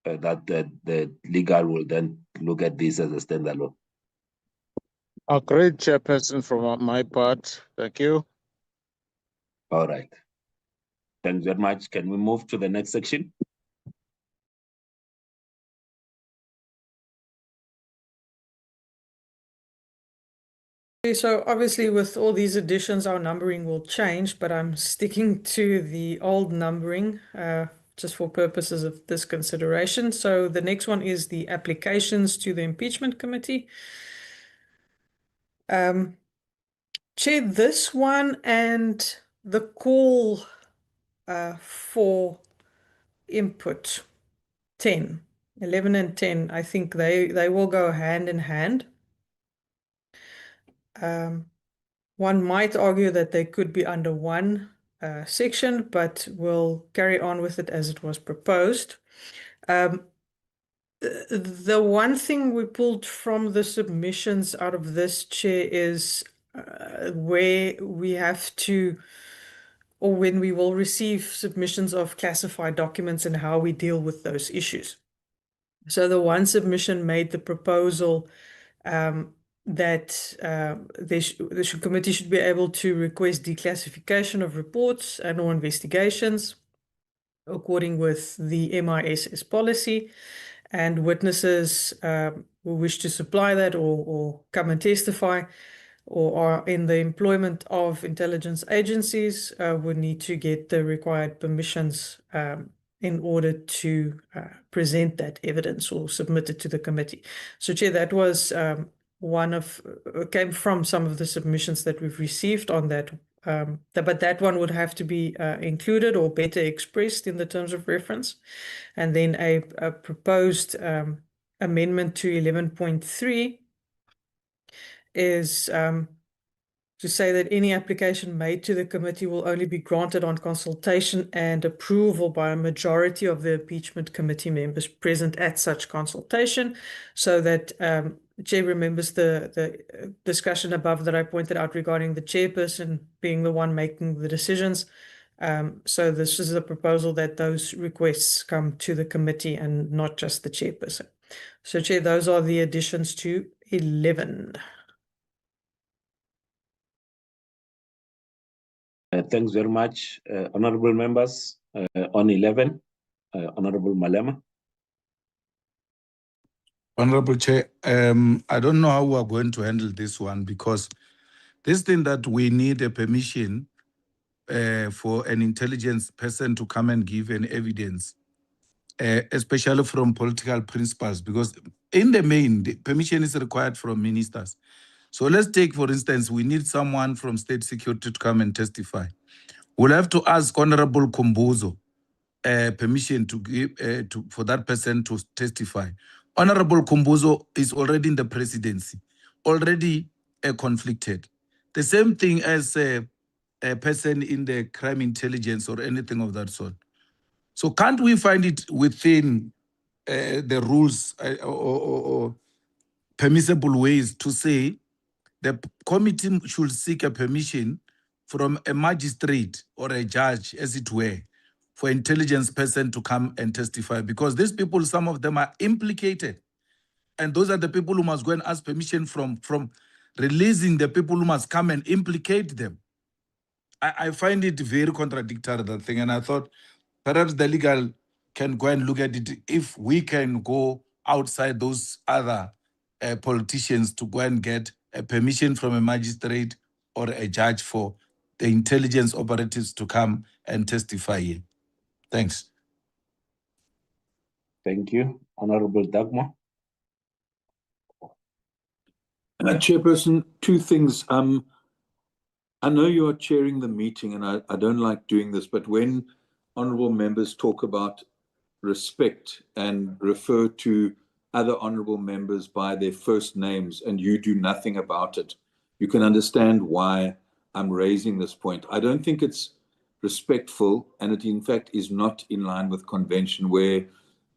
That the legal will then look at this as a standalone. Agreed, Chairperson, from my part. Thank you. All right. Thanks very much. Can we move to the next section? So obviously with all these additions, our numbering will change, but I'm sticking to the old numbering just for purposes of this consideration. So the next one is the applications to the impeachment committee. Chair, this one and the call for input 10, 11 and 10, I think they will go hand in hand. One might argue that they could be under one section, but we'll carry on with it as it was proposed. The one thing we pulled from the submissions out of this, Chair, is where we have to, or when we will receive submissions of classified documents and how we deal with those issues. So the one submission made the proposal that the committee should be able to request declassification of reports and or investigations according with the MISS policy, and witnesses who wish to supply that or come and testify or are in the employment of intelligence agencies would need to get the required permissions in order to present that evidence or submit it to the committee. So, Chair, that was came from some of the submissions that we've received on that. But that one would have to be included or better expressed in the terms of reference. And then a proposed amendment to 11.3 is to say that any application made to the committee will only be granted on consultation and approval by a majority of the impeachment committee members present at such consultation, so that Chair remembers the discussion above that I pointed out regarding the chairperson being the one making the decisions. So this is a proposal that those requests come to the committee and not just the chairperson. So, Chair, those are the additions to 11. Thanks very much, honorable members. On 11, Honorable Malema. Honorable Chair, I don't know how we are going to handle this one, because this thing that we need a permission for an intelligence person to come and give an evidence, especially from political principals, because in the main, the permission is required from ministers. So let's take, for instance, we need someone from state security to come and testify. We'll have to ask Honorable Kumbuzo permission to give for that person to testify. Honorable Kumbuzo is already in the presidency, already conflicted. The same thing as a person in the crime intelligence or anything of that sort. So can't we find it within the rules or permissible ways to say the committee should seek a permission from a magistrate or a judge, as it were, for intelligence person to come and testify? Because these people, some of them are implicated. And those are the people who must go and ask permission from releasing the people who must come and implicate them. I find it very contradictory, that thing. And I thought perhaps the legal can go and look at it if we can go outside those other politicians to go and get a permission from a magistrate or a judge for the intelligence operatives to come and testify here. Thanks. Thank you. Honorable Dagmar. Chairperson, two things. I know you are chairing the meeting, and I don't like doing this, but when honorable members talk about respect and refer to other honorable members by their first names and you do nothing about it, you can understand why I'm raising this point. I don't think it's respectful, and it in fact is not in line with convention, where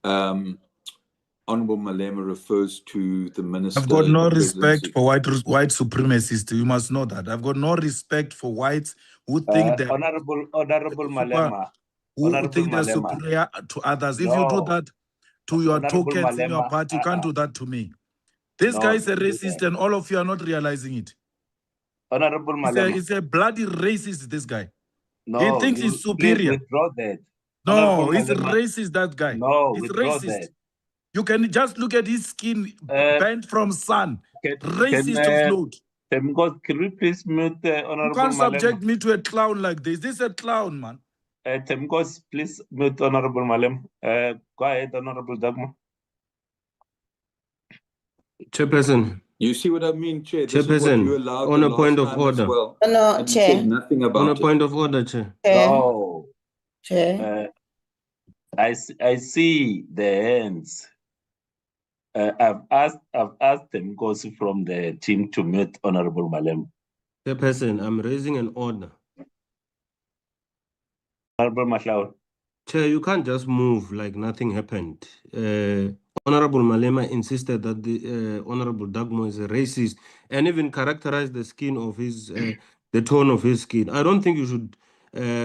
Honorable Malema refers to the minister. I've got no respect presidency. for white supremacists. You must know that. I've got no respect for whites who think that Honorable Malema. who Honorable think they're Malema. superior to others. If you do No, that to your Honorable tokens in your Malema. party, you can't do that to me. This No, guy is a don't do racist that. and all of you are not realizing it. Honorable Malema. It's a bloody racist, this guy. No, He thinks you he's please superior. withdraw that. No, Honorable he's Malema. racist, that guy. No, He's withdraw racist. that. You can just look at his skin burnt from sun. Racist of load. Temgos, can you please mute You Honorable can't Malema? subject me to a clown like this. This is a clown, man. Temgos, please mute Honorable Malema. Go ahead, Honorable Dagmo. Chairperson. You see what I mean, Chair? This is what Chairperson, you allowed on the a point last of time as order. well. No, And you Chair. said nothing about On a it. point of order, Chair. No. Chair. I see the hands. I've asked Temgos from the team to mute Honorable Malema. Chairperson, I'm raising an order. Honorable Mahlaur. Chair, you can't just move like nothing happened. Honorable Malema insisted that the Honorable Dagmo is a racist and even characterized the skin of his, the tone of his skin. I don't think you should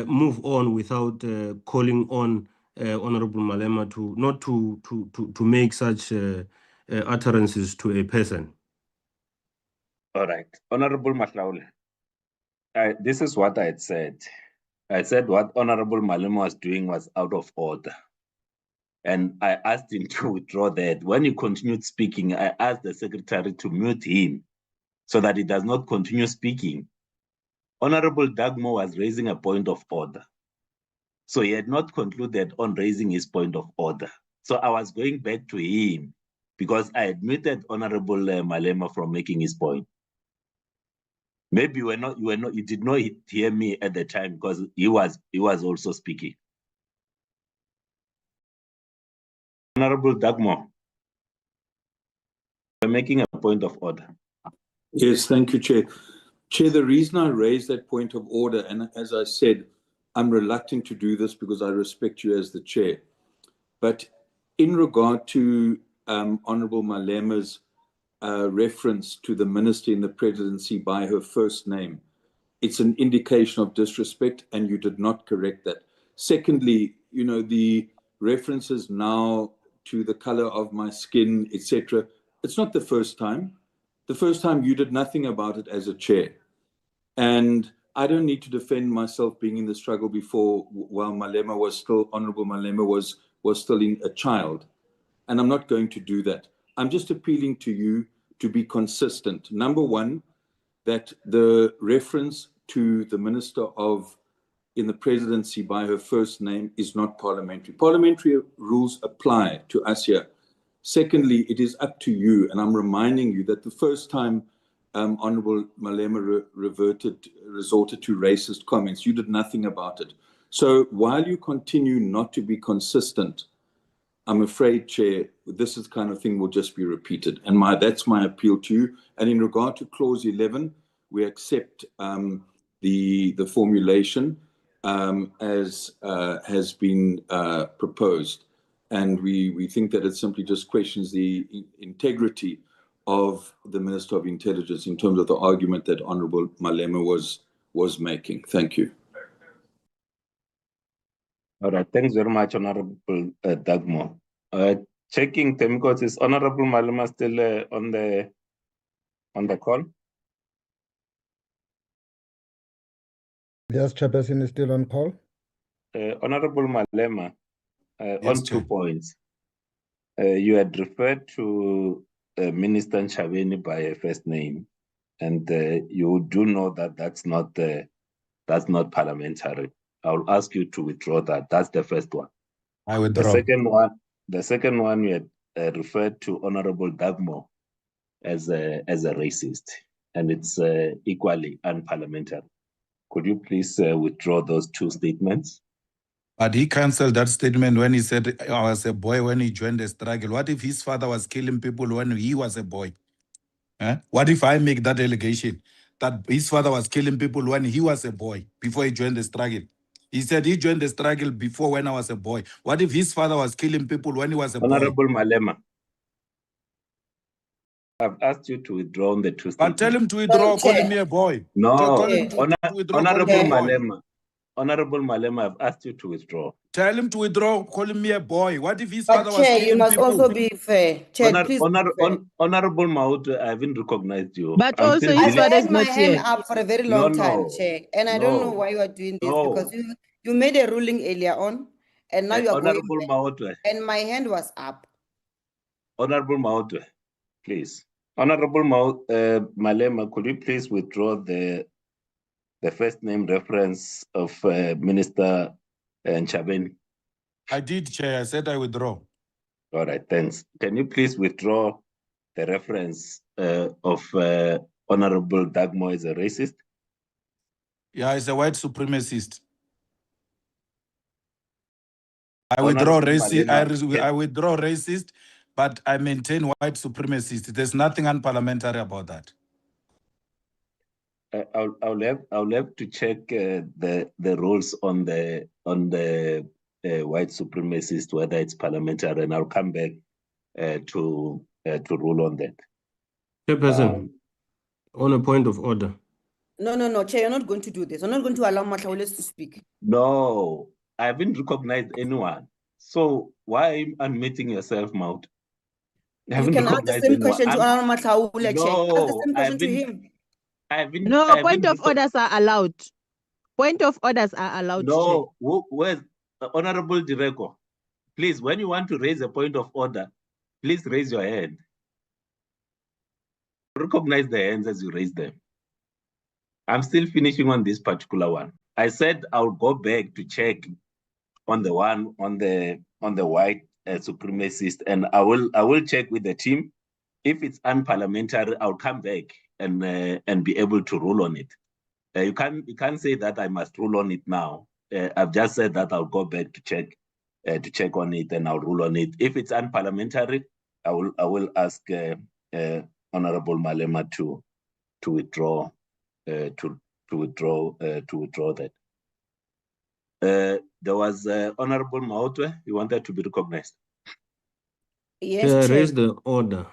move on without calling on Honorable Malema to not to make such utterances to a person. All right. Honorable Mahlaur. This is what I had said. I said what Honorable Malema was doing was out of order. And I asked him to withdraw that. When he continued speaking, I asked the secretary to mute him so that he does not continue speaking. Honorable Dagmo was raising a point of order. So he had not concluded on raising his point of order. So I was going back to him because I admitted Honorable Malema from making his point. Maybe you did not hear me at the time because he was also speaking. Honorable Dagmo, we're making a point of order. Yes, thank you, Chair. Chair, the reason I raised that point of order, and as I said, I'm reluctant to do this because I respect you as the Chair. But in regard to Honorable Malema's reference to the minister in the presidency by her first name, it's an indication of disrespect, and you did not correct that. Secondly, you know, the references now to the color of my skin, etc. It's not the first time. The first time you did nothing about it as a chair. And I don't need to defend myself being in the struggle before while Malema was still, Honorable Malema was still a child. And I'm not going to do that. I'm just appealing to you to be consistent. Number one, that the reference to the minister in the presidency by her first name is not parliamentary. Parliamentary rules apply to us here. Secondly, it is up to you, and I'm reminding you that the first time Honorable Malema resorted to racist comments, you did nothing about it. So while you continue not to be consistent, I'm afraid, Chair, this is the kind of thing will just be repeated. And that's my appeal to you. And in regard to Clause 11, we accept the formulation as has been proposed. And we think that it simply just questions the integrity of the Minister of Intelligence in terms of the argument that Honorable Malema was making. Thank you. All right, thanks very much, Honorable Dagmo. Checking Temgos, is Honorable Malema still on the call? Yes, Chairperson is still on call. Honorable Malema, Yes, on 2 points. You had referred to Minister Nchabeni by her first name, and you do know that that's not parliamentary. I'll ask you to withdraw that. That's the first one. I withdraw. The second one, you had referred to Honorable Dagmo as a racist, and it's equally unparliamentary. Could you please withdraw those 2 statements? But he cancelled that statement when he said I was a boy when he joined the struggle. What if his father was killing people when he was a boy? What if I make that allegation that his father was killing people when he was a boy before he joined the struggle? He said he joined the struggle before when I was a boy. What if his father was killing people when he was a boy? Honorable Malema, I've asked you to withdraw the 2 statements. But tell him to withdraw calling me a boy. No, Call him to withdraw calling me Honorable a boy. Malema. Honorable Malema, I've asked you to withdraw. Tell him to withdraw, calling me a boy. What if his But father was Chair, you killing must people? also be fair. Chair, please be fair. Honorable Maut, I haven't recognized you. But I'm also still his I've father dealing- is had my not hand here. up for a very No, long time, no, Chair, and I don't know why you are doing this because you made a ruling earlier on, and now you are going Honorable back, Maut, and my hand was up. Honorable Maut, please. Honorable Malema, could you please withdraw the first name reference of Minister Nchabeni? I did, Chair. I said I withdraw. All right, thanks. Can you please withdraw the reference of Honorable Dagmo as a racist? Yeah, he's a white supremacist. I withdraw Honorable racist. Malema, I withdraw racist, but I maintain white supremacist. There's nothing unparliamentary about that. I'll have to check the rules on the white supremacist, whether it's parliamentary, and I'll come back to rule on that. Chairperson, on a point of order. No, Chair, you're not going to do this. I'm not going to allow Matlaules to speak. No, I haven't recognized anyone. So why unmuting yourself, Maut? You can ask the same question to Honorable Matlaule, Chair. Ask the same question to him. No, point of orders are allowed. Point of orders are allowed, Chair. No, where's Honorable Direko? Please, when you want to raise a point of order, please raise your hand. Recognize the hands as you raise them. I'm still finishing on this particular one. I said I'll go back to check on the one on the white supremacist, and I will check with the team. If it's unparliamentary, I'll come back and be able to rule on it. You can't say that I must rule on it now. I've just said that I'll go back to check on it, and I'll rule on it. If it's unparliamentary, I will ask Honorable Malema to withdraw to withdraw that. There was Honorable Maotwe. You wanted to be recognized. Yes, Chair. Raise the order.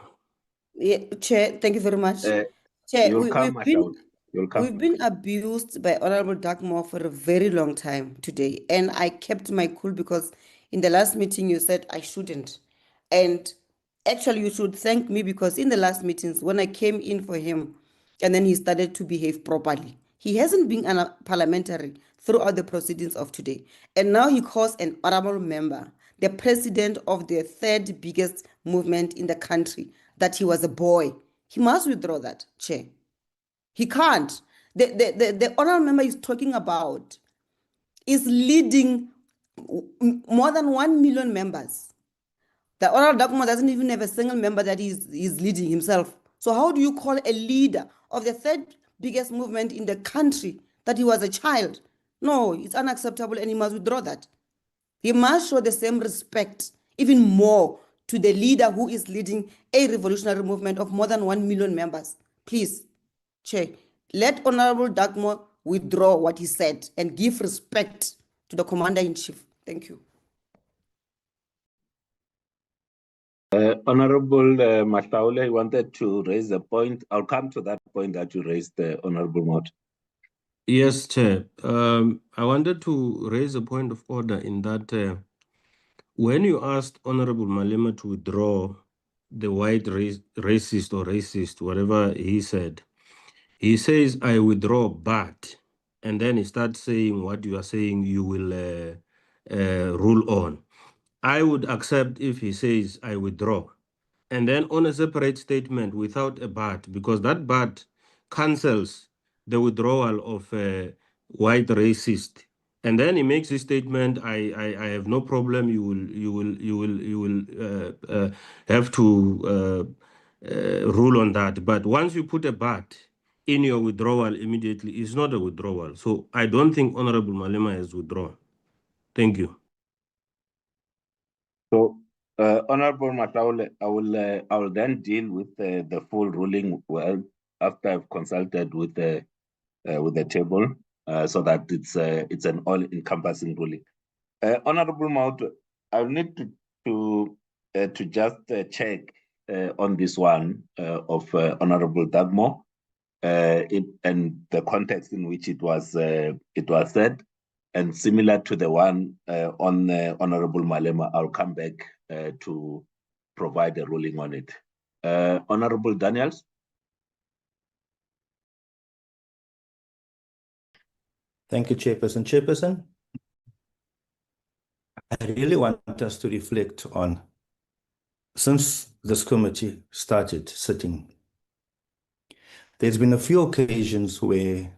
Yeah, Chair, thank you very much. Chair, we've been abused by Honorable Dagmore for a very long time today, and I kept my cool because in the last meeting you said I shouldn't. And actually you should thank me because in the last meetings when I came in for him and then he started to behave properly, he hasn't been parliamentary throughout the proceedings of today. And now he calls an honorable member, the president of the third biggest movement in the country, that he was a boy. He must withdraw that, Chair. He can't. The honorable member is talking about is leading more than 1 million members. The honorable document doesn't even have a single member that is leading himself. So how do you call a leader of the third biggest movement in the country that he was a child? No, it's unacceptable and he must withdraw that. He must show the same respect, even more, to the leader who is leading a revolutionary movement of more than 1 million members. Please, Chair, let Honorable Dagmore withdraw what he said and give respect to the Commander-in-Chief. Thank you. Honorable Matlaule, you wanted to raise a point. I'll come to that point that you raised, Honorable Mott. Yes, Chair. I wanted to raise a point of order in that when you asked Honorable Malema to withdraw the white racist or racist, whatever he said, he says, I withdraw, but, and then he starts saying what you are saying you will rule on. I would accept if he says, I withdraw. And then on a separate statement without a but, because that but cancels the withdrawal of white racist. And then he makes his statement, I have no problem, you will have to rule on that. But once you put a but in your withdrawal immediately, it's not a withdrawal. So I don't think Honorable Malema has withdrawn. Thank you. So, Honorable Matlaule, I will then deal with the full ruling well after I've consulted with the table, so that it's an all-encompassing ruling. Honorable Maut, I'll need to just check on this one of Honorable Dagmo and the context in which it was said, And similar to the one on Honorable Malema, I'll come back to provide a ruling on it. Honorable Daniels? Thank you, Chairperson. Chairperson, I really want us to reflect on, since this committee started sitting, there's been a few occasions where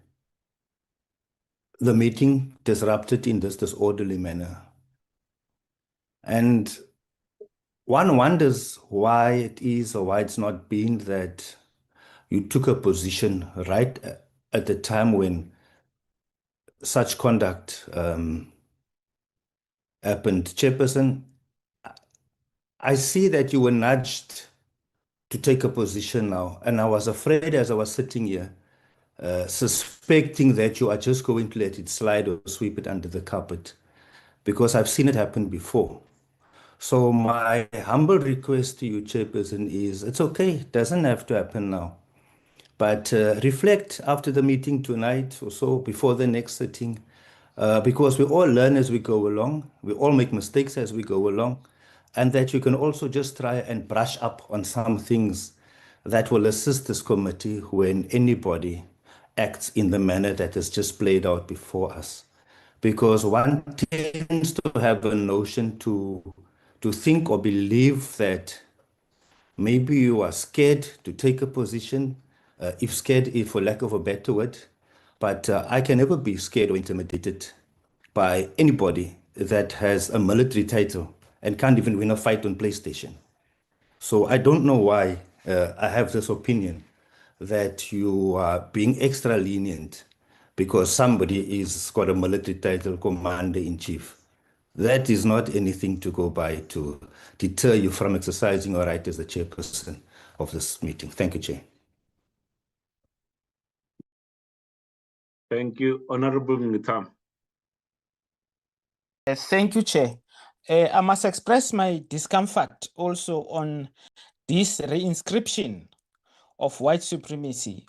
the meeting disrupted in this disorderly manner. And one wonders why it is or why it's not been that you took a position right at the time when such conduct happened. Chairperson, I see that you were nudged to take a position now, and I was afraid as I was sitting here, suspecting that you are just going to let it slide or sweep it under the carpet, because I've seen it happen before. So my humble request to you, Chairperson, is it's okay, it doesn't have to happen now. But reflect after the meeting tonight or so, before the next sitting, because we all learn as we go along, we all make mistakes as we go along, and that you can also just try and brush up on some things that will assist this committee when anybody acts in the manner that is just played out before us. Because one tends to have a notion to think or believe that maybe you are scared to take a position, if scared, if for lack of a better word, but I can never be scared or intimidated by anybody that has a military title and can't even win a fight on PlayStation. So I don't know why I have this opinion that you are being extra lenient because somebody is got a military title, commander-in-chief. That is not anything to go by to deter you from exercising your right as the chairperson of this meeting. Thank you, Chair. Thank you. Honorable Ngitam. Thank you, Chair. I must express my discomfort also on this reinscription of white supremacy.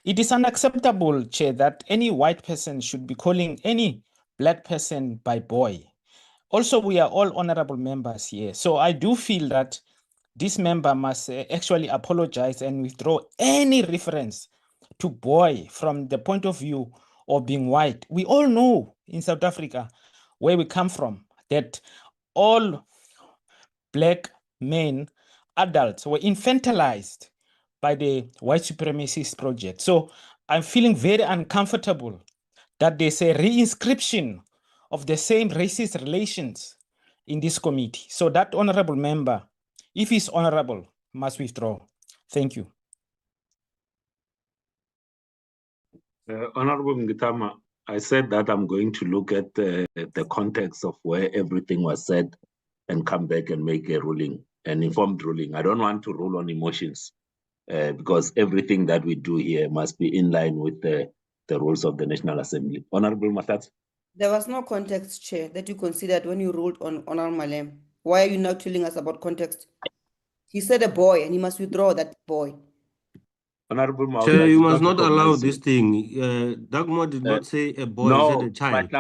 It is unacceptable, Chair, that any white person should be calling any black person by boy. Also, we are all honorable members here. So I do feel that this member must actually apologize and withdraw any reference to boy from the point of view of being white. We all know in South Africa, where we come from, that all black men, adults, were infantilized by the white supremacist project. So I'm feeling very uncomfortable that there's a reinscription of the same racist relations in this committee. So that honorable member, if he's honorable, must withdraw. Thank you. Honorable Ngitama, I said that I'm going to look at the context of where everything was said and come back and make a ruling, an informed ruling. I don't want to rule on emotions because everything that we do here must be in line with the rules of the National Assembly. Honorable Matat. There was no context, Chair, that you considered when you ruled on Honorable Malem. Why are you now telling us about context? He said a boy and he must withdraw that boy. Honorable Mauda, Chair, you must not allow this thing. Dagmar did not say a boy, he said a child.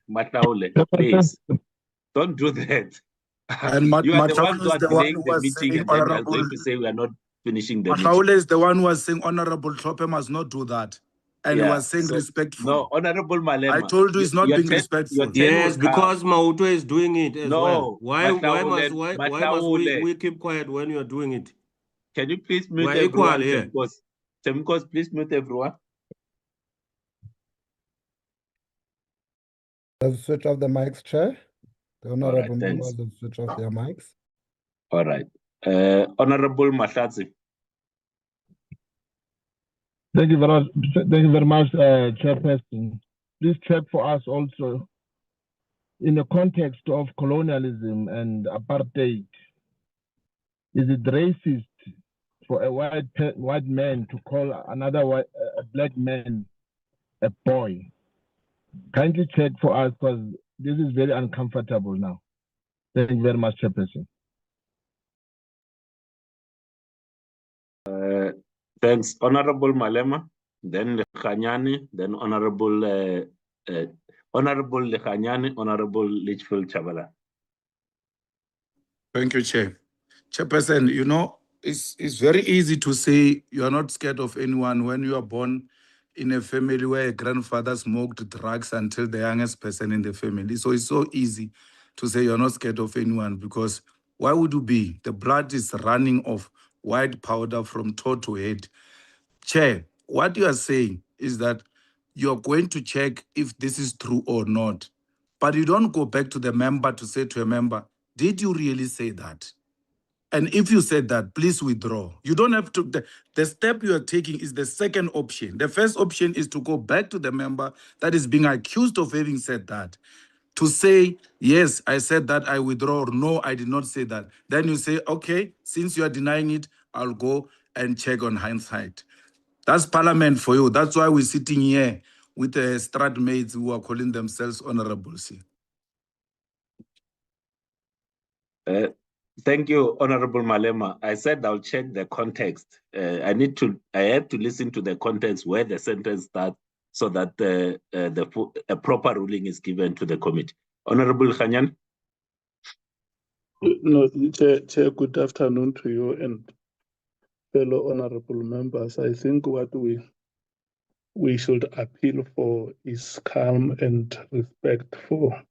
Mataule, please. Don't do that. And You are the one Mataule who is are the one delaying who the was meeting saying and then you are Honorable. going to say we are not finishing the Mataule meeting. is the one who was saying Honorable Tlhophe must not do that. And he was saying respectful. No, Honorable Malema. I told you he's not being respectful. Yes, because Mauto is doing it as well. Why must we keep quiet when you are doing it? Can you please mute We're everyone? equal here. Temkos, please mute everyone. Let's switch off the mics, Chair. The honorable right, members will switch off their mics. All right. Honorable Mahlatsi. Thank you very much, Chairperson. Please check for us also in the context of colonialism and apartheid. Is it racist for a white man to call another a black man a boy? Kindly check for us because this is very uncomfortable now. Thank you very much, Chairperson. Thanks, Honorable Malema, then Khanyani, then Honorable Honorable Lekhanyan, Honorable Litchfield Chavala. Thank you, Chair. Chairperson, you know, it's very easy to say you are not scared of anyone when you are born in a family where a grandfather smoked drugs until the youngest person in the family. So it's so easy to say you're not scared of anyone, because why would you be? The blood is running off white powder from toe to head. Chair, what you are saying is that you're going to check if this is true or not, but you don't go back to the member to say to a member, did you really say that? And if you said that, please withdraw. You don't have to. The step you are taking is the second option. The first option is to go back to the member that is being accused of having said that, to say, yes, I said that, I withdraw, or no, I did not say that. Then you say, okay, since you are denying it, I'll go and check on hindsight. That's parliament for you. That's why we're sitting here with the strat mates who are calling themselves honorables. Thank you, Honorable Malema. I said I'll check the context. I have to listen to the context where the sentence starts so that a proper ruling is given to the committee. Honorable Khanyan. No, Chair, good afternoon to you and fellow honorable members. I think what we should appeal for is calm and respect for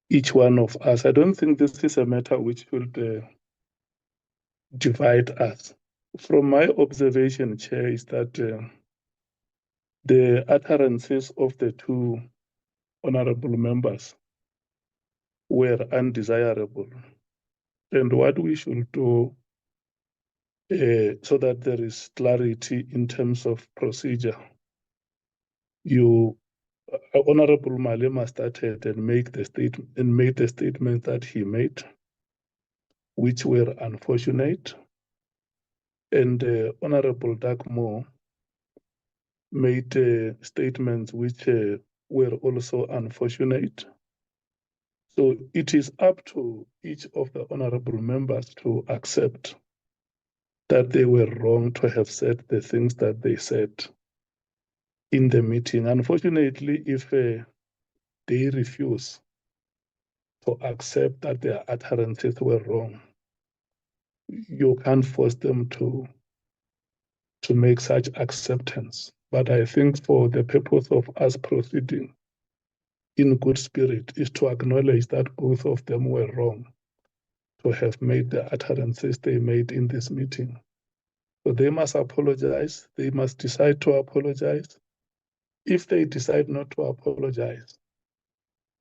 each one of us. I don't think this is a matter which will divide us. From my observation, Chair, is that the utterances of the two honorable members were undesirable. And what we should do so that there is clarity in terms of procedure, Honorable Malema started and made the statement that he made, which were unfortunate. And Honorable Darkmore made statements which were also unfortunate. So it is up to each of the honorable members to accept that they were wrong to have said the things that they said in the meeting. Unfortunately, if they refuse to accept that their utterances were wrong, you can't force them to make such acceptance. But I think for the purpose of us proceeding in good spirit is to acknowledge that both of them were wrong to have made the utterances they made in this meeting. So they must apologize. They must decide to apologize. If they decide not to apologize,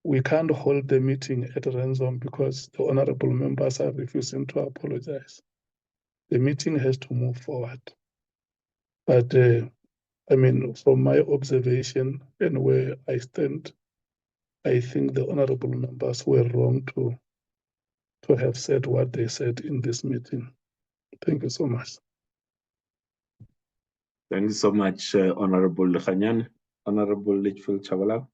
we can't hold the meeting at ransom because the honorable members are refusing to apologize. The meeting has to move forward. But I mean, from my observation and where I stand, I think the honorable members were wrong to have said what they said in this meeting. Thank you so much. Thank you so much, Honorable Khanyan. Honorable Litchfield Chavala.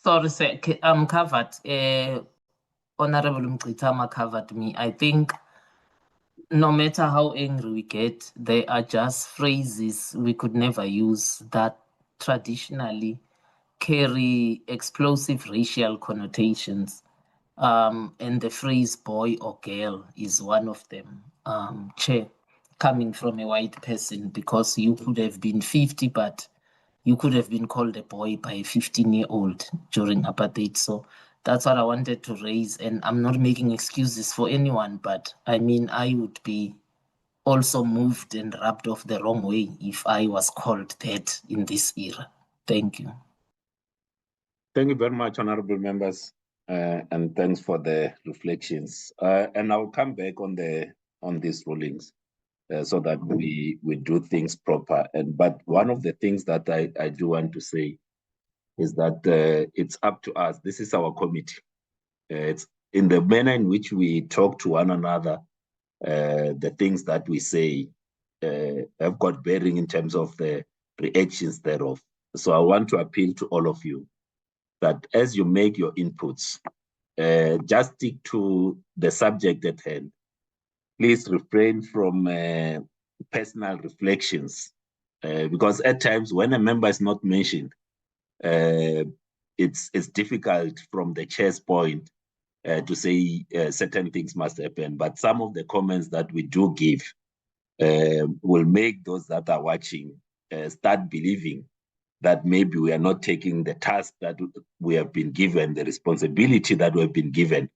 Sorry, sir, I'm covered. Honorable Mchitama covered me. I think no matter how angry we get, there are just phrases we could never use that traditionally carry explosive racial connotations. And the phrase boy or girl is one of them. Chair, coming from a white person, because you could have been 50, but you could have been called a boy by a 15-year-old during apartheid. So that's what I wanted to raise. And I'm not making excuses for anyone, but I mean, I would be also moved and rubbed off the wrong way if I was called that in this era. Thank you. Thank you very much, honorable members, and thanks for the reflections. And I'll come back on these rulings so that we do things proper. But one of the things that I do want to say is that it's up to us. This is our committee. It's in the manner in which we talk to one another, the things that we say have got bearing in terms of the reactions thereof. So I want to appeal to all of you that as you make your inputs, just stick to the subject at hand. Please refrain from personal reflections because at times when a member is not mentioned, it's difficult from the chair's point to say certain things must happen. But some of the comments that we do give will make those that are watching start believing that maybe we are not taking the task that we have been given, the responsibility that we have been given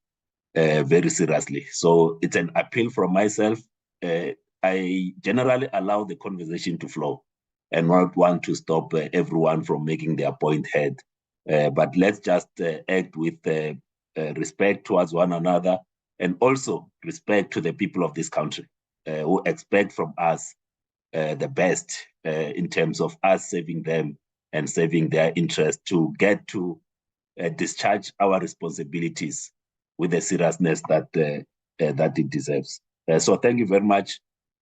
very seriously. So it's an appeal from myself. I generally allow the conversation to flow and not want to stop everyone from making their point heard. But let's just act with respect towards one another, and also respect to the people of this country who expect from us the best in terms of us serving them and serving their interest to get to discharge our responsibilities with the seriousness that that it deserves. So thank you very much.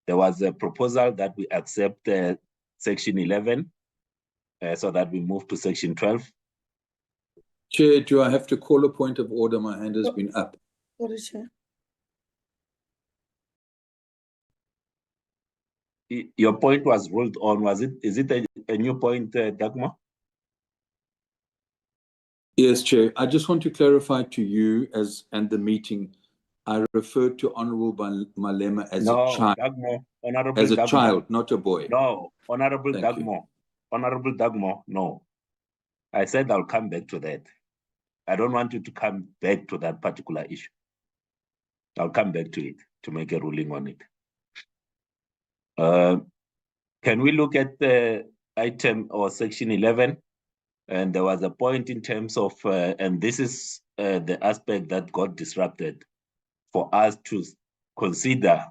There was a proposal that we accept section 11 so that we move to section 12. Chair, do I have to call a point of order? My hand has been up. Sorry, Chair. Your point was ruled on. Was it? Is it a new point, Dagmar? Yes, Chair. I just want to clarify to you and the meeting. I referred to Honourable Malema as a child. Dagmar, Honourable as a Dagmar. child, not a boy. No, Honourable Thank Dagmar. Honourable Dagmar, no. I said I'll come back to that. I don't want you to come back to that particular issue. I'll come back to it to make a ruling on it. Can we look at the item or section 11? And there was a point in terms of, and this is the aspect that got disrupted, for us to consider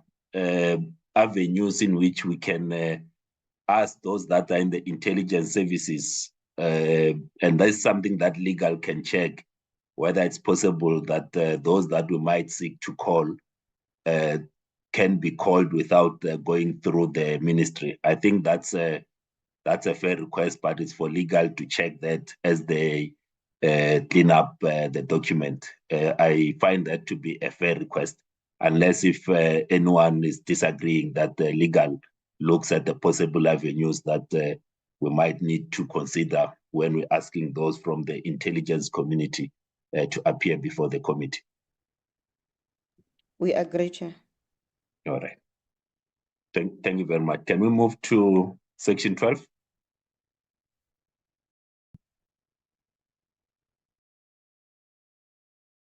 avenues in which we can ask those that are in the intelligence services, and that's something that legal can check, whether it's possible that those that we might seek to call can be called without going through the ministry. I think that's a fair request, but it's for legal to check that as they clean up the document. I find that to be a fair request, unless if anyone is disagreeing that legal looks at the possible avenues that we might need to consider when we're asking those from the intelligence community to appear before the committee. We agree, Chair. All right. Thank you very much. Can we move to section 12?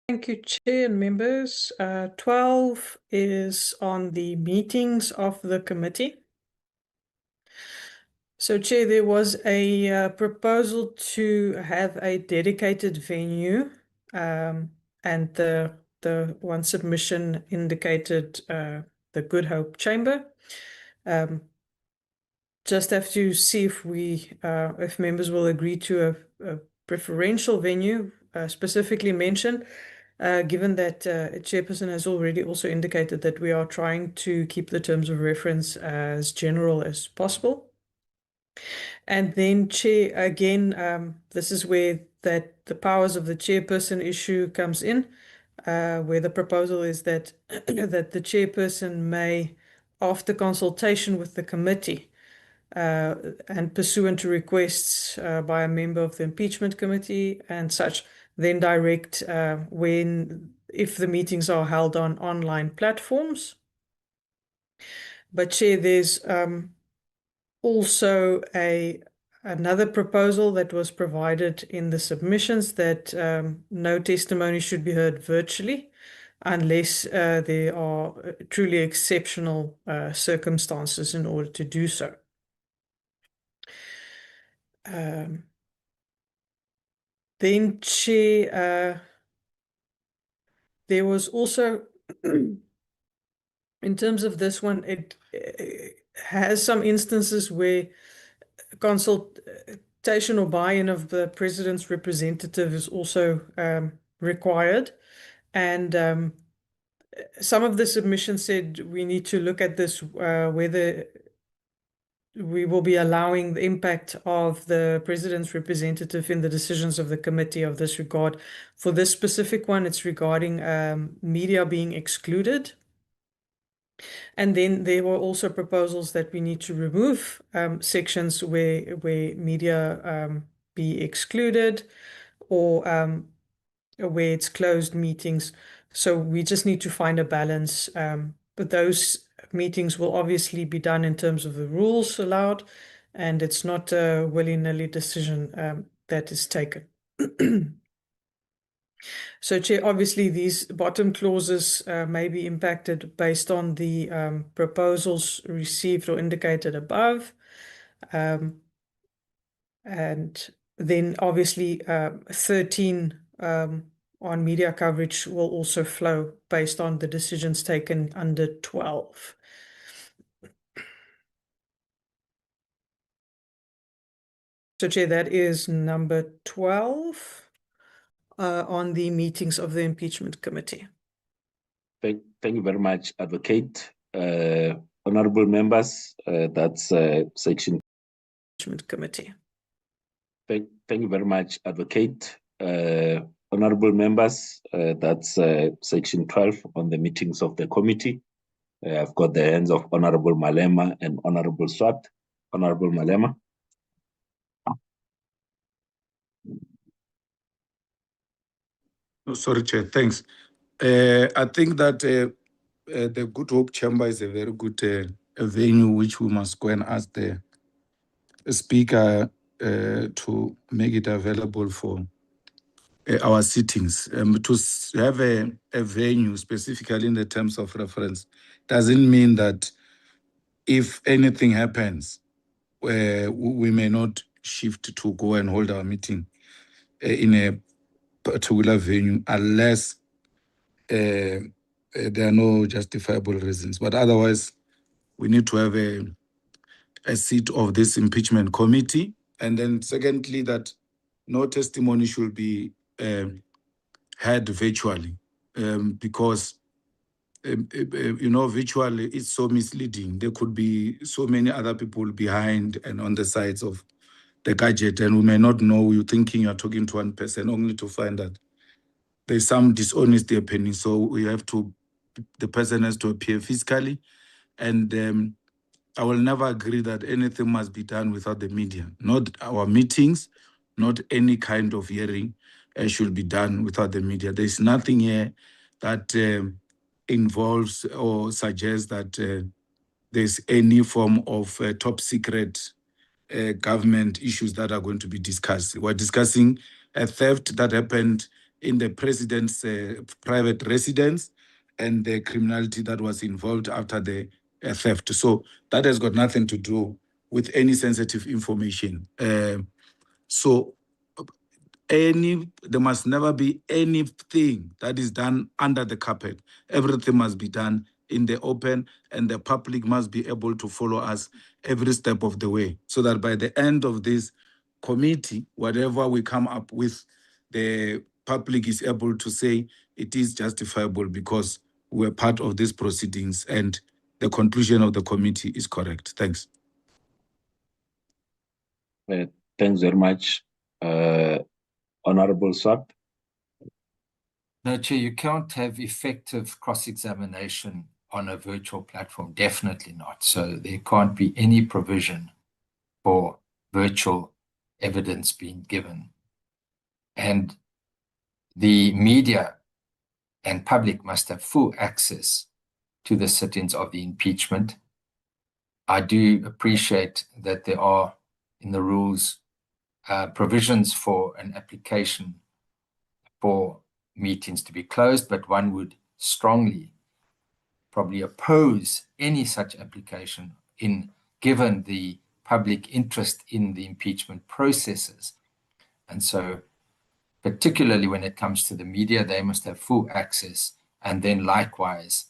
Thank you, Chair and members. 12 is on the meetings of the committee. So, Chair, there was a proposal to have a dedicated venue, and the one submission indicated the Good Hope Chamber. Just have to see if members will agree to a preferential venue specifically mentioned, given that Chairperson has already also indicated that we are trying to keep the terms of reference as general as possible. And then, Chair, again, this is where the powers of the chairperson issue comes in, where the proposal is that that the chairperson may, after consultation with the committee and pursuant to requests by a member of the impeachment committee and such, then direct if the meetings are held on online platforms. But, Chair, there's also another proposal that was provided in the submissions that no testimony should be heard virtually unless there are truly exceptional circumstances in order to do so. Then, Chair, there was also, in terms of this one, it has some instances where consultation or buy-in of the president's representative is also required. And some of the submissions said we need to look at this, whether we will be allowing the impact of the president's representative in the decisions of the committee of this regard. For this specific one, it's regarding media being excluded. And then there were also proposals that we need to remove sections where media be excluded, or where it's closed meetings. So we just need to find a balance. But those meetings will obviously be done in terms of the rules allowed, and it's not a willy-nilly decision that is taken. So, Chair, obviously these bottom clauses may be impacted based on the proposals received or indicated above. And then obviously 13 on media coverage will also flow based on the decisions taken under 12. So, Chair, that is number 12 on the meetings of the Impeachment Committee. Thank you very much, Advocate. Honorable members, that's section. Impeachment Committee. Thank you very much, Advocate. Honorable members, that's section 12 on the meetings of the committee. I've got the hands of Honorable Malema and Honorable Swart. Honorable Malema. Oh, sorry, Chair. Thanks. I think that the Good Hope Chamber is a very good venue which we must go and ask the Speaker to make it available for our sittings. To have a venue specifically in the terms of reference doesn't mean that if anything happens, we may not shift to go and hold our meeting in a particular venue unless there are no justifiable reasons. But otherwise, we need to have a seat of this impeachment committee. And then secondly, that no testimony should be heard virtually because, virtually it's so misleading. There could be so many other people behind and on the sides of the gadget, and we may not know. You're thinking you're talking to one person only to find that there's some dishonesty happening. So the person has to appear physically, and I will never agree that anything must be done without the media. Not our meetings, not any kind of hearing should be done without the media. There's nothing here that involves or suggests that there's any form of top secret government issues that are going to be discussed. We're discussing a theft that happened in the president's private residence and the criminality that was involved after the theft. So that has got nothing to do with any sensitive information. So there must never be anything that is done under the carpet. Everything must be done in the open, and the public must be able to follow us every step of the way, so that by the end of this committee, whatever we come up with, the public is able to say it is justifiable because we're part of these proceedings and the conclusion of the committee is correct. Thanks. Thanks very much. Honorable Swart. No, Chair, you can't have effective cross-examination on a virtual platform. Definitely not. So there can't be any provision for virtual evidence being given. And the media and public must have full access to the sittings of the impeachment. I do appreciate that there are in the rules provisions for an application for meetings to be closed, but one would strongly probably oppose any such application given the public interest in the impeachment processes. And so particularly when it comes to the media, they must have full access, and then likewise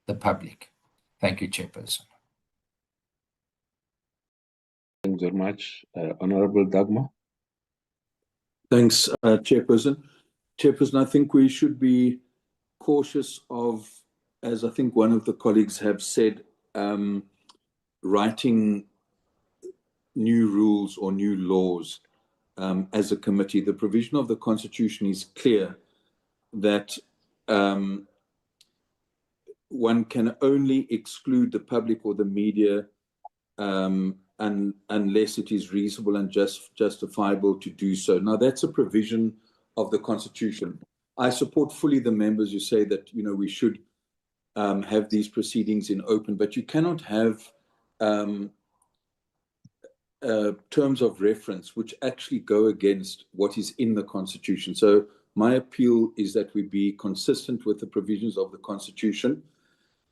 the public. Thank you, Chairperson. Thanks very much. Honorable Dagmar. Thanks, Chairperson. Chairperson, I think we should be cautious of, as I think one of the colleagues have said, writing new rules or new laws as a committee. The provision of the Constitution is clear that one can only exclude the public or the media unless it is reasonable and justifiable to do so. Now, that's a provision of the Constitution. I support fully the members who say that, you know, we should have these proceedings in open, but you cannot have terms of reference which actually go against what is in the Constitution. So my appeal is that we be consistent with the provisions of the Constitution.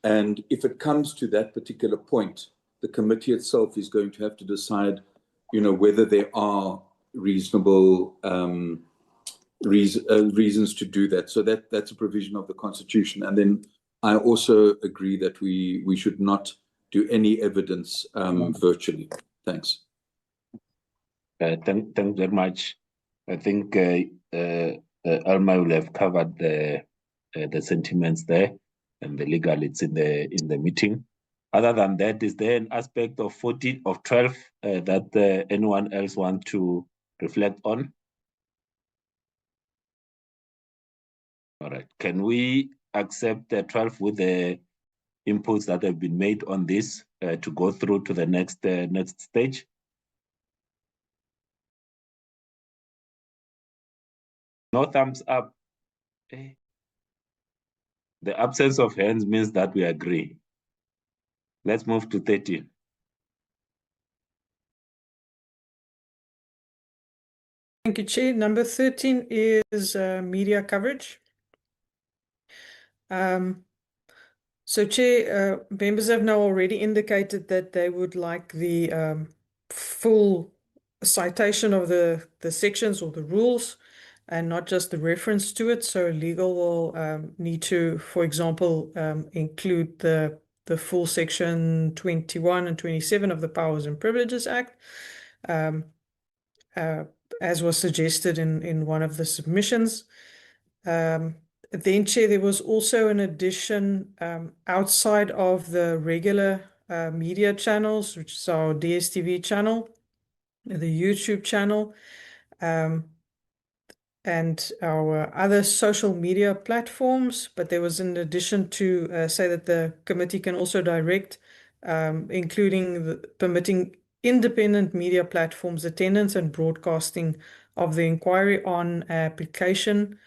And if it comes to that particular point, the committee itself is going to have to decide, you know, whether there are reasonable reasons to do that. So that's a provision of the Constitution. And then I also agree that we should not do any evidence virtually. Thanks. Thanks very much. I think Alma will have covered the sentiments there and the legal it's in the meeting. Other than that, is there an aspect of 12 that anyone else want to reflect on? All right. Can we accept the 12 with the inputs that have been made on this to go through to the next stage? No thumbs up. Okay. The absence of hands means that we agree. Let's move to 13. Thank you, Chair. Number 13 is media coverage. So, Chair, members have now already indicated that they would like the full citation of the sections or the rules and not just the reference to it. So legal will need to, for example, include the full section 21 and 27 of the Powers and Privileges Act, as was suggested in one of the submissions. Then, Chair, there was also an addition outside of the regular media channels, which is our DSTV channel, the YouTube channel, and our other social media platforms. But there was an addition to say that the committee can also direct, including permitting independent media platforms attendance and broadcasting of the inquiry on application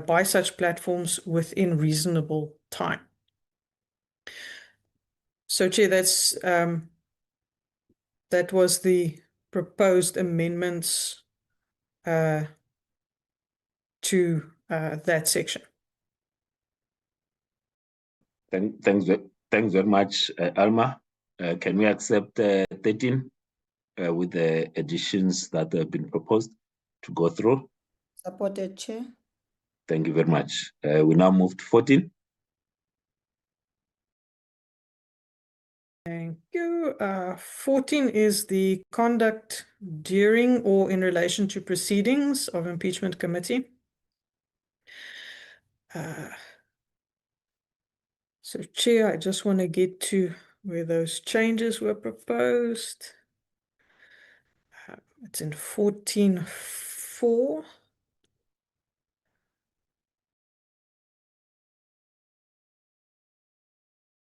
by such platforms within reasonable time. So, Chair, that was the proposed amendments to that section. Thanks very much, Alma. Can we accept 13 with the additions that have been proposed to go through? Supported, Chair. Thank you very much. We now move to 14. Thank you. 14 is the conduct during or in relation to proceedings of impeachment committee. So, Chair, I just want to get to where those changes were proposed. It's in 14.4.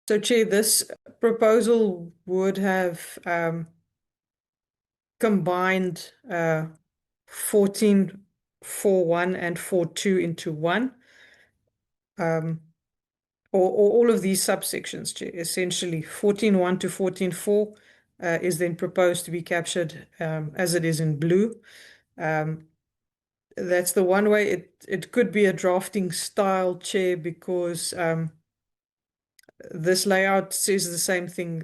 So, Chair, this proposal would have combined 14.4.1 and 4.2 into one. Or all of these subsections, Chair. Essentially, 14.1 to 14.4 is then proposed to be captured as it is in blue. That's the one way. It could be a drafting style, Chair, because this layout says the same thing.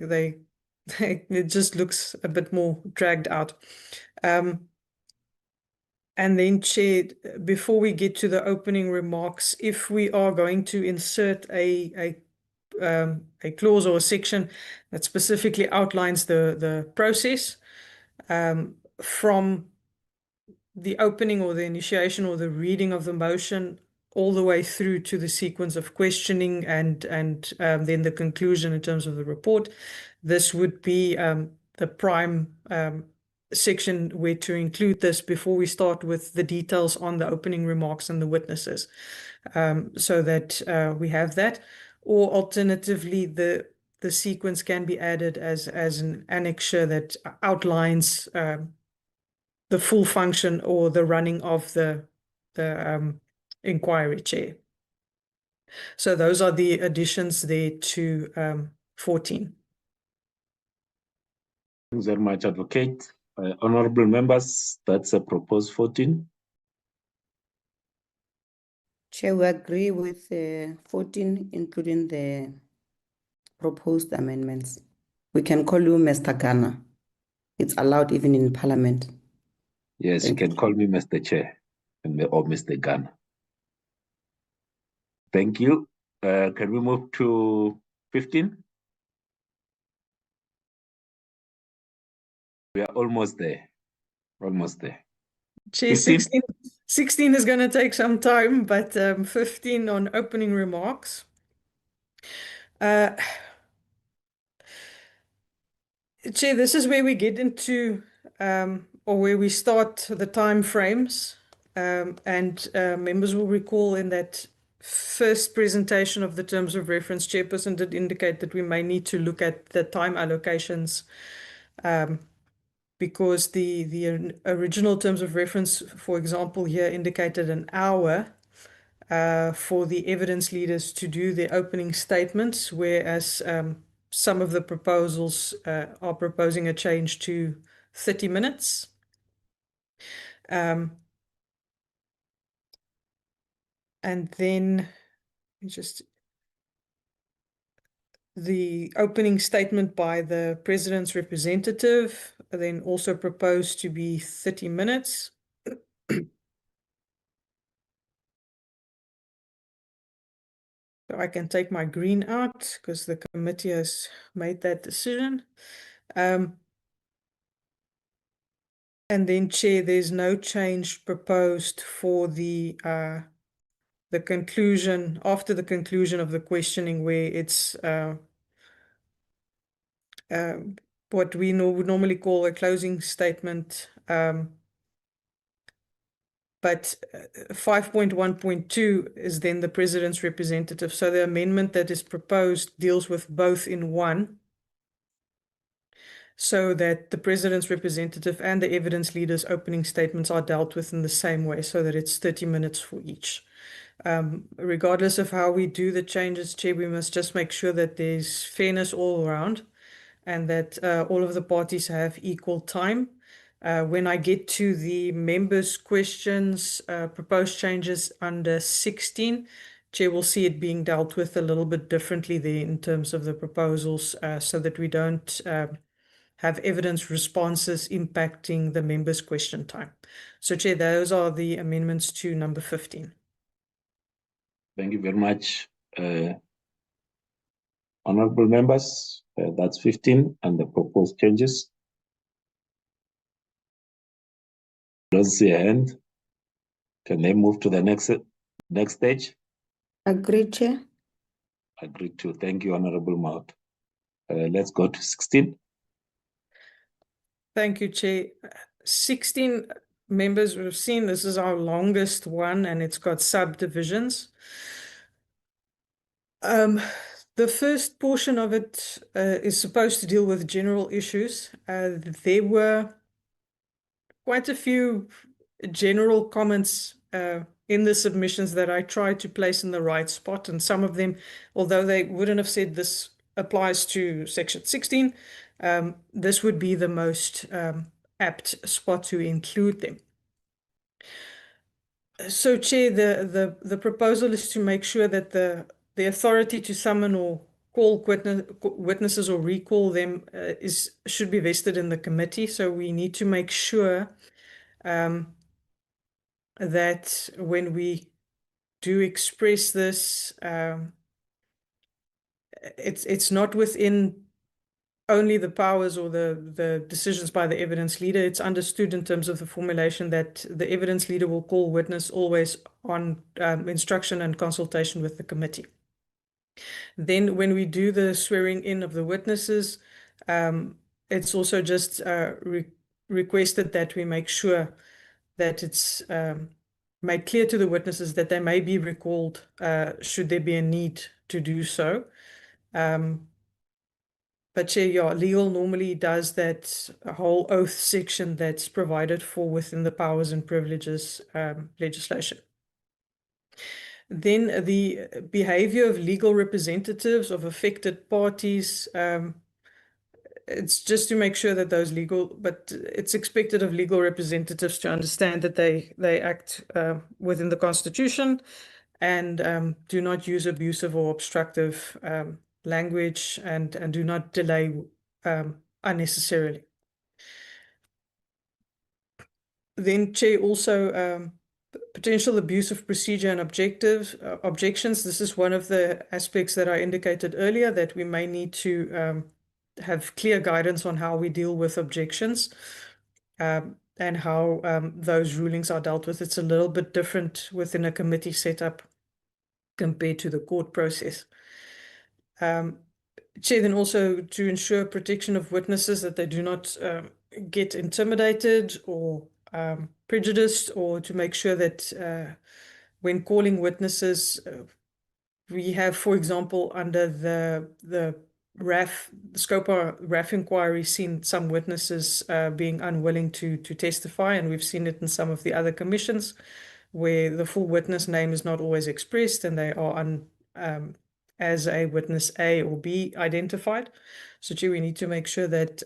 It just looks a bit more dragged out. And then, Chair, before we get to the opening remarks, if we are going to insert a clause or a section that specifically outlines the process from the opening or the initiation or the reading of the motion all the way through to the sequence of questioning and then the conclusion in terms of the report, this would be the prime section where to include this before we start with the details on the opening remarks and the witnesses, so that we have that. or alternatively, the sequence can be added as an annexure that outlines the full function or the running of the inquiry, Chair. So those are the additions there to 14. Thanks very much, Advocate. Honorable members, that's a proposed 14. Chair, we agree with 14, including the proposed amendments. We can call you Mr. Ghana. It's allowed even in Parliament. Yes, Thank you can call me Mr. Chair or Mr. Ghana. Thank you. Can we move to 15? We are almost there. Almost there. Chair, 15? 16 is going to take some time, but 15 on opening remarks. Chair, this is where we get into, or where we start the time frames. And members will recall in that first presentation of the terms of reference, Chairperson did indicate that we may need to look at the time allocations because the original terms of reference, for example, here indicated an hour for the evidence leaders to do their opening statements, whereas some of the proposals are proposing a change to 30 minutes. And then just the opening statement by the president's representative, then also proposed to be 30 minutes. So I can take my green out because the committee has made that decision. And then, Chair, there's no change proposed for the conclusion, after the conclusion of the questioning, where it's what we would normally call a closing statement. But 5.1.2 is then the president's representative. So the amendment that is proposed deals with both in one, so that the president's representative and the evidence leaders' opening statements are dealt with in the same way, so that it's 30 minutes for each. Regardless of how we do the changes, Chair, we must just make sure that there's fairness all around and that all of the parties have equal time. When I get to the members' questions, proposed changes under 16, Chair will see it being dealt with a little bit differently there in terms of the proposals, so that we don't have evidence responses impacting the members' question time. So, Chair, those are the amendments to number 15. Thank you very much. Honorable members, that's 15 and the proposed changes. Don't see a hand. Can they move to the next stage? Agreed, Chair. Agreed to. Thank you, Honorable Maut. Let's go to 16. Thank you, Chair. 16 members would have seen this is our longest one and it's got subdivisions. The first portion of it is supposed to deal with general issues. There were quite a few general comments in the submissions that I tried to place in the right spot, and some of them, although they wouldn't have said this applies to section 16, this would be the most apt spot to include them. So, Chair, the proposal is to make sure that the authority to summon or call witnesses or recall them should be vested in the committee. So we need to make sure that when we do express this, it's not within only the powers or the decisions by the evidence leader. It's understood in terms of the formulation that the evidence leader will call witness always on instruction and consultation with the committee. Then when we do the swearing in of the witnesses, it's also just requested that we make sure that it's made clear to the witnesses that they may be recalled should there be a need to do so. But Chair, yeah, legal normally does that whole oath section that's provided for within the powers and privileges legislation. Then the behavior of legal representatives of affected parties, it's just to make sure that those but it's expected of legal representatives to understand that they act within the Constitution and do not use abusive or obstructive language and do not delay unnecessarily. Then, Chair, also potential abuse of procedure and objections. This is one of the aspects that I indicated earlier, that we may need to have clear guidance on how we deal with objections and how those rulings are dealt with. It's a little bit different within a committee setup compared to the court process. Chair, then also to ensure protection of witnesses, that they do not get intimidated or prejudiced, or to make sure that when calling witnesses, we have, for example, under the scope of RAF inquiry, seen some witnesses being unwilling to testify, and we've seen it in some of the other commissions where the full witness name is not always expressed and they are as a witness A or B identified. So, Chair, we need to make sure that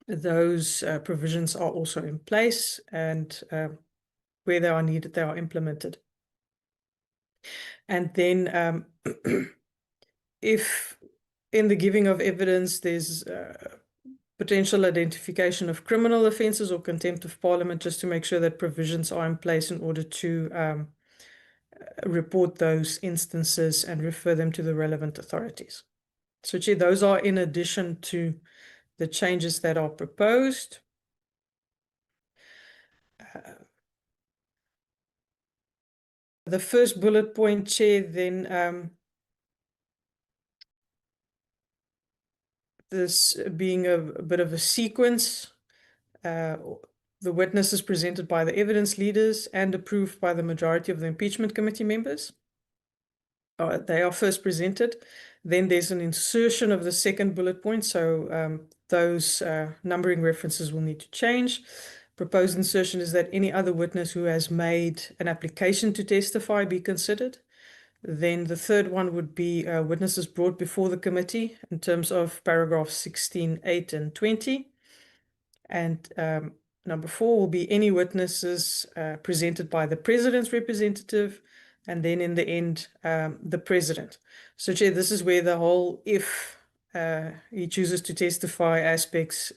those provisions are also in place, and where they are needed, they are implemented. And then if in the giving of evidence there's potential identification of criminal offences or contempt of Parliament, just to make sure that provisions are in place in order to report those instances and refer them to the relevant authorities. So, Chair, those are in addition to the changes that are proposed. The first bullet point, Chair, then this being a bit of a sequence, the witnesses presented by the evidence leaders and approved by the majority of the impeachment committee members. They are first presented. Then there's an insertion of the second bullet point, so those numbering references will need to change. Proposed insertion is that any other witness who has made an application to testify be considered. Then the third one would be witnesses brought before the committee in terms of paragraphs 16, 8, and 20. And number 4 will be any witnesses presented by the president's representative, and then in the end, the president. So, Chair, this is where the whole if he chooses to testify aspects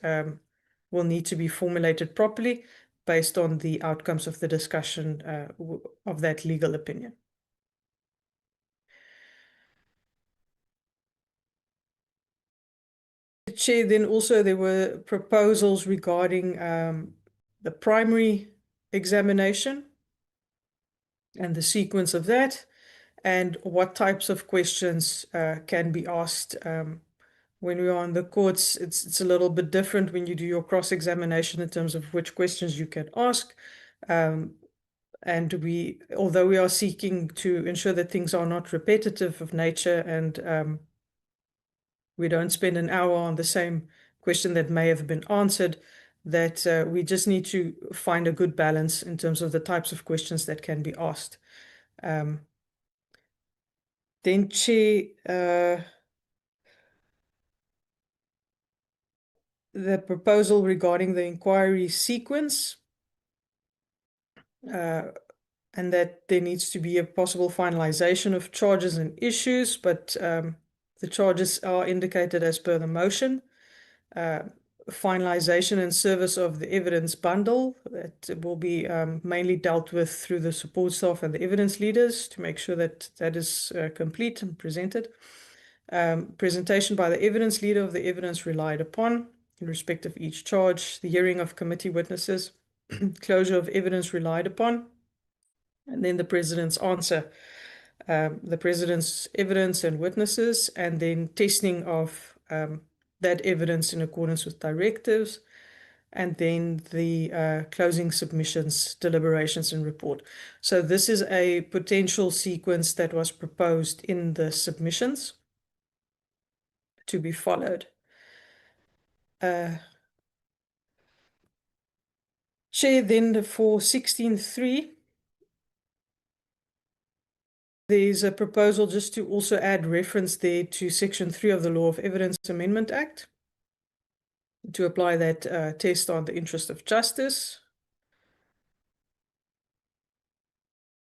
will need to be formulated properly based on the outcomes of the discussion of that legal opinion. Chair, then also there were proposals regarding the primary examination and the sequence of that, and what types of questions can be asked. When we are in the courts, it's a little bit different when you do your cross-examination in terms of which questions you can ask. And although we are seeking to ensure that things are not repetitive of nature and we don't spend an hour on the same question that may have been answered, that we just need to find a good balance in terms of the types of questions that can be asked. Then, Chair, the proposal regarding the inquiry sequence, and that there needs to be a possible finalization of charges and issues, but the charges are indicated as per the motion. Finalization and service of the evidence bundle, that will be mainly dealt with through the support staff and the evidence leaders to make sure that that is complete and presented. Presentation by the evidence leader of the evidence relied upon in respect of each charge, the hearing of committee witnesses, closure of evidence relied upon, and then the president's answer, the president's evidence and witnesses, and then testing of that evidence in accordance with directives, and then the closing submissions, deliberations, and report. So this is a potential sequence that was proposed in the submissions to be followed. Chair, then for 16.3, there's a proposal just to also add reference there to Section 3 of the Law of Evidence Amendment Act to apply that test on the interest of justice.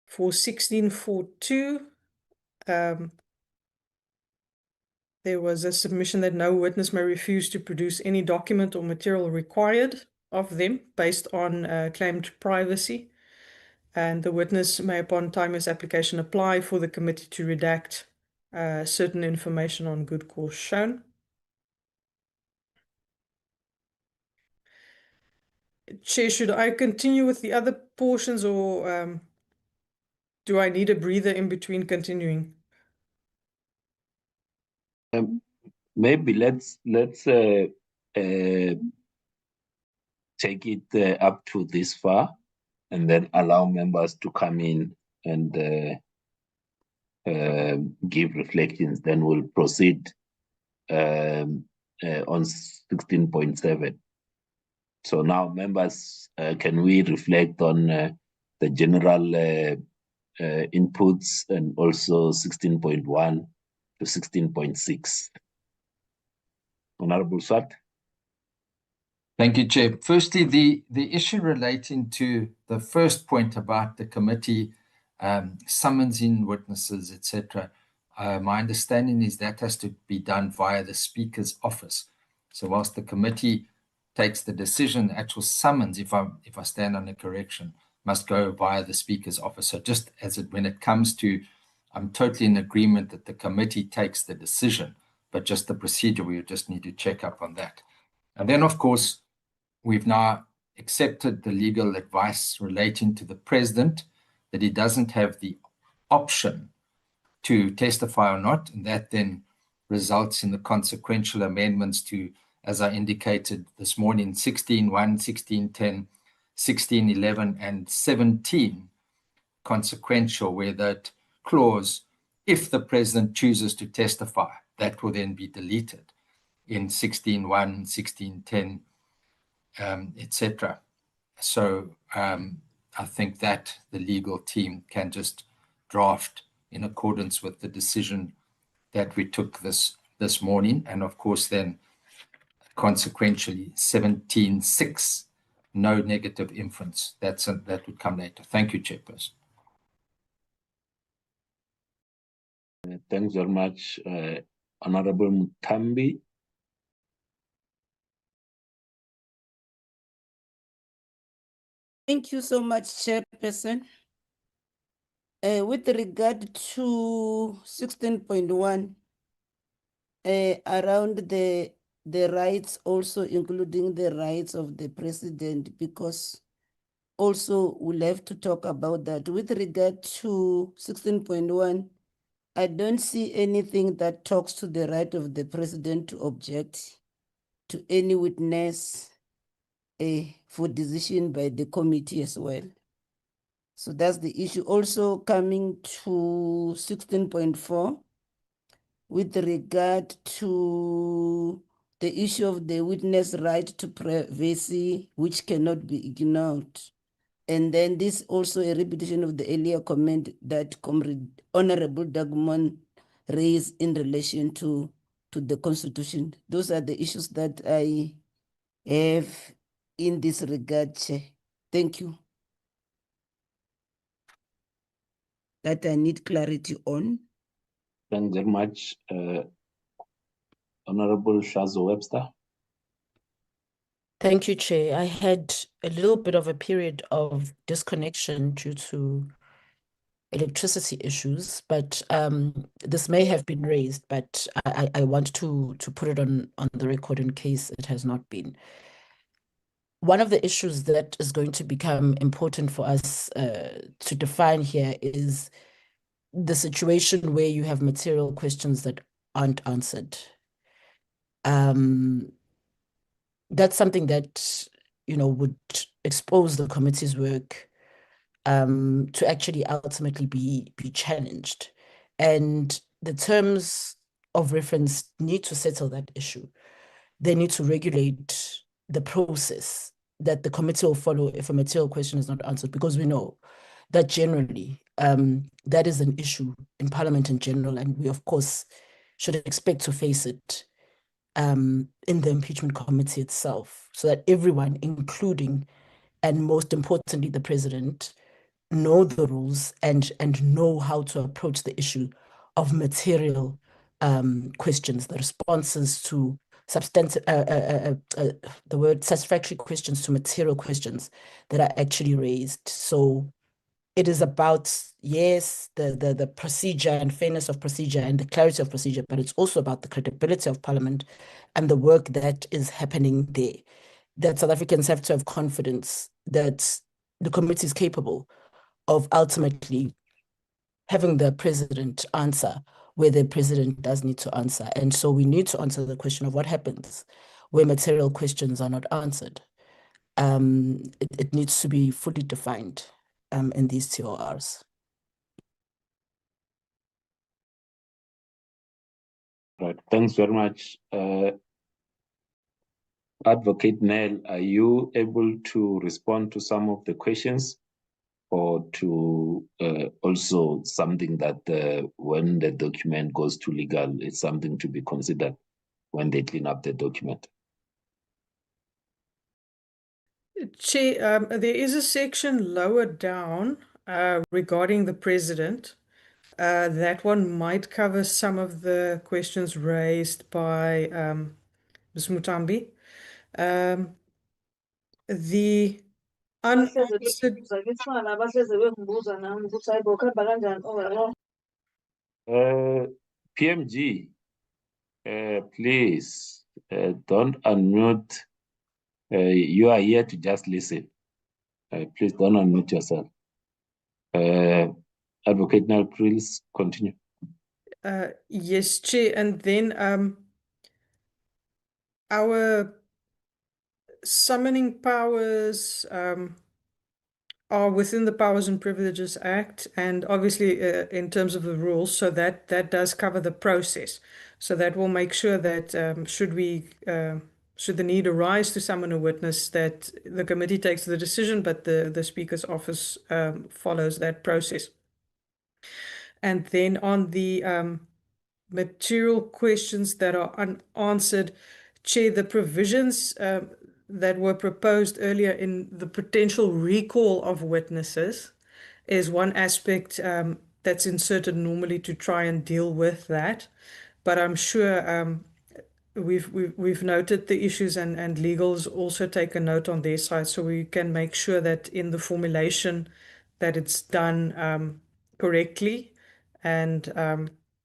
For 16.4.2, there was a submission that no witness may refuse to produce any document or material required of them based on claimed privacy. And the witness may, upon timeous application, apply for the committee to redact certain information on good cause shown. Chair, should I continue with the other portions, or do I need a breather in between continuing? Maybe let's take it up to this far, and then allow members to come in and give reflections. Then we'll proceed on 16.7. So now, members, can we reflect on the general inputs, and also 16.1 to 16.6? Honorable Swart. Thank you, Chair. Firstly, the issue relating to the first point about the committee summonsing witnesses, etc. My understanding is that has to be done via the Speaker's office. So whilst the committee takes the decision, the actual summons, if I stand on a correction, must go via the Speaker's office. So just as when it comes to, I'm totally in agreement that the committee takes the decision, but just the procedure, we just need to check up on that. And then, of course, we've now accepted the legal advice relating to the president that he doesn't have the option to testify or not, and that then results in the consequential amendments to, as I indicated this morning, 16.1, 16.10, 16.11, and 17 consequential, where that clause, if the president chooses to testify, that will then be deleted in 16.1, 16.10, etc. So I think that the legal team can just draft in accordance with the decision that we took this morning, and of course then consequentially 17.6, no negative inference. That would come later. Thank you, Chairperson. Thanks very much, Honorable Mutambi. Thank you so much, Chairperson. With regard to 16.1, around the rights, also including the rights of the president, because also we'll have to talk about that. With regard to 16.1, I don't see anything that talks to the right of the president to object to any witness for decision by the committee as well. So that's the issue. Also coming to 16.4, with regard to the issue of the witness right to privacy, which cannot be ignored. And then this also a repetition of the earlier comment that Honorable Dagmon raised in relation to the Constitution. Those are the issues that I have in this regard, Chair. Thank you. That I need clarity on. Thanks very much, Honorable Shazo Webster. Thank you, Chair. I had a little bit of a period of disconnection due to electricity issues, but this may have been raised, but I want to put it on the record in case it has not been. One of the issues that is going to become important for us to define here is the situation where you have material questions that aren't answered. That's something that would expose the committee's work to actually ultimately be challenged. And the terms of reference need to settle that issue. They need to regulate the process that the committee will follow if a material question is not answered, because we know that generally that is an issue in Parliament in general, and we of course should expect to face it in the impeachment committee itself, so that everyone, including and most importantly the president, know the rules and know how to approach the issue of material questions, the responses to substantive, the word satisfactory questions to material questions that are actually raised. So it is about, yes, the procedure and fairness of procedure and the clarity of procedure, but it's also about the credibility of Parliament and the work that is happening there. That South Africans have to have confidence that the committee is capable of ultimately having the president answer where the president does need to answer. And so we need to answer the question of what happens where material questions are not answered. It needs to be fully defined in these TORs. Right. Thanks very much. Advocate Nell, are you able to respond to some of the questions, or to also something that when the document goes to legal, it's something to be considered when they clean up the document? Chair, there is a section lower down regarding the president. That one might cover some of the questions raised by Ms. Mutambi. The unanswered PMG, please don't unmute. You are here to just listen. Please don't unmute yourself. Advocate Nell, please continue. yes, Chair, and then our summoning powers are within the Powers and Privileges Act, and obviously in terms of the rules, so that does cover the process. So that will make sure that should the need arise to summon a witness, that the committee takes the decision, but the Speaker's office follows that process. And then on the material questions that are unanswered, Chair, the provisions that were proposed earlier in the potential recall of witnesses is one aspect that's inserted normally to try and deal with that. But I'm sure we've noted the issues, and legals also take a note on their side, so we can make sure that in the formulation that it's done correctly, and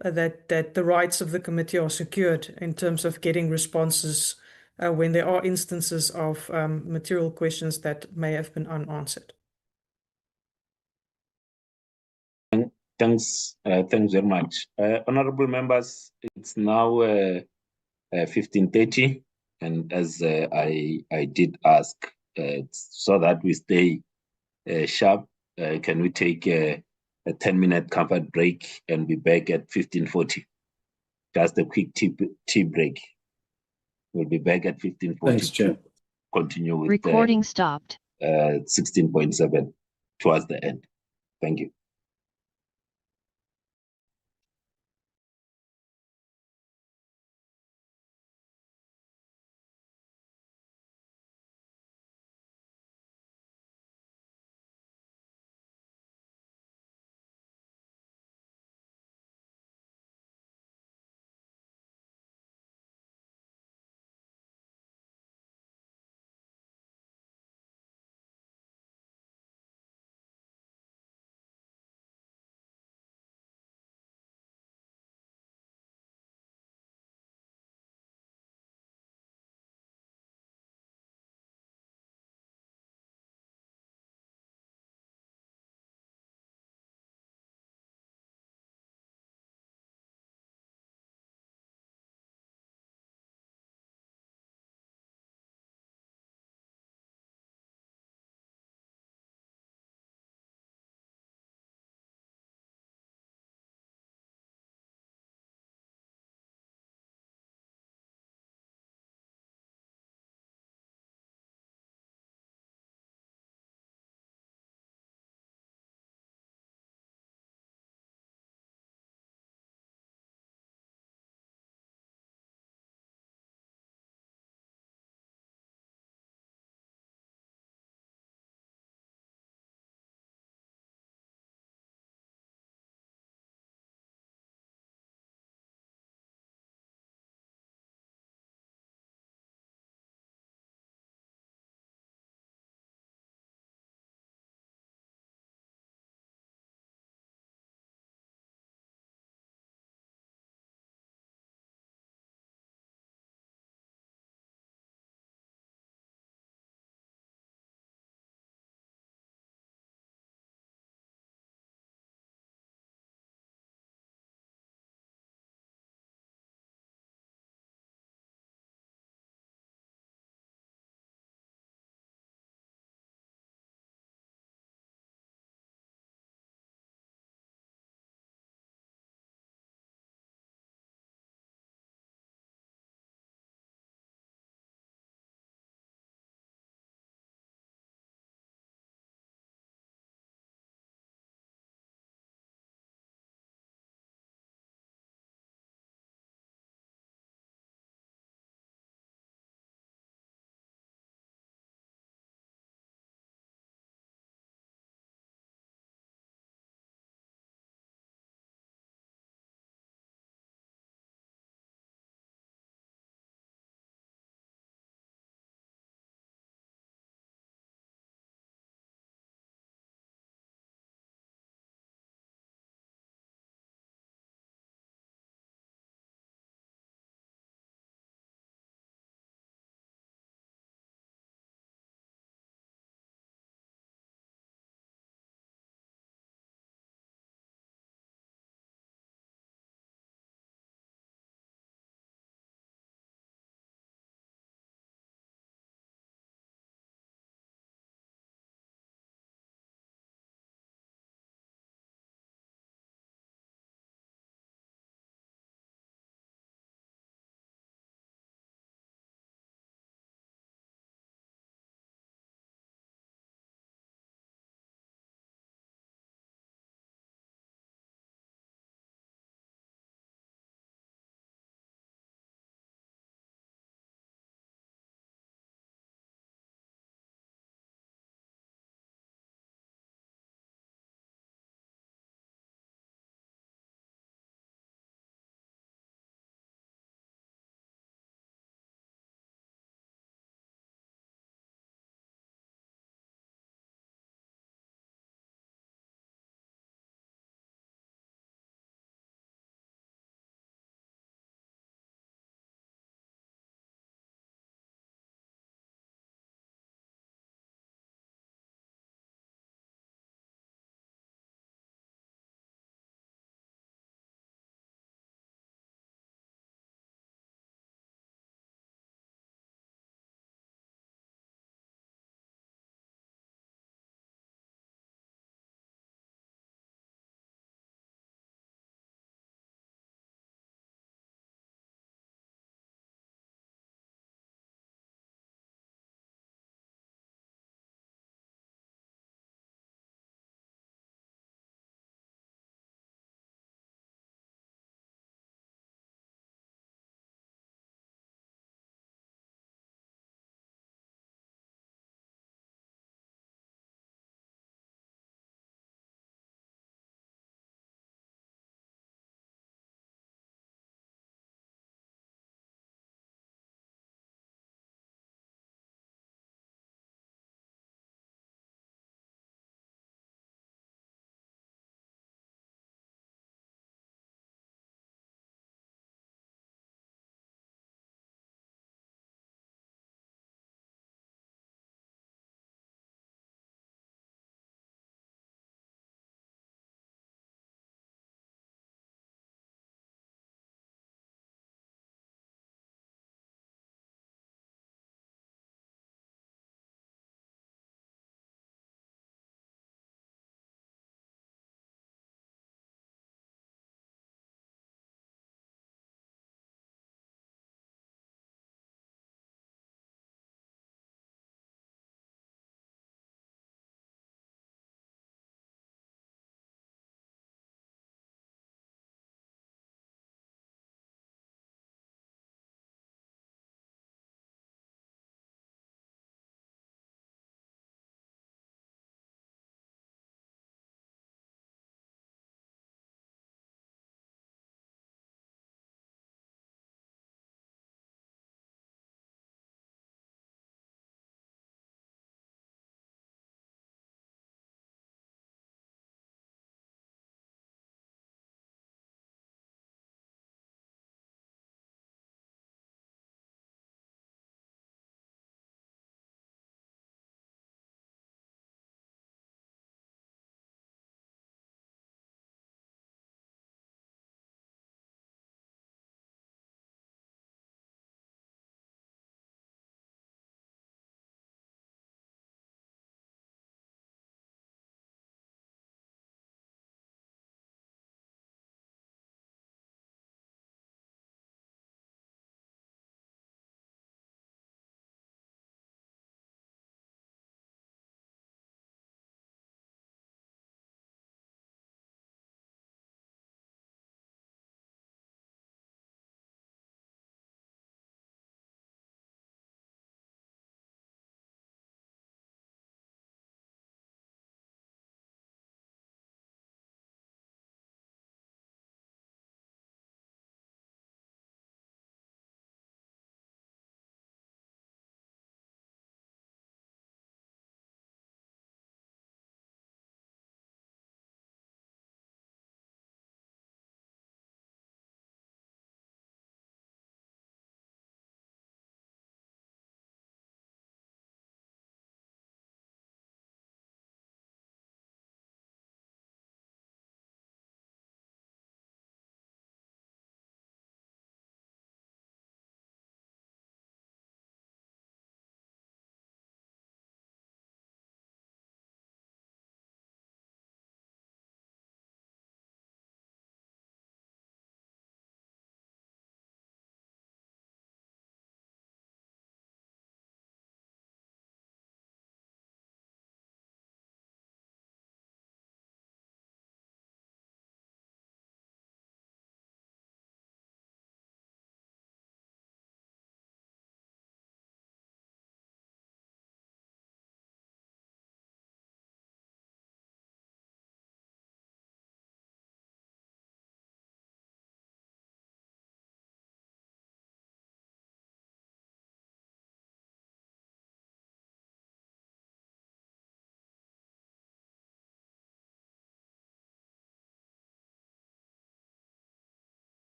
that the rights of the committee are secured in terms of getting responses when there are instances of material questions that may have been unanswered. Thanks very much. Honorable members, it's now 15:30, and as I did ask, so that we stay sharp, can we take a 10-minute comfort break and be back at 15:40? Just a quick tea break. We'll be back at 15:40. Thanks, Chair. Continue with Recording stopped. 16.7 towards the end. Thank you.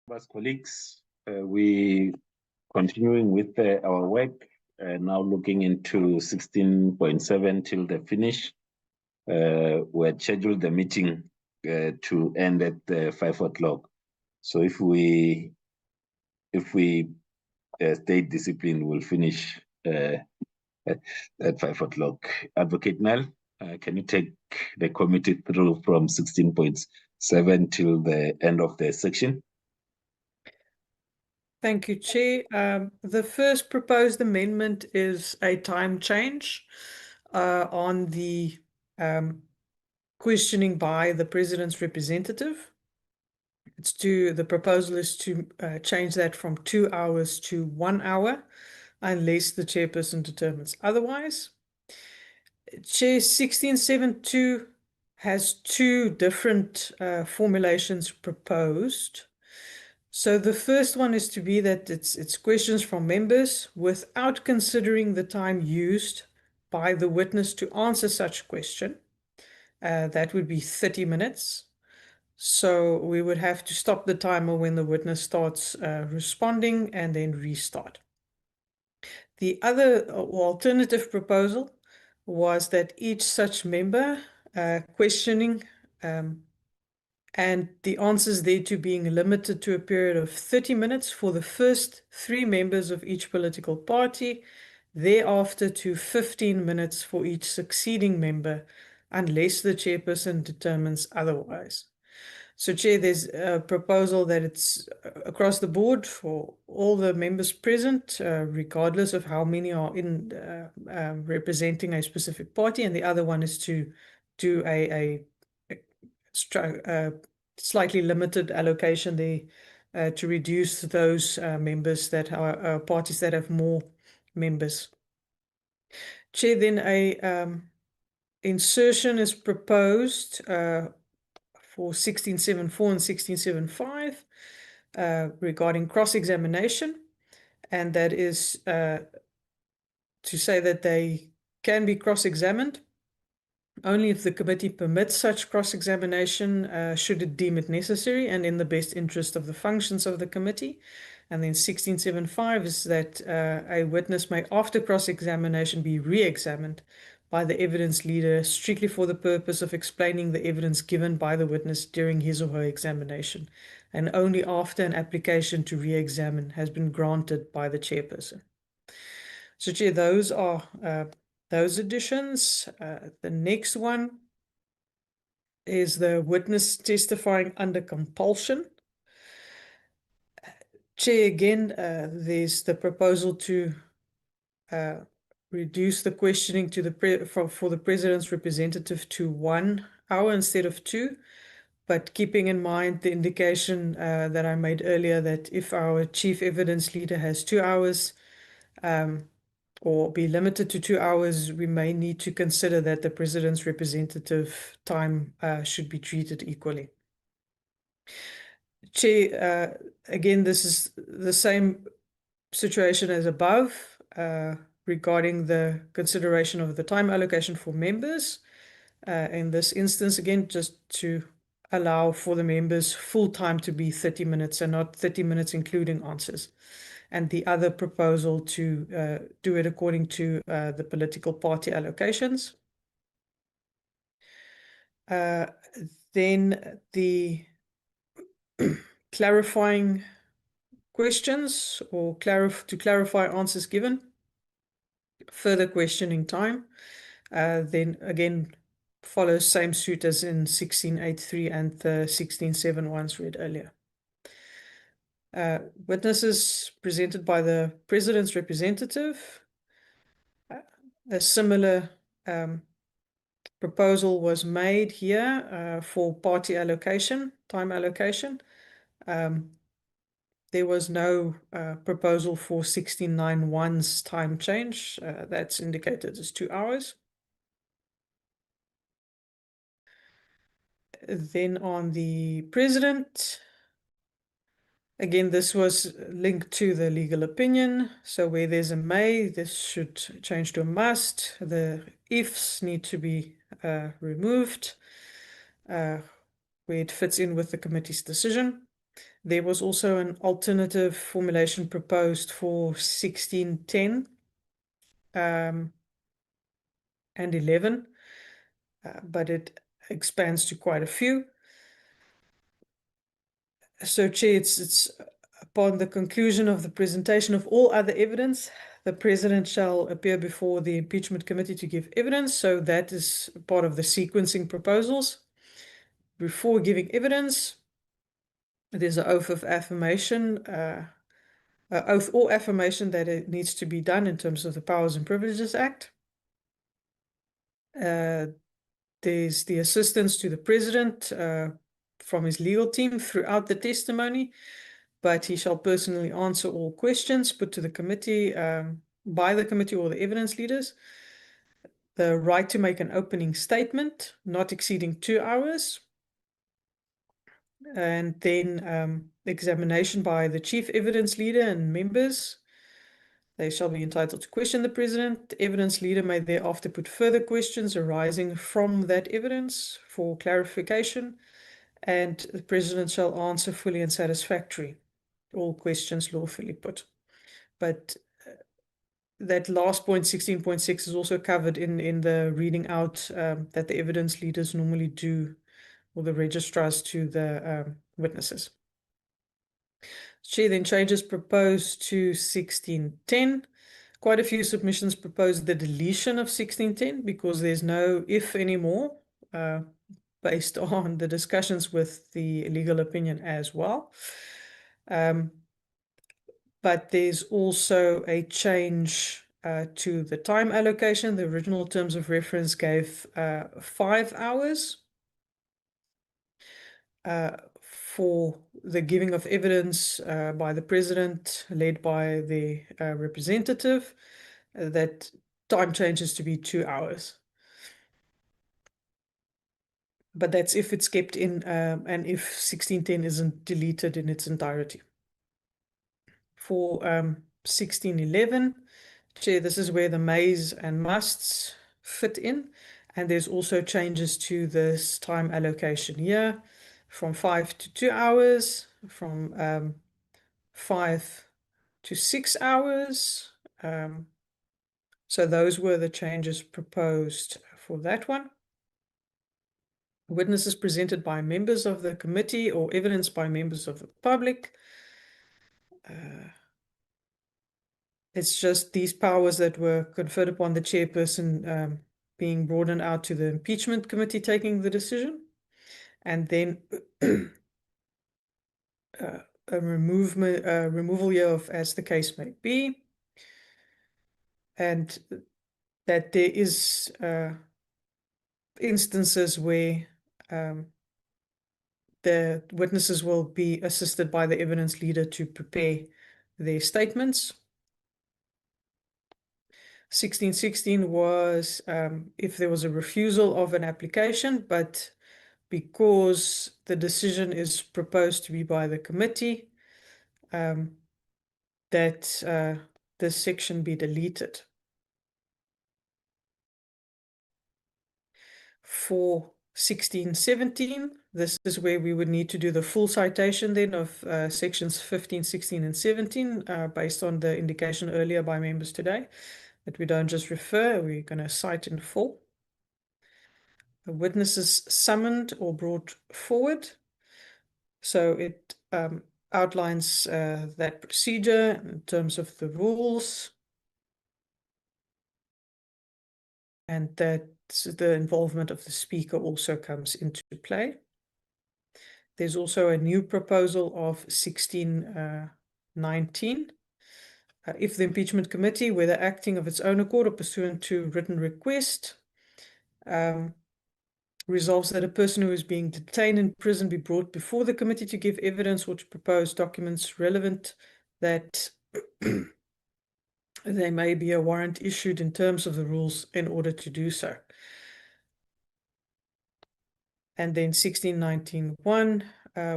Members, colleagues, we continuing with our work, now looking into 16.7 till the finish. We had scheduled the meeting to end at 5 o'clock. So if we stay disciplined, we'll finish at 5 o'clock. Advocate Nell, can you take the committee through from 16.7 till the end of the section? Thank you, Chair. The first proposed amendment is a time change on the questioning by the President's representative. The proposal is to change that from 2 hours to 1 hour, unless the chairperson determines otherwise. Chair, 1672 has two different formulations proposed. So the first one is to be that it's questions from members without considering the time used by the witness to answer such question. That would be 30 minutes. So we would have to stop the timer when the witness starts responding and then restart. The other alternative proposal was that each such member questioning and the answers thereto being limited to a period of 30 minutes for the first 3 members of each political party, thereafter to 15 minutes for each succeeding member, unless the chairperson determines otherwise. So, Chair, there's a proposal that it's across the board for all the members present, regardless of how many are in representing a specific party, and the other one is to do a slightly limited allocation there to reduce those members that are parties that have more members. Chair, then a insertion is proposed for 1674 and 1675 regarding cross-examination, and that is to say that they can be cross-examined only if the committee permits such cross-examination, should it deem it necessary and in the best interest of the functions of the committee. And then 1675 is that a witness may, after cross-examination, be re-examined by the evidence leader strictly for the purpose of explaining the evidence given by the witness during his or her examination, and only after an application to re-examine has been granted by the chairperson. So, Chair, those are those additions. The next one is the witness testifying under compulsion. Chair, again, there's the proposal to reduce the questioning to for the President's representative to 1 hour instead of 2, but keeping in mind the indication that I made earlier that if our chief evidence leader has 2 hours, or be limited to 2 hours, we may need to consider that the President's representative time should be treated equally. Chair, again, this is the same situation as above regarding the consideration of the time allocation for members. In this instance, again, just to allow for the members full time to be 30 minutes and not 30 minutes including answers. And the other proposal to do it according to the political party allocations. Then the clarifying questions or to clarify answers given, further questioning time, then again follows same suit as in 1683 and the 1671 read earlier. Witnesses presented by the President's representative. A similar proposal was made here for party allocation, time allocation. There was no proposal for 1691's time change. That's indicated as 2 hours. Then on the President, again, this was linked to the legal opinion. So where there's a may, this should change to a must. The ifs need to be removed where it fits in with the committee's decision. There was also an alternative formulation proposed for 1610 and 11, but it expands to quite a few. So, Chair, it's upon the conclusion of the presentation of all other evidence, the President shall appear before the Impeachment Committee to give evidence. So that is part of the sequencing proposals. Before giving evidence, there's an oath of affirmation, oath or affirmation that it needs to be done in terms of the Powers and Privileges Act. There's the assistance to the President from his legal team throughout the testimony, but he shall personally answer all questions put to the committee by the committee or the evidence leaders. The right to make an opening statement, not exceeding 2 hours. And then examination by the chief evidence leader and members. They shall be entitled to question the President. The evidence leader may thereafter put further questions arising from that evidence for clarification, and the President shall answer fully and satisfactory all questions lawfully put. But that last point, 16.6, is also covered in the reading out that the evidence leaders normally do, or the registrars, to the witnesses. Chair, then changes proposed to 1610. Quite a few submissions proposed the deletion of 1610 because there's no if anymore, based on the discussions with the legal opinion as well. But there's also a change to the time allocation. The original terms of reference gave 5 hours for the giving of evidence by the President, led by the representative. That time changes to be 2 hours. But that's if it's kept in and if 1610 isn't deleted in its entirety. For 1611, Chair, this is where the mays and musts fit in. And there's also changes to this time allocation here, from 5 to 2 hours, from 5 to 6 hours. So those were the changes proposed for that one. Witnesses presented by members of the committee or evidence by members of the public. It's just these powers that were conferred upon the chairperson being broadened out to the impeachment committee taking the decision. And then a removal here of as the case may be. And that there is instances where the witnesses will be assisted by the evidence leader to prepare their statements. 1616 was if there was a refusal of an application, but because the decision is proposed to be by the committee, that this section be deleted. For 1617, this is where we would need to do the full citation then of sections 15, 16, and 17, based on the indication earlier by members today, that we don't just refer, we're going to cite in full. The witnesses summoned or brought forward. So it outlines that procedure in terms of the rules, and that the involvement of the speaker also comes into play. There's also a new proposal of 1619. If the impeachment committee, whether acting of its own accord or pursuant to written request, resolves that a person who is being detained in prison be brought before the committee to give evidence or to propose documents relevant, that there may be a warrant issued in terms of the rules in order to do so. And then 1619.1,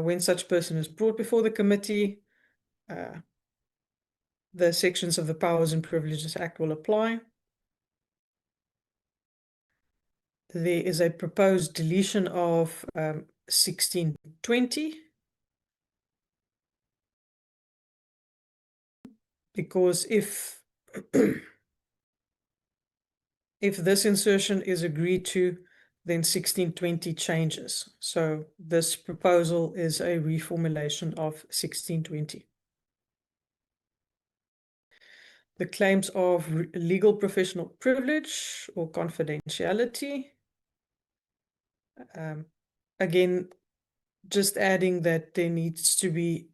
when such person is brought before the committee, the sections of the Powers and Privileges Act will apply. There is a proposed deletion of 1620. because if if this insertion is agreed to, then 1620 changes. So this proposal is a reformulation of 1620. The claims of legal professional privilege or confidentiality. Again, just adding that there needs to be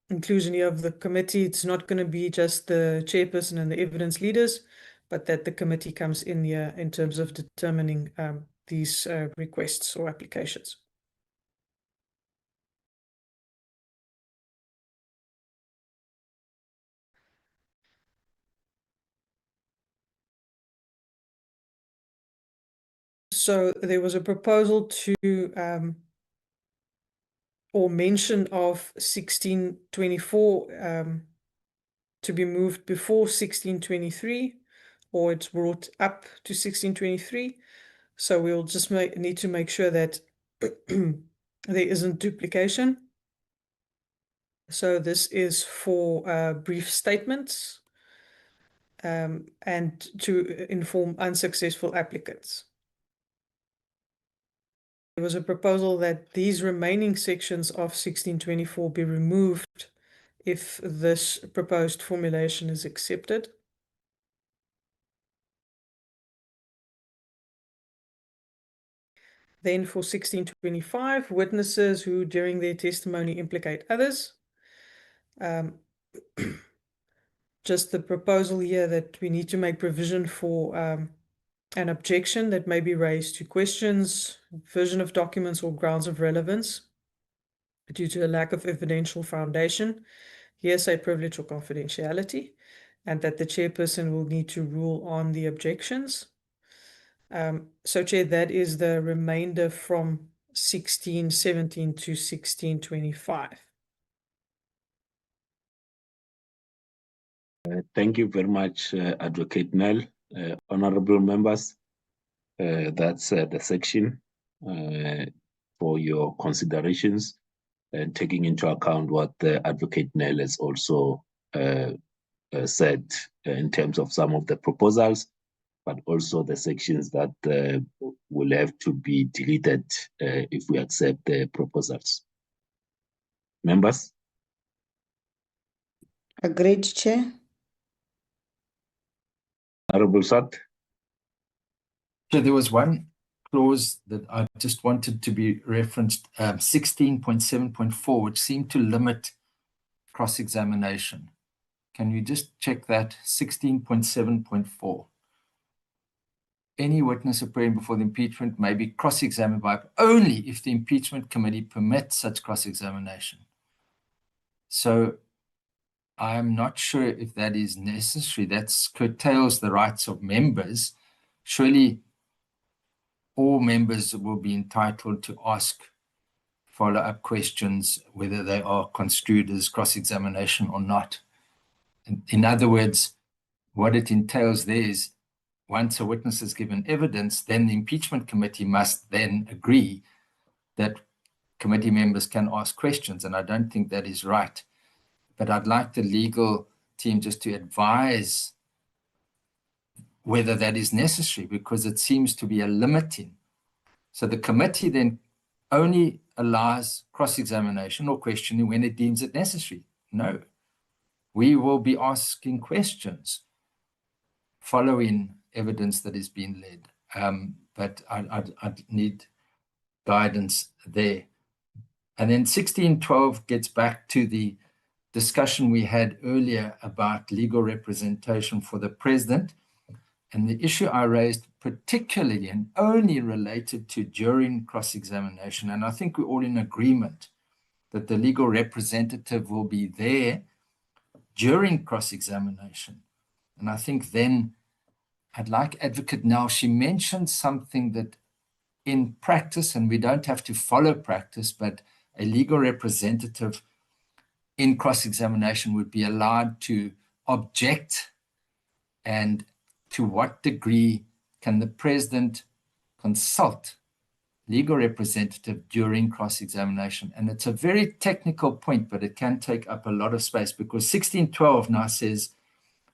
inclusion here of the committee. It's not going to be just the chairperson and the evidence leaders, but that the committee comes in here in terms of determining these requests or applications. So there was a proposal to or mention of 1624 to be moved before 1623, or it's brought up to 1623. So we'll just need to make sure that there isn't duplication. So this is for brief statements and to inform unsuccessful applicants. There was a proposal that these remaining sections of 1624 be removed if this proposed formulation is accepted. Then for 1625, witnesses who during their testimony implicate others. Just the proposal here that we need to make provision for an objection that may be raised to questions, version of documents, or grounds of relevance due to a lack of evidential foundation, hearsay, privilege, or confidentiality, and that the chairperson will need to rule on the objections. So, Chair, that is the remainder from 1617 to 1625. Thank you very much, Advocate Nell. Honorable members, that's the section for your considerations, and taking into account what the Advocate Nell has also said in terms of some of the proposals, but also the sections that will have to be deleted if we accept the proposals. Members? Agreed, Chair. Honorable Sat? So there was one clause that I just wanted to be referenced, 16.7.4, which seemed to limit cross-examination. Can you just check that? 16.7.4. Any witness appearing before the impeachment may be cross-examined by only if the impeachment committee permits such cross-examination. So I'm not sure if that is necessary. That curtails the rights of members. Surely all members will be entitled to ask follow-up questions, whether they are construed as cross-examination or not. In other words, what it entails there is once a witness has given evidence, then the impeachment committee must then agree that committee members can ask questions, and I don't think that is right. But I'd like the legal team just to advise whether that is necessary, because it seems to be a limiting. So the committee then only allows cross-examination or questioning when it deems it necessary. No, we will be asking questions following evidence that is being led. But I'd need guidance there. And then 1612 gets back to the discussion we had earlier about legal representation for the president. And the issue I raised particularly and only related to during cross-examination. And I think we're all in agreement that the legal representative will be there during cross-examination. And I think then I'd like Advocate Nell, she mentioned something that in practice, and we don't have to follow practice, but a legal representative in cross-examination would be allowed to object, and to what degree can the president consult legal representative during cross-examination. And it's a very technical point, but it can take up a lot of space because 1612 now says,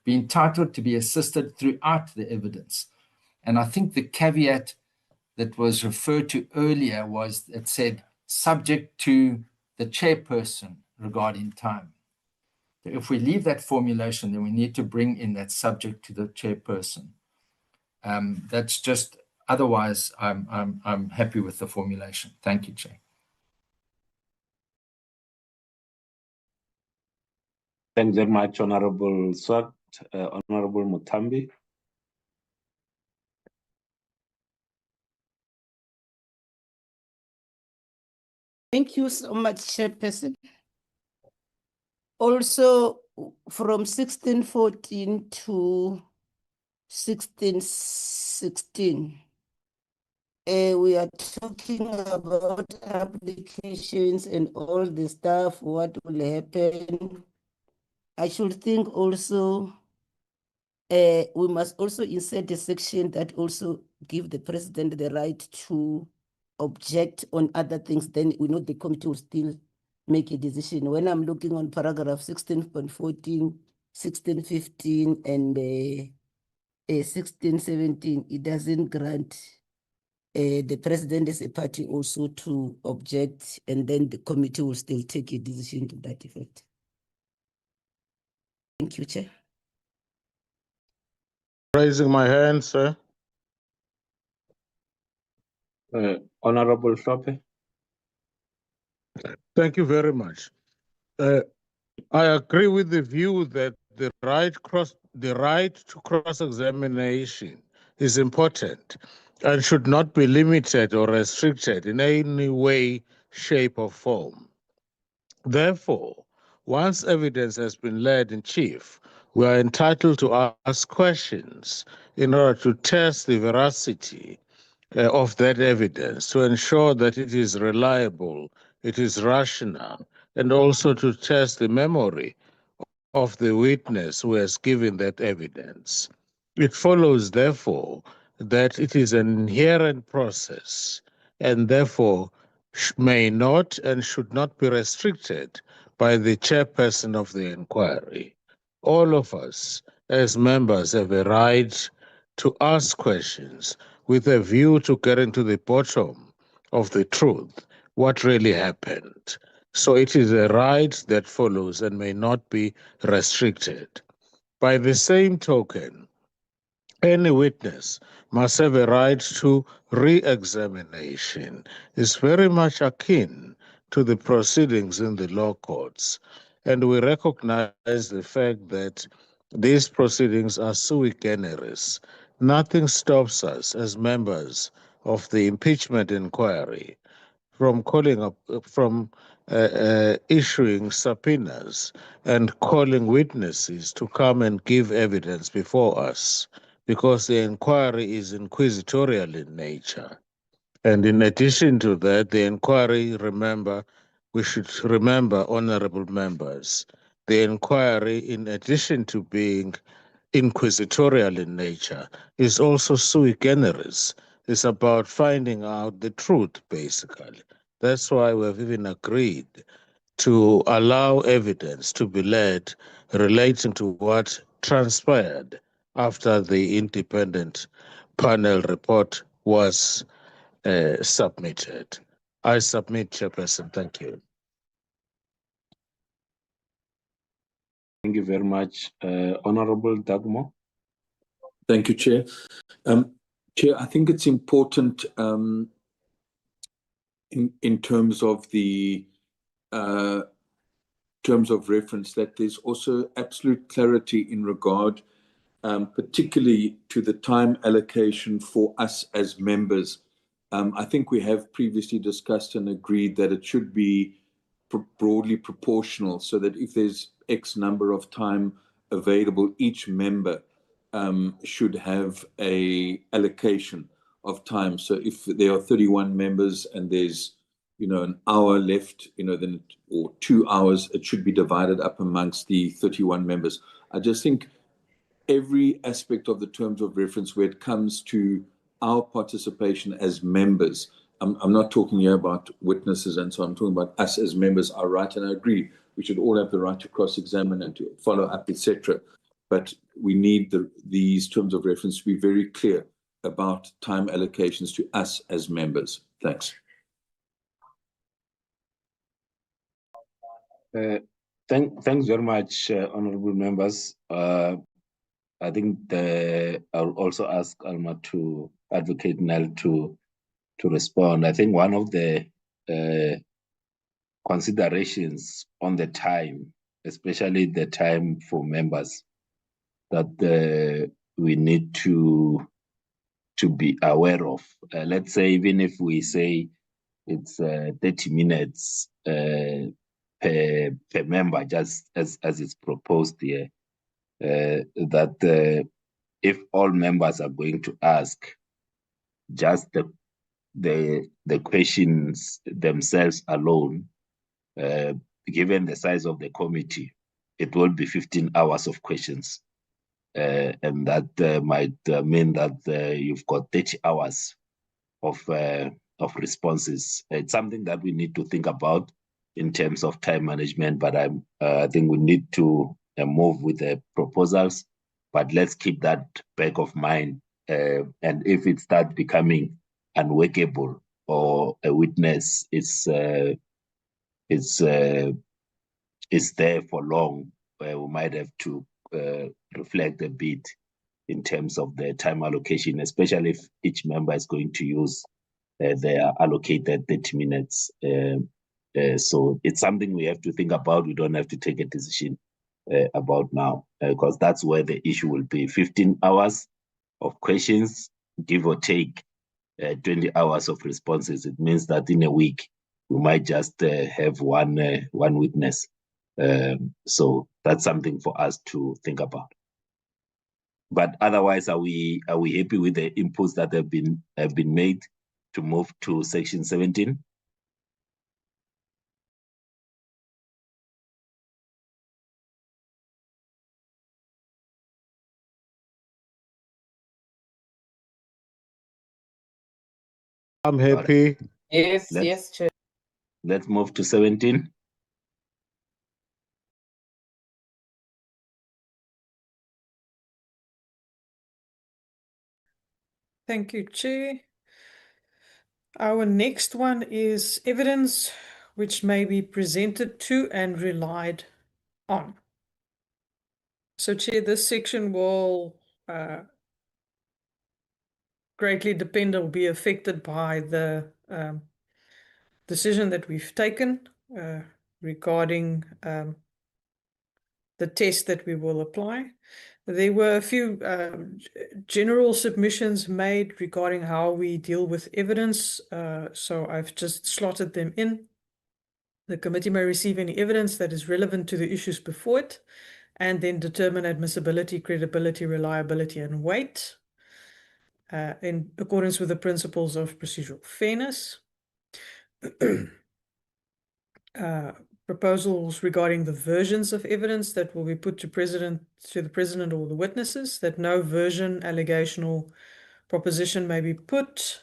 be entitled to be assisted throughout the evidence. And I think the caveat that was referred to earlier was, it said, subject to the chairperson regarding time. If we leave that formulation, then we need to bring in that subject to the chairperson. That's just, otherwise, I'm happy with the formulation. Thank you, Chair. Thanks very much, Honorable Swart. Honorable Mutambi. Thank you so much, Chairperson. Also, from 1614 to 1616, we are talking about applications and all the stuff, what will happen. I should think also we must also insert a section that also give the president the right to object on other things. Then we know the committee will still make a decision. When I'm looking on paragraph 16.14, 1615, and 1617, it doesn't grant the president as a party also to object, and then the committee will still take a decision to that effect. Thank you, Chair. Raising my hand, sir. Honorable Shope. Thank you very much. I agree with the view that the right to cross-examination is important and should not be limited or restricted in any way, shape, or form. Therefore, once evidence has been laid in chief, we are entitled to ask questions in order to test the veracity of that evidence, to ensure that it is reliable, it is rational, and also to test the memory of the witness who has given that evidence. It follows, therefore, that it is an inherent process and therefore may not and should not be restricted by the chairperson of the inquiry. All of us as members have a right to ask questions with a view to getting to the bottom of the truth, what really happened. So it is a right that follows and may not be restricted. By the same token, any witness must have a right to re-examination. It's very much akin to the proceedings in the law courts. And we recognize the fact that these proceedings are sui generis. Nothing stops us as members of the impeachment inquiry from issuing subpoenas and calling witnesses to come and give evidence before us, because the inquiry is inquisitorial in nature. And in addition to that, the inquiry, we should remember, honorable members, the inquiry, in addition to being inquisitorial in nature, is also sui generis. It's about finding out the truth, basically. That's why we've even agreed to allow evidence to be led relating to what transpired after the independent panel report was submitted. I submit, Chairperson. Thank you. Thank you very much. Honorable Dagmo. Thank you, Chair. Chair, I think it's important in terms of the terms of reference that there's also absolute clarity in regard particularly to the time allocation for us as members. I think we have previously discussed and agreed that it should be broadly proportional, so that if there's X number of time available, each member should have a allocation of time. So if there are 31 members and there's an hour left, then or 2 hours, it should be divided up amongst the 31 members. I just think every aspect of the terms of reference where it comes to our participation as members I'm not talking here about witnesses and so on. I'm talking about us as members, our right, and I agree. We should all have the right to cross-examine and to follow up, etc. But we need these terms of reference to be very clear about time allocations to us as members. Thanks. Thanks very much, honorable members. I think I'll also ask Alma to Advocate Nell to respond. I think one of the considerations on the time, especially the time for members, that we need to be aware of. Let's say, even if we say it's 30 minutes per member, just as it's proposed here, that if all members are going to ask just the questions themselves alone, given the size of the committee, it will be 15 hours of questions. And that might mean that you've got 30 hours of responses. It's something that we need to think about in terms of time management, but I think we need to move with the proposals, but let's keep that back of mind. And if it starts becoming unworkable or a witness is there for long, we might have to reflect a bit in terms of the time allocation, especially if each member is going to use their allocated 30 minutes. So it's something we have to think about. We don't have to take a decision about now, because that's where the issue will be. 15 hours of questions, give or take 20 hours of responses. It means that in a week, we might just have one witness. So that's something for us to think about. But otherwise, are we happy with the inputs that have been made to move to section 17? I'm happy. Yes, yes, Chair. Let's move to 17. Thank you, Chair. Our next one is evidence which may be presented to and relied on. So, Chair, this section will greatly depend or be affected by the decision that we've taken regarding the test that we will apply. There were a few general submissions made regarding how we deal with evidence, so I've just slotted them in. The committee may receive any evidence that is relevant to the issues before it, and then determine admissibility, credibility, reliability, and weight in accordance with the principles of procedural fairness. Proposals regarding the versions of evidence that will be put to the president or the witnesses, that no version, allegation, or proposition may be put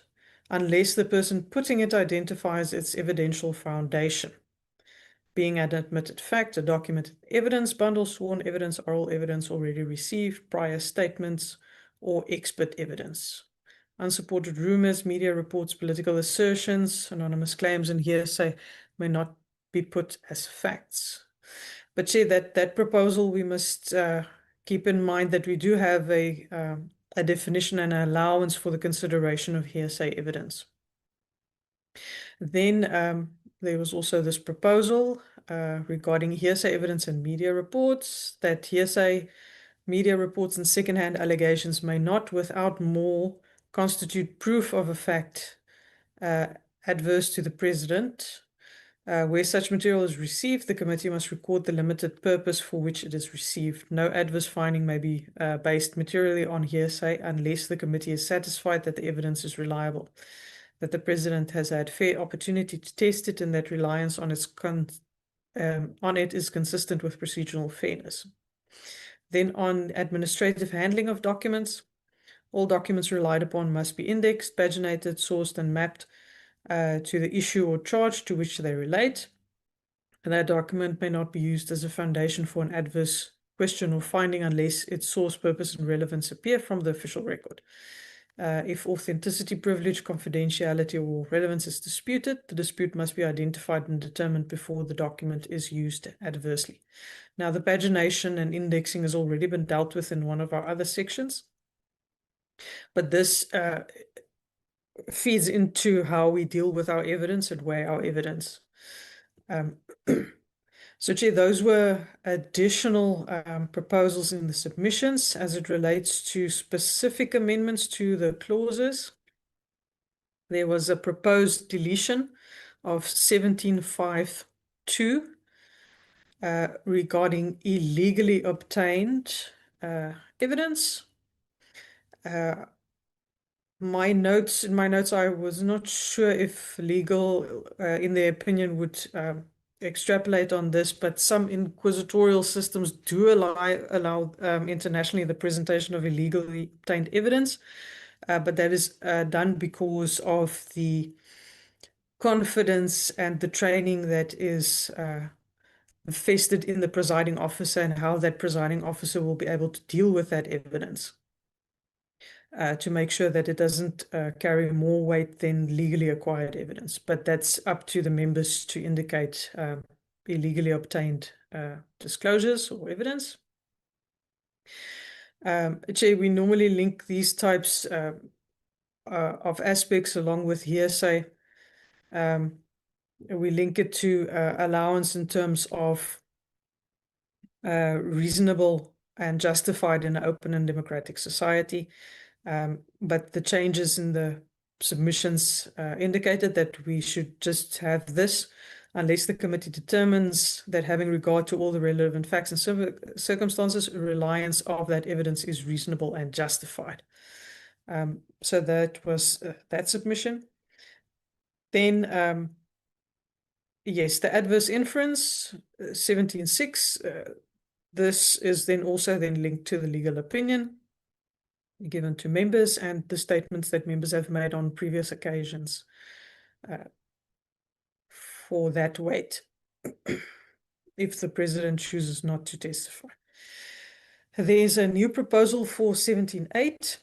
unless the person putting it identifies its evidential foundation, being an admitted fact, a documented evidence, bundle, sworn evidence, oral evidence already received, prior statements, or expert evidence. Unsupported rumors, media reports, political assertions, anonymous claims, and hearsay may not be put as facts. But Chair, that proposal, we must keep in mind that we do have a definition and an allowance for the consideration of hearsay evidence. Then there was also this proposal regarding hearsay evidence and media reports, that hearsay media reports and secondhand allegations may not, without more, constitute proof of a fact adverse to the president. Where such material is received, the committee must record the limited purpose for which it is received. No adverse finding may be based materially on hearsay unless the committee is satisfied that the evidence is reliable, that the president has had fair opportunity to test it, and that reliance on it is consistent with procedural fairness. Then on administrative handling of documents, all documents relied upon must be indexed, paginated, sourced, and mapped to the issue or charge to which they relate. And that document may not be used as a foundation for an adverse question or finding unless its source, purpose, and relevance appear from the official record. If authenticity, privilege, confidentiality, or relevance is disputed, the dispute must be identified and determined before the document is used adversely. Now, the pagination and indexing has already been dealt with in one of our other sections, but this feeds into how we deal with our evidence and weigh our evidence. So, Chair, those were additional proposals in the submissions as it relates to specific amendments to the clauses. There was a proposed deletion of 17.5.2 regarding illegally obtained evidence. In my notes, I was not sure if legal, in their opinion, would extrapolate on this, but some inquisitorial systems do allow internationally the presentation of illegally obtained evidence, but that is done because of the confidence and the training that is vested in the presiding officer and how that presiding officer will be able to deal with that evidence to make sure that it doesn't carry more weight than legally acquired evidence. But that's up to the members to indicate illegally obtained disclosures or evidence. Chair, we normally link these types of aspects along with hearsay. We link it to allowance in terms of reasonable and justified in an open and democratic society. But the changes in the submissions indicated that we should just have this unless the committee determines that having regard to all the relevant facts and circumstances, reliance of that evidence is reasonable and justified. So that was that submission. Then, yes, the adverse inference, 17.6, this is then also then linked to the legal opinion given to members and the statements that members have made on previous occasions for that weight, if the president chooses not to testify. There's a new proposal for 17.8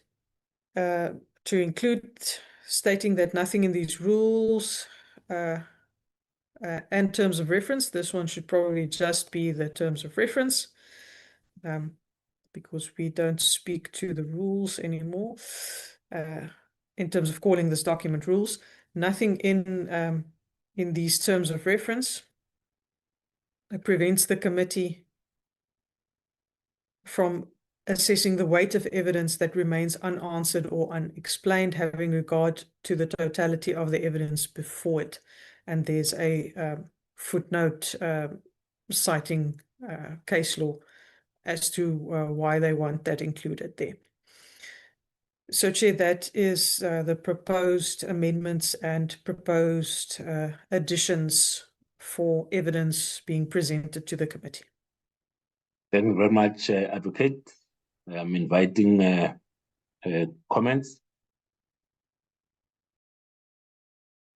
to include stating that nothing in these rules and terms of reference, this one should probably just be the terms of reference, because we don't speak to the rules anymore in terms of calling this document rules. Nothing in these terms of reference prevents the committee from assessing the weight of evidence that remains unanswered or unexplained, having regard to the totality of the evidence before it. And there's a footnote citing case law as to why they want that included there. So, Chair, that is the proposed amendments and proposed additions for evidence being presented to the committee. Thank you very much, Advocate. I'm inviting comments.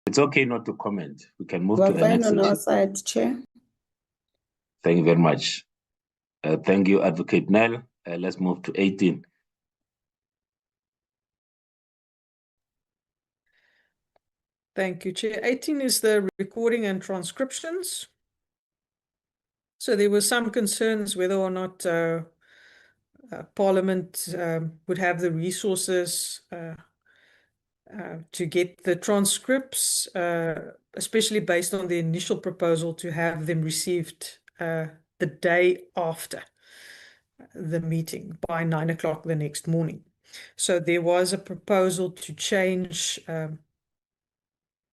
It's okay not to comment. We can move to the next section. On our side, Chair. Thank you very much. Thank you, Advocate Nell. Let's move to 18. Thank you, Chair. 18 is the recording and transcriptions. So there were some concerns whether or not Parliament would have the resources to get the transcripts, especially based on the initial proposal to have them received the day after the meeting by 9 o'clock the next morning. So there was a proposal to change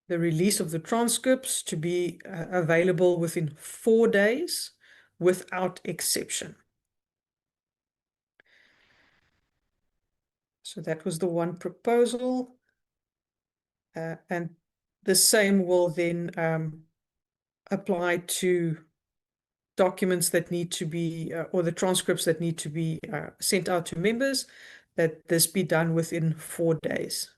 the release of the transcripts to be available within 4 days without exception. So that was the one proposal. And the same will then apply to documents that need to be, or the transcripts that need to be sent out to members, that this be done within 4 days.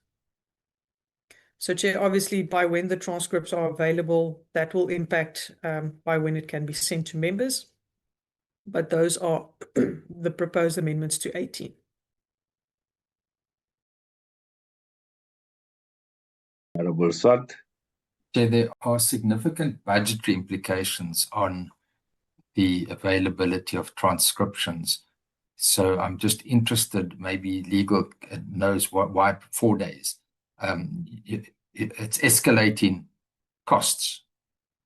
So, Chair, obviously, by when the transcripts are available, that will impact by when it can be sent to members. But those are the proposed amendments to 18. Honorable Swart. There are significant budgetary implications on the availability of transcriptions. So I'm just interested, maybe legal knows why 4 days. It's escalating costs.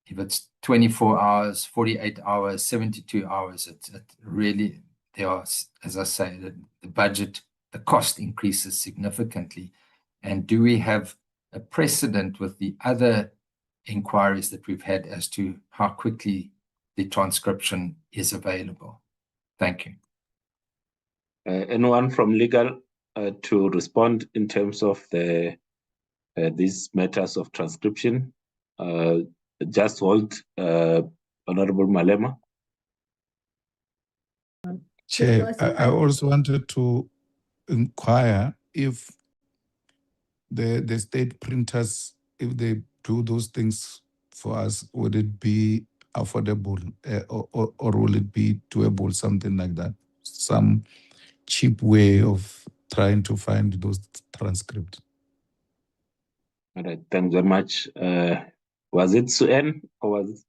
If it's 24 hours, 48 hours, 72 hours, it really, there are, as I say, the budget, the cost increases significantly. And do we have a precedent with the other inquiries that we've had as to how quickly the transcription is available? Thank you. Anyone from legal to respond in terms of these matters of transcription? Just hold, Honorable Malema. Chair, I also wanted to inquire if the state printers, if they do those things for us, would it be affordable or will it be doable, something like that? Some cheap way of trying to find those transcripts. All right, thanks very much. Was it Suen or was it?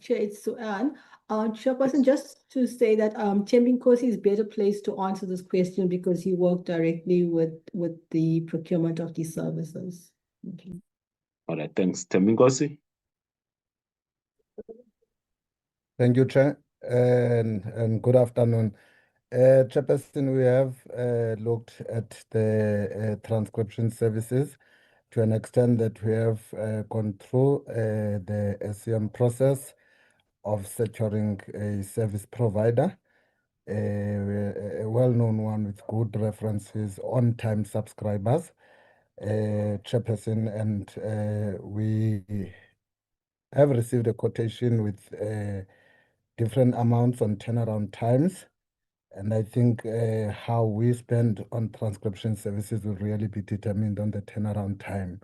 Chair, it's Suan. Chairperson, just to say that Chairman Nkosi is better placed to answer this question because he worked directly with the procurement of these services. Okay. All right, thanks. Nkosi. Thank you, Chair, and good afternoon. Chairperson, we have looked at the transcription services to an extent that we have gone through the SCM process of securing a service provider, a well-known one with good references, on-time subscribers, Chairperson, and we have received a quotation with different amounts on turnaround times. And I think how we spend on transcription services will really be determined on the turnaround time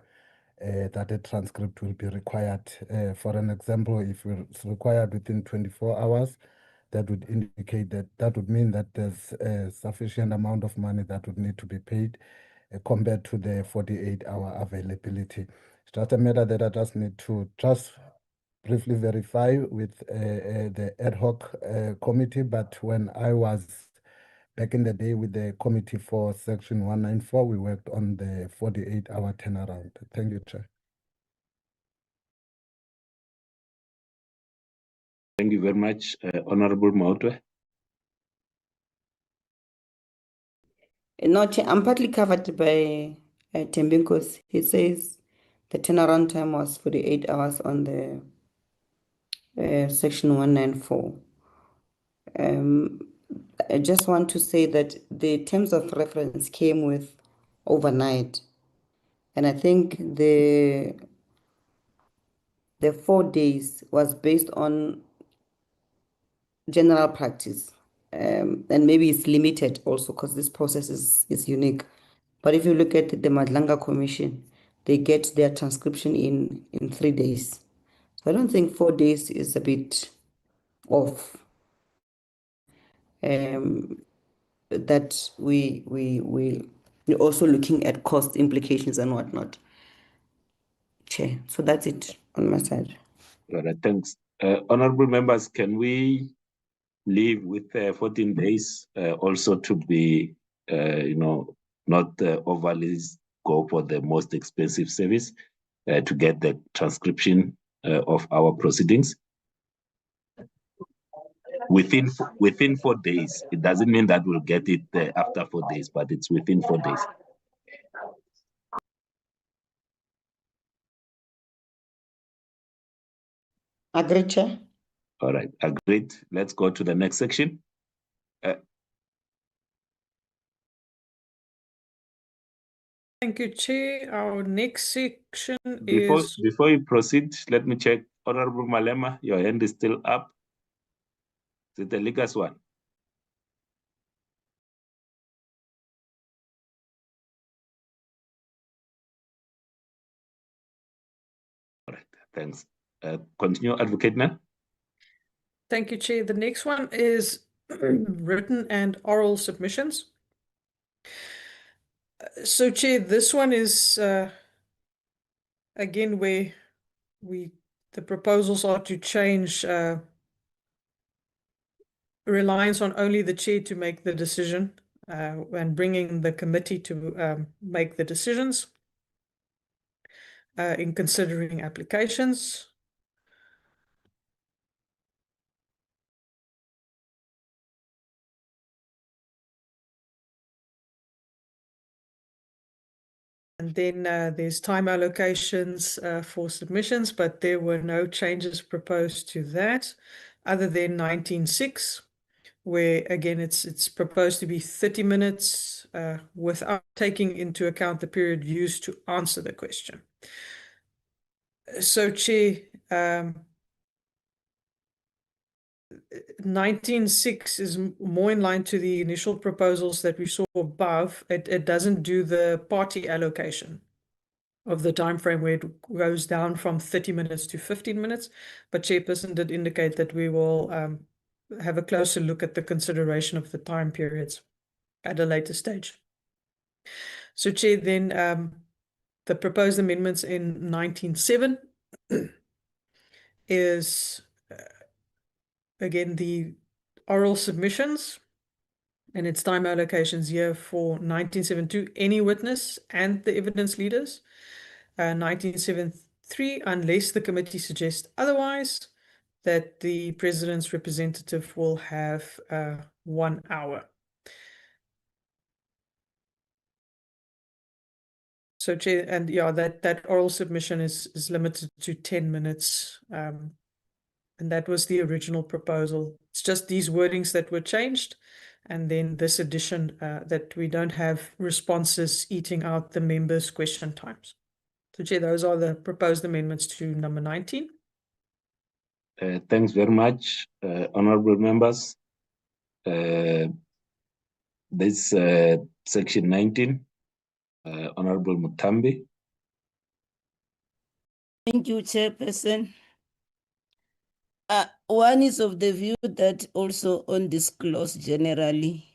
that a transcript will be required. For an example, if it's required within 24 hours, that would indicate that would mean that there's a sufficient amount of money that would need to be paid compared to the 48-hour availability. It's just a matter that I just need to briefly verify with the ad hoc committee, but when I was back in the day with the committee for section 194, we worked on the 48-hour turnaround. Thank you, Chair. Thank you very much, Honorable Mautwe. No, Chair, I'm partly covered by Nkosi. He says the turnaround time was 48 hours on the section 194. I just want to say that the terms of reference came with overnight. And I think the 4 days was based on general practice. And maybe it's limited also because this process is unique. But if you look at the Madlanga Commission, they get their transcription in 3 days. So I don't think 4 days is a bit off. That we're also looking at cost implications and whatnot. Chair, so that's it on my side. All right, thanks. Honorable members, can we leave with 14 days also to be, not overly go for the most expensive service to get the transcription of our proceedings? Within 4 days. It doesn't mean that we'll get it after 4 days, but it's within 4 days. Agreed, Chair. All right, agreed. Let's go to the next section. Thank you, Chair. Our next section is... Before you proceed, let me check. Honorable Malema, your hand is still up. Is it the Ligas one? Thanks. Continue, Advocate Nel. Thank you, Chair. The next one is written and oral submissions. So, Chair, this one is again where the proposals are to change reliance on only the Chair to make the decision and bringing the committee to make the decisions in considering applications. And then there's time allocations for submissions, but there were no changes proposed to that other than 19.6, where again it's proposed to be 30 minutes without taking into account the period used to answer the question. So, Chair, 19.6 is more in line to the initial proposals that we saw above. It doesn't do the party allocation of the time frame where it goes down from 30 minutes to 15 minutes. But Chairperson did indicate that we will have a closer look at the consideration of the time periods at a later stage. So, Chair, then the proposed amendments in 19.7 is again the oral submissions, and its time allocations here for 19.7.2, any witness and the evidence leaders. 19.7.3, unless the committee suggests otherwise, that the president's representative will have 1 hour. So, Chair, and yeah, that oral submission is limited to 10 minutes. And that was the original proposal. It's just these wordings that were changed. And then this addition that we don't have responses eating out the members' question times. So, Chair, those are the proposed amendments to number 19. Thanks very much, honorable members. This section 19, Honorable Mutambi. Thank you, Chairperson. One is of the view that also on this clause generally,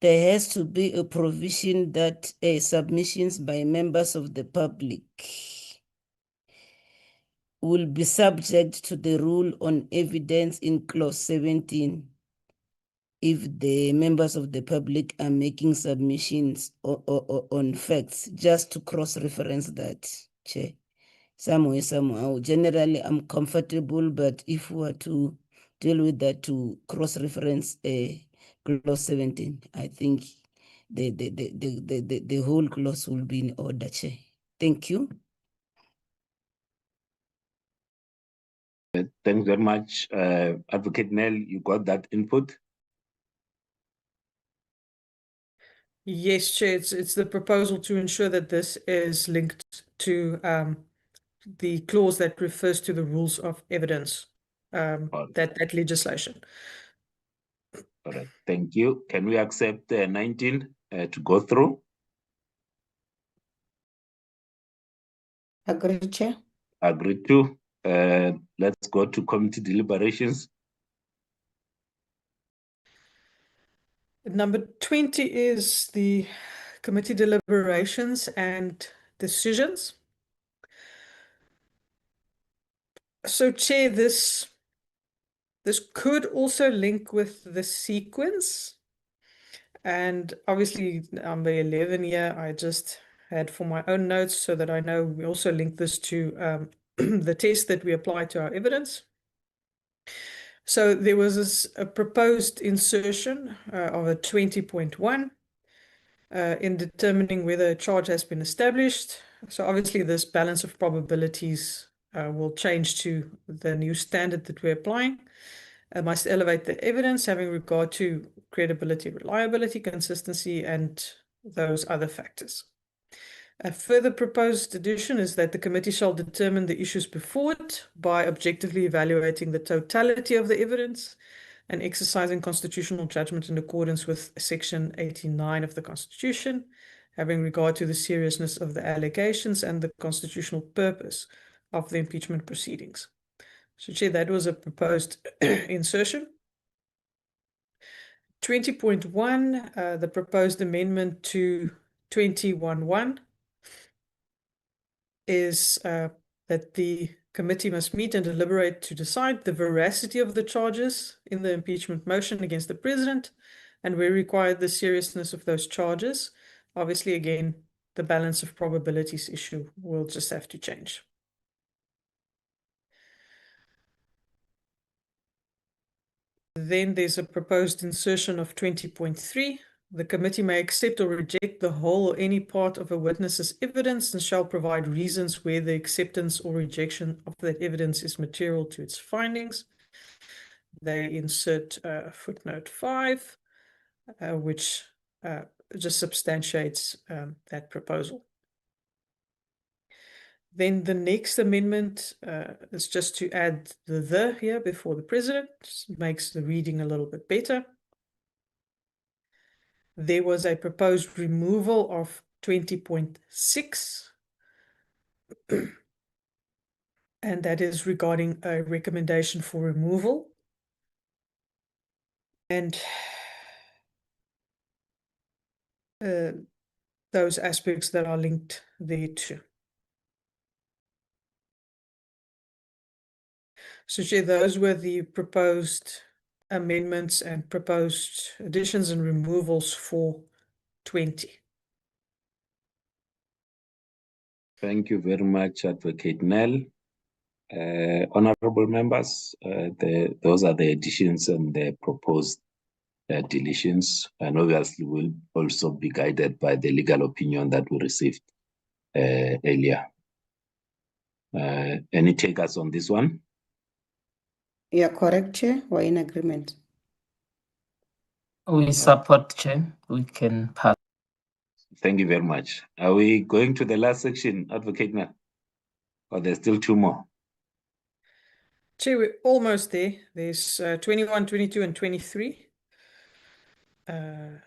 there has to be a provision that submissions by members of the public will be subject to the rule on evidence in clause 17 if the members of the public are making submissions on facts, just to cross-reference that, Chair. Somewhere, somehow. Generally, I'm comfortable, but if we were to deal with that to cross-reference clause 17, I think the whole clause will be in order, Chair. Thank you. Thanks very much, Advocate Nel. You got that input? Yes, Chair, it's the proposal to ensure that this is linked to the clause that refers to the rules of evidence, that legislation. All right, thank you. Can we accept 19 to go through? Agreed, Chair. Agreed to. Let's go to committee deliberations. Number 20 is the committee deliberations and decisions. So, Chair, this could also link with the sequence. And obviously, number 11 here, I just had for my own notes so that I know we also link this to the test that we apply to our evidence. So there was a proposed insertion of a 20.1 in determining whether a charge has been established. So obviously this balance of probabilities will change to the new standard that we're applying. Must elevate the evidence having regard to credibility, reliability, consistency, and those other factors. A further proposed addition is that the committee shall determine the issues before it by objectively evaluating the totality of the evidence and exercising constitutional judgment in accordance with Section 89 of the Constitution, having regard to the seriousness of the allegations and the constitutional purpose of the impeachment proceedings. So, Chair, that was a proposed insertion. 20.1, the proposed amendment to 20.1.1 is that the committee must meet and deliberate to decide the veracity of the charges in the impeachment motion against the president, and where required, the seriousness of those charges. Obviously, again, the balance of probabilities issue will just have to change. Then there's a proposed insertion of 20.3. The committee may accept or reject the whole or any part of a witness's evidence and shall provide reasons where the acceptance or rejection of that evidence is material to its findings. They insert footnote 5, which just substantiates that proposal. Then the next amendment is just to add the here before the president, just makes the reading a little bit better. There was a proposed removal of 20.6, and that is regarding a recommendation for removal. And those aspects that are linked thereto. So, Chair, those were the proposed amendments and proposed additions and removals for 20. Thank you very much, Advocate Nell. Honorable members, those are the additions and the proposed deletions, and obviously will also be guided by the legal opinion that we received earlier. Any takers on this one? You are correct, Chair. We're in agreement. We support, Chair. We can pass. Thank you very much. Are we going to the last section, Advocate Nell? Or there's still 2 more? Chair, we're almost there. There's 21, 22, and 23. I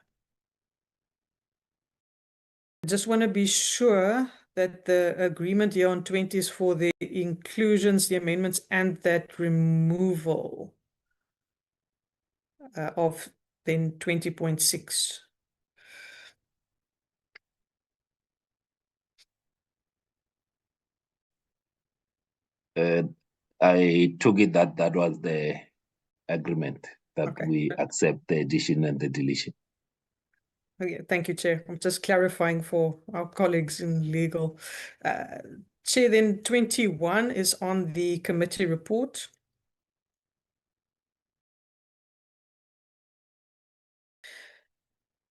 just want to be sure that the agreement here on 20 is for the inclusions, the amendments, and that removal of then 20.6. I took it that that was the agreement, that we accept the addition and the deletion. Okay, thank you, Chair. I'm just clarifying for our colleagues in legal. Chair, then 21 is on the committee report.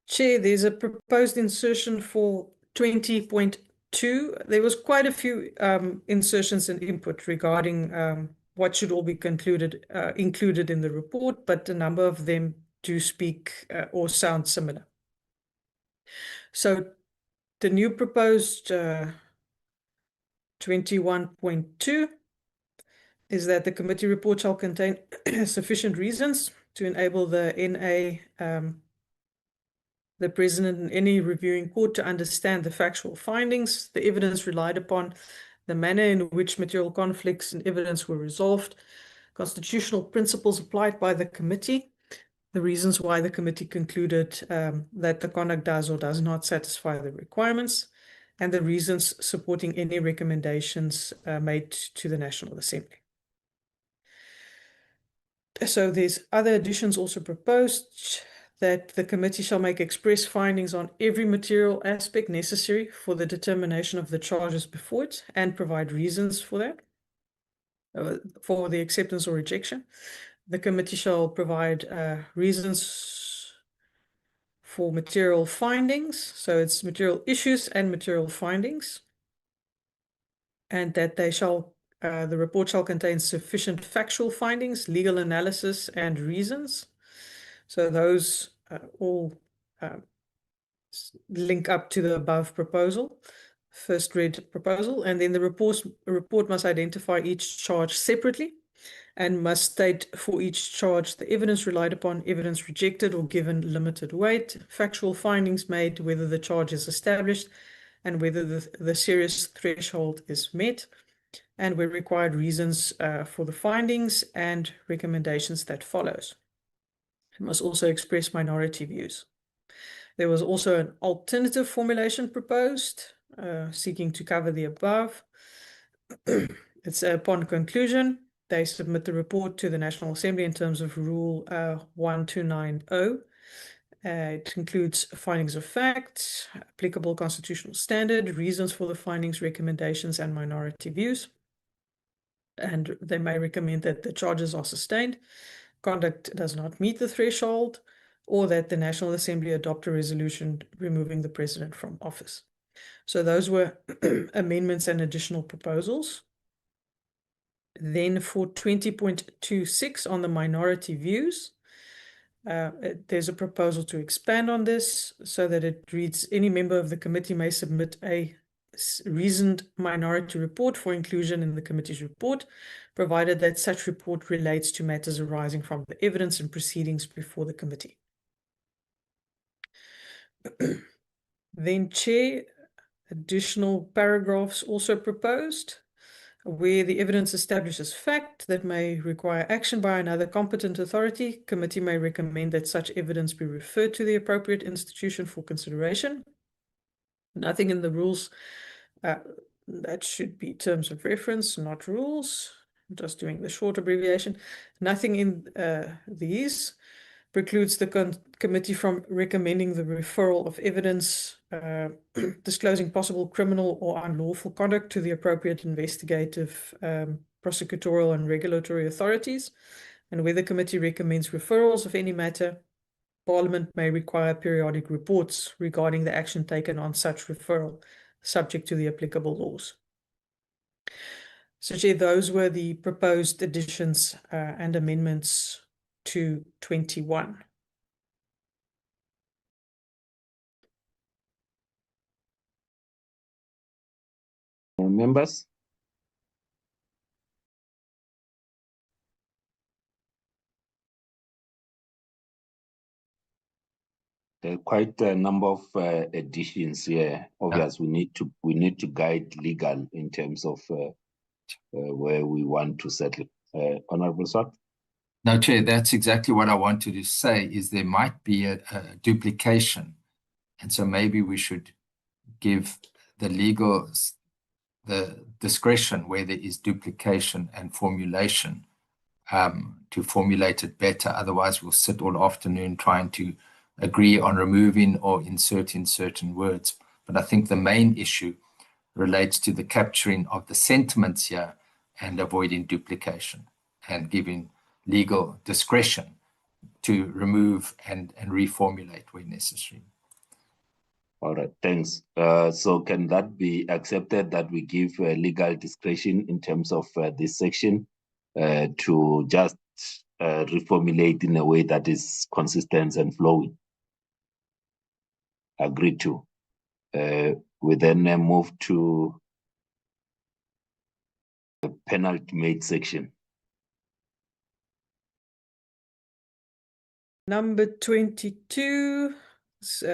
Chair, there's a proposed insertion for 20.2. There was quite a few insertions and input regarding what should all be included in the report, but a number of them do speak or sound similar. So the new proposed 21.2 is that the committee report shall contain sufficient reasons to enable the NA, the president and any reviewing court to understand the factual findings, the evidence relied upon, the manner in which material conflicts and evidence were resolved, constitutional principles applied by the committee, the reasons why the committee concluded that the conduct does or does not satisfy the requirements, and the reasons supporting any recommendations made to the National Assembly. So there's other additions also proposed, that the committee shall make express findings on every material aspect necessary for the determination of the charges before it and provide reasons for that, for the acceptance or rejection. The committee shall provide reasons for material findings, so it's material issues and material findings, and that they shall, the report shall contain sufficient factual findings, legal analysis, and reasons. So those all link up to the above proposal, first read proposal, and then the report must identify each charge separately and must state for each charge the evidence relied upon, evidence rejected or given limited weight, factual findings made, whether the charge is established, and whether the serious threshold is met. and where required, reasons for the findings and recommendations that follows. It must also express minority views. There was also an alternative formulation proposed, seeking to cover the above. It's upon conclusion, they submit the report to the National Assembly in terms of Rule 1290. It includes findings of fact, applicable constitutional standard, reasons for the findings, recommendations, and minority views. And they may recommend that the charges are sustained, conduct does not meet the threshold, or that the National Assembly adopt a resolution removing the president from office. So those were amendments and additional proposals. Then for 20.26 on the minority views, there's a proposal to expand on this so that it reads, any member of the committee may submit a reasoned minority report for inclusion in the committee's report, provided that such report relates to matters arising from the evidence and proceedings before the committee. Then, Chair, additional paragraphs also proposed, where the evidence establishes fact that may require action by another competent authority. Committee may recommend that such evidence be referred to the appropriate institution for consideration. Nothing in the rules, that should be terms of reference, not rules. I'm just doing the short abbreviation. Nothing in these precludes the committee from recommending the referral of evidence disclosing possible criminal or unlawful conduct to the appropriate investigative, prosecutorial, and regulatory authorities. And where the committee recommends referrals of any matter, Parliament may require periodic reports regarding the action taken on such referral, subject to the applicable laws. So, Chair, those were the proposed additions and amendments to 21. Members? There are quite a number of additions here. Obviously, we need to guide legal in terms of where we want to settle. Honorable Swart? No, Chair, that's exactly what I wanted to say, is there might be a duplication. And so maybe we should give the legal the discretion where there is duplication and formulation to formulate it better. Otherwise, we'll sit all afternoon trying to agree on removing or inserting certain words. But I think the main issue relates to the capturing of the sentiments here and avoiding duplication and giving legal discretion to remove and reformulate where necessary. All right, thanks. So can that be accepted, that we give legal discretion in terms of this section to just reformulate in a way that is consistent and flowing? Agreed to. We then move to the penalty made section. Number 22, it's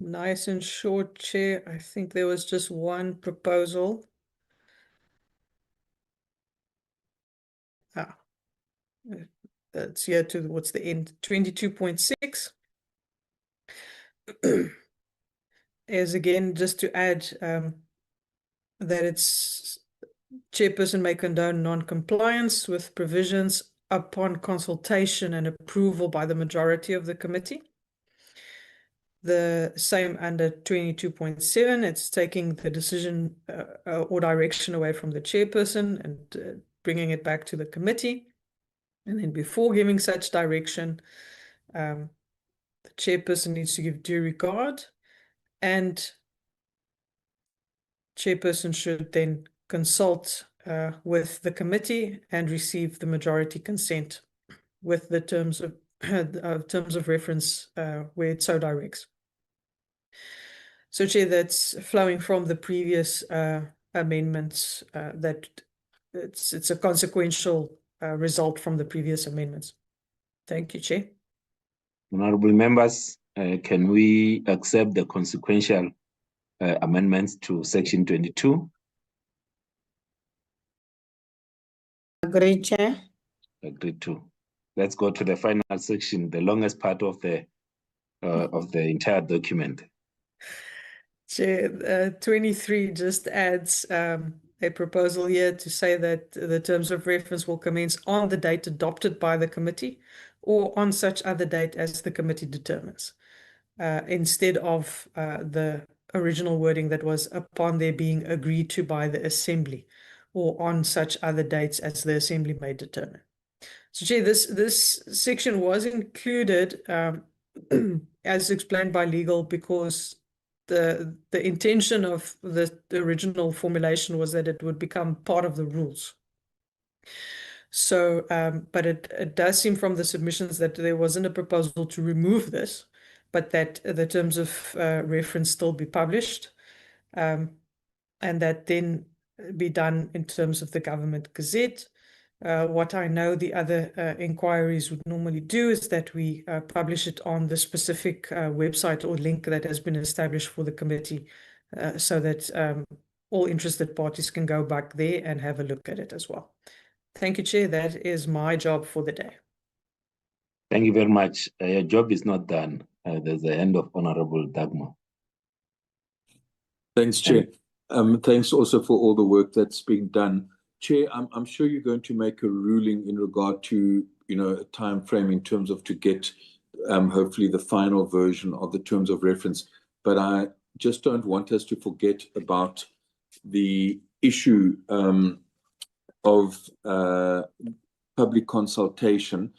nice and short, Chair. I think there was just one proposal. That's here towards the end. 22.6 is again just to add that it's chairperson may condone non-compliance with provisions upon consultation and approval by the majority of the committee. The same under 22.7, it's taking the decision or direction away from the chairperson and bringing it back to the committee. And then before giving such direction, the chairperson needs to give due regard, and chairperson should then consult with the committee and receive the majority consent with the terms of reference where it so directs. So, Chair, that's flowing from the previous amendments. That it's a consequential result from the previous amendments. Thank you, Chair. Honorable members, can we accept the consequential amendments to section 22? Agree, Chair. Agreed too. Let's go to the final section, the longest part of the entire document. Chair, 23 just adds a proposal here to say that the terms of reference will commence on the date adopted by the committee or on such other date as the committee determines, instead of the original wording that was upon their being agreed to by the assembly or on such other dates as the assembly may determine. So, Chair, this section was included as explained by legal because the intention of the original formulation was that it would become part of the rules. So, but it does seem from the submissions that there wasn't a proposal to remove this, but that the terms of reference still be published, and that then be done in terms of the Government Gazette. What I know the other inquiries would normally do is that we publish it on the specific website or link that has been established for the committee, so that all interested parties can go back there and have a look at it as well. Thank you, Chair. That is my job for the day. Thank you very much. Your job is not done. There's the hand of Honorable Dagmar. Thanks, Chair. Thanks also for all the work that's being done. Chair, I'm sure you're going to make a ruling in regard to, a time frame in terms of to get hopefully the final version of the terms of reference. But I just don't want us to forget about the issue of public consultation,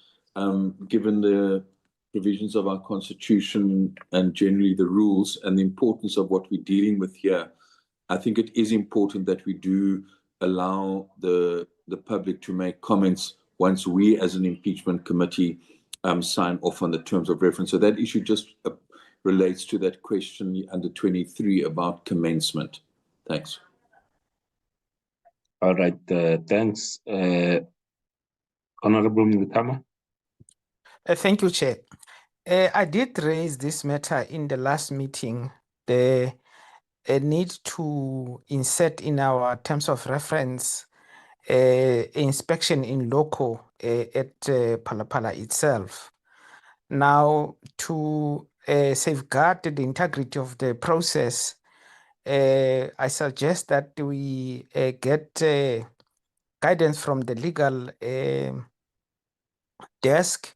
given the provisions of our constitution and generally the rules and the importance of what we're dealing with here. I think it is important that we do allow the public to make comments once we as an impeachment committee sign off on the terms of reference. So that issue just relates to that question under 23 about commencement. Thanks. All right, thanks. Honorable Mutama. Thank you, Chair. I did raise this matter in the last meeting. The need to insert in our terms of reference inspection in loco at Palapala itself. Now, to safeguard the integrity of the process, I suggest that we get guidance from the legal desk.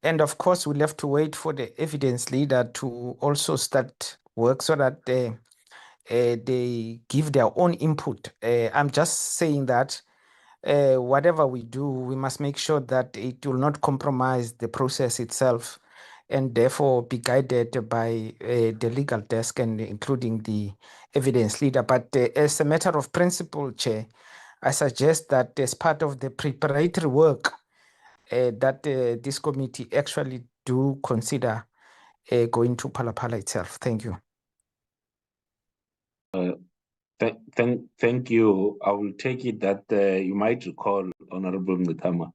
And of course, we'll have to wait for the evidence leader to also start work so that they give their own input. I'm just saying that whatever we do, we must make sure that it will not compromise the process itself and therefore be guided by the legal desk and including the evidence leader. But as a matter of principle, Chair, I suggest that as part of the preparatory work that this committee actually do consider going to Palapala itself. Thank you. Thank you. I will take it that you might recall, Honorable Mutama,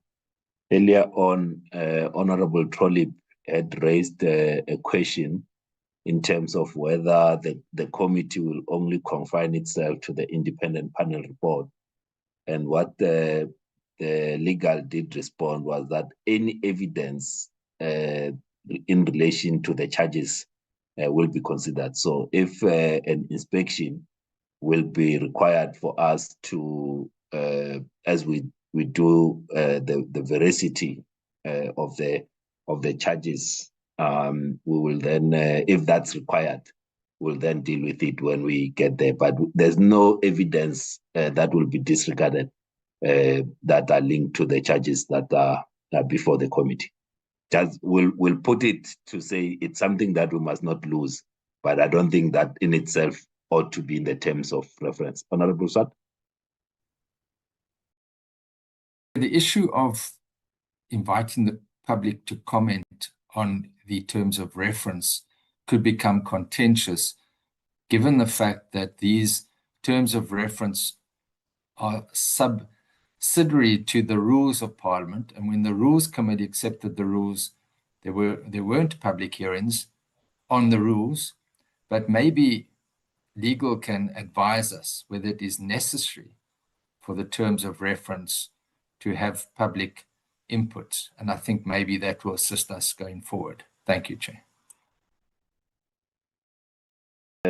earlier on, Honorable Trollip had raised a question in terms of whether the committee will only confine itself to the independent panel report. And what the legal did respond was that any evidence in relation to the charges will be considered. So if an inspection will be required for us to, as we do the veracity of the charges, we will then, if that's required, we'll then deal with it when we get there. But there's no evidence that will be disregarded that are linked to the charges that are before the committee. Just we'll put it to say it's something that we must not lose, but I don't think that in itself ought to be in the terms of reference. Honorable Swart. The issue of inviting the public to comment on the terms of reference could become contentious, given the fact that these terms of reference are subsidiary to the rules of Parliament. And when the Rules Committee accepted the rules, there weren't public hearings on the rules, but maybe legal can advise us whether it is necessary for the terms of reference to have public input. And I think maybe that will assist us going forward. Thank you, Chair.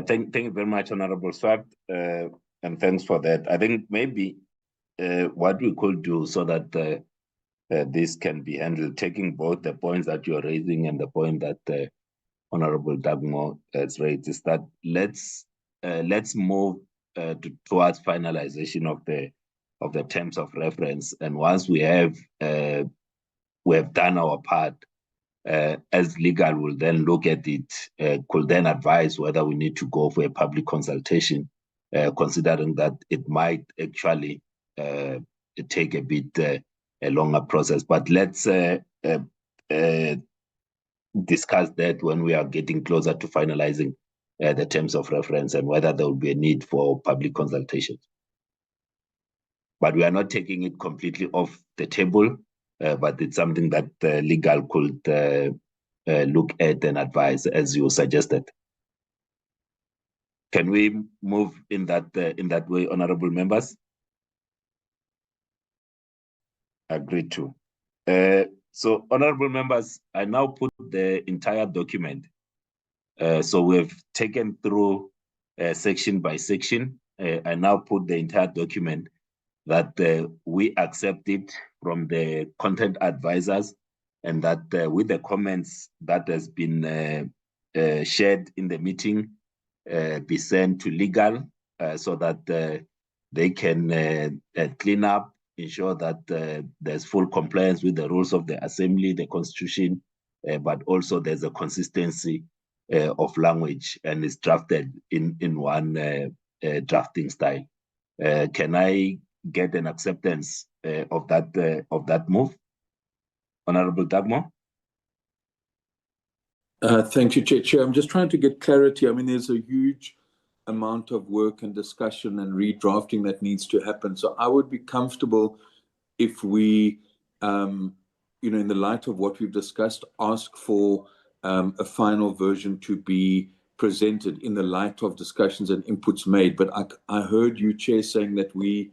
Thank you very much, Honorable Swart, and thanks for that. I think maybe what we could do so that this can be handled, taking both the points that you're raising and the point that Honorable Dagmo has raised, is that let's move towards finalization of the terms of reference, and once we have done our part, as legal will then look at it, could then advise whether we need to go for a public consultation, considering that it might actually take a bit a longer process. But let's discuss that when we are getting closer to finalizing the terms of reference and whether there will be a need for public consultations. But we are not taking it completely off the table, but it's something that legal could look at and advise, as you suggested. Can we move in that way, honorable members? Agreed to. So, honorable members, I now put the entire document. So we've taken through section by section. I now put the entire document that we accept it from the content advisors, and that with the comments that has been shared in the meeting be sent to legal so that they can clean up, ensure that there's full compliance with the rules of the assembly, the constitution, but also there's a consistency of language and it's drafted in one drafting style. Can I get an acceptance of that move, Honorable Dagmo? Thank you, Chair. I'm just trying to get clarity. I mean, there's a huge amount of work and discussion and redrafting that needs to happen. So I would be comfortable if we, in the light of what we've discussed, ask for a final version to be presented in the light of discussions and inputs made. But I heard you, Chair, saying that we,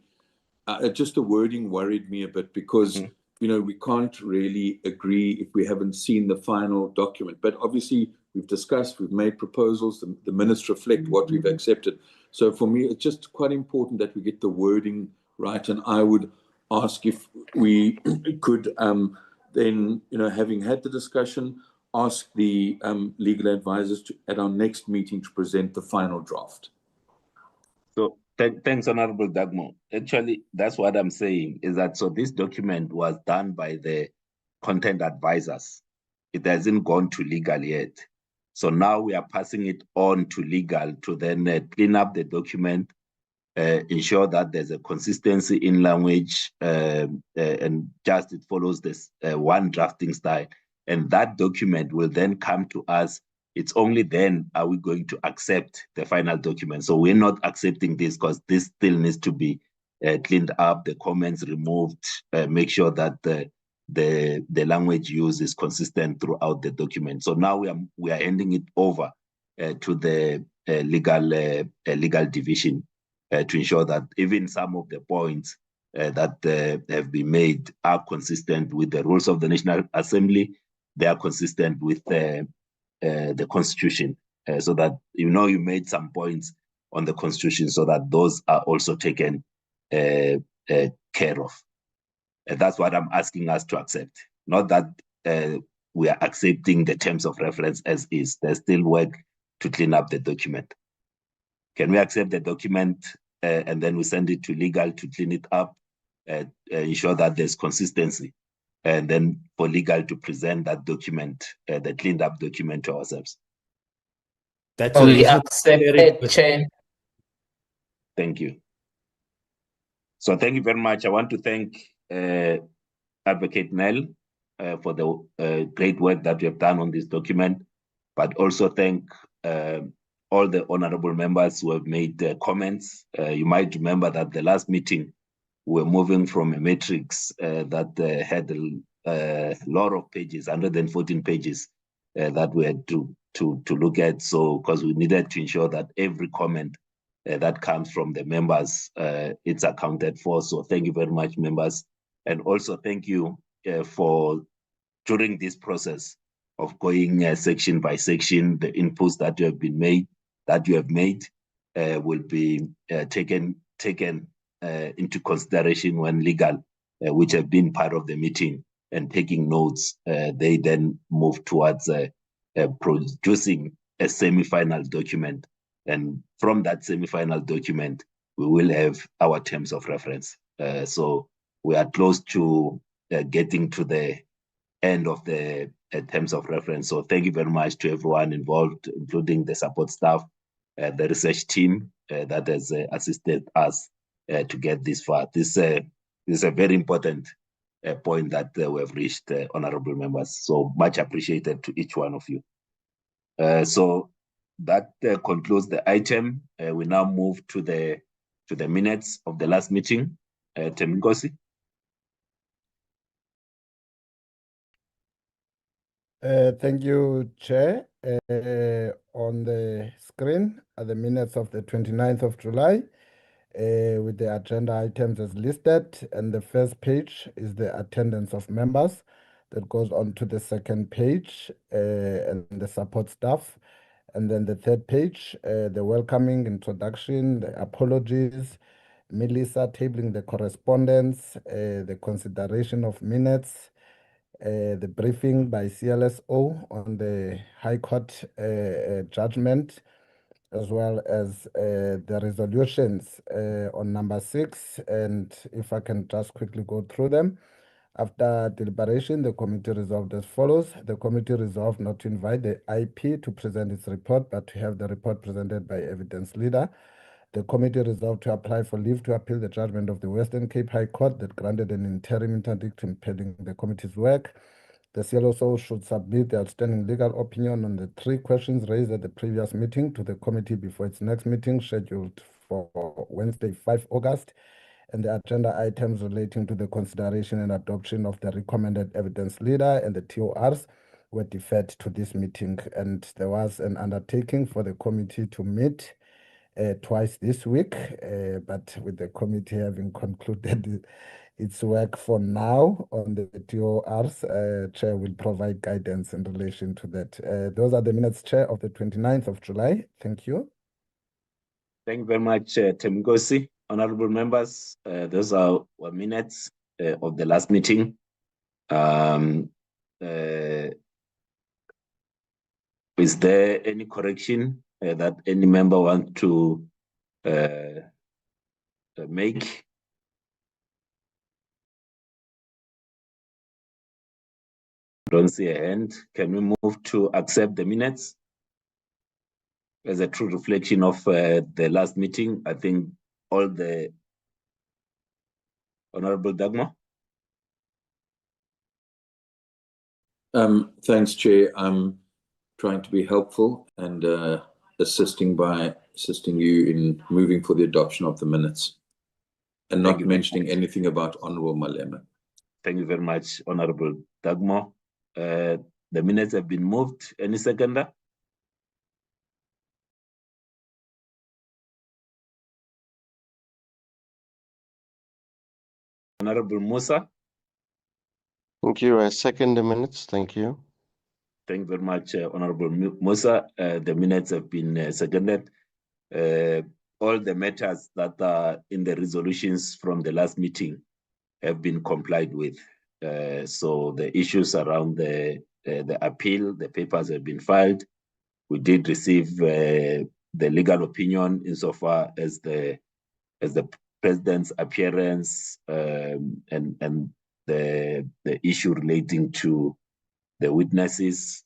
just the wording worried me a bit because, we can't really agree if we haven't seen the final document. But obviously, we've discussed, we've made proposals, the minutes reflect what we've accepted. So for me, it's just quite important that we get the wording right. And I would ask if we could then, having had the discussion, ask the legal advisors at our next meeting to present the final draft. So thanks, Honorable Dagmo. Actually, that's what I'm saying, is that so this document was done by the content advisors. It hasn't gone to legal yet. So now we are passing it on to legal to then clean up the document, ensure that there's a consistency in language, and just it follows this one drafting style. And that document will then come to us. It's only then are we going to accept the final document. So we're not accepting this because this still needs to be cleaned up, the comments removed, make sure that the language used is consistent throughout the document. So now we are handing it over to the legal division to ensure that even some of the points that have been made are consistent with the rules of the National Assembly. They are consistent with the Constitution, so that you made some points on the Constitution, so that those are also taken care of. That's what I'm asking us to accept. Not that we are accepting the terms of reference as is. There's still work to clean up the document. Can we accept the document and then we send it to legal to clean it up, ensure that there's consistency, and then for legal to present that document, the cleaned up document to ourselves? That's we accept it, Chair. Thank you. So thank you very much. I want to thank Advocate Nell for the great work that you have done on this document, but also thank all the honorable members who have made comments. You might remember that the last meeting, we're moving from a matrix that had a lot of pages, 114 pages that we had to look at. So, because we needed to ensure that every comment that comes from the members, it's accounted for. So thank you very much, members. And also thank you for during this process of going section by section, the inputs that you have made will be taken into consideration when legal, which have been part of the meeting and taking notes. They then move towards producing a semi-final document, and from that semi-final document, we will have our terms of reference. So we are close to getting to the end of the terms of reference. So thank you very much to everyone involved, including the support staff, the research team that has assisted us to get this far. This is a very important point that we have reached, honorable members. So much appreciated to each one of you. So that concludes the item. We now move to the minutes of the last meeting. Thembinkosi. Thank you, Chair. On the screen are the minutes of the 29th of July with the agenda items as listed. And the first page is the attendance of members. That goes on to the second page and the support staff. And then the third page, the welcoming introduction, the apologies, Melissa tabling the correspondence, the consideration of minutes, the briefing by CLSO on the High Court judgment, as well as the resolutions on number 6. And if I can just quickly go through them. After deliberation, the committee resolved as follows. The committee resolved not to invite the IP to present its report, but to have the report presented by evidence leader. The committee resolved to apply for leave to appeal the judgment of the Western Cape High Court that granted an interim interdict impeding the committee's work. The CLSO should submit the outstanding legal opinion on the 3 questions raised at the previous meeting to the committee before its next meeting, scheduled for Wednesday, 5 August. And the agenda items relating to the consideration and adoption of the recommended evidence leader and the TORs were deferred to this meeting. And there was an undertaking for the committee to meet twice this week, but with the committee having concluded its work for now on the TORs, Chair will provide guidance in relation to that. Those are the minutes, Chair, of the 29th of July. Thank you. Thank you very much, Thembinkosi. Honorable members, those are our minutes of the last meeting. Is there any correction that any member wants to make? Don't see a hand. Can we move to accept the minutes as a true reflection of the last meeting? I think all the Honorable Dagmar. Thanks, Chair. I'm trying to be helpful and assisting you in moving for the adoption of the minutes and not mentioning anything about Honorable Malema. Thank you very much, Honorable Dagmar. The minutes have been moved. Any seconder? Honorable Musa. Thank you. I second the minutes. Thank you. Thank you very much, Honorable Musa. The minutes have been seconded. All the matters that are in the resolutions from the last meeting have been complied with. So the issues around the appeal, the papers have been filed. We did receive the legal opinion insofar as the president's appearance and the issue relating to the witnesses,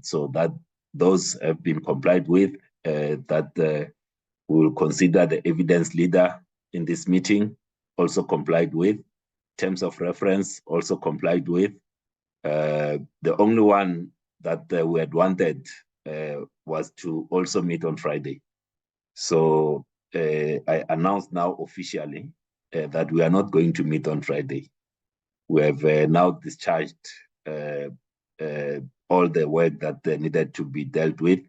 so that those have been complied with. That we will consider the evidence leader in this meeting also complied with. Terms of reference also complied with. The only one that we had wanted was to also meet on Friday. So I announce now officially that we are not going to meet on Friday. We have now discharged all the work that needed to be dealt with.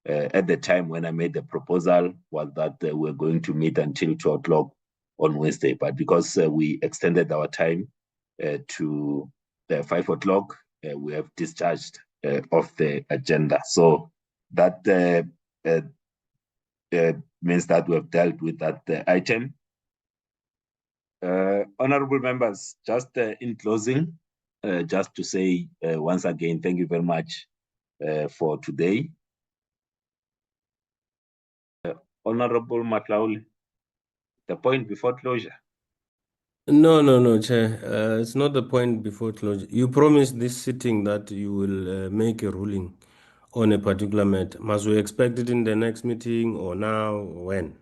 At the time when I made the proposal was that we're going to meet until 2 o'clock on Wednesday, but because we extended our time to 5 o'clock, we have discharged of the agenda. So that means that we have dealt with that item. Honorable members, just in closing, just to say once again, thank you very much for today. Honorable Matlauli, the point before closure. No, Chair. It's not the point before closure. You promised this sitting that you will make a ruling on a particular matter. Must we expect it in the next meeting or now or when?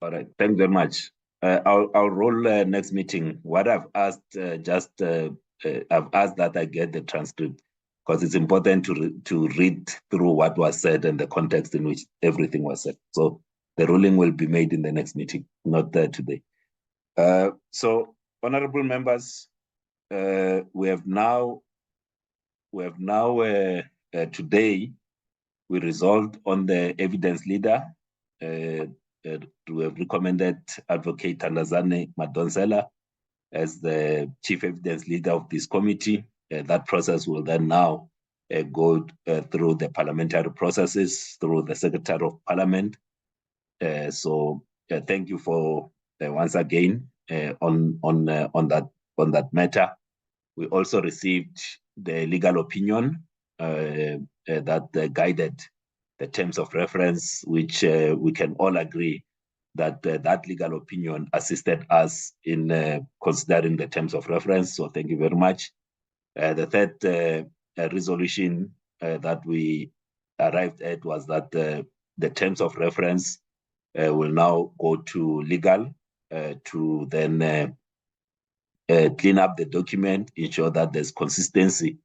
All right, thank you very much. I'll roll next meeting. What I've asked, I've asked that I get the transcript because it's important to read through what was said and the context in which everything was said. So the ruling will be made in the next meeting, not today. So, honorable members, we have now today we resolved on the evidence leader. We have recommended Advocate Tandazane Madonsela as the chief evidence leader of this committee. That process will then now go through the parliamentary processes, through the Secretary of Parliament. So thank you for once again on that matter. We also received the legal opinion that guided the terms of reference, which we can all agree that that legal opinion assisted us in considering the terms of reference. So thank you very much. The third resolution that we arrived at was that the terms of reference will now go to legal to then clean up the document, ensure that there's consistency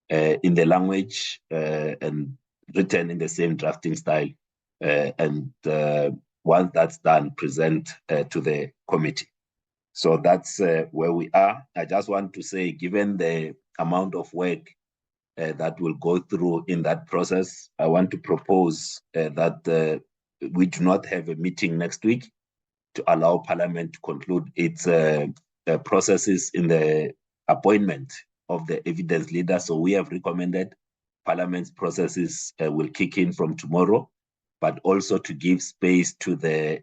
in the language and written in the same drafting style. And once that's done, present to the committee. So that's where we are. I just want to say, given the amount of work that will go through in that process, I want to propose that we do not have a meeting next week to allow Parliament to conclude its processes in the appointment of the evidence leader. So we have recommended Parliament's processes will kick in from tomorrow, but also to give space to the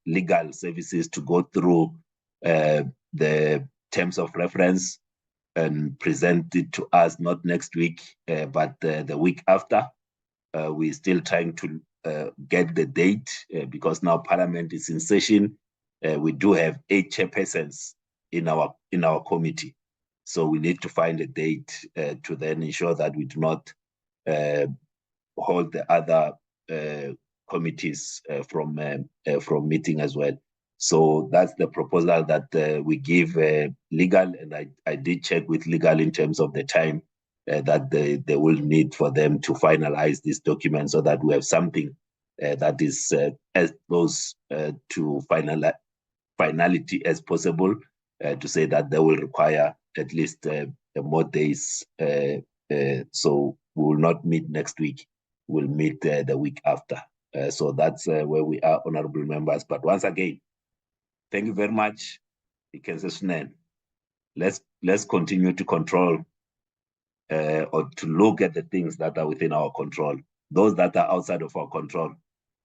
legal services to go through the terms of reference and present it to us, not next week, but the week after. We're still trying to get the date because now Parliament is in session. We do have 8 chairpersons in our committee, so we need to find a date to then ensure that we do not hold the other committees from meeting as well. So that's the proposal that we give legal, and I did check with legal in terms of the time that they will need for them to finalize this document, so that we have something that is as close to finality as possible, to say that they will require at least more days. So we will not meet next week, we'll meet the week after. So that's where we are, honorable members. But once again, thank you very much. Let's continue to control or to look at the things that are within our control. Those that are outside of our control,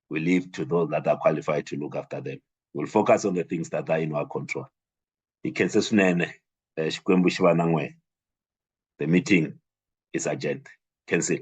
we leave to those that are qualified to look after them. We'll focus on the things that are in our control. The meeting is adjourned. Cancel.